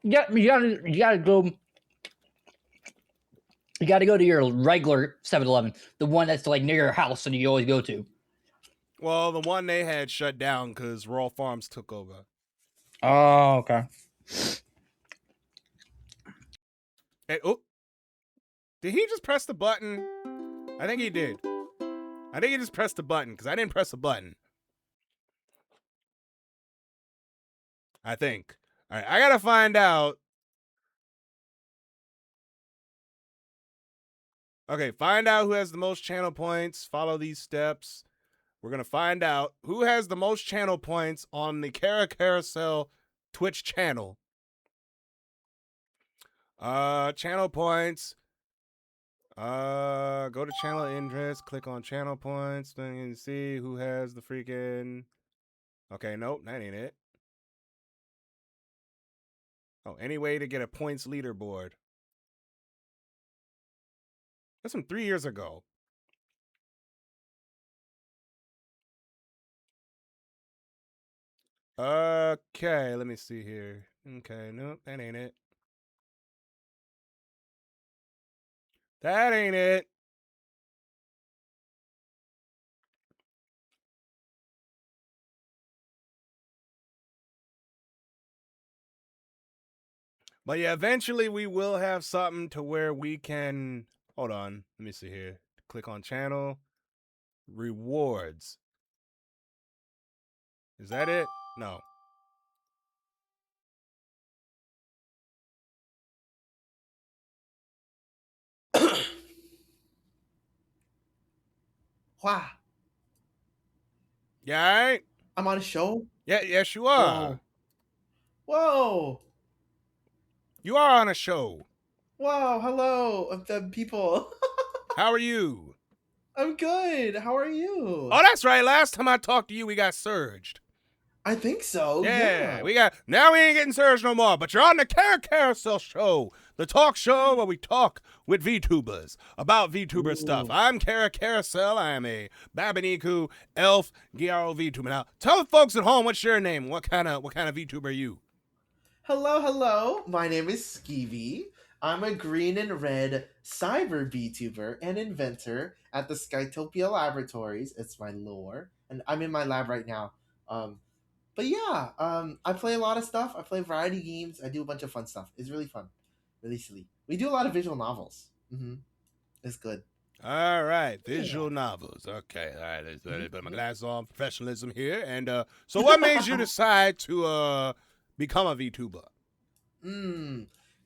you gotta go. You got to go to your regular 7-Eleven, the one that's like near your house and you always go to. Well, the one they had shut down because Royal Farms took over. Oh, okay. Hey, did he just press the button? I think he did. I think he just pressed the button because I didn't press the button. I think. All right, I gotta find out. Okay, find out who has the most channel points. Follow these steps. We're going to find out who has the most channel points on the Cara Carousel Twitch channel. Channel points. Go to channel interest, click on channel points, then you can see who has the freaking. Okay, nope, that ain't it. Oh, any way to get a points leaderboard. That's from 3 years ago. Okay, let me see here. Okay, nope, that ain't it. That ain't it. But yeah, eventually we will have something to where we can. Hold on, let me see here. Click on channel. Rewards. Is that it? No. Wow. Yeah, all right? I'm on a show? Yeah, yes, you are. Whoa. You are on a show. Wow, hello, the people. How are you? I'm good. How are you? Oh, that's right. Last time I talked to you, we got surged. I think so. Yeah, Yeah. we got. Now we ain't getting surged no more. But you're on the Cara Carousel show, the talk show where we talk with VTubers about VTuber stuff. I'm Cara Carousel. I am a Babaniku elf Gyaro VTuber. Now, tell the folks at home what's your name. What kind of VTuber are you? Hello. My name is Skeevy. I'm a green and red cyber VTuber and inventor at the Skytopia Laboratories. It's my lore, and I'm in my lab right now. But yeah, I play a lot of stuff. I play variety games. I do a bunch of fun stuff. It's really fun, really silly. We do a lot of visual novels. It's good. All right, visual novels. Okay, all right. Let me put my glasses on. Professionalism here. And so, what made you decide to become a VTuber?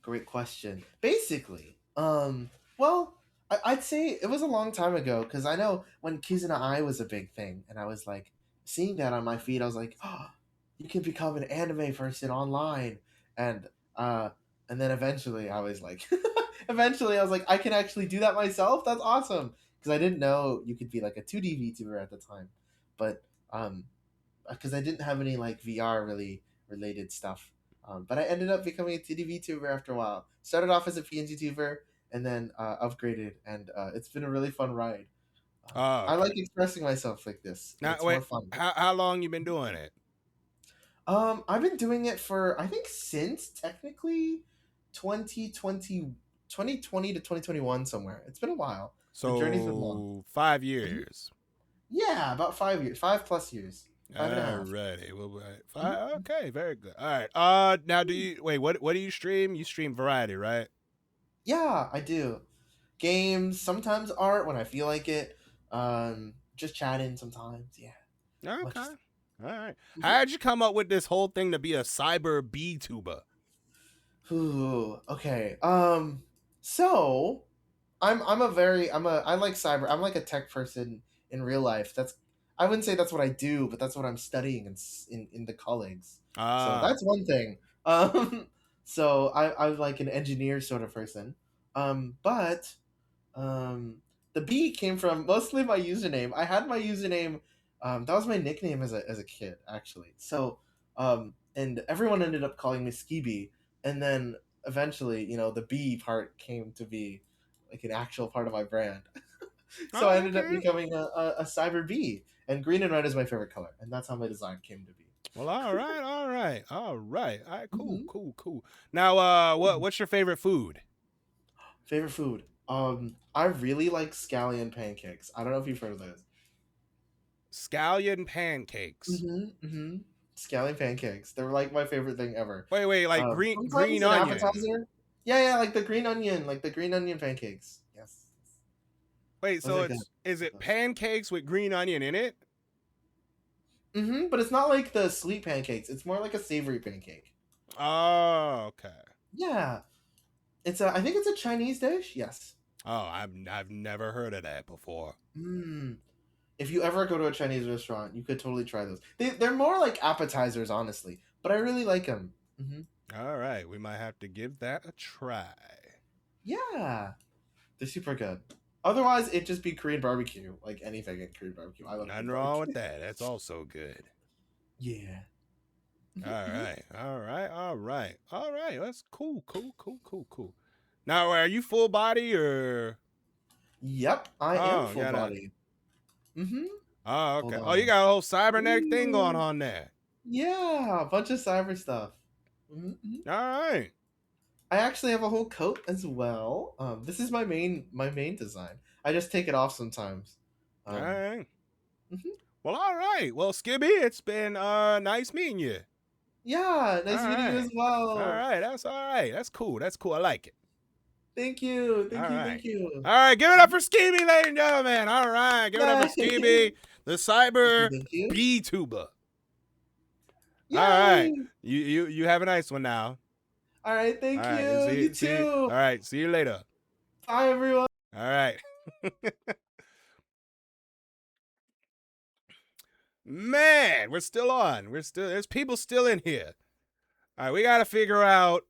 Great question. Basically, well, I'd say it was a long time ago because I know when Kizuna Eye was a big thing, and I was like seeing that on my feed. I was like, oh, you can become an anime person online, and then eventually I was like, I can actually do that myself. That's awesome because I didn't know you could be like a 2D VTuber at the time, but because I didn't have any like VR really related stuff. But I ended up becoming a 2D VTuber after a while. Started off as a PNG tuber and then upgraded, and it's been a really fun ride. I like expressing myself like this. Now, it's wait, more fun. How long you been doing it? I've been doing it for I think since technically 2020 to 2021 somewhere. It's been a while. The journey's been long. 5 years. Yeah, about 5 years, 5+ years, 5.5. Alrighty, well, okay, very good. All right. Now do you wait? What do you stream? You stream variety, right? Yeah, I do. Games, sometimes art when I feel like it. Just chatting sometimes. Yeah. Okay. All right. How'd you come up with this whole thing to be a cyber B-tuber? Ooh, okay. So I like cyber. I'm like a tech person in real life. I wouldn't say that's what I do, but that's what I'm studying in the colleagues. So that's one thing. So I'm like an engineer sort of person. But the B came from mostly my username. I had my username. That was my nickname as a kid, actually. So, and everyone ended up calling me Skeeby, and then eventually, the B part came to be like an actual part of my brand. So I ended up becoming a cyber B, and green and red is my favorite color, and that's how my design came to be. Well, all right. Cool. Now, what's your favorite food? Favorite food? I really like scallion pancakes. I don't know if you've heard of those. Scallion pancakes. Scallion pancakes. They're like my favorite thing ever. Wait, like green an onion. Appetizer. Yeah, like the green onion pancakes. Yes. Wait, so is it pancakes with green onion in it? But it's not like the sweet pancakes. It's more like a savory pancake. Oh, okay. Yeah. I think it's a Chinese dish. Yes. Oh, I've never heard of that before. If you ever go to a Chinese restaurant, you could totally try those. They're more like appetizers, honestly, but I really like them. All right, we might have to give that a try. Yeah. They're super good. Otherwise, it'd just be Korean barbecue, like any vegan Korean barbecue. I love Nothing Korean wrong barbecue. with that. That's also good. Yeah. All right. That's cool. Now, are you full body or? Yep, I am full body. Oh, okay. Oh, you got a whole cybernetic thing going on there. Yeah, a bunch of cyber stuff. All right. I actually have a whole coat as well. This is my main design. I just take it off sometimes. All right. Well, all right. Well, Skibby, it's been nice meeting you. Yeah, nice meeting you as well. All right. That's all right. That's cool. I like it. Thank you. Thank you. All right, give it up for Skibby, ladies and gentlemen. All right, give it up for Skibby, the cyber Vtuber. All right, you have a nice one now. All right, thank you. You too. All right, see you later. Bye, everyone. All right. Man, we're still on. There's people still in here. All right, we gotta figure out.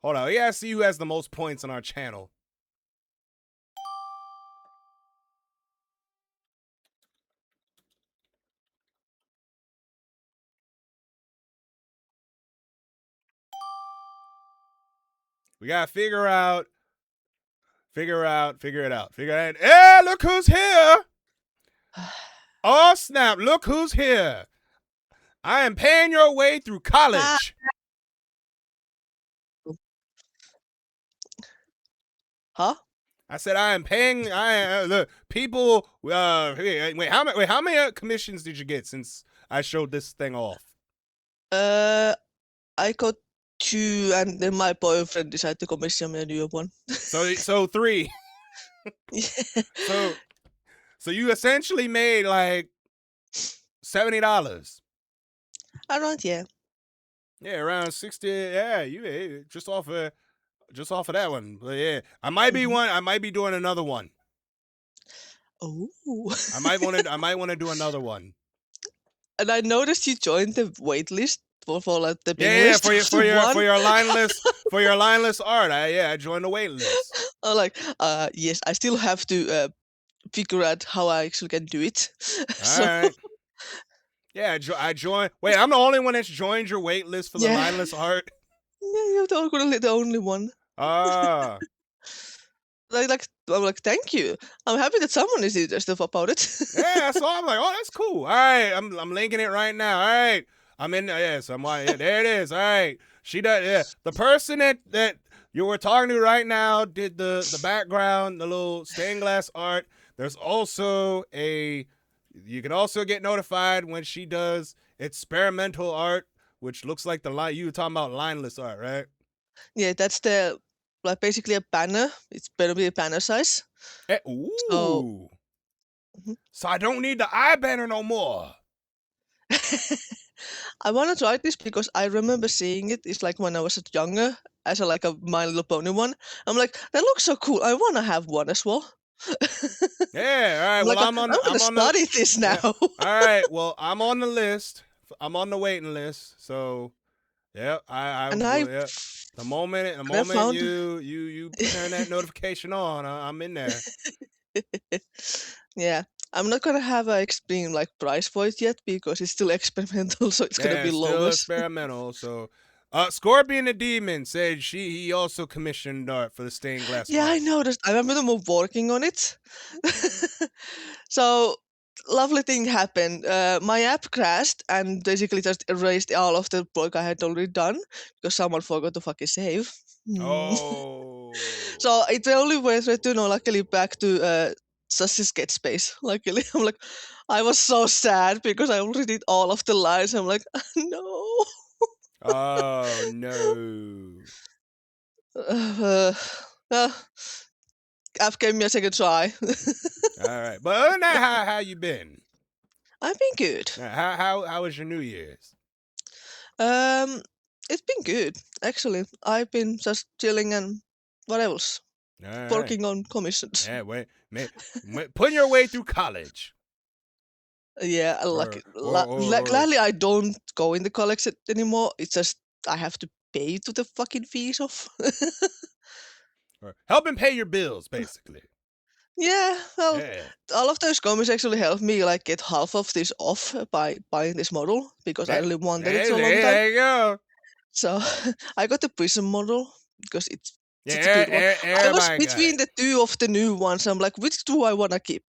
Hold on, we gotta see who has the most points on our channel. We gotta figure it out. Hey, look who's here! Oh snap! Look who's here! I am paying your way through college. Huh? I said I am paying. Look, people. Wait, how many commissions did you get since I showed this thing off? I got 2, and then my boyfriend decided to commission me a new one. So 3. So you essentially made like $70. Around, yeah. Yeah, around 60. Yeah, you just off of that one. But yeah, I might be doing another one. Oh. I might want to do another one. And I noticed you joined the wait list for like the big yeah, list. for your line list art. I joined the wait list. I'm like, yes, I still have to figure out how I actually can do it. All right. Yeah, I joined. Wait, I'm the only one that's joined your wait list for the line list art. Yeah, you're the only one. Ah. I'm like, thank you. I'm happy that someone is interested about it. Yeah, so I'm like, oh, that's cool. All right, I'm linking it right now. All right, I'm in. Yes, there it is. All right, she does. Yeah, the person that you were talking to right now did the background, the little stained glass art. There's also you can also get notified when she does experimental art, which looks like the line you were talking about, lineless art, right? Yeah, that's basically a banner. It's better be a banner size. Ooh. So I don't need the eye banner no more. I want to try this because I remember seeing it. It's like when I was younger, as a My Little Pony one. I'm like, that looks so cool. I want to have one as well. Yeah, all right. I'm gonna study this now. Yeah. All right. Well, I'm on the list. I'm on the waiting list. So, yeah, the moment you turn that notification on, I'm in there. Yeah, I'm not gonna have an extreme price for it yet because it's still experimental, so it's gonna be still lowest. experimental. So, Scorpion the Demon said he also commissioned art for the stained glass. Yeah, I noticed. I remember them working on it. So, lovely thing happened. My app crashed and basically just erased all of the work I had already done because someone forgot to fucking save. Oh. So it only went luckily back to just a sketch space. Luckily, I'm like, I was so sad because I already did all of the lines. I'm like, no. Oh no. App gave me a second try. All right, but other than that, how you been? I've been good. How was your New Year's? It's been good actually. I've been just chilling and what else? Working on commissions. Yeah, putting your way through college. Yeah, gladly I don't go in the college anymore. It's just I have to pay to the fucking fees off. Or helping pay your bills, basically. Yeah, well, Yeah. all of those comments actually helped me like get half of this off by buying this model because I really wanted it so long time. There you go. So I got the Prism model because it's Yeah, such a good one. I was everybody got between the two of the new ones. I'm like, which do I want to keep?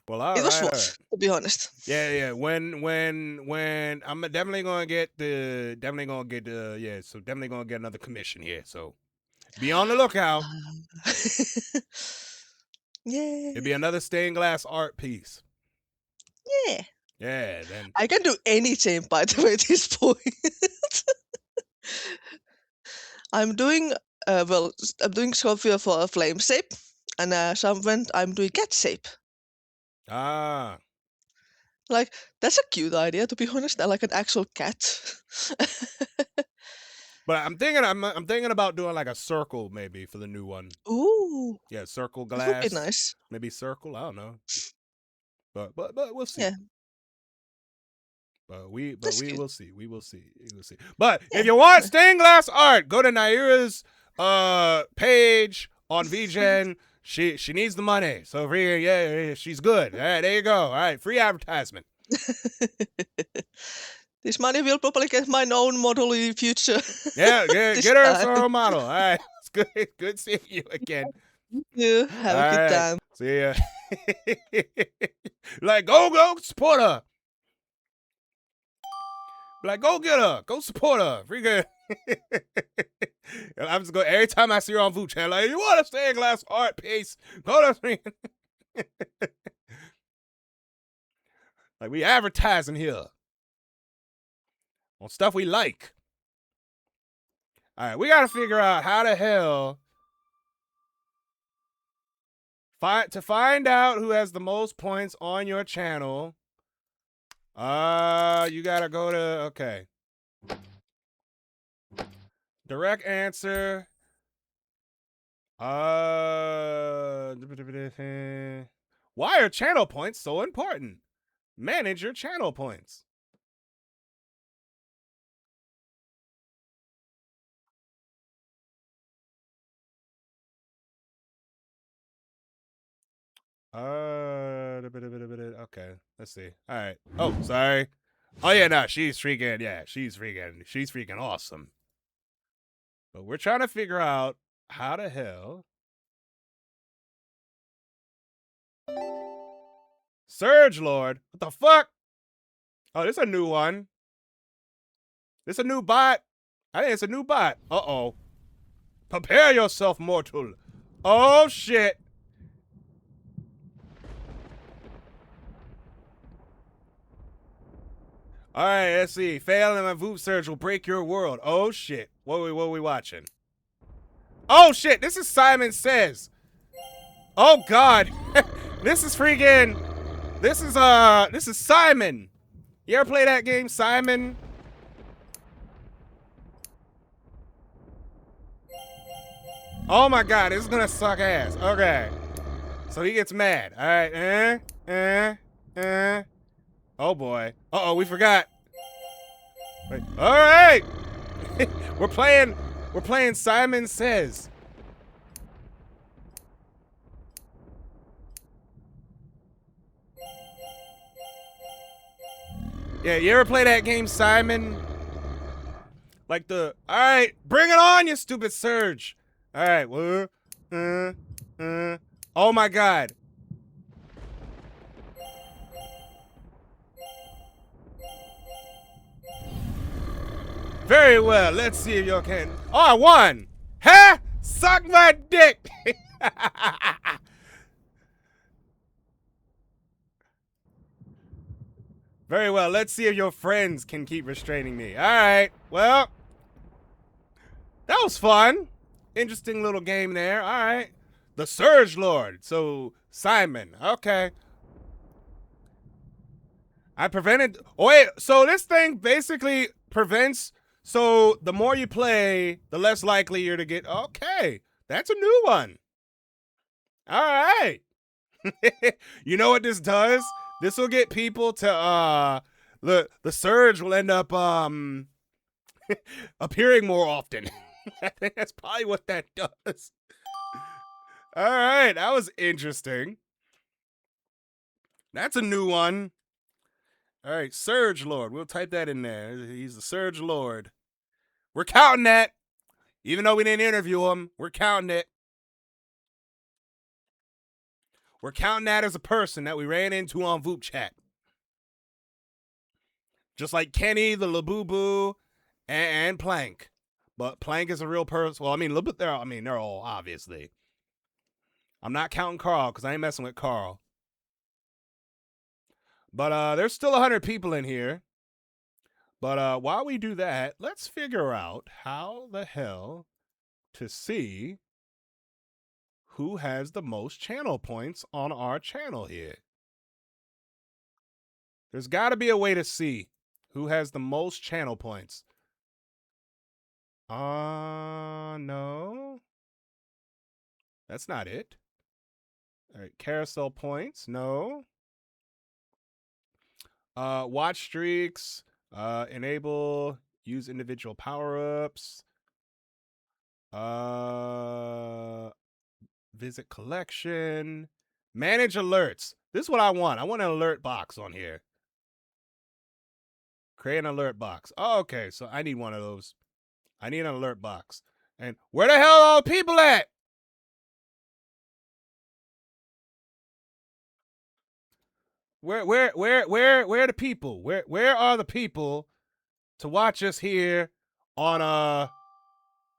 Well, all It was right, fun, to be honest. Yeah. When I'm definitely gonna get so definitely gonna get another commission here. So be on the lookout. Yeah. It'll be another stained glass art piece. Yeah. Yeah, then I can do anything, by the way, at this point. I'm doing I'm doing Scorpio for a flame shape, and someone I'm doing cat shape. Ah. Like that's a cute idea, to be honest. I like an actual cat. But I'm thinking about doing like a circle maybe for the new one. Ooh. Yeah, circle That glass. would be nice. Maybe circle. I don't know. But we'll see. Yeah. But we cute. will see. We will see. But if you want stained glass art, go to Naira's page on VGen. She needs the money. So yeah, she's good. All right, there you go. All right, free advertisement. This money will probably get my own model in the future. Yeah, get her her own model. All right, it's good. Good seeing you again. Yeah, have a good time. See ya. Like, go support her. Like, go get her. Go support her. Freaking. I'm just going, every time I see her on VooChat, like, you want a stained glass art piece? Go to like, we advertising here on stuff we like. All right, we got to figure out how the hell to find out who has the most points on your channel. You got to go to, okay. Direct answer. Why are channel points so important? Manage your channel points. Okay, let's see. All right. Oh, sorry. Oh yeah, no, she's freaking. Yeah, she's freaking awesome. But we're trying to figure out how the hell. Surge Lord, what the fuck? Oh, this is a new one. This a new bot. I think it's a new bot. Uh-oh. Prepare yourself, mortal. Oh, shit. All right, let's see. Failing my Voop Surge will break your world. Oh, shit. What are we watching? Oh, shit. This is Simon Says. Oh, God. This is freaking... This is Simon. You ever play that game, Simon? Oh my god, this is gonna suck ass. Okay. So he gets mad. Alright. Oh boy. Uh-oh, we forgot. Wait. Alright! We're playing Simon Says. Yeah, you ever play that game, Simon? Like the, all right, bring it on, you stupid Surge. All right, oh my god. Very well, let's see if y'all can. Oh, I won. Huh? Suck my dick. Very well, let's see if your friends can keep restraining me. All right, well, that was fun. Interesting little game there. All right. The Surge Lord. So, Simon. Okay. I prevented... Oh, wait. So, this thing basically prevents... So, the more you play, the less likely you're to get... Okay. That's a new one. All right. You know what this does? This will get people to... The Surge will end up... appearing more often. I think that's probably what that does. All right, that was interesting. That's a new one. All right, Surge Lord. We'll type that in there. He's the Surge Lord. We're counting that. Even though we didn't interview him, we're counting it. We're counting that as a person that we ran into on vupechat. Just like Kenny, the Labubu, and Plank. But Plank is a real person. Well, I mean, they're all obviously. I'm not counting Carl because I ain't messing with Carl. But there's still 100 people in here. But while we do that, let's figure out how the hell to see who has the most channel points on our channel here. There's got to be a way to see who has the most channel points. No. That's not it. All right, carousel points. No. Watch streaks. Enable. Use individual power-ups. Visit collection. Manage alerts. This is what I want. I want an alert box on here. Create an alert box. Oh, okay. So I need one of those. I need an alert box. And where the hell are all the people at? Where are the people? Where are the people to watch us here on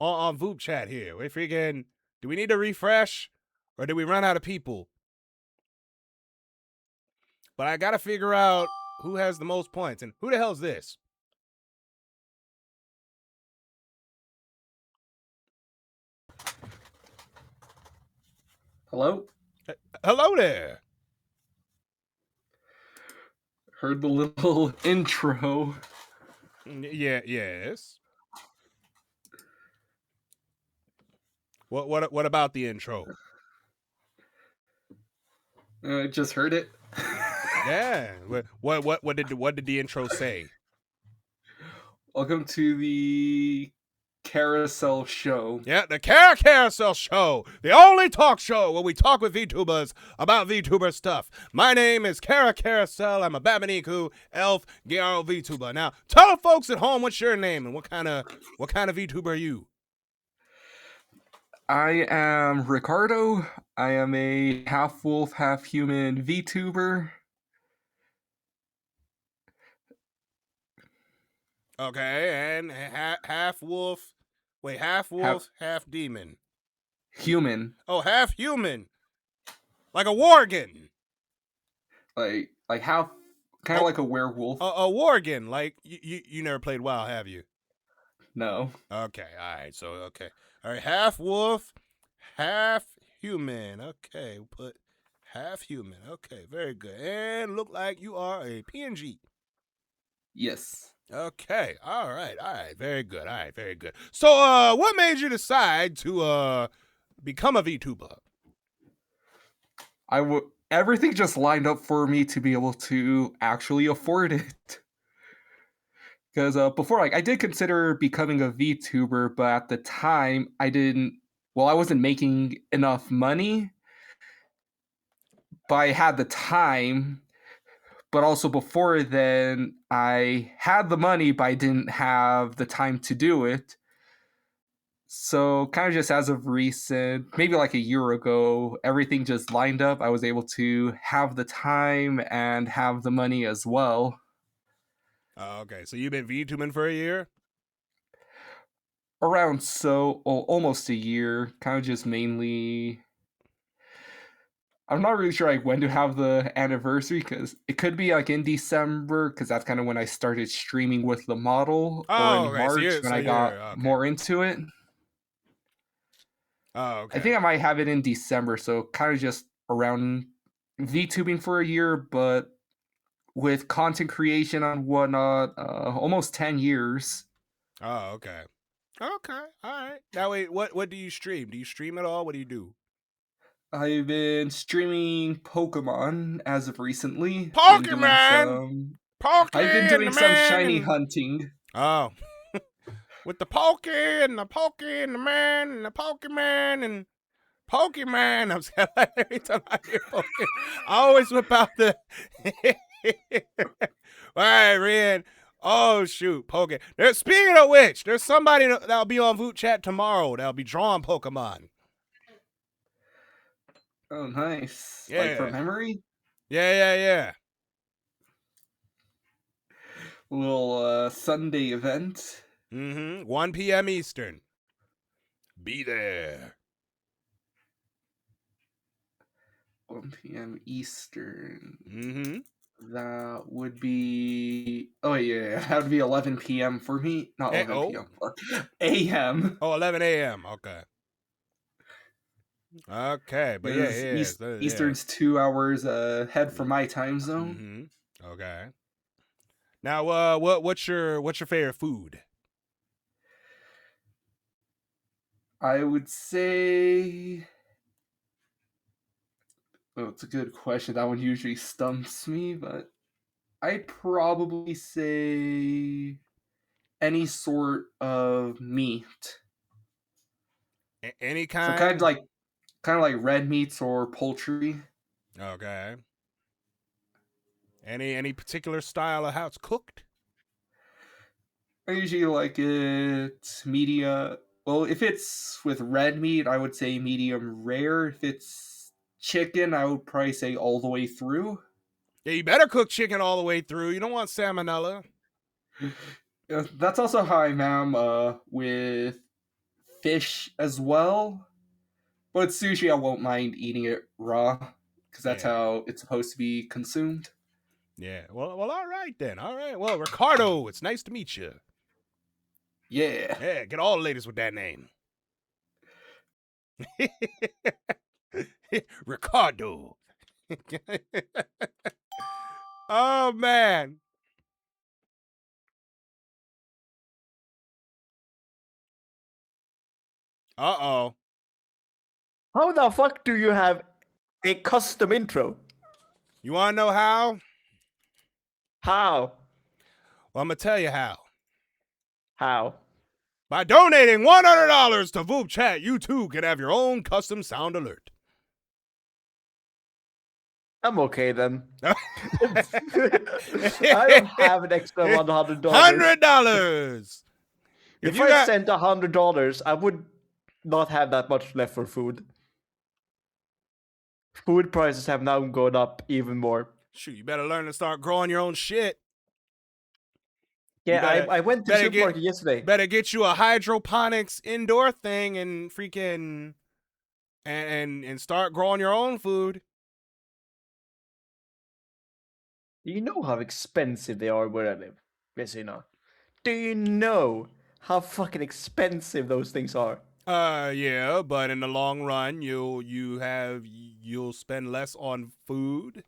vupechat here? We freaking, do we need to refresh or did we run out of people? But I gotta figure out who has the most points and who the hell's this? Hello? Hello there. Heard the little intro. Yeah, yes. What about the intro? Just heard it. Yeah. What did the intro say? Welcome to the Carousel Show. Yeah, the Cara Carousel Show, the only talk show where we talk with VTubers about VTuber stuff. My name is Cara Carousel. I'm a Babaniku elf Gyaro VTuber. Now, tell the folks at home what's your name and what kind of VTuber are you? I am Ricardo. I am a half wolf, half human VTuber. Okay, and half wolf. Wait, half wolf, half demon. Human. Oh, half human. Like a worgen. Like half, kind of like a werewolf. A worgen. Like you never played WoW, have you? No. Okay, all right. So okay, all right. Half wolf, half human. Okay, we'll put half human. Okay, very good. And look like you are a PNG. Yes. Okay, all right, very good, all right, very good. So, what made you decide to become a VTuber? Everything just lined up for me to be able to actually afford it. Because before, I did consider becoming a VTuber, but at the time, I wasn't making enough money, but I had the time. But also before then, I had the money, but I didn't have the time to do it. So kind of just as of recent, maybe like a year ago, everything just lined up. I was able to have the time and have the money as well. Okay, so you've been VTubing for a year? Almost a year. Kind of just mainly... I'm not really sure when to have the anniversary, because it could be in December, because that's kind of when I started streaming with the model, or in March when I got more into it. Oh, okay. I think I might have it in December, so kind of just around VTubing for a year, but with content creation and whatnot, almost 10 years. Oh, okay. Okay, all right. Now, wait, what do you stream? Do you stream at all? What do you do? I've been streaming Pokemon as of recently. Pokemon! I've been doing some shiny hunting. Oh. With the pokey and the man and the Pokemon and Pokemon. I'm saying, every time I hear Pokemon, I always whip out the. All right, Rian. Oh shoot, Pokemon. Speaking of which, there's somebody that'll be on VODs tomorrow that'll be drawing Pokemon. Oh, nice. Yeah. Like from memory? Yeah. Little Sunday event. 1 p.m. Eastern. Be there. 1 p.m. Eastern. That would be. Oh yeah, that would be 11 p.m. for me. Not 11 p.m. A.m. Oh, 11 a.m. Okay. Okay, but Eastern's 2 hours ahead from my time zone. Okay. Now, what's your favorite food? I would say. Oh, it's a good question. That one usually stumps me, but I'd probably say any sort of meat. Any kind? So kind of like red meats or poultry. Okay. Any particular style of how it's cooked? I usually like it medium. Well, if it's with red meat, I would say medium rare. If it's chicken, I would probably say all the way through. Yeah, you better cook chicken all the way through. You don't want salmonella. That's also how I am with fish as well. But sushi, I won't mind eating it raw because that's how it's supposed to be consumed. Yeah. Well, all right then. All right. Well, Ricardo, it's nice to meet you. Yeah. Yeah, get all the ladies with that name. Ricardo. Oh, man. Uh-oh. How the fuck do you have a custom intro? You want to know how? How? Well, I'm going to tell you how. How? By donating $100 to vupechat, you too can have your own custom sound alert. I'm okay then. I don't have an extra $100. $100. If I sent $100, I would not have that much left for food. Food prices have now gone up even more. Shoot, you better learn to start growing your own shit. Yeah, I went to the supermarket yesterday. Better get you a hydroponics indoor thing and freaking and start growing your own food. Do you know how expensive they are where I live? Yes, you know. Do you know how fucking expensive those things are? Yeah, but in the long run, you'll spend less on food.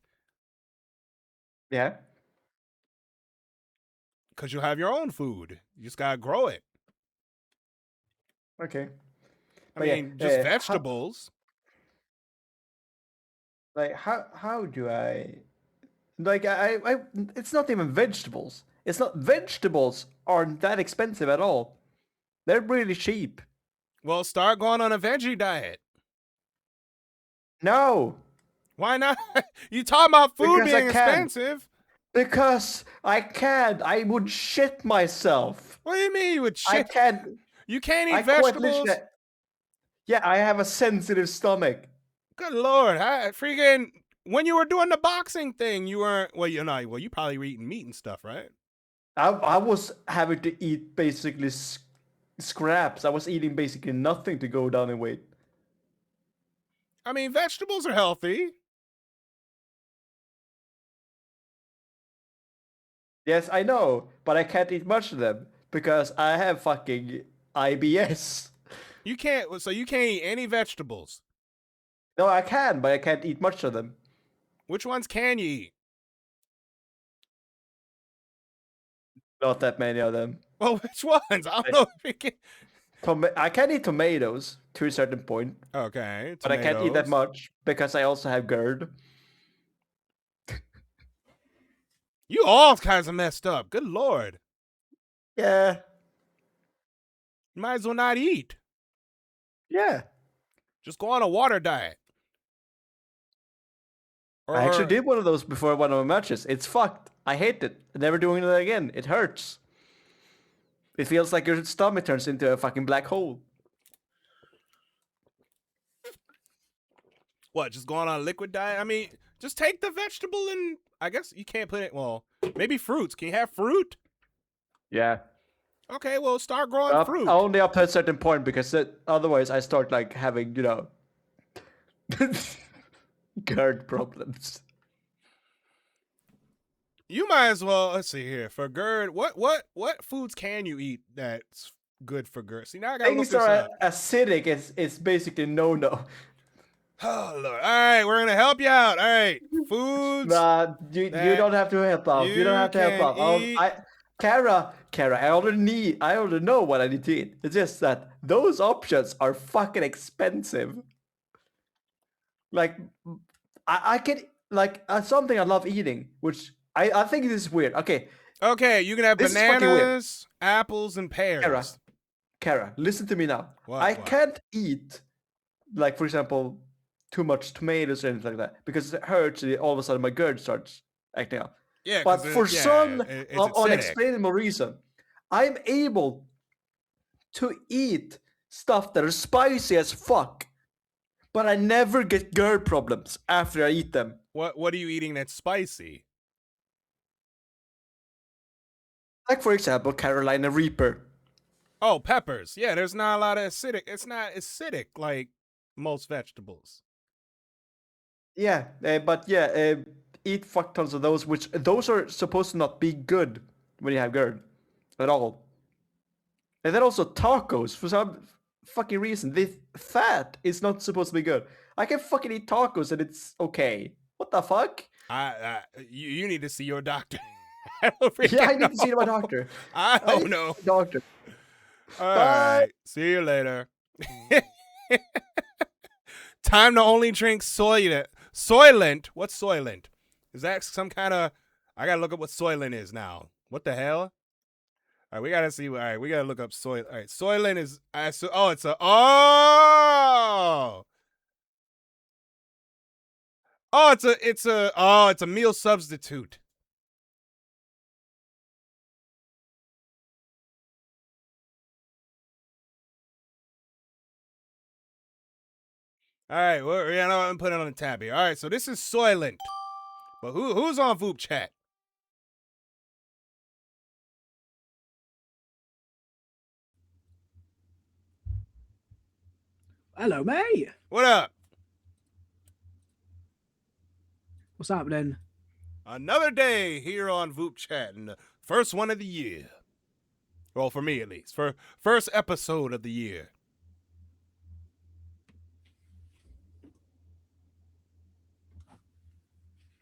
Yeah. Because you'll have your own food. You just gotta grow it. Okay. I mean, just vegetables. How do I... Like, I it's not even vegetables. It's not... Vegetables aren't that expensive at all. They're really cheap. Well, start going on a veggie diet. No. Why not? You talking about food being expensive? Because I can't. I would shit myself. What do you mean you would shit? I can't. You can't eat vegetables? Yeah, I have a sensitive stomach. Good Lord. Freaking... When you were doing the boxing thing, you weren't... Well, you probably were eating meat and stuff, right? I was having to eat basically scraps. I was eating basically nothing to go down in weight. I mean, vegetables are healthy. Yes, I know, but I can't eat much of them because I have fucking IBS. You can't eat any vegetables? No, I can, but I can't eat much of them. Which ones can you eat? Not that many of them. Well, which ones? I don't know if you can... I can eat tomatoes to a certain point. Okay, but I can't eat that much because I also have GERD. You all kinds of messed up. Good Lord. Yeah. You might as well not eat. Yeah. Just go on a water diet. I actually did one of those before one of my matches. It's fucked. I hate it. I'm never doing it again. It hurts. It feels like your stomach turns into a fucking black hole. What, just going on a liquid diet? I mean, just take the vegetable and I guess you can't put it, well, maybe fruits. Can you have fruit? Yeah. Okay, well, start growing fruit. Only up to a certain point because otherwise I start like having, GERD problems. You might as well, let's see here. For GERD, what foods can you eat that's good for GERD? See, now I gotta look Things this are up. acidic. It's basically no. Oh, Lord. All right, we're gonna help you out. All right, foods. Nah, you don't have to help out. You don't have to help out. Cara, I already know what I need to eat. It's just that those options are fucking expensive. Like, I can something I love eating, which I think this is weird. Okay, you can have bananas, apples, and pears. Cara, listen to me now. I can't eat, like, for example, too much tomatoes or anything like that because it hurts. All of a sudden, my GERD starts acting up. Yeah, but for some it's unexplainable reason, I'm able to eat stuff that are spicy as fuck, but I never get GERD problems after I eat them. What are you eating that's spicy? Like, for example, Carolina Reaper. Oh, peppers. Yeah, there's not a lot of acidic. It's not acidic like most vegetables. Yeah, eat fuck tons of those, which those are supposed to not be good when you have GERD at all. And then also tacos, for some fucking reason, the fat is not supposed to be good. I can fucking eat tacos and it's okay. What the fuck? You need to see your doctor. I need to see my doctor. I don't know. Doctor. All right. See you later. Time to only drink Soylent. What's Soylent? Is that some kind of... I gotta look up what Soylent is now. What the hell? All right, we gotta see. All right, we gotta look up Soylent. All right, Soylent is... it's a meal substitute. All right, I'm putting it on the tab here. All right, so this is Soylent. But who's on vupechat? Hello, mate. What up? What's happening? Another day here on vupechat, and the first one of the year. Well, for me at least. For first episode of the year.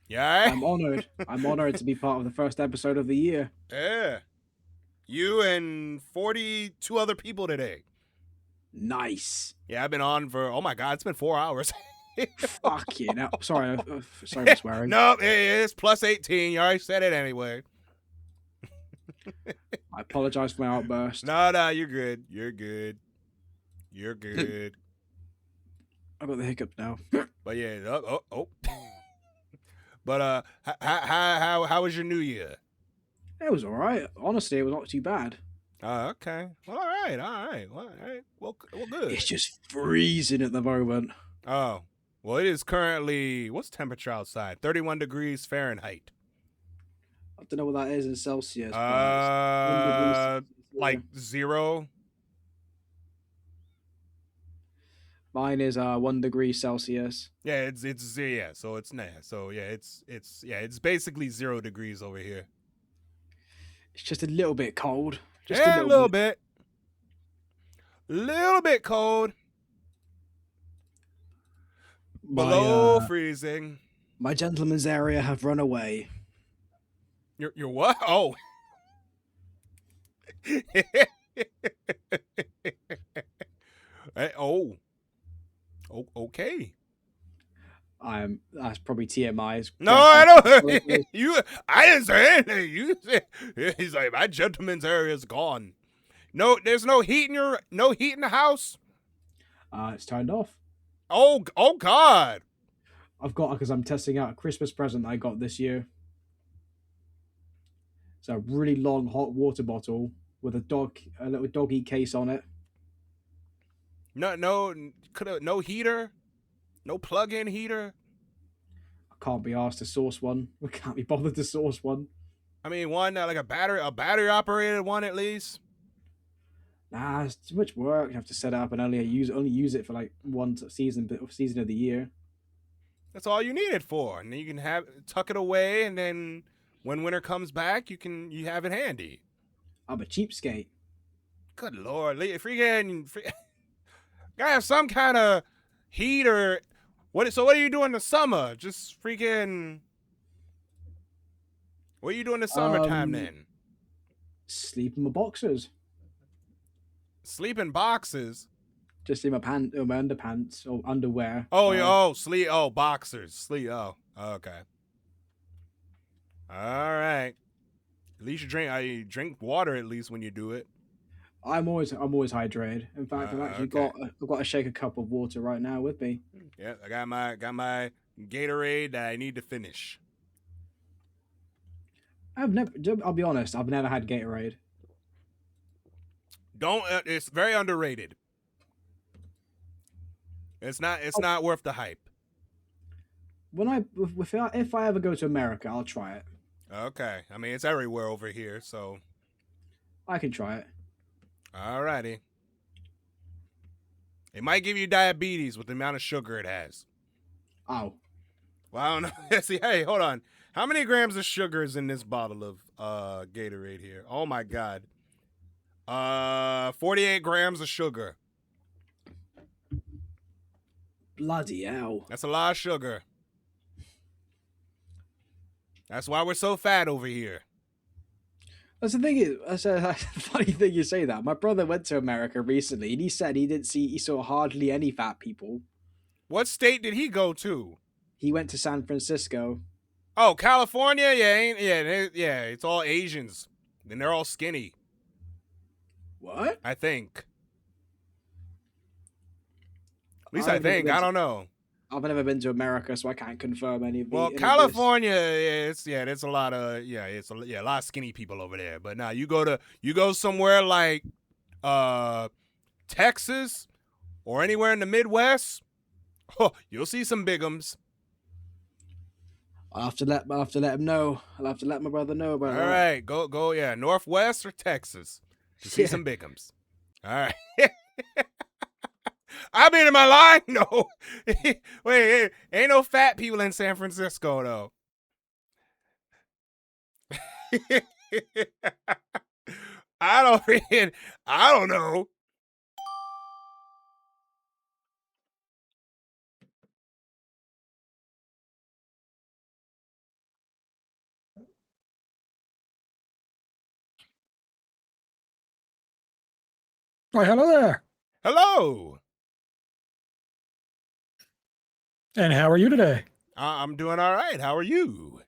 Yeah. I'm honored. I'm honored to be part of the first episode of the year. Yeah. You and 42 other people today. Nice. Yeah, I've been on for, oh my God, it's been 4 hours. Fuck you. No, sorry for swearing. No, it's plus 18. You already said it anyway. I apologize for my outburst. No, you're good. You're good. You're good. I got the hiccup now. But yeah, oh. But how was your New Year? It was all right. Honestly, it was not too bad. Okay. All right. Well, good. It's just freezing at the moment. Oh, well, it is currently, what's the temperature outside? 31 degrees Fahrenheit. I don't know what that is in Celsius. Like 0. Mine is 1 degree Celsius. Yeah, it's so it's it's basically 0 degrees over here. It's just a little bit cold. Just a little bit. Little bit cold. Below freezing. My gentleman's area have run away. Your what? Oh. Okay. That's probably TMI. No, I don't. I didn't say anything. You said, he's like, my gentleman's area is gone. No, there's no heat in the house. It's turned off. Oh God! I've got because I'm testing out a Christmas present I got this year. It's a really long hot water bottle with a little doggy case on it. No heater, no plug-in heater. I can't be asked to source one. I can't be bothered to source one. I mean, one like a battery operated one at least. Nah, it's too much work. You have to set up and only use it for like one season of the year. That's all you need it for, and then you can tuck it away, and then when winter comes back, you have it handy. I'm a cheapskate. Good Lord, freaking gotta have some kind of heat or what? So what are you doing in the summer? Just freaking. What are you doing in the summertime then? Sleep in my boxers. Sleep in boxes. Just in my underpants or underwear. Sleep. Oh, boxers. Sleep. Oh, okay. All right. At least you drink water at least when you do it. I'm always hydrated. In fact, I've actually got a shaker cup of water right now with me. Yeah, I got my Gatorade that I need to finish. I'll be honest, I've never had Gatorade. It's very underrated. It's not worth the hype. If I ever go to America, I'll try it. Okay. I mean, it's everywhere over here, so I can try it. Alrighty. It might give you diabetes with the amount of sugar it has. Oh. Well, I don't know. See, hey, hold on. How many grams of sugar is in this bottle of Gatorade here? Oh my God. 48 grams of sugar. Bloody hell. That's a lot of sugar. That's why we're so fat over here. That's the thing. That's a funny thing you say that. My brother went to America recently, and he said he saw hardly any fat people. What state did he go to? He went to San Francisco. Oh, California? Yeah, it's all Asians. And they're all skinny. What? I think. At least I think. I don't know. I've never been to America, so I can't confirm any of the. Well, California, there's a lot of a lot of skinny people over there. But now you go somewhere like Texas or anywhere in the Midwest, you'll see some bigums. I'll have to let him know. I'll have to let my brother know about that. All right, go Northwest or Texas to see some bigums. All right. I mean, am I lying? No. Wait, ain't no fat people in San Francisco, though. I don't know. Why, hello there. Hello. And how are you today? I'm doing all right. How are you?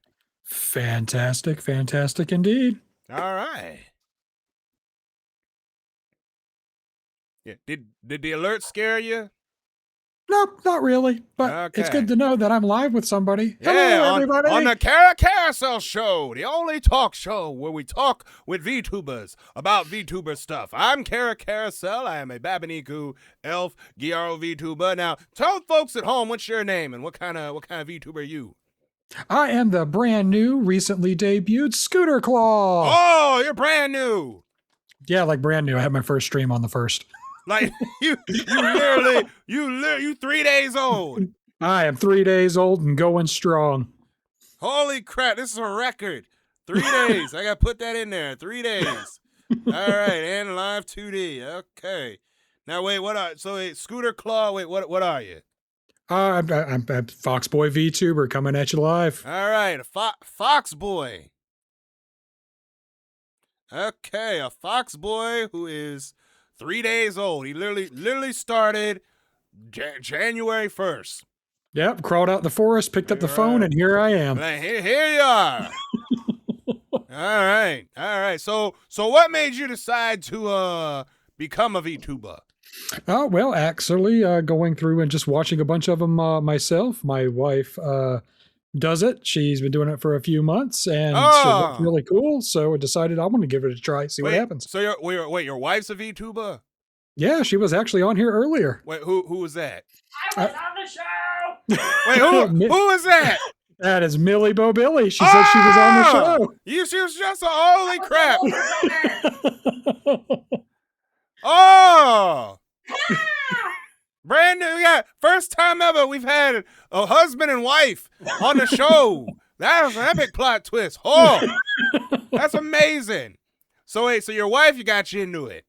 Fantastic indeed. All right. Yeah. Did the alert scare you? Nope, not really. But it's good to know that I'm live with somebody. Yeah, Hello, everybody. on the Cara Carousel show, the only talk show where we talk with VTubers about VTuber stuff. I'm Cara Carousel. I am a Babaniku elf Gyaro VTuber. Now, tell folks at home what's your name and what kind of VTuber are you? I am the brand new, recently debuted Scooter Claw. Oh, you're brand new. Yeah, like brand new. I had my first stream on the 1st. Like you 3 days old. I am 3 days old and going strong. Holy crap, this is a record. 3 days. I got to put that in there. 3 days. All right, and live 2D. Okay. Now wait, Scooter Claw, what are you? I'm Foxboy VTuber coming at you live. All right, a Fox Boy. Okay, a Fox Boy who is 3 days old. He literally started January 1st. Yep, crawled out the forest, picked up the phone, and here I am. Here you are. All right. So what made you decide to become a VTuber? Oh, well, actually, going through and just watching a bunch of them myself. My wife does it. She's been doing it for a few months, and it looked really cool. So I dedecided I want to give it a try, see what happens. So your wife's a VTuber? Yeah, she was actually on here earlier. Wait, who was that? I was on the show. Wait, who was that? That is Millie Bo Billy. She said she was on the show. She was just holy crap. Oh. Brand new, yeah. First time ever we've had a husband and wife on the show. That was an epic plot twist. Oh, that's amazing. So wait, so your wife, you got you into it?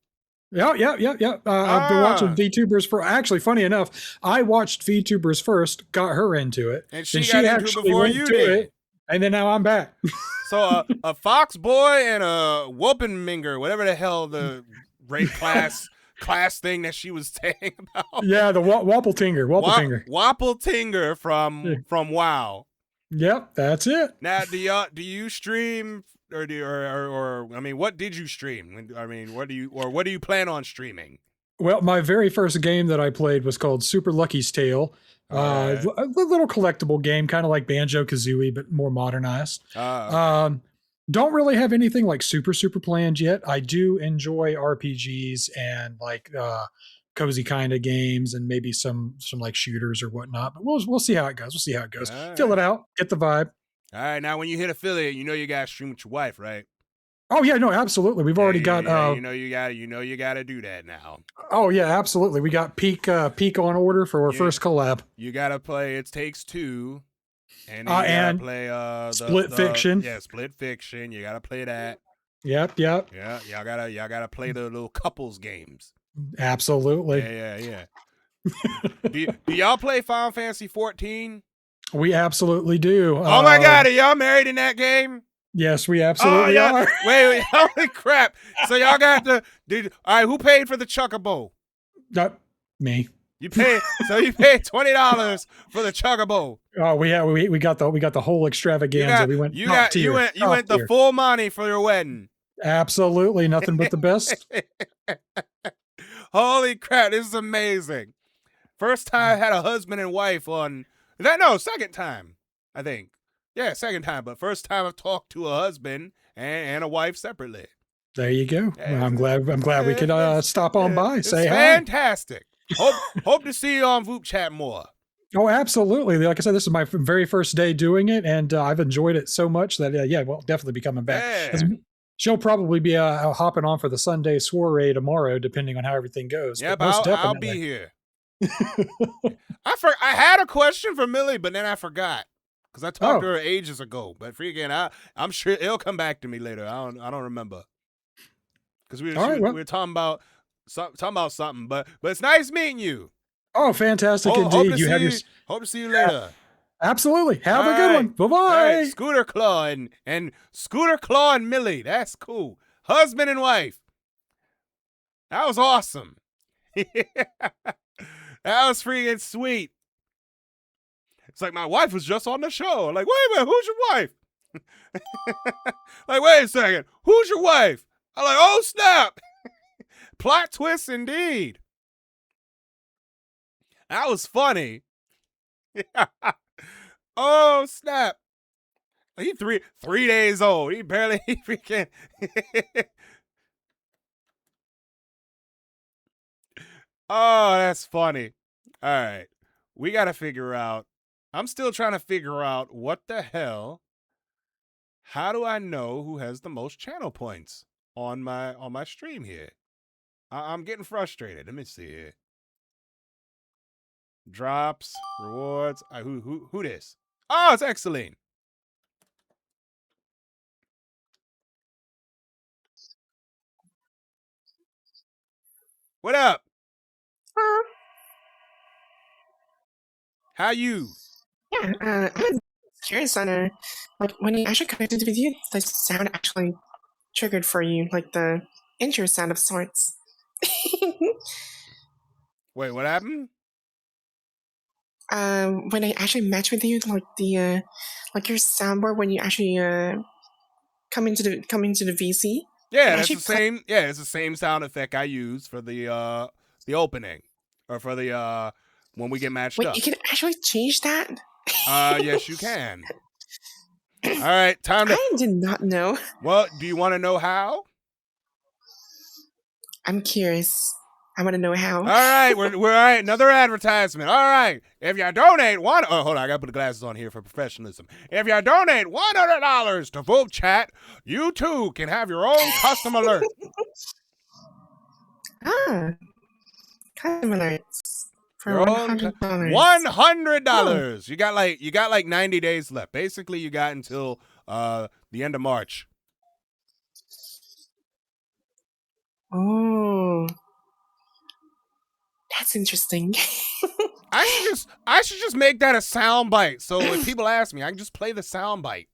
Yeah. I've been watching VTubers for. Actually, funny enough, I watched VTubers first, got her into it, and she got into it before you did. And then now I'm back. So a fox boy and a whoopinminger, whatever the hell the rape class thing that she was saying about. Yeah, the Wappletinger. Wappletinger from WoW. Yep, that's it. Now, do you stream or I mean, what did you stream? I mean, what do you plan on streaming? Well, my very first game that I played was called Super Lucky's Tale. A little collectible game, kind of like Banjo-Kazooie, but more modernized. Don't really have anything like super planned yet. I do enjoy RPGs and like cozy kind of games and maybe some like shooters or whatnot. But we'll see how it goes. Fill it out, get the vibe. All right, now when you hit affiliate, you know you gotta stream with your wife, right? Oh yeah, no, absolutely. We've already got. You know you gotta do that now. Oh yeah, absolutely. We got peak on order for our first collab. You gotta play It Takes Two, and then you gotta play Split Fiction. Yeah, Split Fiction. You gotta play that. Yep. Yeah, y'all gotta play the little couples games. Absolutely. Yeah. do y'all play Final Fantasy 14? We absolutely do. Oh my God, are y'all married in that game? Yes, we absolutely are. Wait, holy crap! So y'all got all right, who paid for the Chocobo? Me. You paid $20 for the Chocobo. Oh, we got the whole extravaganza. We went top tier. You went the full money for your wedding. Absolutely, nothing but the best. Holy crap, this is amazing. First time I had a husband and wife on second time, I think. Yeah, second time, but first time I've talked to a husband and a wife separately. There you go. Well, I'm glad we could stop on by. Say hi. Fantastic. Hope to see you on vupechat more. Oh, absolutely. Like I said, this is my very first day doing it, and I've enjoyed it so much that we'll definitely be coming back. Yeah. She'll probably be hopping on for the Sunday soiree tomorrow, depending on how everything goes. Yep, I'll be here. I had a question for Millie, but then I forgot because I talked to her ages ago. But freaking, I'm sure it'll come back to me later. I don't remember because we were talking about something. But it's nice meeting you. Oh, fantastic indeed! Hope to see you later. Absolutely. Have a good one. Bye-bye. All right, Scooter Claw and Scooter Claw and Millie. That's cool. Husband and wife. That was awesome. That was freaking sweet. It's like my wife was just on the show. Like, wait a minute, who's your wife? Like, wait a second, who's your wife? I'm like, oh snap. Plot twist indeed. That was funny. Oh snap! He 3 days old. He freaking. Oh, that's funny. All right, we gotta figure out. I'm still trying to figure out what the hell. How do I know who has the most channel points on my stream here? I'm getting frustrated. Let me see here. Drops, rewards. Who this? Oh, it's Exceline. What up? How you? Yeah, I'm curious on like when you actually connected with you, the sound actually triggered for you, like the intro sound of sorts. Wait, what happened? When I actually matched with you, like the like your soundboard when you actually coming to the VC. Yeah, that's the same. Yeah, it's the same sound effect I use for the opening, or for the when we get matched Wait, up. you can actually change that? Yes, you can. All right, time to. I did not know. Well, do you want to know how? I'm curious. I want to know how. All right, we're all right. Another advertisement. All right, if you donate hold on, I gotta put the glasses on here for professionalism. If you donate $100 to vupechat, you too can have your own custom alert. Custom alerts for Your own $100. $100. You got like 90 days left. Basically, you got until the end of March. Oh, that's interesting. I should just make that a sound bite. So if people ask me, I can just play the sound bite.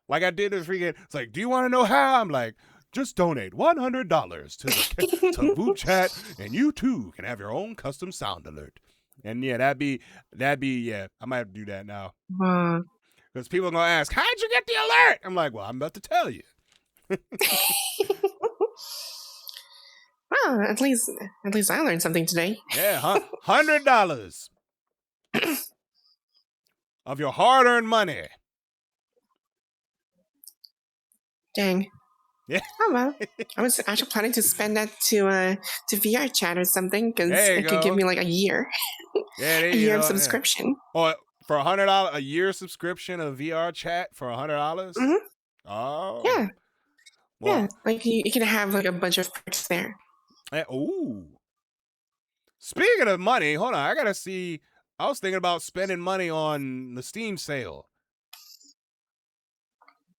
Like I did with freaking. It's like, do you want to know how? I'm like, just donate $100 to vupechat, and you too can have your own custom sound alert. And yeah, that'd be yeah. I might have to do that now. Because people are gonna ask, how'd you get the alert? I'm like, well, I'm about to tell you. Well, at least I learned something today. Yeah, $100 of your hard-earned money. Dang. Yeah. Oh well. I was actually planning to spend that to VR chat or something, because it could give me like a year. Yeah, a year of subscription. Yeah. Or for $100, a year subscription of VR chat for $100. Mm-hmm. Oh. Yeah. Well, yeah. Like you can have like a bunch of perks there. Ooh. Speaking of money, hold on. I gotta see. I was thinking about spending money on the Steam sale.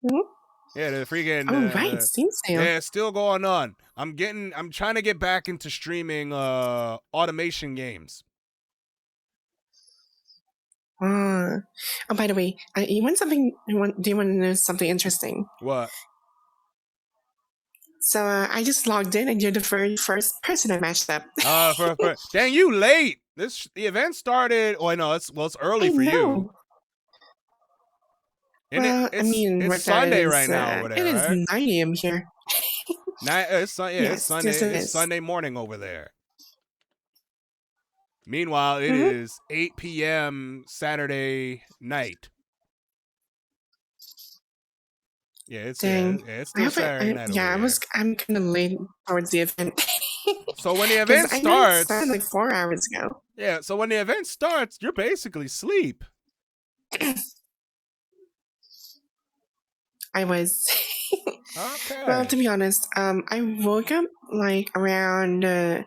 Mm-hmm. Yeah, the freaking. Right, Steam sale. Yeah, it's still going on. I'm trying to get back into streaming automation games. Oh, by the way, you want something? Do you want to know something interesting? What? So I just logged in, and you're the very first person I matched up. Dang, you late. The event started. Oh no, it's early for you. And well, it's Sunday right now over there. It is right? 9 a.m. here. It's Sunday. Yes, It's Sunday morning over there. Meanwhile, it is 8 p.m. Saturday night. Yeah, it's still Saturday night. Yeah, I'm kind of late towards the event. So when the event starts, started like 4 hours ago. Yeah, so when the event starts, you're basically asleep. I was. Okay. Well, to be honest, I woke up like around an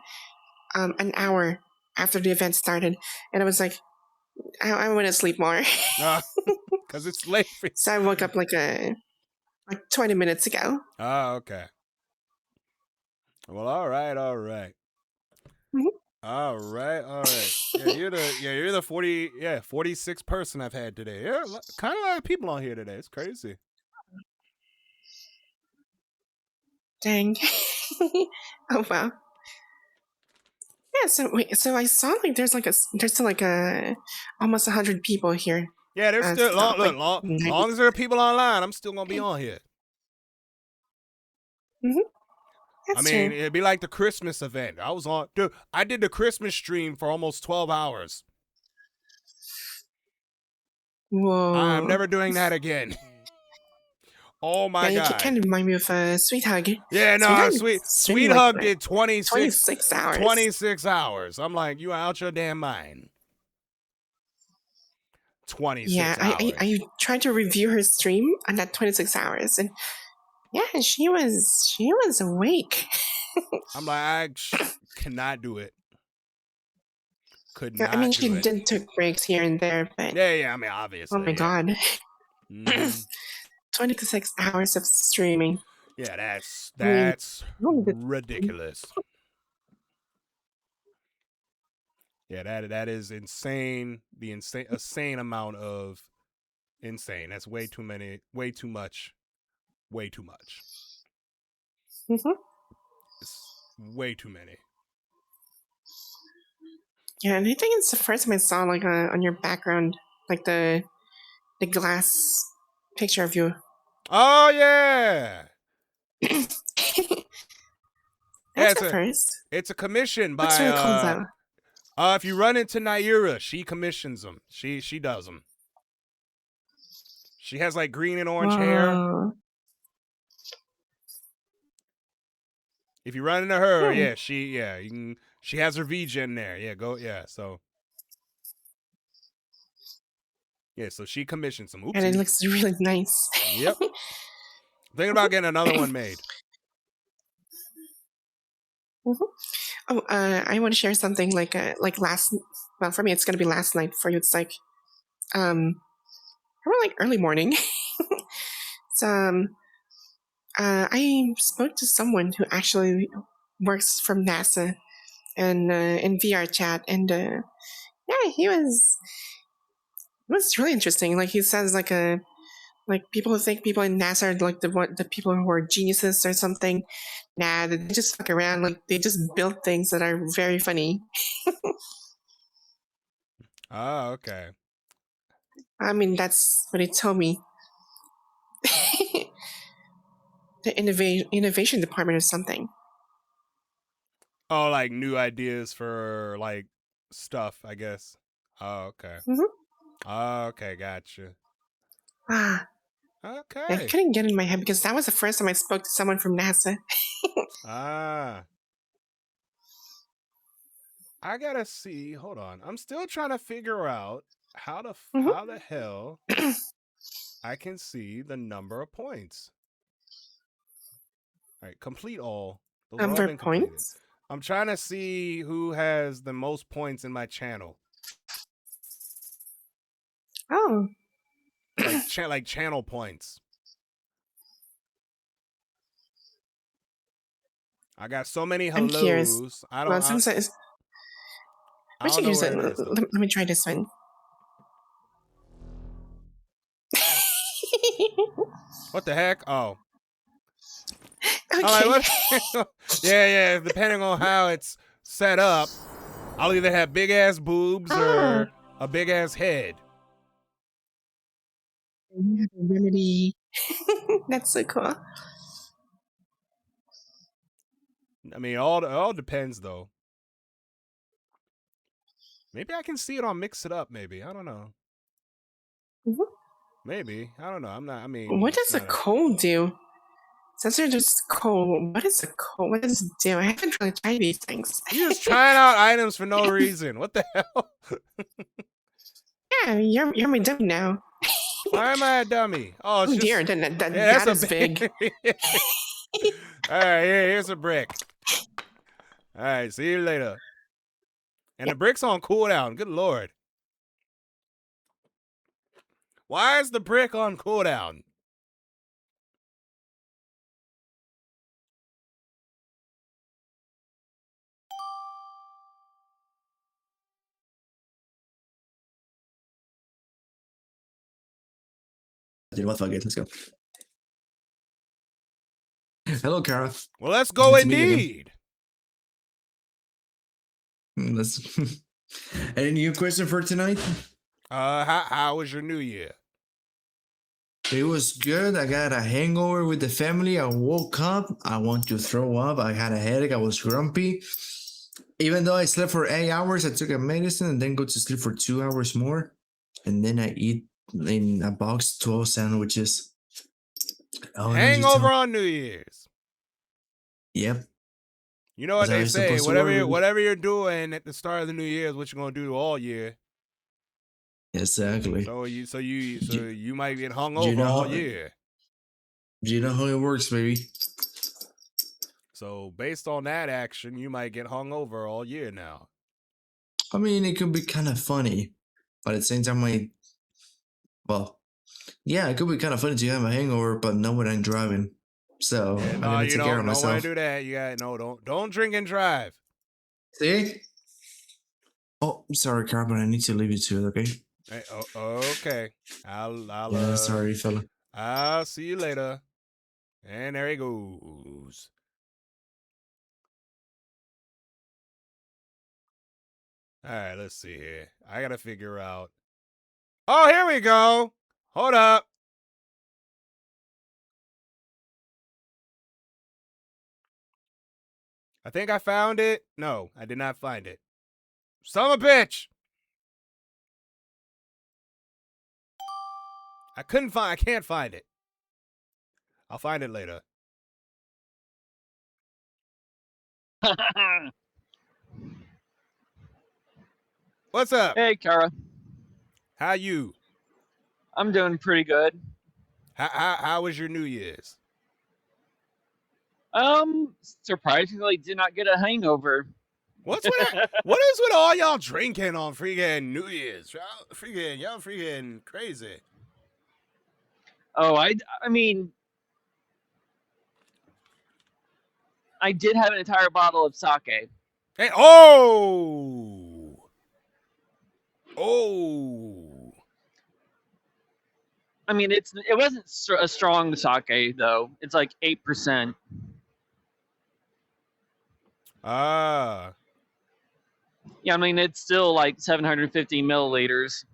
hour after the event started, and I was like, I want to sleep more. Because it's late for you. So I woke up like 20 minutes ago. Oh, okay. Well, all right. Mm-hmm. All right. Yeah, you're the 46th person I've had today. Yeah, kind of a lot of people on here today. It's crazy. Dang. Oh wow. Yeah. So I saw like there's still like almost 100 people here. Yeah, there's still long as there are people online, I'm still gonna be on here. Mm-hmm. I mean, it'd be like the Christmas event. I did the Christmas stream for almost 12 hours. Whoa. I'm never doing that again. Oh my God. You kind of remind me of Sweet Hug. Yeah, no, Sweet Hug did 26 hours. 26 hours. I'm like, you out your damn mind. 26 hours. I tried to review her stream on that 26 hours, and yeah, she was awake. I'm like, I cannot do it. Could not. I mean, she did took breaks here and there, but yeah. I mean, obviously. Oh my God. 26 hours of streaming. Yeah, that's ridiculous. Yeah, that is insane. The insane amount of insane. That's way too many. Way too much. Way too much. Mm-hmm. It's way too many. Yeah, and I think it's the first time I saw like on your background, like the glass picture of you. Oh yeah. That's a first. It's a commission What's by really cool though? if you run into Naira, she commissions them. She does them. She has like green and orange hair. Whoa. If you run into her, yeah, she has her VGen there. So so she commissions them. And it Oopsie. looks really nice. Yep. Thinking about getting another one made. Oh, I want to share something like last. Well, for me, it's gonna be last night. For you, it's like probably like early morning. So I spoke to someone who actually works from NASA and in VR chat, and yeah, it was really interesting. Like he says, like people who think people in NASA are like the people who are geniuses or something. Nah, they just fuck around. Like they just build things that are very funny. Oh, okay. I mean, that's what he told me. The innovation department or something. Oh, like new ideas for like stuff, I guess. Oh, okay. Oh, okay, gotcha. Ah. Okay. I couldn't get in my head because that was the first time I spoke to someone from NASA. I gotta see. Hold on. I'm still trying to figure out how the hell I can see the number of points. All right, complete all. Those have all been completed. Points? I'm trying to see who has the most points in my channel. Oh. Like channel points. I got so many hellos. I'm curious. I don't know where it is, though. Let me try this one. What the heck? Oh. Okay. Like, yeah. Depending on how it's set up, I'll either have big ass boobs or a big ass head. Remedy. That's so cool. I mean, all depends though. Maybe I can see it on Mix It Up. Maybe I don't know. Maybe I don't know. I'm not. I mean, What does a coal do? Since they're just coal, what is a coal? What does it do? I haven't really tried these things. You're just trying out items for no reason. What the hell? Yeah, you're my dummy now. Why am I a dummy? Oh, it's dear, that is big. All right, here's a brick. All right, see you later. And the brick's on cooldown. Good lord. Why is the brick on cooldown? You know what? Fuck it. Let's go. Hello, Cara. Well, let's go indeed. Let's. Any new question for tonight? How was your New Year? It was good. I got a hangover with the family. I woke up. I want to throw up. I had a headache. I was grumpy. Even though I slept for 8 hours, I took a medicine and then go to sleep for 2 hours more. And then I eat in a box 12 sandwiches. Hangover on New Year's. Yep. You know what they say, whatever you're doing at the start of the New Year is what you're gonna do all year. Exactly. So you might get hungover all year. You know how it works, baby. So based on that action, you might get hungover all year now. I mean, it could be kind of funny, but at the same time, it could be kind of funny to have a hangover, but not when I'm driving. So I'm gonna take care of myself. Don't want to do that. You got don't drink and drive. See? Oh, sorry, Cara, but I need to leave you to it, okay? Hey, okay. I'll sorry, fella. I'll see you later. And there he goes. All right, let's see here. I gotta figure out. Oh, here we go. Hold up. I think I found it. No, I did not find it. Son of a bitch! I can't find it. I'll find it later. What's up? Hey, Cara. How you? I'm doing pretty good. How was your New Year's? Surprisingly, did not get a hangover. What is with all y'all drinking on freaking New Year's? Y'all freaking crazy. Oh, I mean, I did have an entire bottle of sake. Hey, oh! I mean, it wasn't a strong sake though. It's like 8%. Ah. Yeah, I mean it's still like 750 milliliters.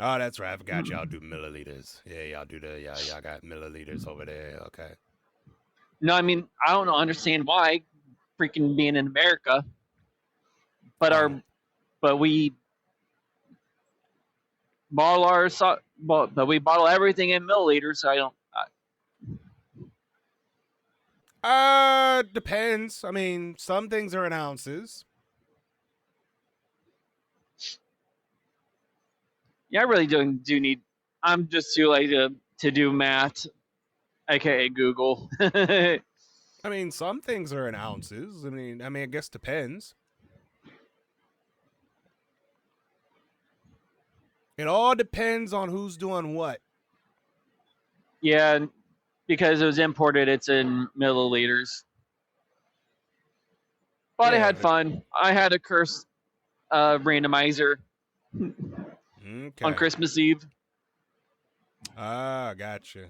Oh, that's right. I forgot y'all do milliliters. Yeah, y'all do y'all got milliliters over there. Okay. No, I mean I don't understand why, freaking being in America, but we bottle but we bottle everything in milliliters. So I don't. Depends. I mean, some things are in ounces. Yeah, I really do need. I'm just too lazy to do math, aka Google. I mean, some things are in ounces. I mean, I guess depends. It all depends on who's doing what. Yeah, because it was imported, it's in milliliters. But I had fun. I had a curse randomizer on Christmas Eve. Ah, gotcha.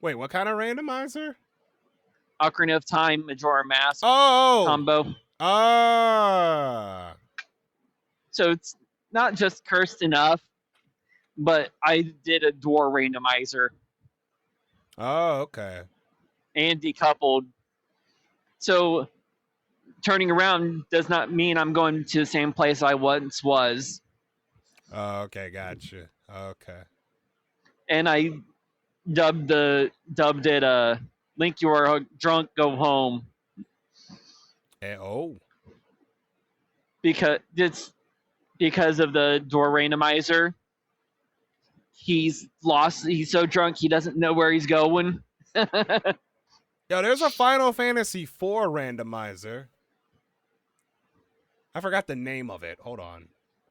Wait, what kind of randomizer? Ocarina of Time, Majora Mask combo. So it's not just cursed enough, but I did a door randomizer. Oh, okay. And decoupled. So turning around does not mean I'm going to the same place I once was. Oh, okay, gotcha. Okay. And I dubbed it Link, you are drunk, go home. Because of the door randomizer. He's lost. He's so drunk he doesn't know where he's going. Yo, there's a Final Fantasy IV randomizer. I forgot the name of it. Hold on.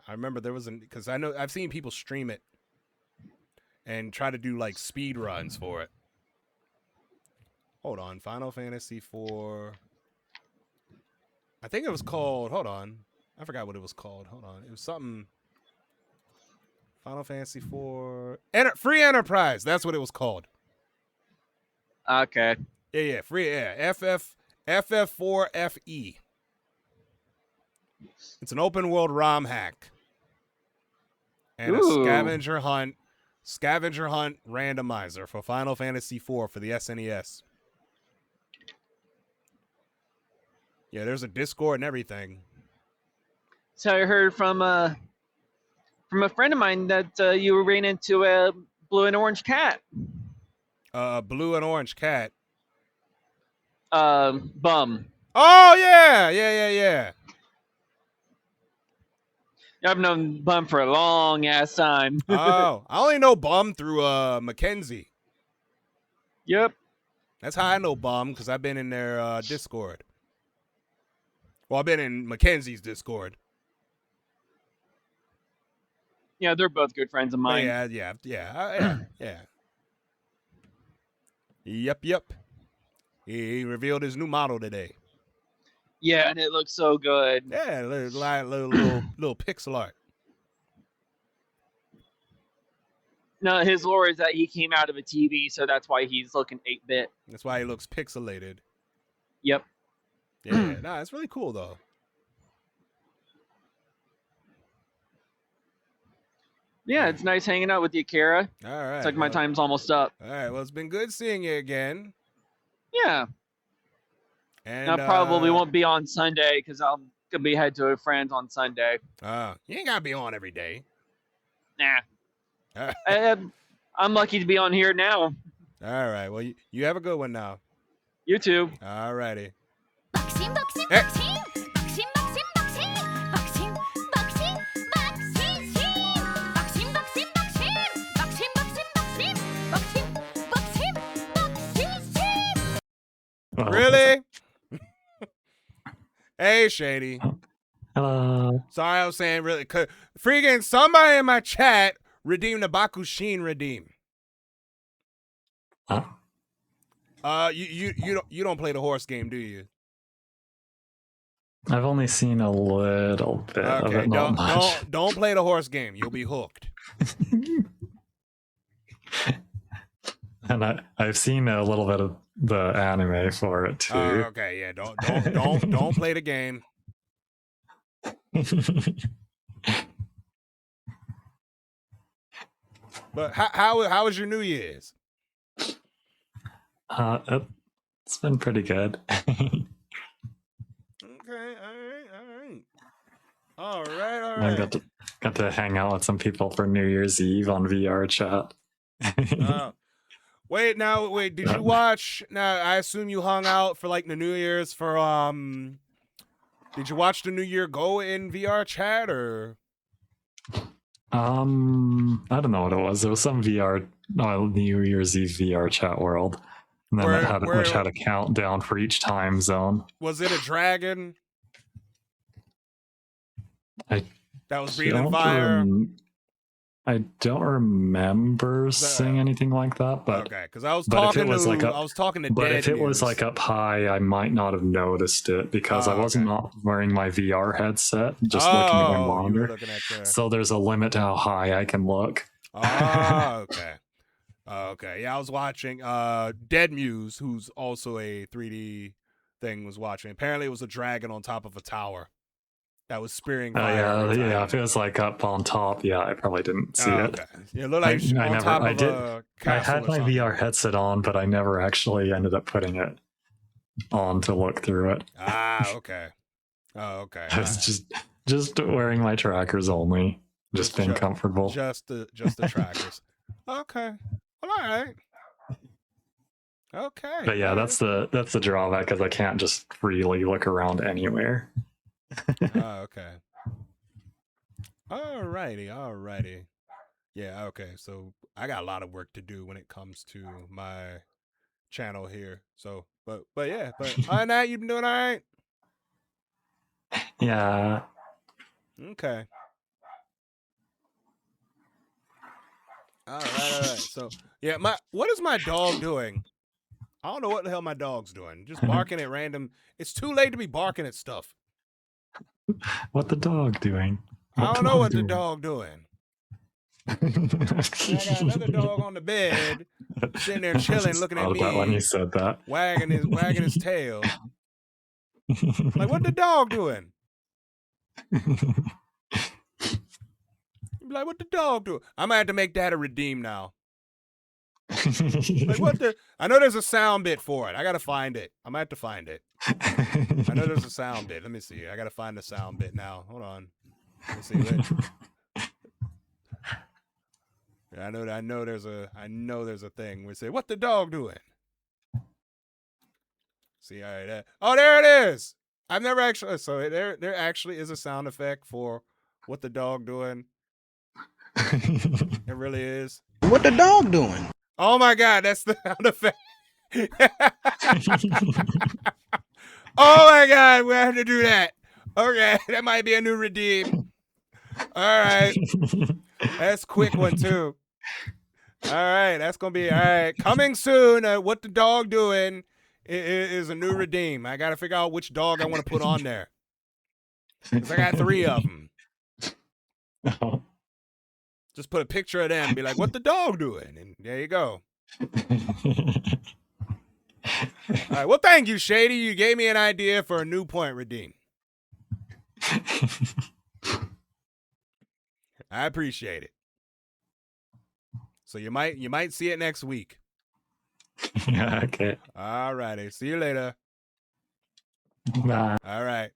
I remember there was because I know I've seen people stream it and try to do like speed runs for it. Hold on, Final Fantasy IV. I think it was called. Hold on, I forgot what it was called. Hold on, it was something. Final Fantasy IV Free Enterprise. That's what it was called. Okay. Yeah, free. Yeah, FF4FE. It's an open world ROM hack and a scavenger hunt randomizer for Final Fantasy IV for the SNES. Yeah, there's a Discord and everything. So I heard from a friend of mine that you ran into a blue and orange cat. Blue and orange cat. Bum. Oh yeah. I've known Bum for a long ass time. Oh, I only know Bum through Mackenzie. Yep. That's how I know Bum, because I've been in their Discord. Well, I've been in Mackenzie's Discord. Yeah, they're both good friends of mine. Yeah. Yep. He revealed his new model today. Yeah, and it looks so good. Yeah, little pixel art. No, his lore is that he came out of a TV, so that's why he's looking 8-bit. That's why he looks pixelated. Yep. Yeah, no, it's really cool though. Yeah, it's nice hanging out with you, Cara. All right. It's like my time's almost up. All right. Well, it's been good seeing you again. Yeah. And I probably won't be on Sunday because I'll be head to a friend's on Sunday. You ain't gotta be on every day. Nah. I'm lucky to be on here now. All right. Well, you have a good one now. You too. All righty. Really? Hey, Shady. Hello. Sorry, I was saying really. Freaking somebody in my chat redeemed the Bakushin redeem. Huh? You don't play the horse game, do you? I've only seen a little bit of it, not much. Don't play the horse game. You'll be hooked. And I've seen a little bit of the anime for it too. Okay, yeah. Don't play the game. But how was your New Year's? It's been pretty good. Okay, all right. I got to hang out with some people for New Year's Eve on VR chat. Wait, did you watch? Now, I assume you hung out for like the New Year's for did you watch the New Year Go in VR chat or? I don't know what it was. There was some VR New Year's Eve VR chat world, and then which had a countdown for each time zone. Was it a dragon? That was breathing fire. I don't remember seeing anything like that, but okay, because I was talking to. But Dead if it was News. like up high, I might not have noticed it because I wasn't not wearing my VR headset, just looking at my monitor. So there's a limit to how high I can look. Okay. Okay. Yeah, I was watching. Dead Muse, who's also a 3D thing, was watching. Apparently, it was a dragon on top of a tower that was spearing fire. Yeah. If it was like up on top, I probably didn't see it. Okay. Yeah, it looked like top of a I castle had or my something. VR headset on, but I never actually ended up putting it on to look through it. Okay. Oh, okay. I was just wearing my trackers only, just being comfortable. Just the trackers. Okay. Well, all right. Okay. But yeah, that's the drawback, because I can't just freely look around anywhere. Okay. Alrighty. Yeah, okay. So I got a lot of work to do when it comes to my channel here. So, but yeah, but other than that, you've been doing all right? Yeah. Okay. All right. So, yeah, what is my dog doing? I don't know what the hell my dog's doing. Just barking at random. It's too late to be barking at stuff. What the dog doing? I don't know what the dog doing. I got another dog on the bed, sitting there chilling, looking at me. That when you said that, wagging his tail. Like, what the dog doing? Like, what the dog doing? I might have to make that a redeem now. Like, what the? I know there's a sound bit for it. I gotta find it. I might have to find it. I know there's a sound bit. Let me see. I gotta find the sound bit now. Hold on. Let's see. I know there's a thing. We say, what the dog doing? See, all right. Oh, there it is. I've never actually. So there actually is a sound effect for what the dog doing. It really is. What the dog doing? Oh my God, that's the sound effect. Oh my God, we have to do that. Okay, that might be a new redeem. All right. That's a quick one too. All right, that's gonna be all right. Coming soon. What the dog doing is a new redeem. I gotta figure out which dog I want to put on there. 'Cause I got 3 of them. Just put a picture of them and be like, what the dog doing? And there you go. All right. Well, thank you, Shady. You gave me an idea for a new point redeem. I appreciate it. So you might see it next week. Yeah, okay. All righty. See you later. Nah. All right.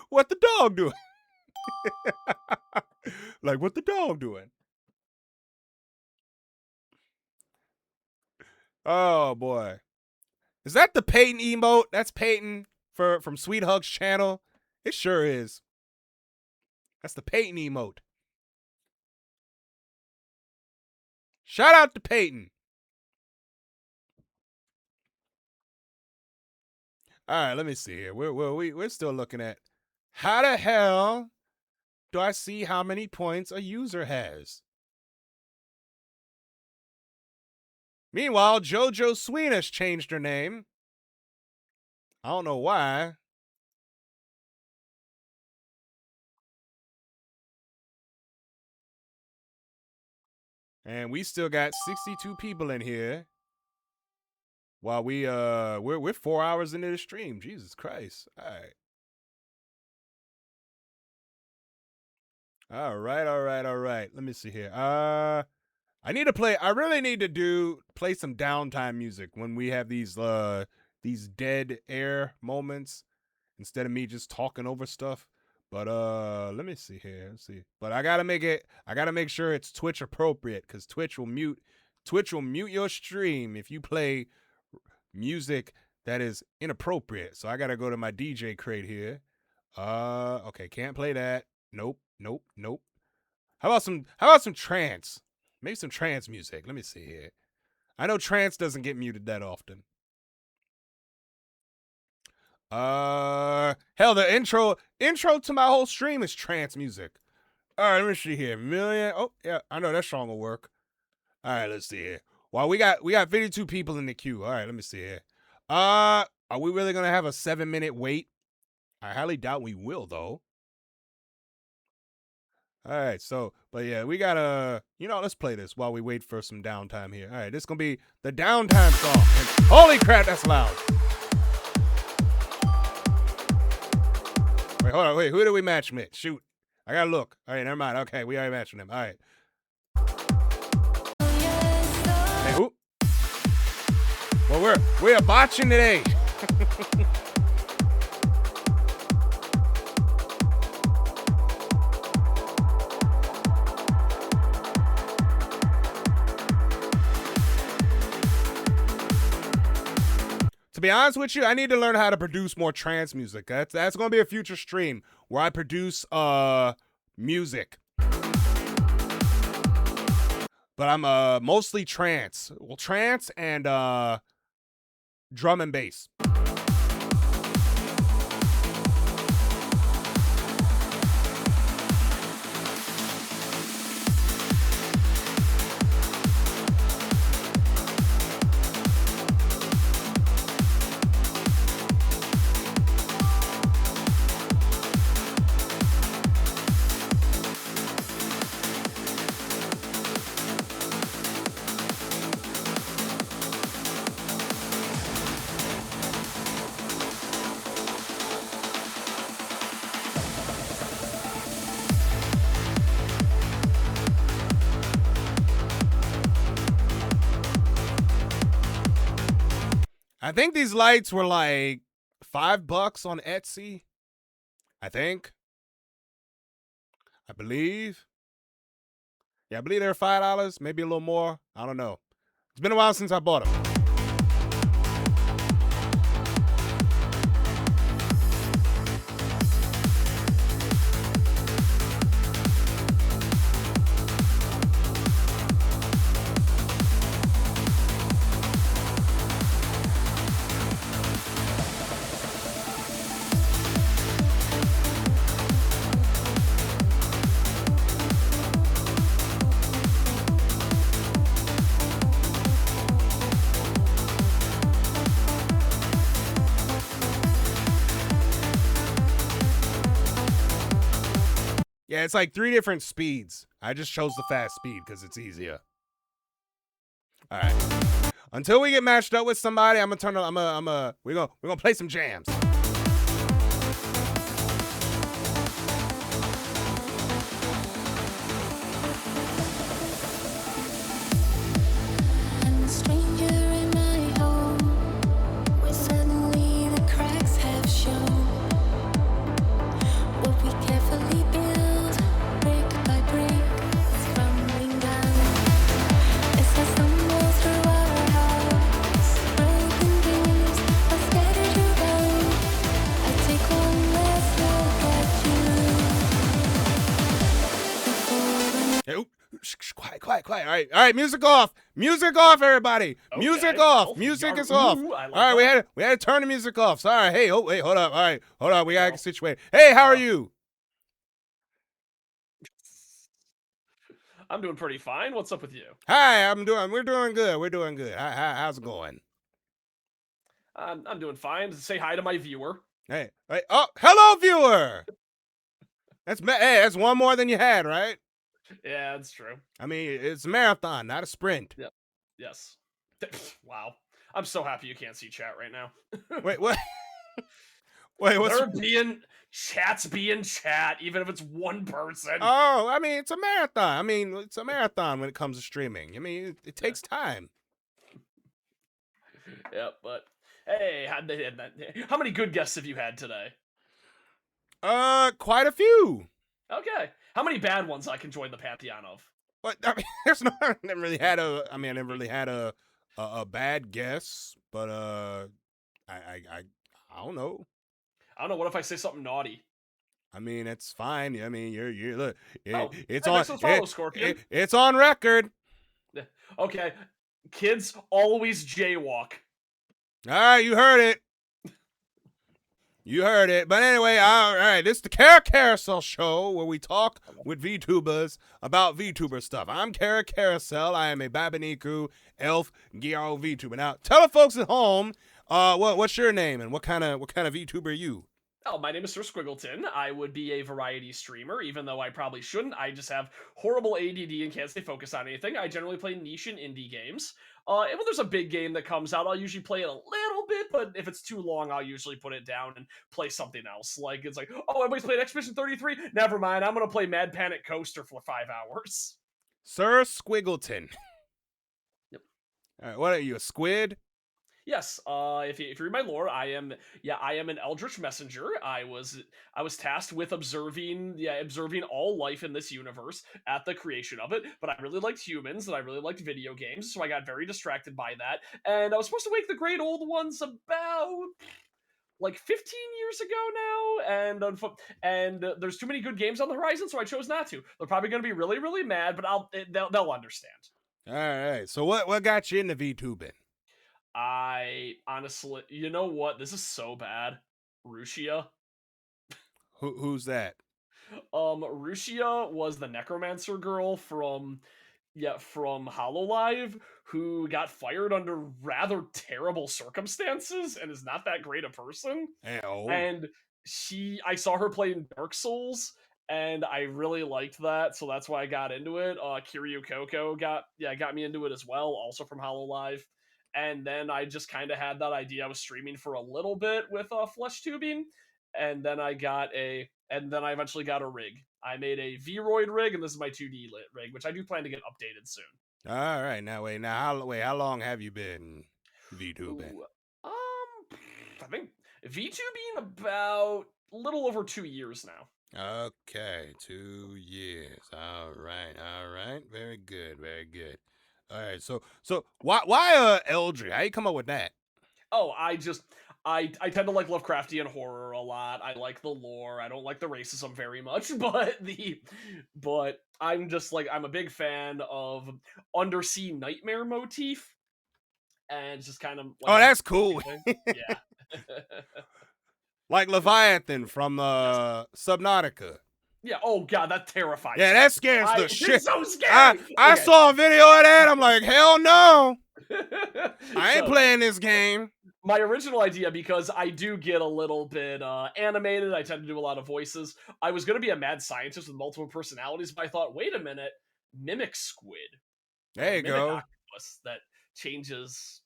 What the dog doing? Like, what the dog doing? Oh boy. Is that the Peyton emote? That's Peyton from Sweet Hugs channel. It sure is. That's the Peyton emote. Shout out to Peyton. All right, let me see here. We're still looking at how the hell do I see how many points a user has? Meanwhile, JoJo Sweeney changed her name. I don't know why. And we still got 62 people in here. While we're 4 hours into the stream. Jesus Christ. All right. Let me see here. I really need to play some downtime music when we have these dead air moments instead of me just talking over stuff. But let me see here. Let's see. But I gotta make sure it's Twitch appropriate, because Twitch will mute your stream if you play music that is inappropriate. So I gotta go to my DJ crate here. Okay, can't play that. Nope. How about some trance? Maybe some trance music. Let me see here. I know trance doesn't get muted that often. Hell, the intro to my whole stream is trance music. All right, let me see here. Million. Oh yeah, I know that song will work. All right, let's see here. Well, we got 52 people in the queue. All right, let me see here. Are we really gonna have a 7-minute wait? I highly doubt we will, though. All right, so, but yeah, we gotta, let's play this while we wait for some downtime here. All right, this is gonna be the downtime song. And holy crap, that's loud. Wait, hold on, who did we match with? Shoot, I gotta look. All right, never mind. Okay, we already matched them. All right. Hey, who? Well, we're botching today. To be honest with you, I need to learn how to produce more trance music. That's going to be a future stream where I produce music. But I'm mostly trance. Well, trance and drum and bass. I think these lights were like $5 on Etsy. I believe. Yeah, I believe they're $5, maybe a little more. I don't know. It's been a while since I bought them. Yeah, it's like 3 different speeds. I just chose the fast speed because it's easier. All right. Until we get matched up with somebody, we're gonna play some jams. I'm a stranger in my home, where suddenly the cracks have Hey, quiet. All right, music off, everybody. Music off, music is off. I like All right, we had to turn the music off. Sorry. Hey, wait, hold up. All right, hold up. We gotta get situated. Hey, how are you? I'm doing pretty fine. What's up with you? Hi, we're doing good. How's it going? I'm doing fine. Say hi to my viewer. Hey, oh, hello, viewer. That's one more than you had, right? Yeah, that's true. I mean, it's a marathon, not a sprint. Yep. Yes. Wow. I'm so happy you can't see chat right now. Wait, what? Wait, what's chat's being chat, even if it's one person. Oh, I mean, it's a marathon. I mean, it's a marathon when it comes to streaming. I mean, it takes time. Yep, but hey, how many good guests have you had today? Quite a few. Okay. How many bad ones I can join the pantheon of? But I mean, I never really had a bad guess, but I don't know. I don't know. What if I say something naughty? I mean, it's fine. I mean, you're look. It's It's on record. Okay, kids always jaywalk. All right, you heard it. You heard it. But anyway, all right, this is the Cara Carousel show where we talk with VTubers about VTuber stuff. I'm Cara Carousel. I am a Babaniku elf Gyaro VTuber. Now, tell the folks at home, what's your name and what kind of VTuber are you? Oh, my name is Sir Squiggleton. I would be a variety streamer, even though I probably shouldn't. I just have horrible ADD and can't stay focused on anything. I generally play niche and indie games. And when there's a big game that comes out, I'll usually play it a little bit, but if it's too long, I'll usually put it down and play something else. Like, it's like, oh, everybody's playing Expedition 33? Never mind, I'm going to play Mad Panic Coaster for 5 hours. Sir Squiggleton. Yep. All right, what are you, a squid? Yes, if you read my lore, I am an eldritch messenger. I was tasked with observing all life in this universe at the creation of it, but I really liked humans and I really liked video games, so I got very distracted by that. And I was supposed to wake the great old ones about like 15 years ago now, and there's too many good games on the horizon, so I chose not to. They're probably going to be really, really mad, but they'll understand. All right, so what got you into VTubing? I honestly, you know what? This is so bad. Rushia. Who's that? Rushia was the necromancer girl from Hololive who got fired under rather terrible circumstances and is not that great a person. Oh. And I saw her play in Dark Souls and I really liked that, so that's why I got into it. Kiryu Koko got me into it as well, also from Hololive. And then I just kind of had that idea. I was streaming for a little bit with flesh tubing, and then I eventually got a rig. I made a Vroid rig, and this is my 2D lit rig, which I do plan to get updated soon. All right, how long have you been VTubing? I think VTubing about a little over 2 years now. Okay, 2 years. All right, very good. All right, so why Eldritch? How you come up with that? Oh, I tend to like Lovecraftian horror a lot. I like the lore. I don't like the racism very much, but I'm just like, I'm a big fan of undersea nightmare motif, and it's just kind of like, oh, that's cool. Yeah. Like Leviathan from Subnautica. Yeah. Oh god, that terrifies. Yeah, that scares the shit. It's so scary. I saw a video of that. I'm like, hell no. I ain't playing this game. My original idea, because I do get a little bit animated, I tend to do a lot of voices. I was going to be a mad scientist with multiple personalities, but I thought, wait a minute, mimic squid. There you go. Octopus that changes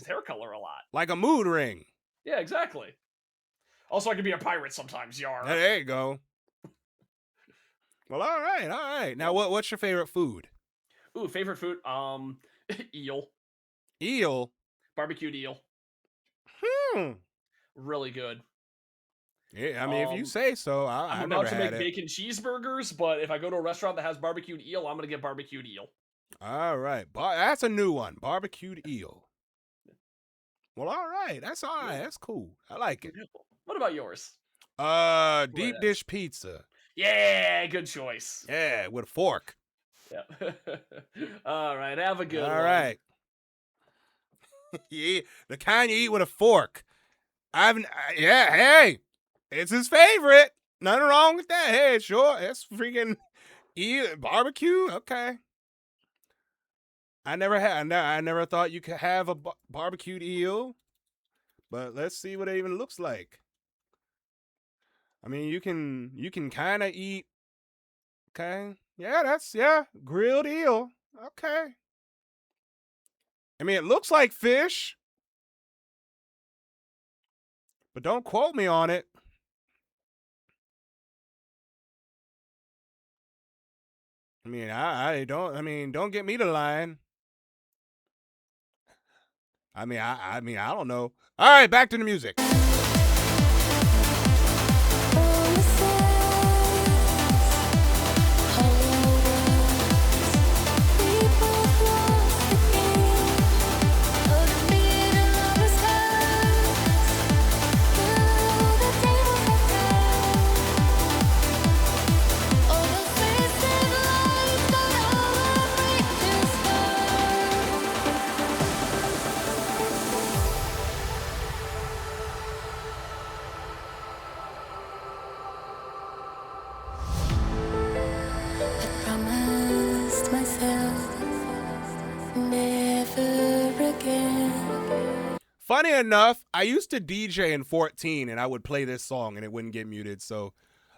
hair color a lot. Like a mood ring. Yeah, exactly. Also, I can be a pirate sometimes, yar. There you go. Well, all right. Now, what's your favorite food? Ooh, favorite food? Eel. Eel? Barbecued eel. Really good. Yeah, I mean, if you say so. I'm about to make bacon cheeseburgers, but if I go to a restaurant that has barbecued eel, I'm going to get barbecued eel. All right. That's a new one. Barbecued eel. Well, all right. That's all right. That's cool. I like it. What about yours? Deep dish pizza. Yeah, good choice. Yeah, with a fork. Yeah. All right. Have a good one. All right. The kind you eat with a fork. Yeah, hey, it's his favorite. Nothing wrong with that. Hey, sure, it's freaking barbecue. Okay. I never thought you could have a barbecued eel, but let's see what it even looks like. I mean, you can kind of eat. Okay, yeah, grilled eel. Okay. I mean, it looks like fish, but don't quote me on it. I mean, I don't. I mean, don't get me to lying. I mean, I don't know. All right, back to the music. Funny enough, I used to DJ in 14 and I would play this song and it wouldn't get muted. So,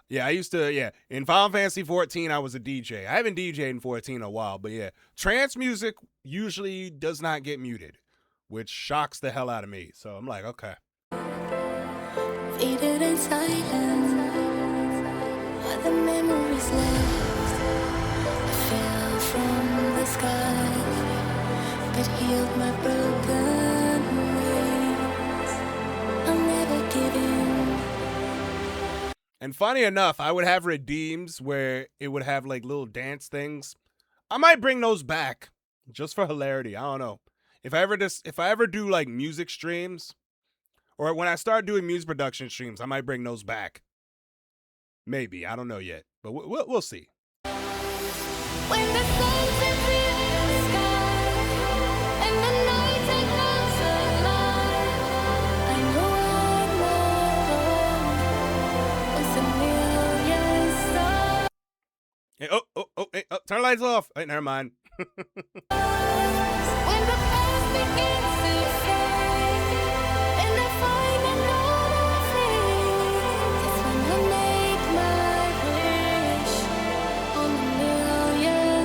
yeah, I used to, in Final Fantasy 14, I was a DJ. I haven't DJed in 14 in a while, but yeah, trance music usually does not get muted, which shocks the hell out of me. So I'm like, okay. Faded in silence, all the memories left. I fell from the sky, but healed my broken wings. I'll never give in. And funny enough, I would have redeems where it would have like little dance things. I might bring those back just for hilarity. I don't know. If I ever do like music streams, or when I start doing music production streams, I might bring those back. Maybe, I don't know yet, but we'll see. When the sun's in the sky and the night echoes alive, I know I'm alone with a million stars. Hey, turn the lights off. Hey, never mind. When the past begins to fade and I find another face, that's when I make my wish on a million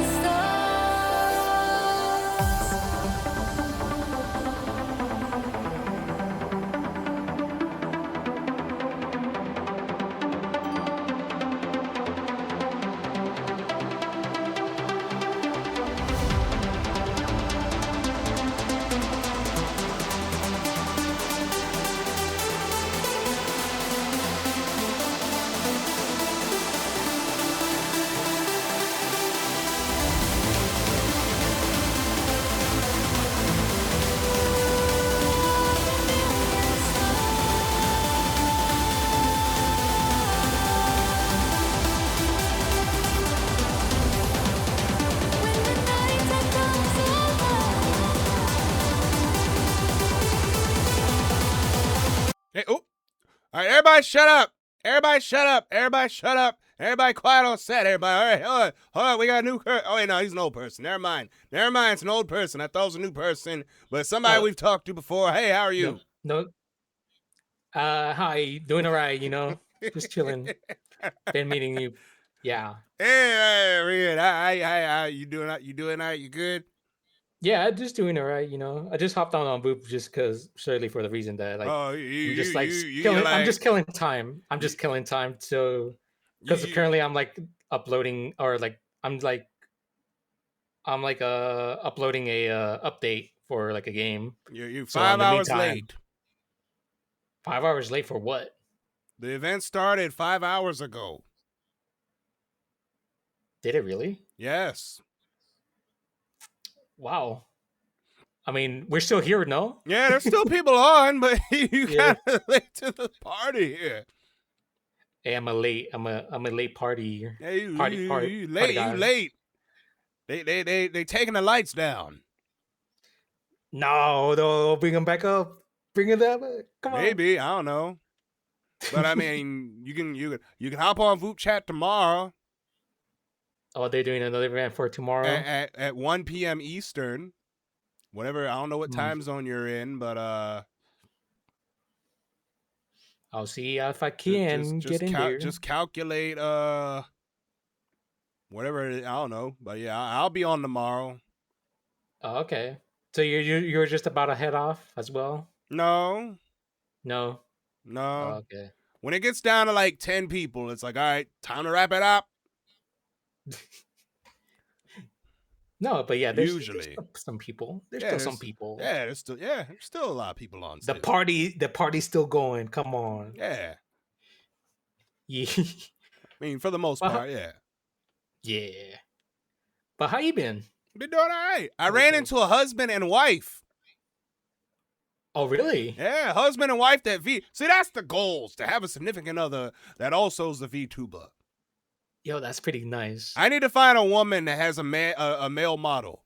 Hey, oh. All right, everybody shut up. Everybody shut up. Everybody shut up. Everybody quiet on set, everybody. All right, hold on. We got a new Oh, wait, no, he's an old person. Never mind. It's an old person. I thought it was a new person, but somebody we've talked to before. Hey, how are you? No. Hi, doing all right, just chilling. Been meeting you. Yeah. Hey, Rian. Hi. You doing all right? You good? Yeah, just doing all right, I just hopped on Boop just because, surely for the reason that, like, I'm just killing time. I'm just killing time. So, because currently I'm like uploading, or like I'm uploading a update for like a game. You're So 5 hours late. 5 hours late for what? The event started 5 hours ago. Did it really? Yes. Wow. I mean, we're still here, no? Yeah, there's still people on, but you kind of late to the party here. Hey, I'm a late party. Hey, party you late. guy. You late. They taking the lights down. No, they'll bring them back up. Bring it up. Come on. Maybe, I don't know. But I mean, you can hop on VoopChat tomorrow. Oh, they're doing another event for tomorrow at 1 p.m. Eastern. Whatever, I don't know what time zone you're in, but I'll see if I can get in there. Just calculate whatever, I don't know, but yeah, I'll be on tomorrow. Oh, okay. So you're just about to head off as well? No. Oh, okay. When it gets down to like 10 people, it's like, all right, time to wrap it up. No, but yeah, there's usually some people. There's still some people. Yeah, there's still a lot of people on the stage. The party's still going. Come on. Yeah. Yeah. I mean, for the most part, yeah. Yeah. But how you been? Been doing all right. I ran into a husband and wife. Oh, really? Yeah, husband and wife that V. See, that's the goals, to have a significant other that also is a Vtuber. Yo, that's pretty nice. I need to find a woman that has a male model.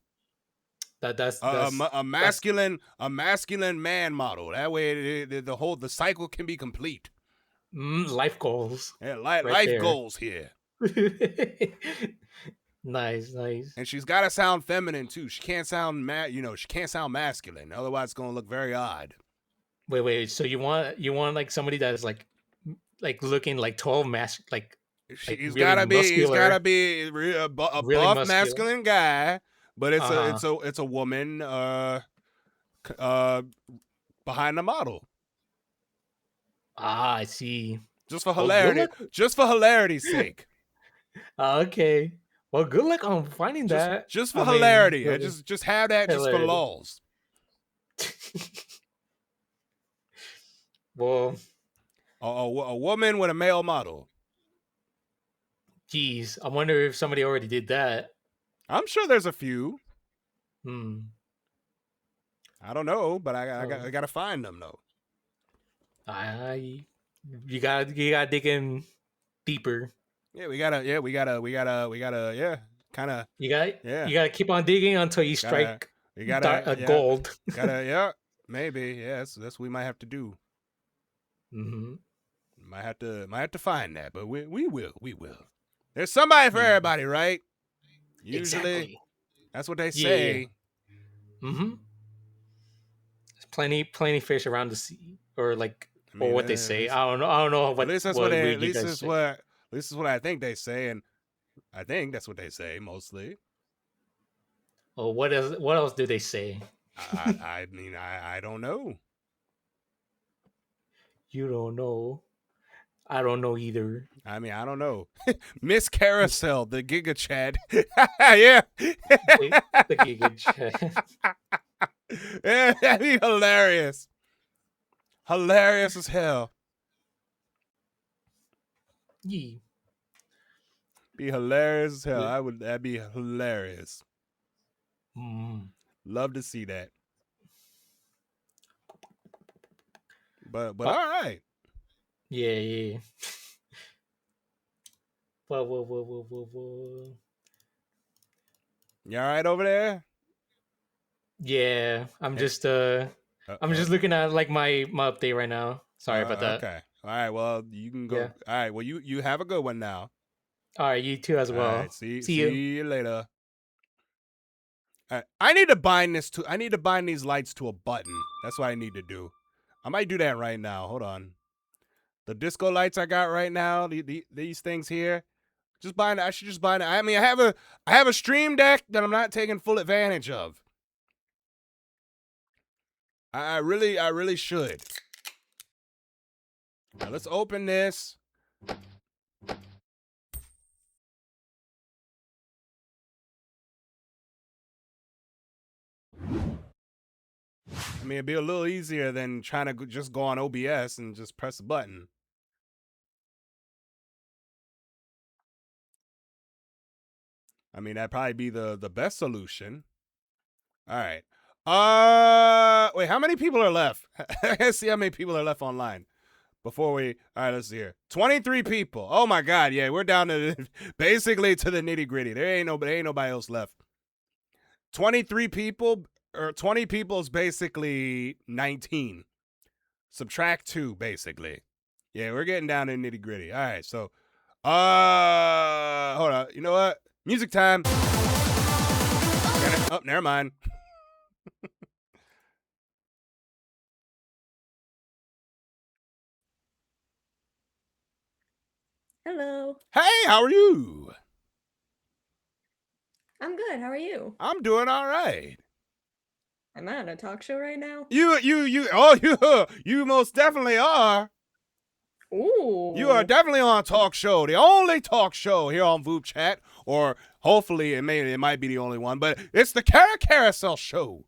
That's a masculine man model. That way, the cycle can be complete. Life goals. Yeah, life goals here. Nice. And she's got to sound feminine too. She can't sound she can't sound masculine. Otherwise, it's gonna look very odd. Wait. So you want like somebody that is like looking like 12 He's gotta be a buff really masculine guy, but it's a woman behind the model. I see. Just for hilarity, just for hilarity's sake. Okay. Well, good luck on finding that. Just for hilarity. Just have that just for lulz. Well, a woman with a male model. Geez, I wonder if somebody already did that. I'm sure there's a few. I don't know, but I gotta find them though. You gotta dig in deeper. Yeah, we gotta kind of. You gotta keep on digging until you strike gold. Maybe that's what we might have to do. Might have to find that, but we will. There's somebody for everybody, right? Usually, exactly. That's what they say. There's plenty fish around the sea, or what they say. I don't know. What, at least that's what they. At least is what I think they say, and I think that's what they say mostly. Oh, what else do they say? I mean, I don't know. You don't know. I don't know either. I mean, I don't know. Miss Carousel, the Giga Chad. Yeah. The Giga Chad. Yeah, that'd be hilarious. Hilarious as hell. Yeah. Be hilarious as hell. That'd be hilarious. Love to see that. But all right. Yeah. Whoa. You all right over there? Yeah, I'm just looking at my update right now. Sorry about that. Okay. All right. Well, you can go. Yeah. All right. Well, you have a good one now. All right. You too as well. All right, see you later. All right. I need to bind these lights to a button. That's what I need to do. I might do that right now. Hold on. The disco lights I got right now, these things here, I should just bind it. I mean, I have a stream deck that I'm not taking full advantage of. I really should. Now let's open this. I mean, it'd be a little easier than trying to just go on OBS and just press a button. I mean, that'd probably be the best solution. All right. Wait, how many people are left? Let's see how many people are left online before we. All right, let's see here. 23 people. Oh my God, yeah, we're down to basically to the nitty gritty. There ain't nobody else left. 23 people or 20 people is basically 19. Subtract 2, basically. Yeah, we're getting down to nitty gritty. All right, so hold on. You know what? Music time. Oh, never mind. Hello. Hey, how are you? I'm good. How are you? I'm doing all right. Am I on a talk show right now? You most definitely are. Ooh. You are definitely on a talk show, the only talk show here on vupechat, or hopefully it might be the only one, but it's the Cara Carousel show.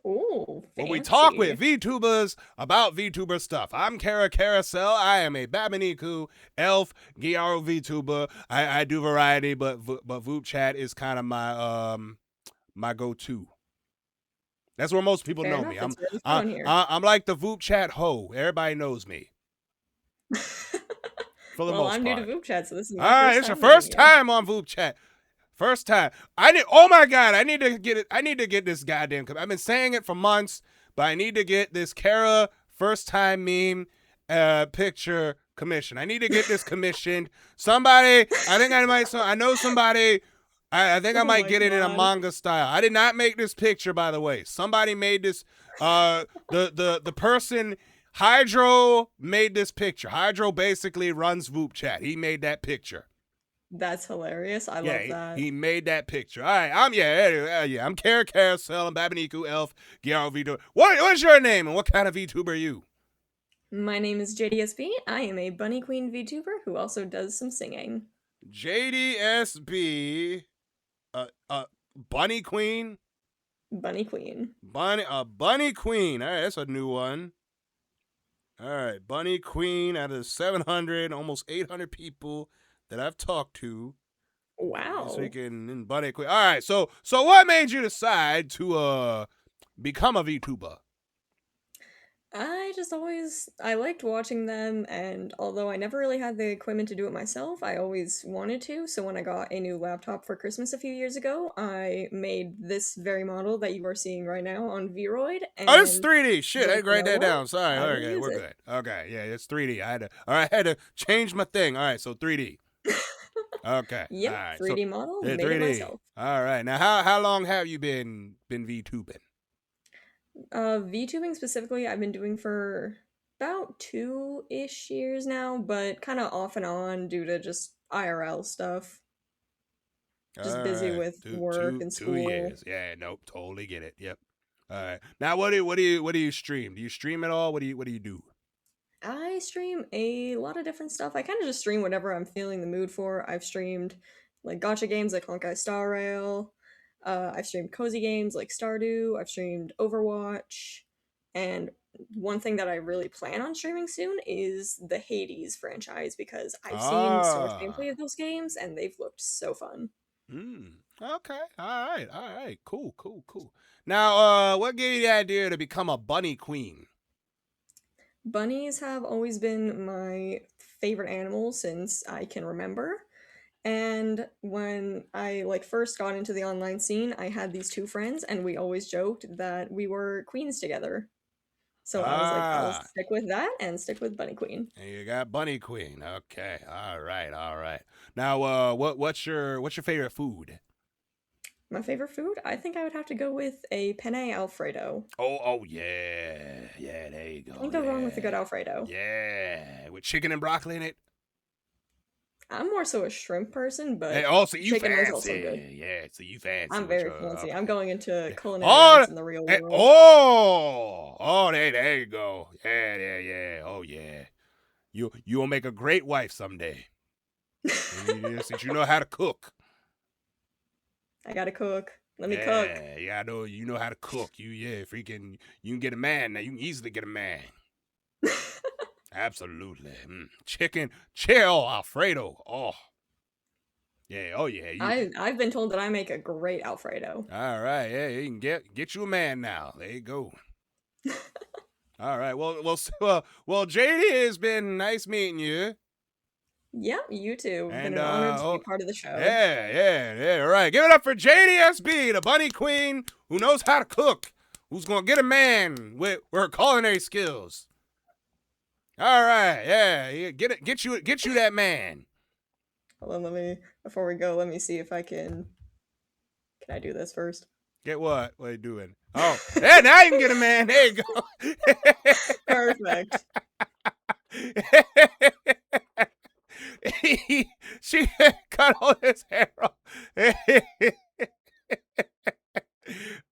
Ooh, where we talk with VTubers about VTuber stuff. I'm Cara Carousel. I am a Babaniku elf Gyaro VTuber. I do variety, but vupechat is kind of my go-to. That's where most people know me. I'm like the vupechat ho. Everybody knows me. For the most I'm part. new to vupechat, so this is my all right. It's your first time on vupechat. First time. Oh my God, I need to get it. I need to get this goddamn. I've been saying it for months, but I need to get this Cara first time meme picture commissioned. I need to get this commissioned. Somebody, I know somebody. I think I might get it in a manga style. I did not make this picture, by the way. Somebody made this. The person Hydro made this picture. Hydro basically runs vupechat. He made that picture. That's hilarious. I love that. He made that picture. All right, I'm Cara Carousel. I'm Babaniku Elf Gyaro VTuber. What's your name and what kind of VTuber are you? My name is JDSB. I am a Bunny Queen VTuber who also does some singing. JDSB, Bunny Queen. Bunny Queen. Bunny Queen. All right, that's a new one. All right, Bunny Queen out of 700, almost 800 people that I've talked to. Wow. This weekend in Bunny Queen. All right, so what made you decide to become a VTuber? I liked watching them, and although I never really had the equipment to do it myself, I always wanted to. So when I got a new laptop for Christmas a few years ago, I made this very model that you are seeing right now on Vroid. Oh, it's 3D. Shit, I write that down. Sorry. Okay, we're good. Okay, yeah, it's 3D. I had to change my thing. All right, so 3D. Okay. Yep, all right. 3D model, made it myself. All right. Now, how long have you been VTubing? VTubing specifically, I've been doing for about 2-ish years now, but kind of off and on due to just IRL stuff. Just busy with work and school. 2 years. Yeah, nope, totally get it. Yep. All right. Now, what do you stream? Do you stream at all? What do you do? I stream a lot of different stuff. I kind of just stream whatever I'm feeling the mood for. I've streamed like gacha games like Honkai Star Rail. I've streamed cozy games like Stardew. I've streamed Overwatch. And one thing that I really plan on streaming soon is the Hades franchise because I've seen so much gameplay of those games and they've looked so fun. Okay. All right. Cool. Now, what gave you the idea to become a bunny queen? Bunnies have always been my favorite animal since I can remember. And when I first got into the online scene, I had these 2 friends and we always joked that we were queens together. So I was like, I'll stick with that and stick with Bunny Queen. And you got Bunny Queen. Okay. All right. Now, what's your favorite food? My favorite food? I think I would have to go with a penne Alfredo. Oh yeah. Yeah, there you go. Can't go wrong with a good Alfredo. Yeah. With chicken and broccoli in it? I'm more so a shrimp person, but so you chicken fancy. is also good. Yeah, so you fancy. I'm very fancy. I'm going into culinary arts in the real world. There you go. Yeah. Oh yeah. You will make a great wife someday. Since you know how to cook. I gotta cook. Let me cook. Yeah, I know you know how to cook. You can get a man now. You can easily get a man. Absolutely. Chicken, chill, Alfredo. Oh. Yeah, oh yeah. I've been told that I make a great Alfredo. All right, yeah, you can get you a man now. There you go. All right, well, JD, it's been nice meeting you. Yeah, you too. And, Been an honor to be part of the show. Yeah. All right. Give it up for JDSB, the bunny queen who knows how to cook, who's going to get a man with her culinary skills. All right. Yeah. Get you that man. Hold on, before we go, let me see if I can I do this first? Get what? What are you doing? Oh, yeah, now you can get a man. There you go. Perfect. She cut all his hair off.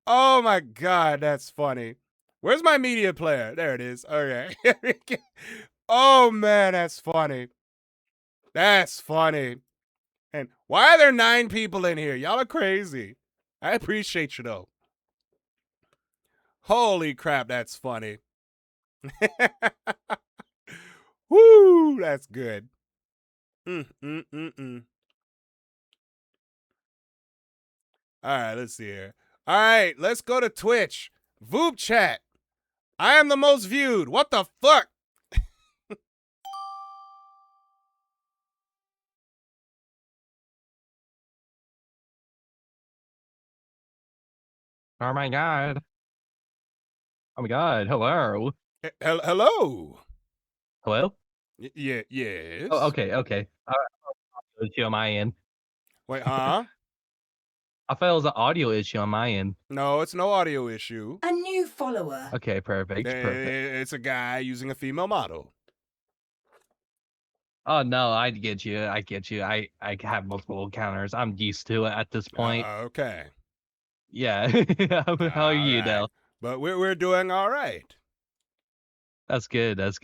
Oh my God, that's funny. Where's my media player? There it is. Okay. Oh man, that's funny. That's funny. And why are there 9 people in here? Y'all are crazy. I appreciate you though. Holy crap, that's funny. Woo, that's good. All right, let's see here. All right, let's go to Twitch. VoopChat. I am the most viewed. What the fuck? Oh my god. Oh my god. Hello. Hello. Hello? Yes. Oh, okay. Issue on my end. Wait, huh? I thought it was an audio issue on my end. No, it's no audio issue. A new follower. Okay, perfect. It's a guy using a female model. Oh no, I get you. I have multiple encounters. I'm used to it at this point. Okay. Yeah. How are you now? But we're doing all right. That's good. This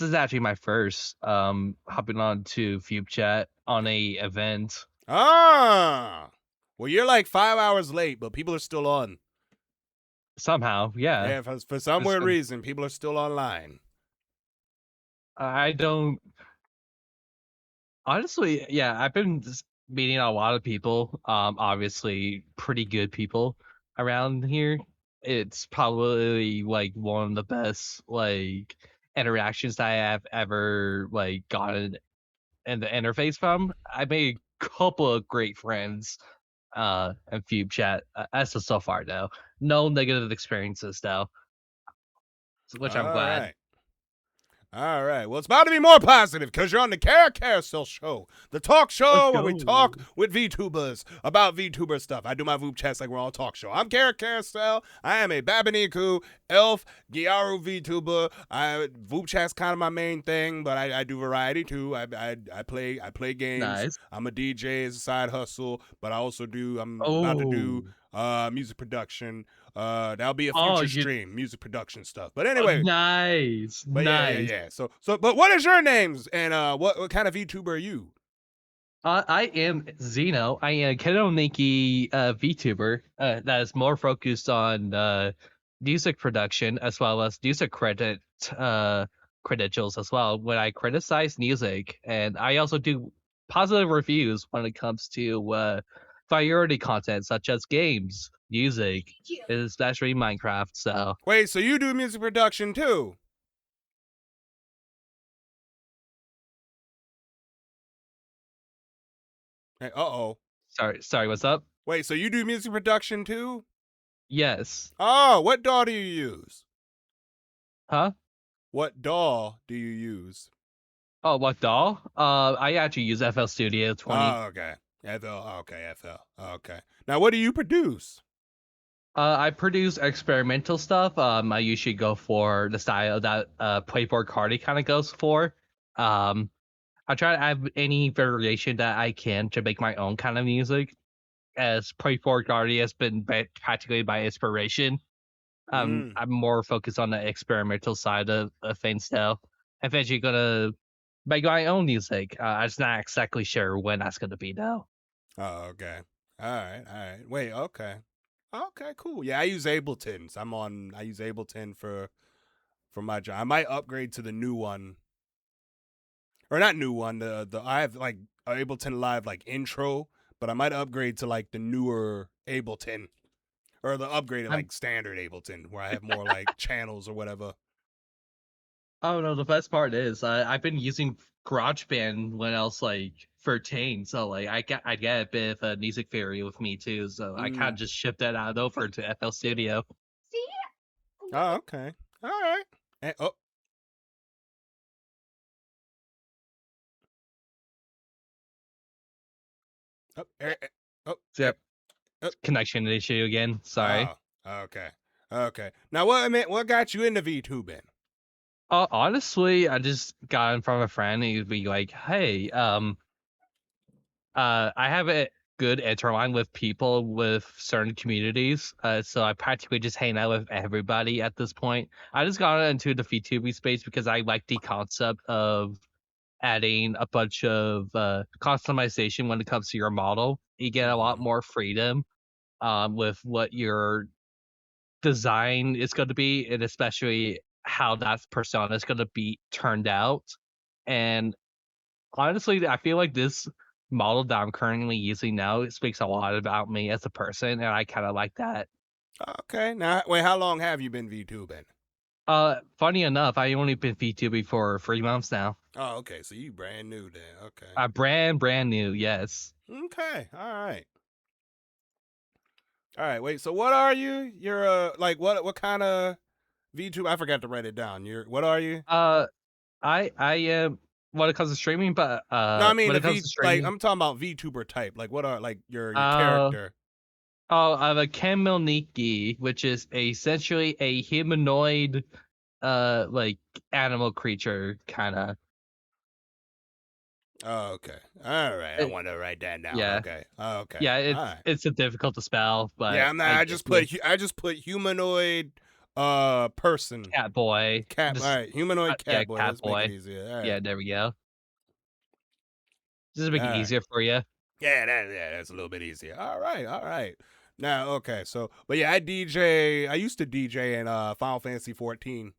is actually my first hopping on to VupeChat on a event. Ah. Well, you're like 5 hours late, but people are still on. Somehow, yeah. Yeah, for some weird reason, people are still online. I don't. Honestly, yeah, I've been meeting a lot of people. Obviously, pretty good people around here. It's probably like one of the best like interactions that I have ever like gotten in the interface from. I made a couple of great friends in VupeChat. As of so far, though, no negative experiences though, which I'm glad. Right. All right. Well, it's about to be more positive because you're on the Cara Carousel show, the talk show where we talk with VTubers about VTuber stuff. I do my VoopChats like we're on a talk show. I'm Cara Carousel. I am a Babaniku, Elf, Gyaru VTuber. VoopChat's kind of my main thing, but I do variety too. I play games. Nice. I'm a DJ as a side hustle, but I also I'm about to do music production. That'll be a future stream, music production stuff. But anyway, nice. Yeah. So, but what is your names and what kind of VTuber are you? I am Zeno. I am a Kedoninki VTuber that is more focused on music production as well as music credentials as well. When I criticize music, and I also do positive reviews when it comes to variety content such as games, music, especially Minecraft. So wait, so you do music production too? Hey, Sorry, what's up? Wait, so you do music production too? Yes. Oh, what DAW do you use? Huh? What DAW do you use? Oh, what DAW? I actually use FL Studio 20. Oh, okay. FL. Okay. Now, what do you produce? I produce experimental stuff. I usually go for the style that Playboy Cardi kind of goes for. I try to add any variation that I can to make my own kind of music, as Playboy Cardi has been practically my inspiration. I'm more focused on the experimental side of things now. I'm eventually gonna make my own music. I'm just not exactly sure when that's gonna be though. Oh, okay. All right. Wait, okay. Okay, cool. Yeah, I use Ableton. I use Ableton for my job. I might upgrade to the new one. Or not new one. I have like Ableton Live like intro, but I might upgrade to like the newer Ableton. Or the upgraded like standard Ableton where I have more like channels or whatever. Oh no, the best part is I've been using GarageBand when else like 13, so like I get a bit of a music theory with me too, so I kind of just shipped that out over to FL Studio. Oh, okay. All right. And, oh. Yep. Connection issue again. Sorry. Oh, okay. Okay. Now, what got you into VTubing? Honestly, I just got in front of a friend and he'd be like, "Hey, I have a good interline with people with certain communities, so I practically just hang out with everybody at this point. I just got into the VTubing space because I like the concept of adding a bunch of customization when it comes to your model. You get a lot more freedom with what your design is going to be, and especially how that persona is going to be turned out. And honestly, I feel like this model that I'm currently using now, it speaks a lot about me as a person, and I kind of like that. Okay. Now, wait, how long have you been VTubing? Funny enough, I only been VTubing for 3 months now. Oh, okay. So you brand new then. Okay. Brand new, yes. Okay. All right. All right. Wait. So what are you? You're like what kind of VTuber? I forgot to write it down. What are you? I am when it comes to streaming, but no, I mean when it comes to streaming, like I'm talking about VTuber type. Like what are like your character? I'm a Ken Milnicki, which is essentially a humanoid, like animal creature kind of. Oh, okay. All right. I want to write that down. Yeah. Okay. Okay. Yeah, it's a difficult to spell, but yeah, I just put humanoid person. Cat boy. Cat. All right. Humanoid cat boy. Cat Let's boy. make it easier. All right. Yeah, there we go. Just to make it easier for you. Yeah, that's a little bit easier. All right. Now, okay, so, but yeah, I used to DJ in Final Fantasy 14.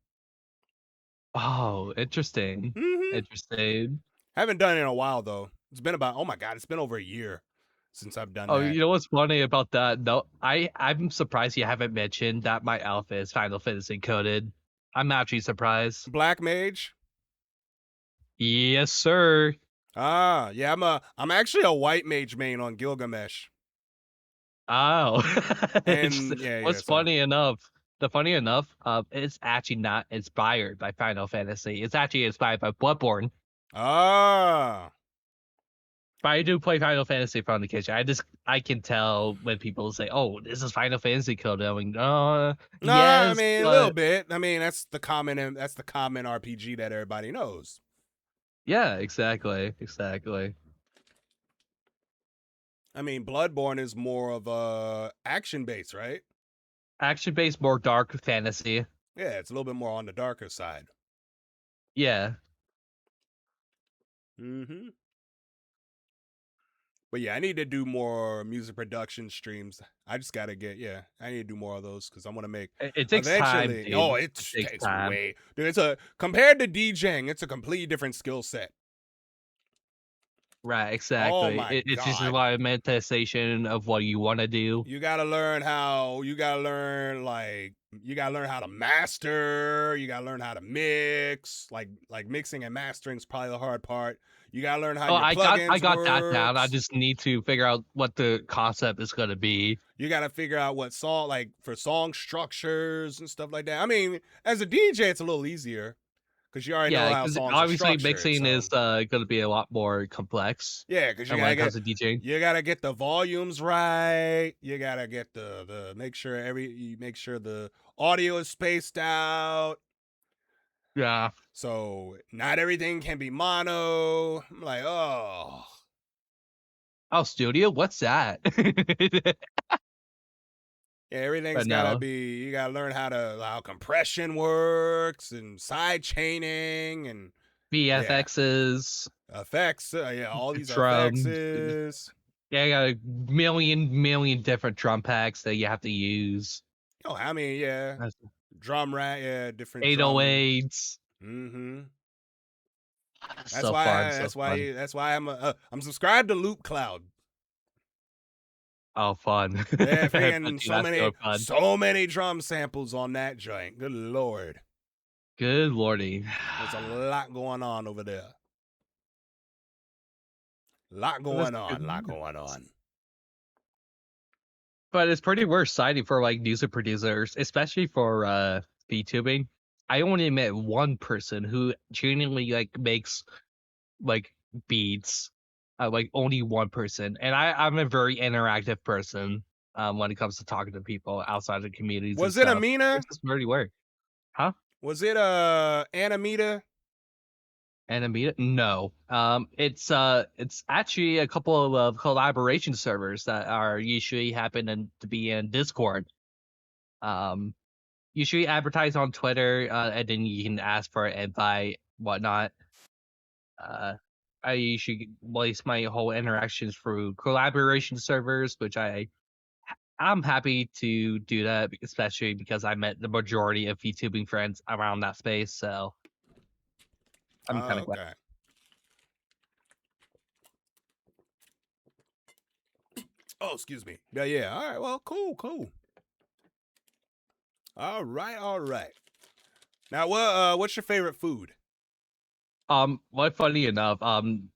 Oh, interesting. Interesting. Haven't done it in a while though. It's been about, oh my god, it's been over a year since I've done Oh, that. you know what's funny about that? No, I'm surprised you haven't mentioned that my outfit is Final Fantasy coded. I'm actually surprised. Black Mage? Yes, sir. Ah, yeah, I'm actually a white mage main on Gilgamesh. Oh. What's funny enough, it's actually not inspired by Final Fantasy. It's actually inspired by Bloodborne. Ah. But I do play Final Fantasy from the kitchen. I can tell when people say, "Oh, this is Final Fantasy code." I'm like, no, yes, I mean a little bit. I mean that's the common RPG that everybody knows. Yeah, exactly. I mean, Bloodborne is more of a action base, right? Action based, more dark fantasy. Yeah, it's a little bit more on the darker side. Yeah. Mm-hmm. But yeah, I need to do more music production streams. I just gotta I need to do more of those because I want to make. It takes time. Dude. Oh, it takes way. Dude, compared to DJing, it's a completely different skill set. Right, exactly. Oh my it's just a lot of manifestation of what you want to do. You gotta learn how to master. You gotta learn how to mix. Like mixing and mastering is probably the hard part. You gotta learn how. I got that down. I just need to figure out what the concept is gonna be. You gotta figure out what for song structures and stuff like that. I mean, as a DJ, it's a little easier because you already know how songs are structured. Mixing is gonna be a lot more complex. Yeah, because when it comes to DJing, you gotta get the volumes right. You gotta get the make sure the audio is spaced out. Yeah. So not everything can be mono. I'm like, oh, studio? What's that? Yeah, everything's gotta be. You gotta learn how compression works and side chaining and VFXs, effects. All these effects. Yeah, I got a million different drum packs that you have to use. Oh, how many? Yeah, drum rack. Yeah, different 808s. Mm-hmm. That's why I'm subscribed to Loop Cloud. Oh, fun. Yeah, freaking so many drum samples on that joint. Good lord. Good lordy. There's a lot going on over there. Lot going on. But it's pretty worth citing for like music producers, especially for VTubing. I only met one person who genuinely like makes like beats. Like only one person, and I'm a very interactive person when it comes to talking to people outside of communities. Was it Amina? It's just really weird, huh? Was it Anamita? Anamita? No. It's actually a couple of collaboration servers that are usually happen to be in Discord. Usually advertise on Twitter, and then you can ask for an invite, whatnot. I usually place my whole interactions through collaboration servers, which I'm happy to do that, especially because I met the majority of VTubing friends around that space, so I'm kind of glad. Oh, excuse me. Yeah. All right. Well, cool. All right. Now, what's your favorite food? Well, funny enough,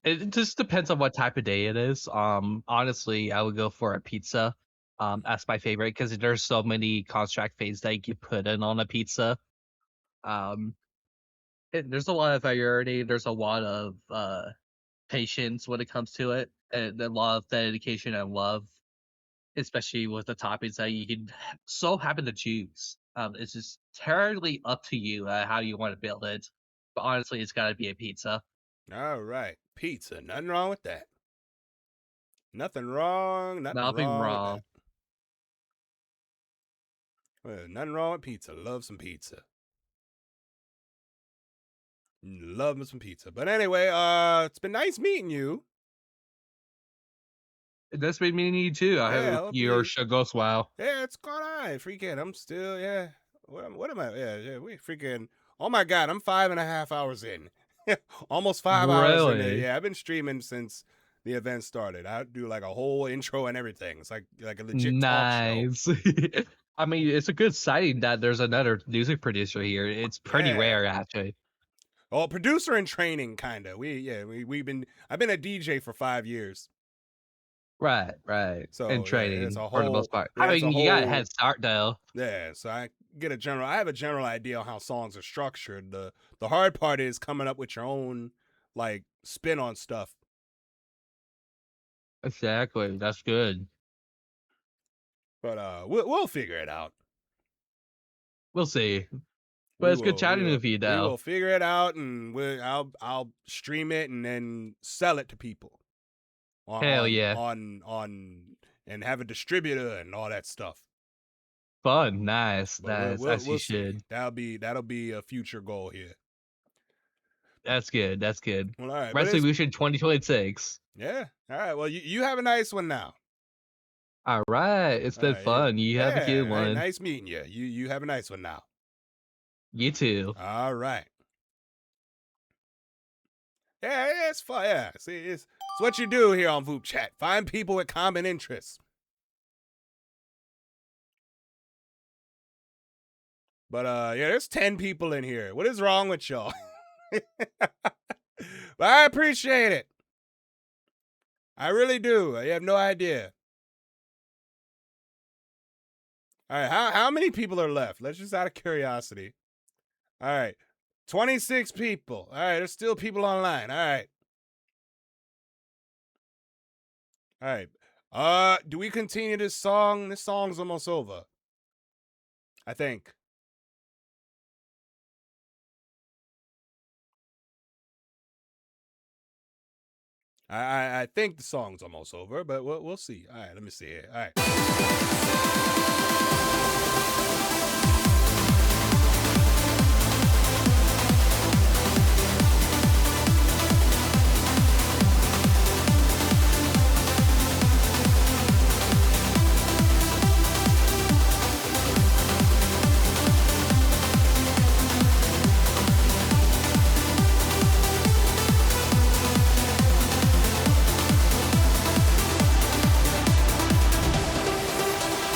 it just depends on what type of day it is. Honestly, I would go for a pizza. That's my favorite because there's so many construct fades that you can put in on a pizza. There's a lot of variety. There's a lot of patience when it comes to it, and a lot of dedication and love, especially with the toppings that you can so happen to choose. It's just entirely up to you how you want to build it. But honestly, it's got to be a pizza. All right. Pizza. Nothing wrong with that. Nothing wrong. Nothing wrong. With that. Well, nothing wrong with pizza. Love some pizza. Love me some pizza. But anyway, it's been nice meeting you. That's been meeting you too. I hope your show goes well. Yeah, it's gone all right. Freaking, I'm still, yeah. What am I? Yeah, we freaking, oh my God, I'm 5.5 hours in. Almost 5 hours in. Yeah, I've been streaming since the event started. I do like a whole intro and everything. It's like a legit talk show. I mean, it's a good sighting that there's another music producer here. It's pretty rare, actually. Oh, producer in training, kind of. I've been a DJ for 5 years. Right. So in training, it's a whole, for the most part. I mean, you got a head start though. Yeah, so I have a general idea of how songs are structured. The hard part is coming up with your own like spin on stuff. Exactly, that's good. But we'll figure it out. We'll see. But it's good chatting with you, though. We will figure it out, and I'll stream it and then sell it to people. Hell yeah! And have a distributor and all that stuff. Fun, nice. We'll you should. That'll be a future goal here. That's good. Well, all right. Resolution 2026. Yeah. All right. Well, you have a nice one now. All right. It's been fun. You have a good one. Nice meeting you. You have a nice one now. You too. All right. Yeah, it's fun. Yeah. See, it's what you do here on vupechat. Find people with common interests. But yeah, there's 10 people in here. What is wrong with y'all? But I appreciate it. I really do. You have no idea. All right, how many people are left? Let's just out of curiosity. All right, 26 people. All right, there's still people online. All right. All right. Do we continue this song? This song's almost over, I think. I think the song's almost over, but we'll see. All right, let me see it. All right.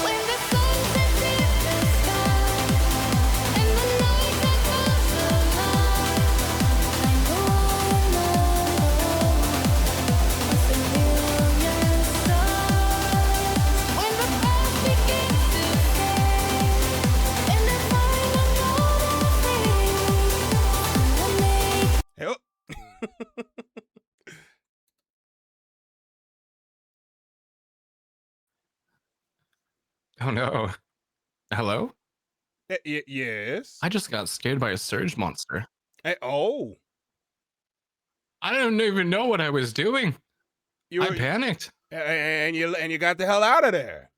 When the sun sets in the sky. Oh no. Hello? Yes. I just got scared by a surge monster. Oh. I don't even know what I was doing. I panicked. And you got the hell out of there.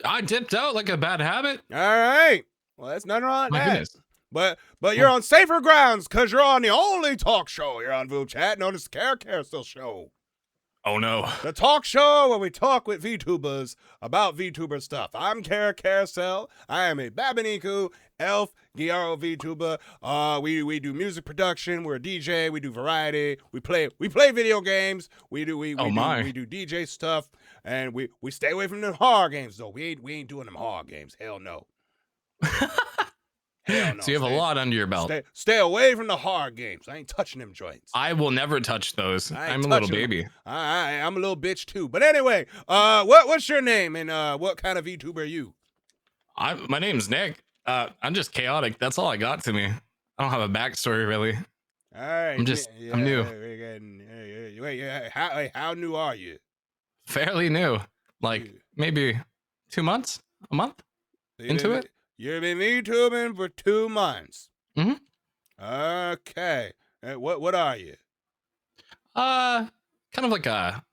I dipped out like a bad habit. All right. Well, that's nothing wrong with My that. goodness. But you're on safer grounds because you're on the only talk show here on VOChat known as the Cara Carousel Show. Oh no. The talk show where we talk with VTubers about VTuber stuff. I'm Cara Carousel. I am a Babaniku elf Gyaro VTuber. We do music production. We're a DJ. We do variety. We play video games. We do DJ stuff. And we stay away from them horror games though. We ain't doing them horror games. Hell no. Hell no. So you have a lot under your belt. Stay away from the hard games. I ain't touching them joints. I will never touch those. I'm a little baby. I'm a little bitch too. But anyway, what's your name and what kind of VTuber are you? My name's Nick. I'm just chaotic. That's all I got to me. I don't have a backstory really. All right. I'm new. Wait, how new are you? Fairly new. Like maybe 2 months? A month? Into it? You've been VTubing for 2 months. Mm-hmm. Okay. What are you? Kind of like a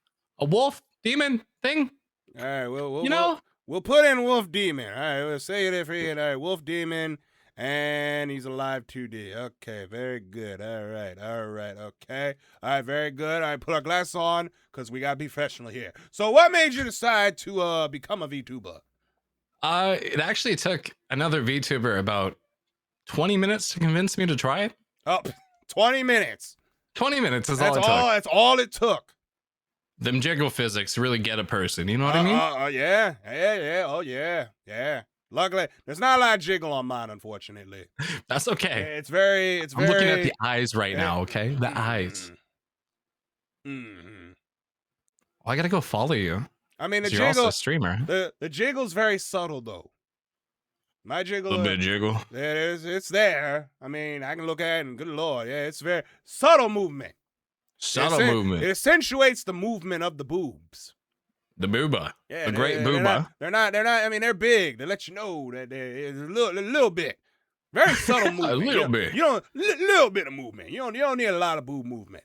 wolf demon thing. All right. We'll put in wolf demon. All right. We'll say it for you. All right. Wolf demon, and he's alive 2D. Okay. Very good. All right. Okay. All right. Very good. All right. Put our glasses on because we gotta be professional here. So, what made you decide to become a VTuber? It actually took another VTuber about 20 minutes to convince me to try it. Oh, 20 minutes. 20 minutes is all it took. That's all it took. Them jiggle physics really get a person. You know what I mean? Yeah. Oh, yeah. Luckily, there's not a lot of jiggle on mine, unfortunately. That's okay. It's very. I'm looking at the eyes right now, okay? The eyes. Mm-hmm. Well, I gotta go follow you. I mean, the you're jiggle. also a streamer. The jiggle's very subtle, though. My jiggle. A little bit of jiggle. It's there. I mean, I can look at it and good lord, yeah, it's very subtle movement. Movement. It accentuates the movement of the boobs. The booba. Yeah, the great booba. They're not. I mean, they're big. They let you know that there's a little bit. Very subtle movement. A little bit. You don't little bit of movement. You don't need a lot of boob movement.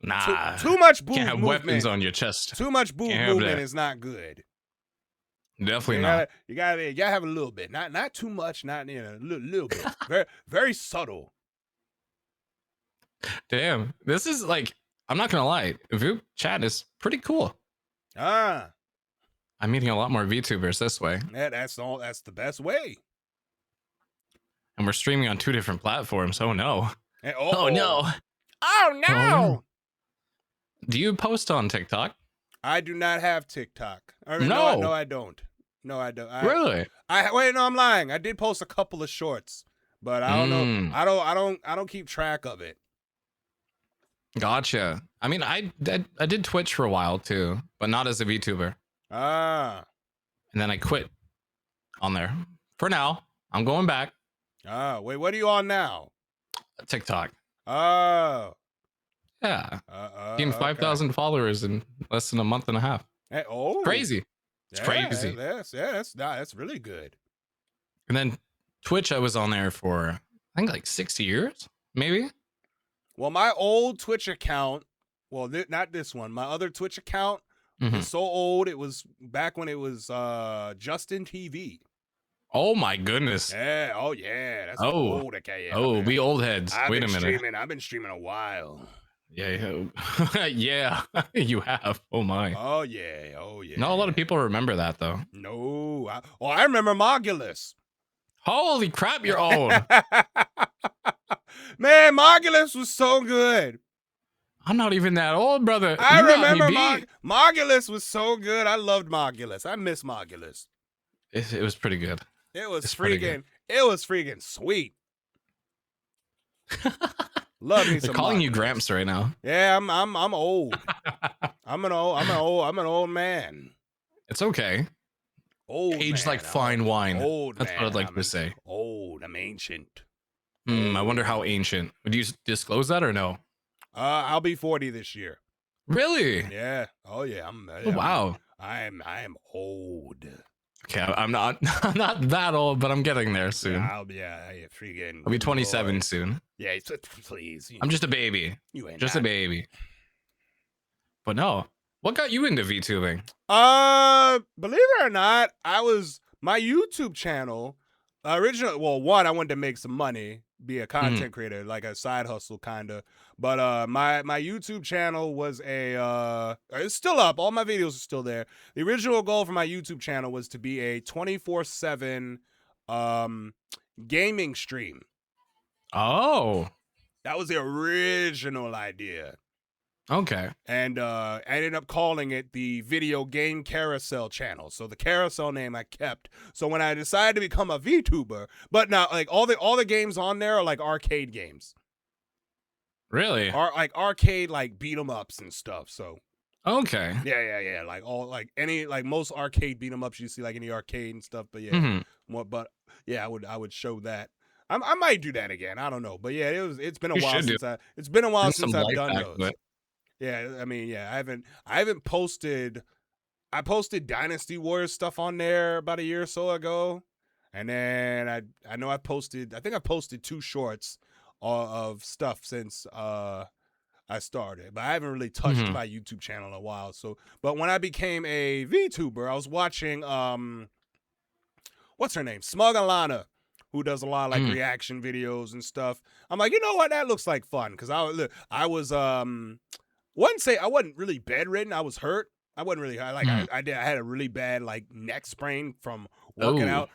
Nah. Too much boob can't have movement. Weapons on your chest. Too much boob movement is not good. Definitely not. You gotta have a little bit. Not too much. Not a little bit. Very very subtle. Damn. This is like, I'm not gonna lie. VOChat is pretty cool. I'm meeting a lot more VTubers this way. Yeah, that's the best way. And we're streaming on 2 different platforms. Oh no. Oh no. Oh no. Do you post on TikTok? I do not have TikTok. No, I don't. No, I don't. Really? Wait, no, I'm lying. I did post a couple of shorts, but I don't know. I don't keep track of it. Gotcha. I mean, I did Twitch for a while too, but not as a VTuber. And then I quit on there. For now, I'm going back. Wait, what are you on now? TikTok. Oh. Yeah. Gained 5,000 followers in less than a month and a half. Hey, crazy. It's crazy. That's really good. And then Twitch, I was on there for, I think, like 6 years, maybe. Well, my old Twitch account, not this one, my other Twitch account is so old. It was back when it was Justin TV. Oh my goodness. Yeah. Oh yeah. That's old. Okay. Yeah, oh, we old heads. Wait a minute. I've been streaming a while. Yeah. Yeah. You have. Oh my. Oh yeah. Not a lot of people remember that though. No. I remember Mogulus. Holy crap, you're old. Man, Mogulus was so good. I'm not even that old, brother. I remember Mogulus was so good. I loved Mogulus. I miss Mogulus. It was pretty good. It was freaking sweet. Love me some. They're calling you Gramps right now. Yeah, I'm old. I'm an old man. It's okay. Old aged man, like fine wine. Old That's man, what I'd like to say. Old. I'm ancient. I wonder how ancient. Would you disclose that or no? I'll be 40 this year. Really? Yeah. Oh yeah. Wow. I am old. Okay, I'm not I'm not that old, but I'm getting there soon. I'll be freaking. I'll be 27 Lord. soon. Yeah, please. I'm just a baby. You ain't just not. a baby. But no, what got you into VTubing? Believe it or not, my YouTube channel originally. Well, one, I wanted to make some money, be a content creator, like a side hustle kind of. But my YouTube channel was it's still up. All my videos are still there. The original goal for my YouTube channel was to be a 24/7 gaming stream. Oh, that was the original idea. Okay. And I ended up calling it the Video Game Carousel channel. So the carousel name I kept. So when I decided to become a VTuber, but now like all the games on there are like arcade games. Really? Like arcade like beat 'em ups and stuff. So okay. Yeah. Like most arcade beat 'em ups you see like in the arcade and stuff. But yeah, I would show that. I might do that again. I don't know. But yeah, it's been a while since I've done those. But... Yeah, I mean, I haven't posted. I posted Dynasty Warriors stuff on there about a year or so ago, and then I know I think I posted 2 shorts of stuff since I started, but I haven't really touched my YouTube channel in a while. So, but when I became a VTuber, I was watching what's her name, Smug Alana, who does a lot of like reaction videos and stuff. I'm like, you know what, that looks like fun because I was wouldn't say I wasn't really bedridden. I was hurt. I wasn't really like I had a really bad like neck sprain from working out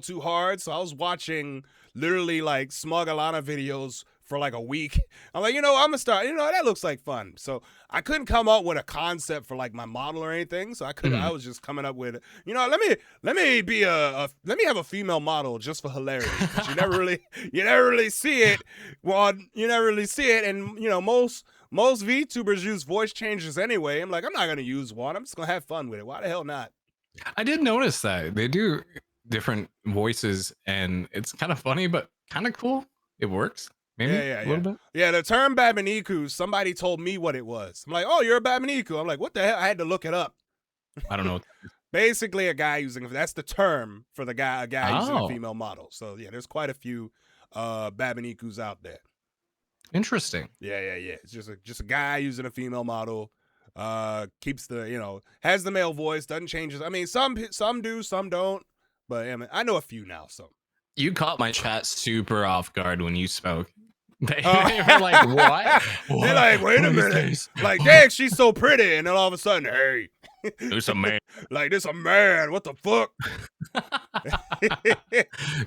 too hard. So I was watching literally like Smug Alana videos for like a week. I'm like, I'm gonna start. That looks like fun. So I couldn't come up with a concept for like my model or anything. So I was just coming up with, let me have a female model just for hilarity. You never really see it. Well, you never really see it, and most VTubers use voice changes anyway. I'm like, I'm not gonna use one. I'm just gonna have fun with it. Why the hell not? I did notice that they do different voices, and it's kind of funny, but kind of cool. It works. Maybe a little bit. Yeah, the term Babaniku, somebody told me what it was. I'm like, oh, you're a Babaniku. I'm like, what the hell? I had to look it up. I don't know. Basically, a guy that's the term for a guy using a female model. So yeah, there's quite a few Babanikus out there. Interesting. Yeah. It's just a guy using a female model. Keeps the has the male voice, doesn't change his. I mean, some do, some don't. But I know a few now. So you caught my chat super off guard when you spoke. They were like, what? They're like, wait a minute. Like, dang, she's so pretty. And then all of a sudden, hey. There's a man. Like, there's a man. What the fuck?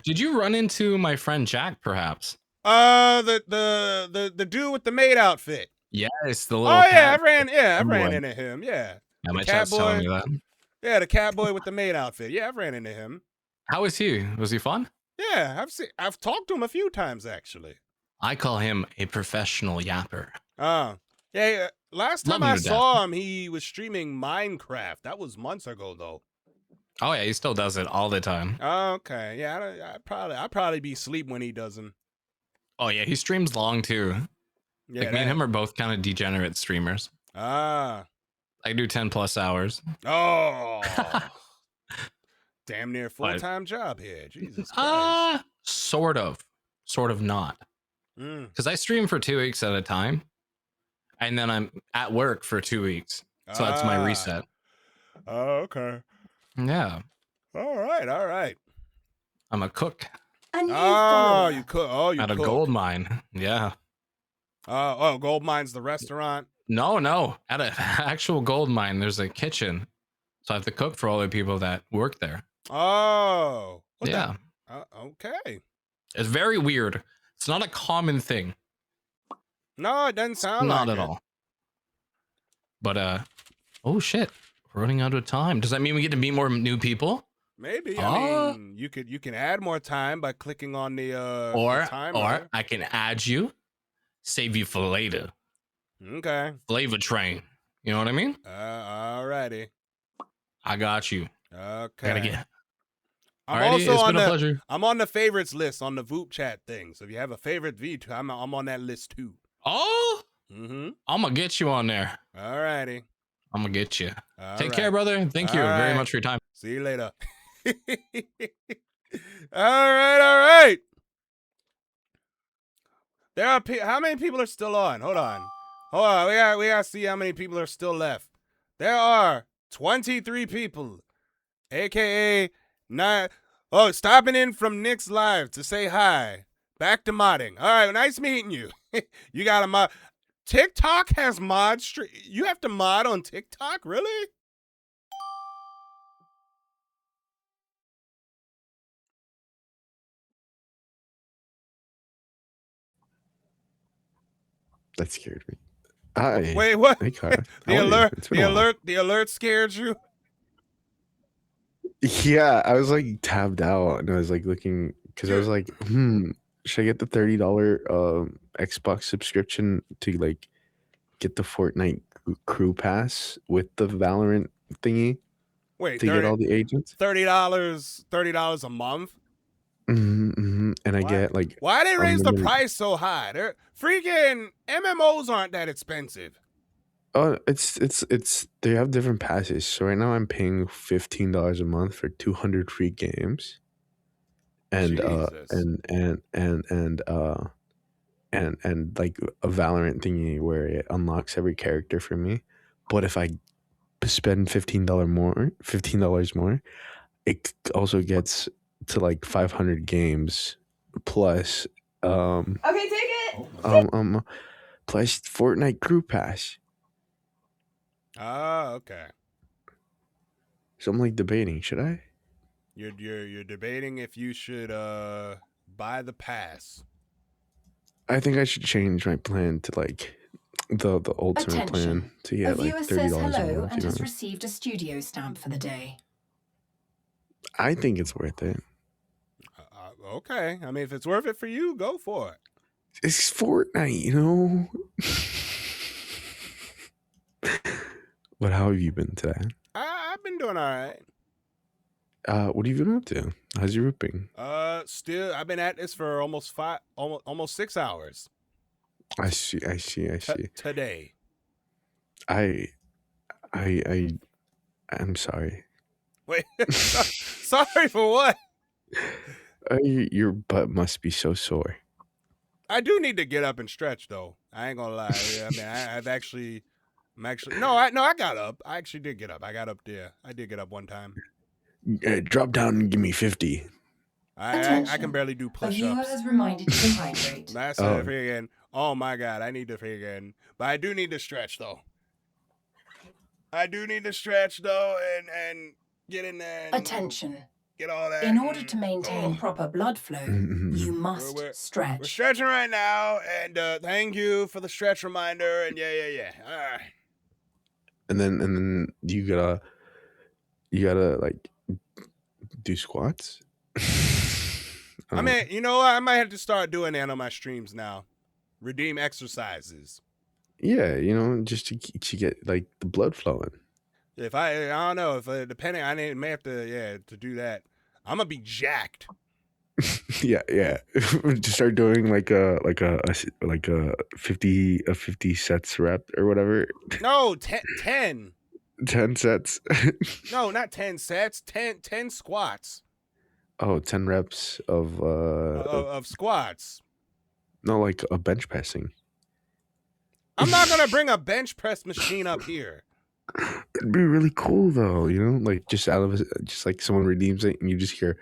Did you run into my friend Jack, perhaps? The dude with the maid outfit. Yes, the little I ran into him. Yeah. Yeah, my chat's telling me that. Yeah, the cat boy with the maid outfit. Yeah, I've ran into him. How was he? Was he fun? Yeah, I've talked to him a few times actually. I call him a professional yapper. Yeah. Last time I saw him, he was streaming Minecraft. That was months ago, though. Oh yeah, he still does it all the time. Okay, yeah, I'd probably be asleep when he does them. Oh yeah, he streams long too. Yeah, like me and him are both kind of degenerate streamers. I do 10+ hours. Oh. Damn near full-time job here. Jesus Christ. Sort of not. Because I stream for 2 weeks at a time, and then I'm at work for 2 weeks. So that's my reset. Oh, okay. Yeah. All right. I'm a cook. You cook. Oh, you at a gold mine. Yeah. Gold Mine's the restaurant? No. At an actual gold mine, there's a kitchen. So I have to cook for all the people that work there. Oh. Yeah. Okay. It's very weird. It's not a common thing. No, it doesn't sound like it. Not at all. But, oh shit. We're running out of time. Does that mean we get to meet more new people? Maybe. I mean, you can add more time by clicking on the timer. Or I can add you, save you for later. Okay. Flavor train. You know what I mean? Alrighty. I got you. Okay. Gotta get. I'm on the favorites list on the vupechat thing. So if you have a favorite VTuber, I'm on that list too. Oh. I'm gonna get you on there. Alrighty. I'm gonna get you. Take care, brother. Thank you very much for your time. See you later. All right. There are how many people are still on? Hold on. We gotta see how many people are still left. There are 23 people, aka 9. Oh, stopping in from Nick's live to say hi. Back to modding. All right, nice meeting you. You got a mod. TikTok has mod stream. You have to mod on TikTok, really? That scared me. Hi. Wait, what? Hey, Cara. The How are you? alert. It's been a while. The alert scared you. Yeah, I was like tabbed out and I was like looking because I was like, should I get the $30 Xbox subscription to like get the Fortnite crew pass with the Valorant thingy? Wait, to get all the agents? $30 a month? And I get like Why they raise the unlimited- price so high? They're freaking MMOs aren't that expensive. Oh, it's they have different passes. So right now I'm paying $15 a month for 200 free games. And Jesus. and like a Valorant thingy where it unlocks every character for me. But if I spend $15 more, it also gets to like 500 games plus Okay, take it. plus Fortnite crew pass. Ah, okay. So I'm like debating, should I? You're debating if you should buy the pass. I think I should change my plan to like the ultimate plan to A get like viewer $30 says a hello month. and You has know? received a studio stamp for the day. I think it's worth it. Okay. I mean, if it's worth it for you, go for it. It's Fortnite, you know. But how have you been today? I've been doing all right. What have you been up to? How's your ripping? Still, I've been at this for almost 6 hours. I see. Today. I'm sorry. Wait, sorry for what? Your butt must be so sore. I do need to get up and stretch, though. I ain't gonna lie. I mean, I got up. I actually did get up. I got up there. I did get up one time. Drop down and give me 50. I can barely do A viewer push-ups. has reminded you to hydrate. That's it again. Oh my god, I need to again. But I do need to stretch though. And get in there. And Attention. Get all that. In order to maintain proper blood flow, you must stretch. We're stretching right now, and thank you for the stretch reminder. And yeah. All right. And then you gotta like do squats. I mean, you know what? I might have to start doing that on my streams now. Redeem exercises. Yeah, you know, just to get like the blood flowing. If I don't know if depending, I may have to do that. I'm gonna be jacked. yeah. To start doing like a 50 sets rep or whatever. No, 10. 10 sets. No, not 10 sets. 10 squats. Oh, 10 reps Of squats. No, like a bench pressing. I'm not gonna bring a bench press machine up here. It'd be really cool though, you know, like just like someone redeems it and you just hear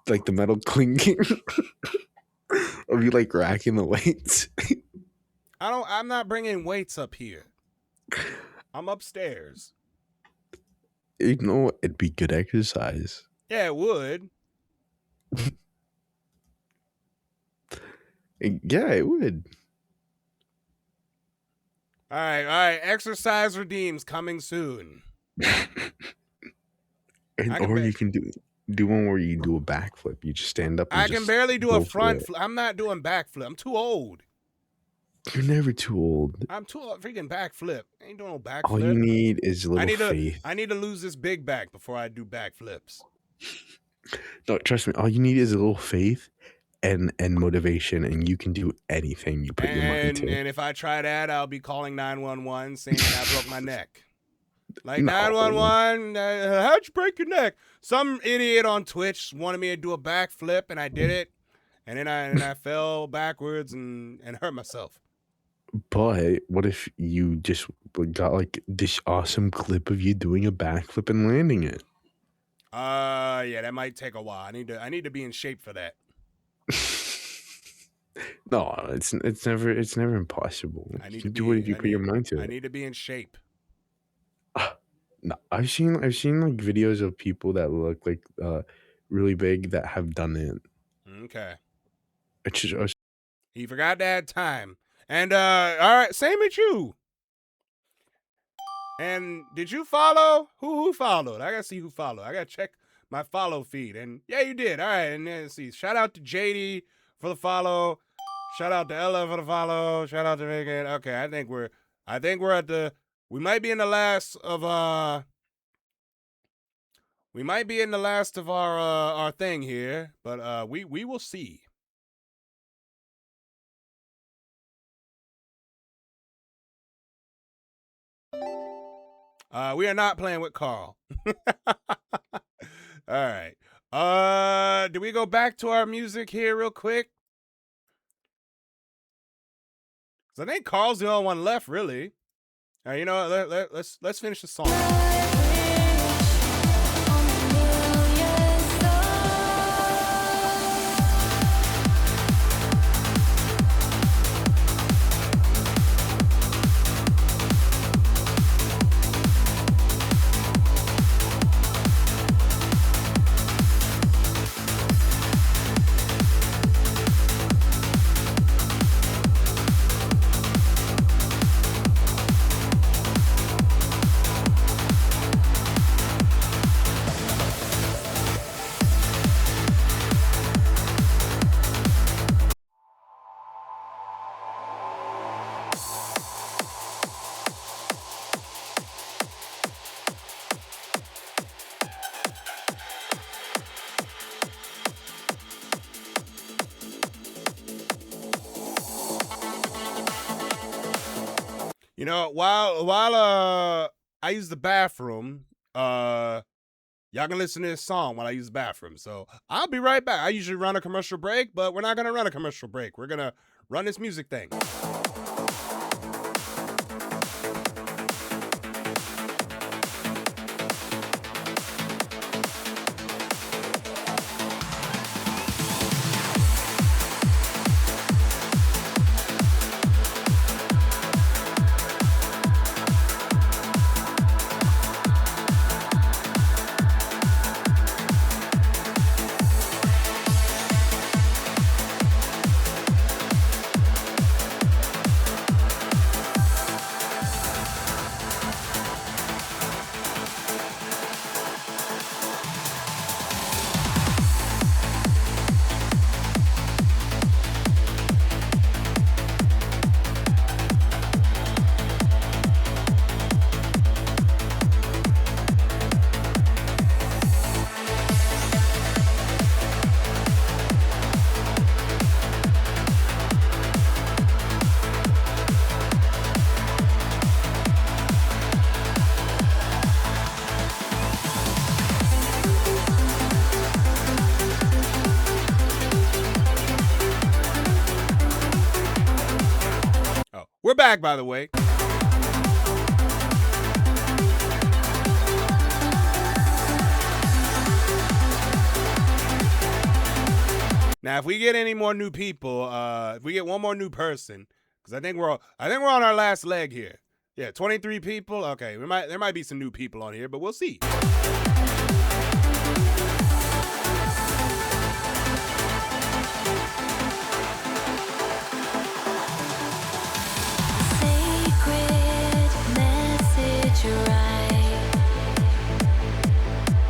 like the metal clinking of you like racking the weights. I'm not bringing weights up here. I'm upstairs. You know, it'd be good exercise. Yeah, it would. Yeah, it would. All right. Exercise redeems coming soon. Or you can do one where you do a backflip. You just stand up. And I can barely do a front flip. I'm not doing backflip. I'm too old. You're never too old. I'm too old. Freaking backflip. I ain't doing no backflip. All you need is a little faith. I need to lose this big back before I do backflips. No, trust me. All you need is a little faith and motivation, and you can do anything you put your mind to. And if I try that, I'll be calling 911 saying I broke my neck. Like 911, how'd you break your neck? Some idiot on Twitch wanted me to do a backflip, and I did it, and then I fell backwards and hurt myself. But what if you just got like this awesome clip of you doing a backflip and landing it? Yeah, that might take a while. I need to be in shape for that. No, it's never impossible. You can do it if you put your mind to I it. need to be in shape. No, I've seen like videos of people that look like really big that have done it. Okay. It's just He forgot to add time. And all right, same with you. And did you follow? Who followed? I gotta see who followed. I gotta check my follow feed. And yeah, you did. All right, and then let's see. Shout out to JD for the follow. Shout out to Ella for the follow. Shout out to Megan. Okay, I think we're at the. We might be in the last of our thing here, but we will see. We are not playing with Carl. All right. Do we go back to our music here real quick? I think Carl's the only one left, really. All right, you know what? Let's finish the song. You know, while I use the bathroom, y'all can listen to this song while I use the bathroom. So I'll be right back. I usually run a commercial break, but we're not gonna run a commercial break. We're gonna run this music thing. We're back, by the way. Now, if we get any more new people, if we get one more new person, because I think we're on our last leg here. Yeah, 23 people. Okay, there might be some new people on here, but we'll see.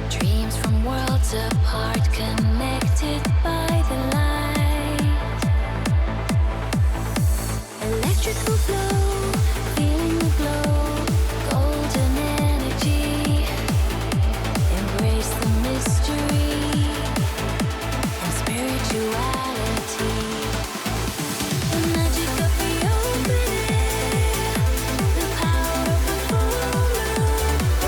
Dreams from worlds apart, connected by the light. Electrical flow, feeling the glow, golden energy. Embrace the mystery and spirituality. The magic of the open air, the power of the full moon.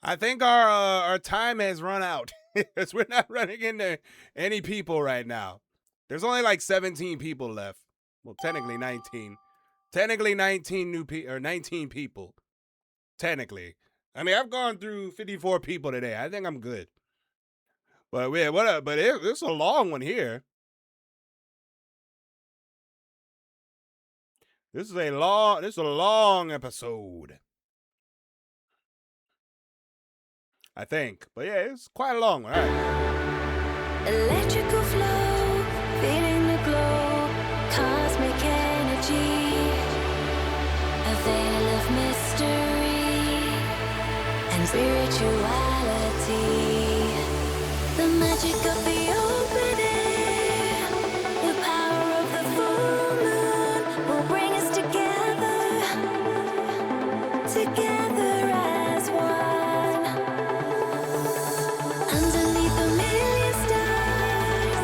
I think our time has run out because we're not running into any people right now. There's only like 17 people left. Well, technically 19. Technically 19 or 19 people. Technically. I mean, I've gone through 54 people today. I think I'm good. But yeah, but it's a long one here. This is a long episode. I think. But yeah, it's quite a long one. All right. Electrical flow, feeling the glow, cosmic energy, a veil of mystery and spirituality. The magic of the open air, the power of the full moon will bring us together as one. Underneath the million stars,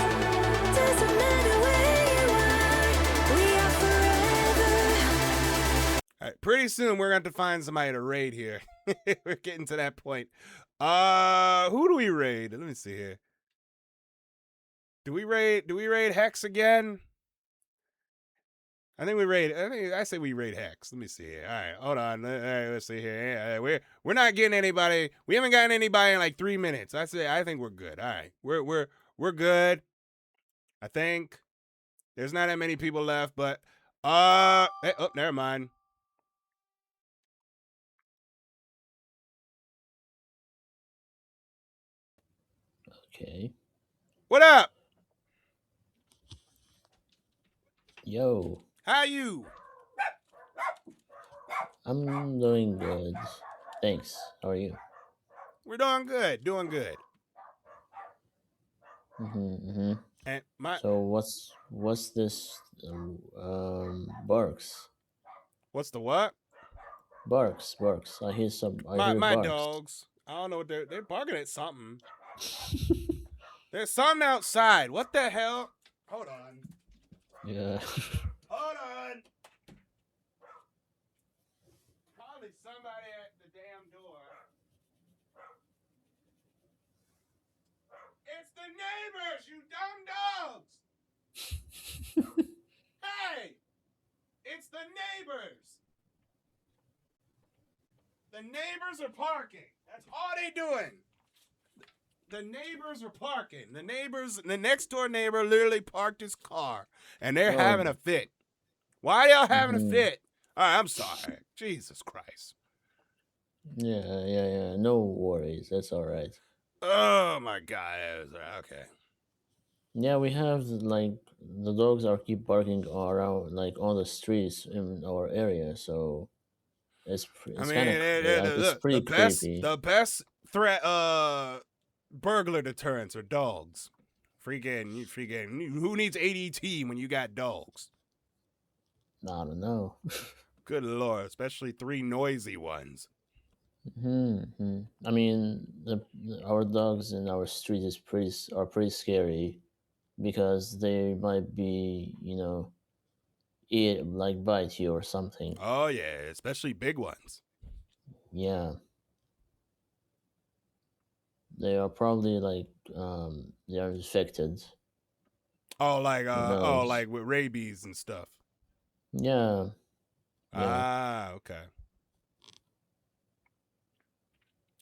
doesn't matter where you are, we are forever. All right, pretty soon we're going to have to find somebody to raid here. We're getting to that point. Who do we raid? Let me see here. Do we raid Hex again? I say we raid Hex. Let me see here. All right, hold on. All right, let's see here. We're not getting anybody. We haven't gotten anybody in like 3 minutes. I think we're good. All right, we're good. I think there's not that many people left, but never mind. Okay. What up? Yo. How you? I'm doing good. Thanks. How are you? We're doing good. Doing good. And So what's this? Barks. What's the what? Barks. I hear My barks. dogs. I don't know what they're barking at something. There's something outside. What the hell? Hold on. Yeah. Hold on. Probably somebody at the damn door. It's the neighbors, you dumb dogs. Hey, it's the neighbors. The neighbors are parking. That's all they doing. The neighbors are parking. The next door neighbor literally parked his car, and they're having a fit. Why y'all having a fit? All right, I'm sorry. Jesus Christ. Yeah. No worries. That's all right. Oh my God. Okay. Yeah, we have like the dogs keep barking around like on the streets in our area, so it's kind of it's pretty creepy. The best threat burglar deterrents are dogs. Freaking. Who needs ADT when you got dogs? I don't know. Good Lord, especially 3 noisy ones. I mean, our dogs in our street are pretty scary because they might be, bite you or something. Oh yeah, especially big ones. Yeah. They are probably they are infected. Oh, like with rabies and stuff. Yeah. Ah, okay.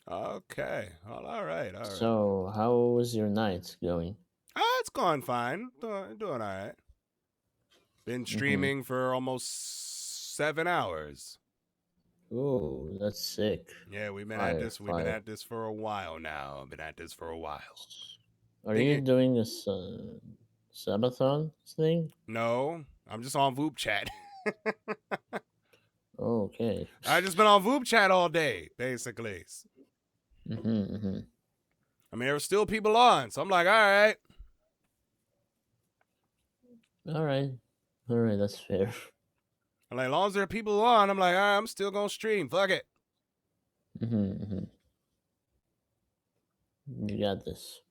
Okay. Well, all right. So, how was your night going? It's gone fine. Doing all right. Been streaming for almost 7 hours. Oh, that's sick. Yeah, we've been at this for a while now. Are you doing a subathon thing? No, I'm just on vupechat. Okay. I just been on vupechat all day, basically. I mean, there were still people on, so I'm like, all right. All right, that's fair. I'm like, as long as there are people on, I'm like, all right, I'm still gonna stream. Fuck it. You got this.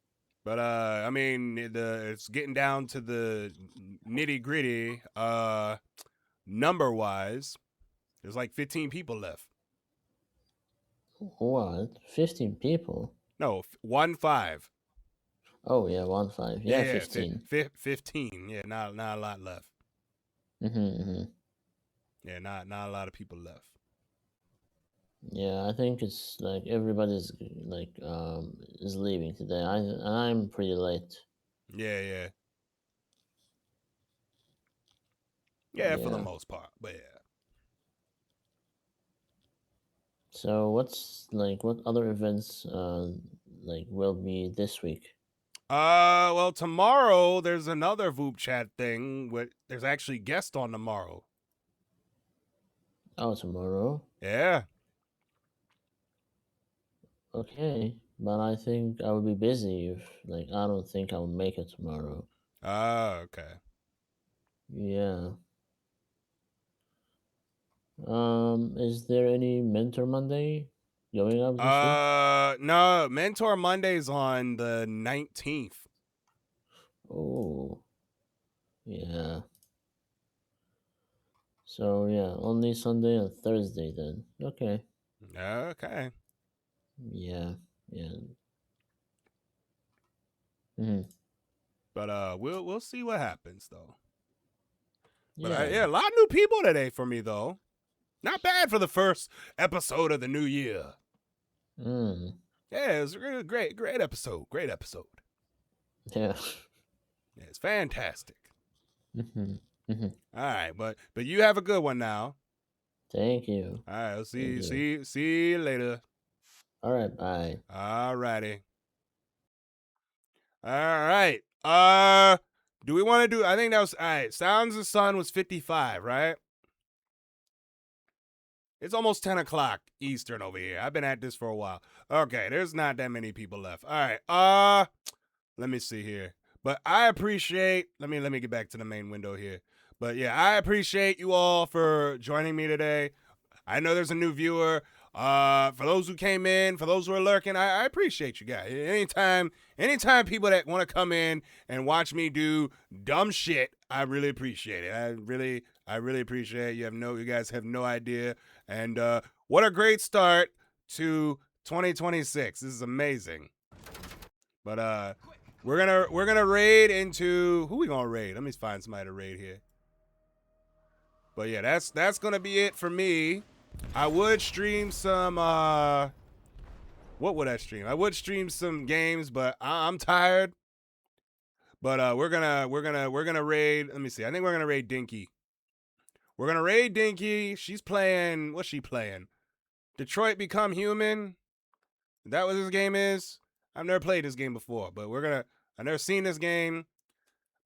But I mean, it's getting down to the nitty gritty. Number wise, there's like 15 people left. What? 15 people? No, 1-5. Oh yeah, 1-5. Yeah, 15. 15. Yeah, not a lot left. Yeah, not a lot of people left. Yeah, I think it's like everybody's like is leaving today. I'm pretty late. Yeah. Yeah, for the most part, but yeah. So what other events like will be this week? Well, tomorrow there's another vupechat thing. There's actually guests on tomorrow. Oh, tomorrow? Yeah. Okay, but I think I will be busy if I don't think I'll make it tomorrow. Okay. Yeah. Is there any Mentor Monday going up this week? No, Mentor Monday's on the 19th. Oh. Yeah. So yeah, only Sunday and Thursday then. Okay. Okay. Yeah. But we'll see what happens though. But Yeah. a lot of new people today for me though. Not bad for the first episode of the new year. Yeah, it was a great episode. Great episode. Yeah. Yeah, it's fantastic. All right, but you have a good one now. Thank you. All right, I'll see you later. All right, bye. All righty. All right. Do we want to do? I think that was all right. Sounds of the Sun was 55, right? It's almost 10 o'clock Eastern over here. I've been at this for a while. Okay, there's not that many people left. All right. Let me see here. But I appreciate. Let me get back to the main window here. But yeah, I appreciate you all for joining me today. I know there's a new viewer. For those who came in, for those who are lurking, I appreciate you guys. Anytime people that want to come in and watch me do dumb shit, I really appreciate it. I really appreciate it. You guys have no idea. And what a great start to 2026. This is amazing. But we're gonna raid into who we gonna raid? Let me find somebody to raid here. But yeah, that's gonna be it for me. I would stream some what would I stream? I would stream some games, but I'm tired. But we're gonna raid. Let me see. I think we're gonna raid Dinky. We're gonna raid Dinky. She's playing. What's she playing? Detroit Become Human. Is that what this game is? I've never played this game before, but I've never seen this game.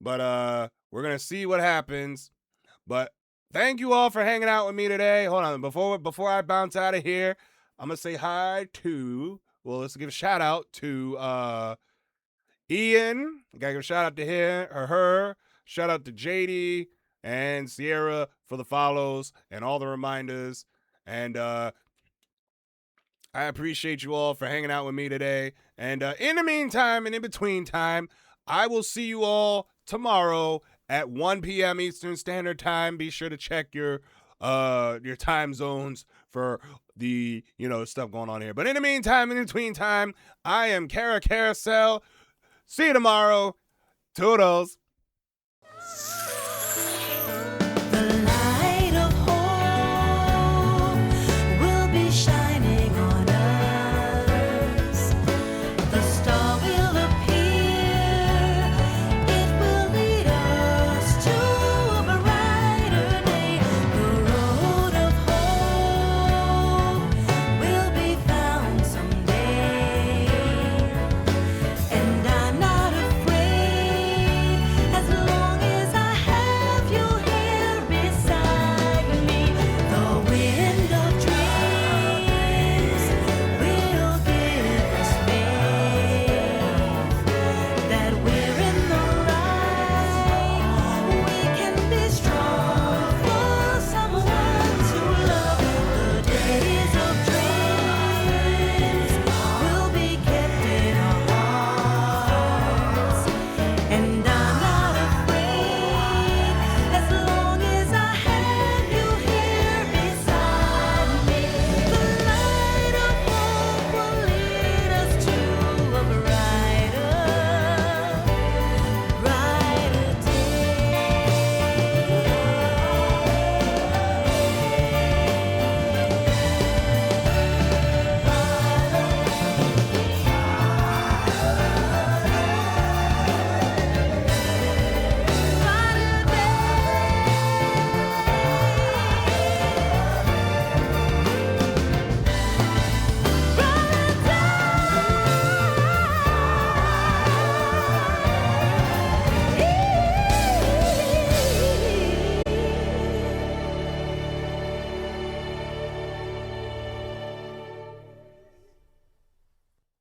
But we're gonna see what happens. But thank you all for hanging out with me today. Hold on, before I bounce out of here, I'm gonna say hi to. Well, let's give a shout out to Ian. I gotta give a shout out to her. Shout out to JD and Sierra for the follows and all the reminders. And I appreciate you all for hanging out with me today. And in the meantime and in between time, I will see you all tomorrow at 1 p.m. Eastern Standard Time. Be sure to check your time zones for the stuff going on here. But in the meantime, in between time, I am Cara Carousel. See you tomorrow. Toodles.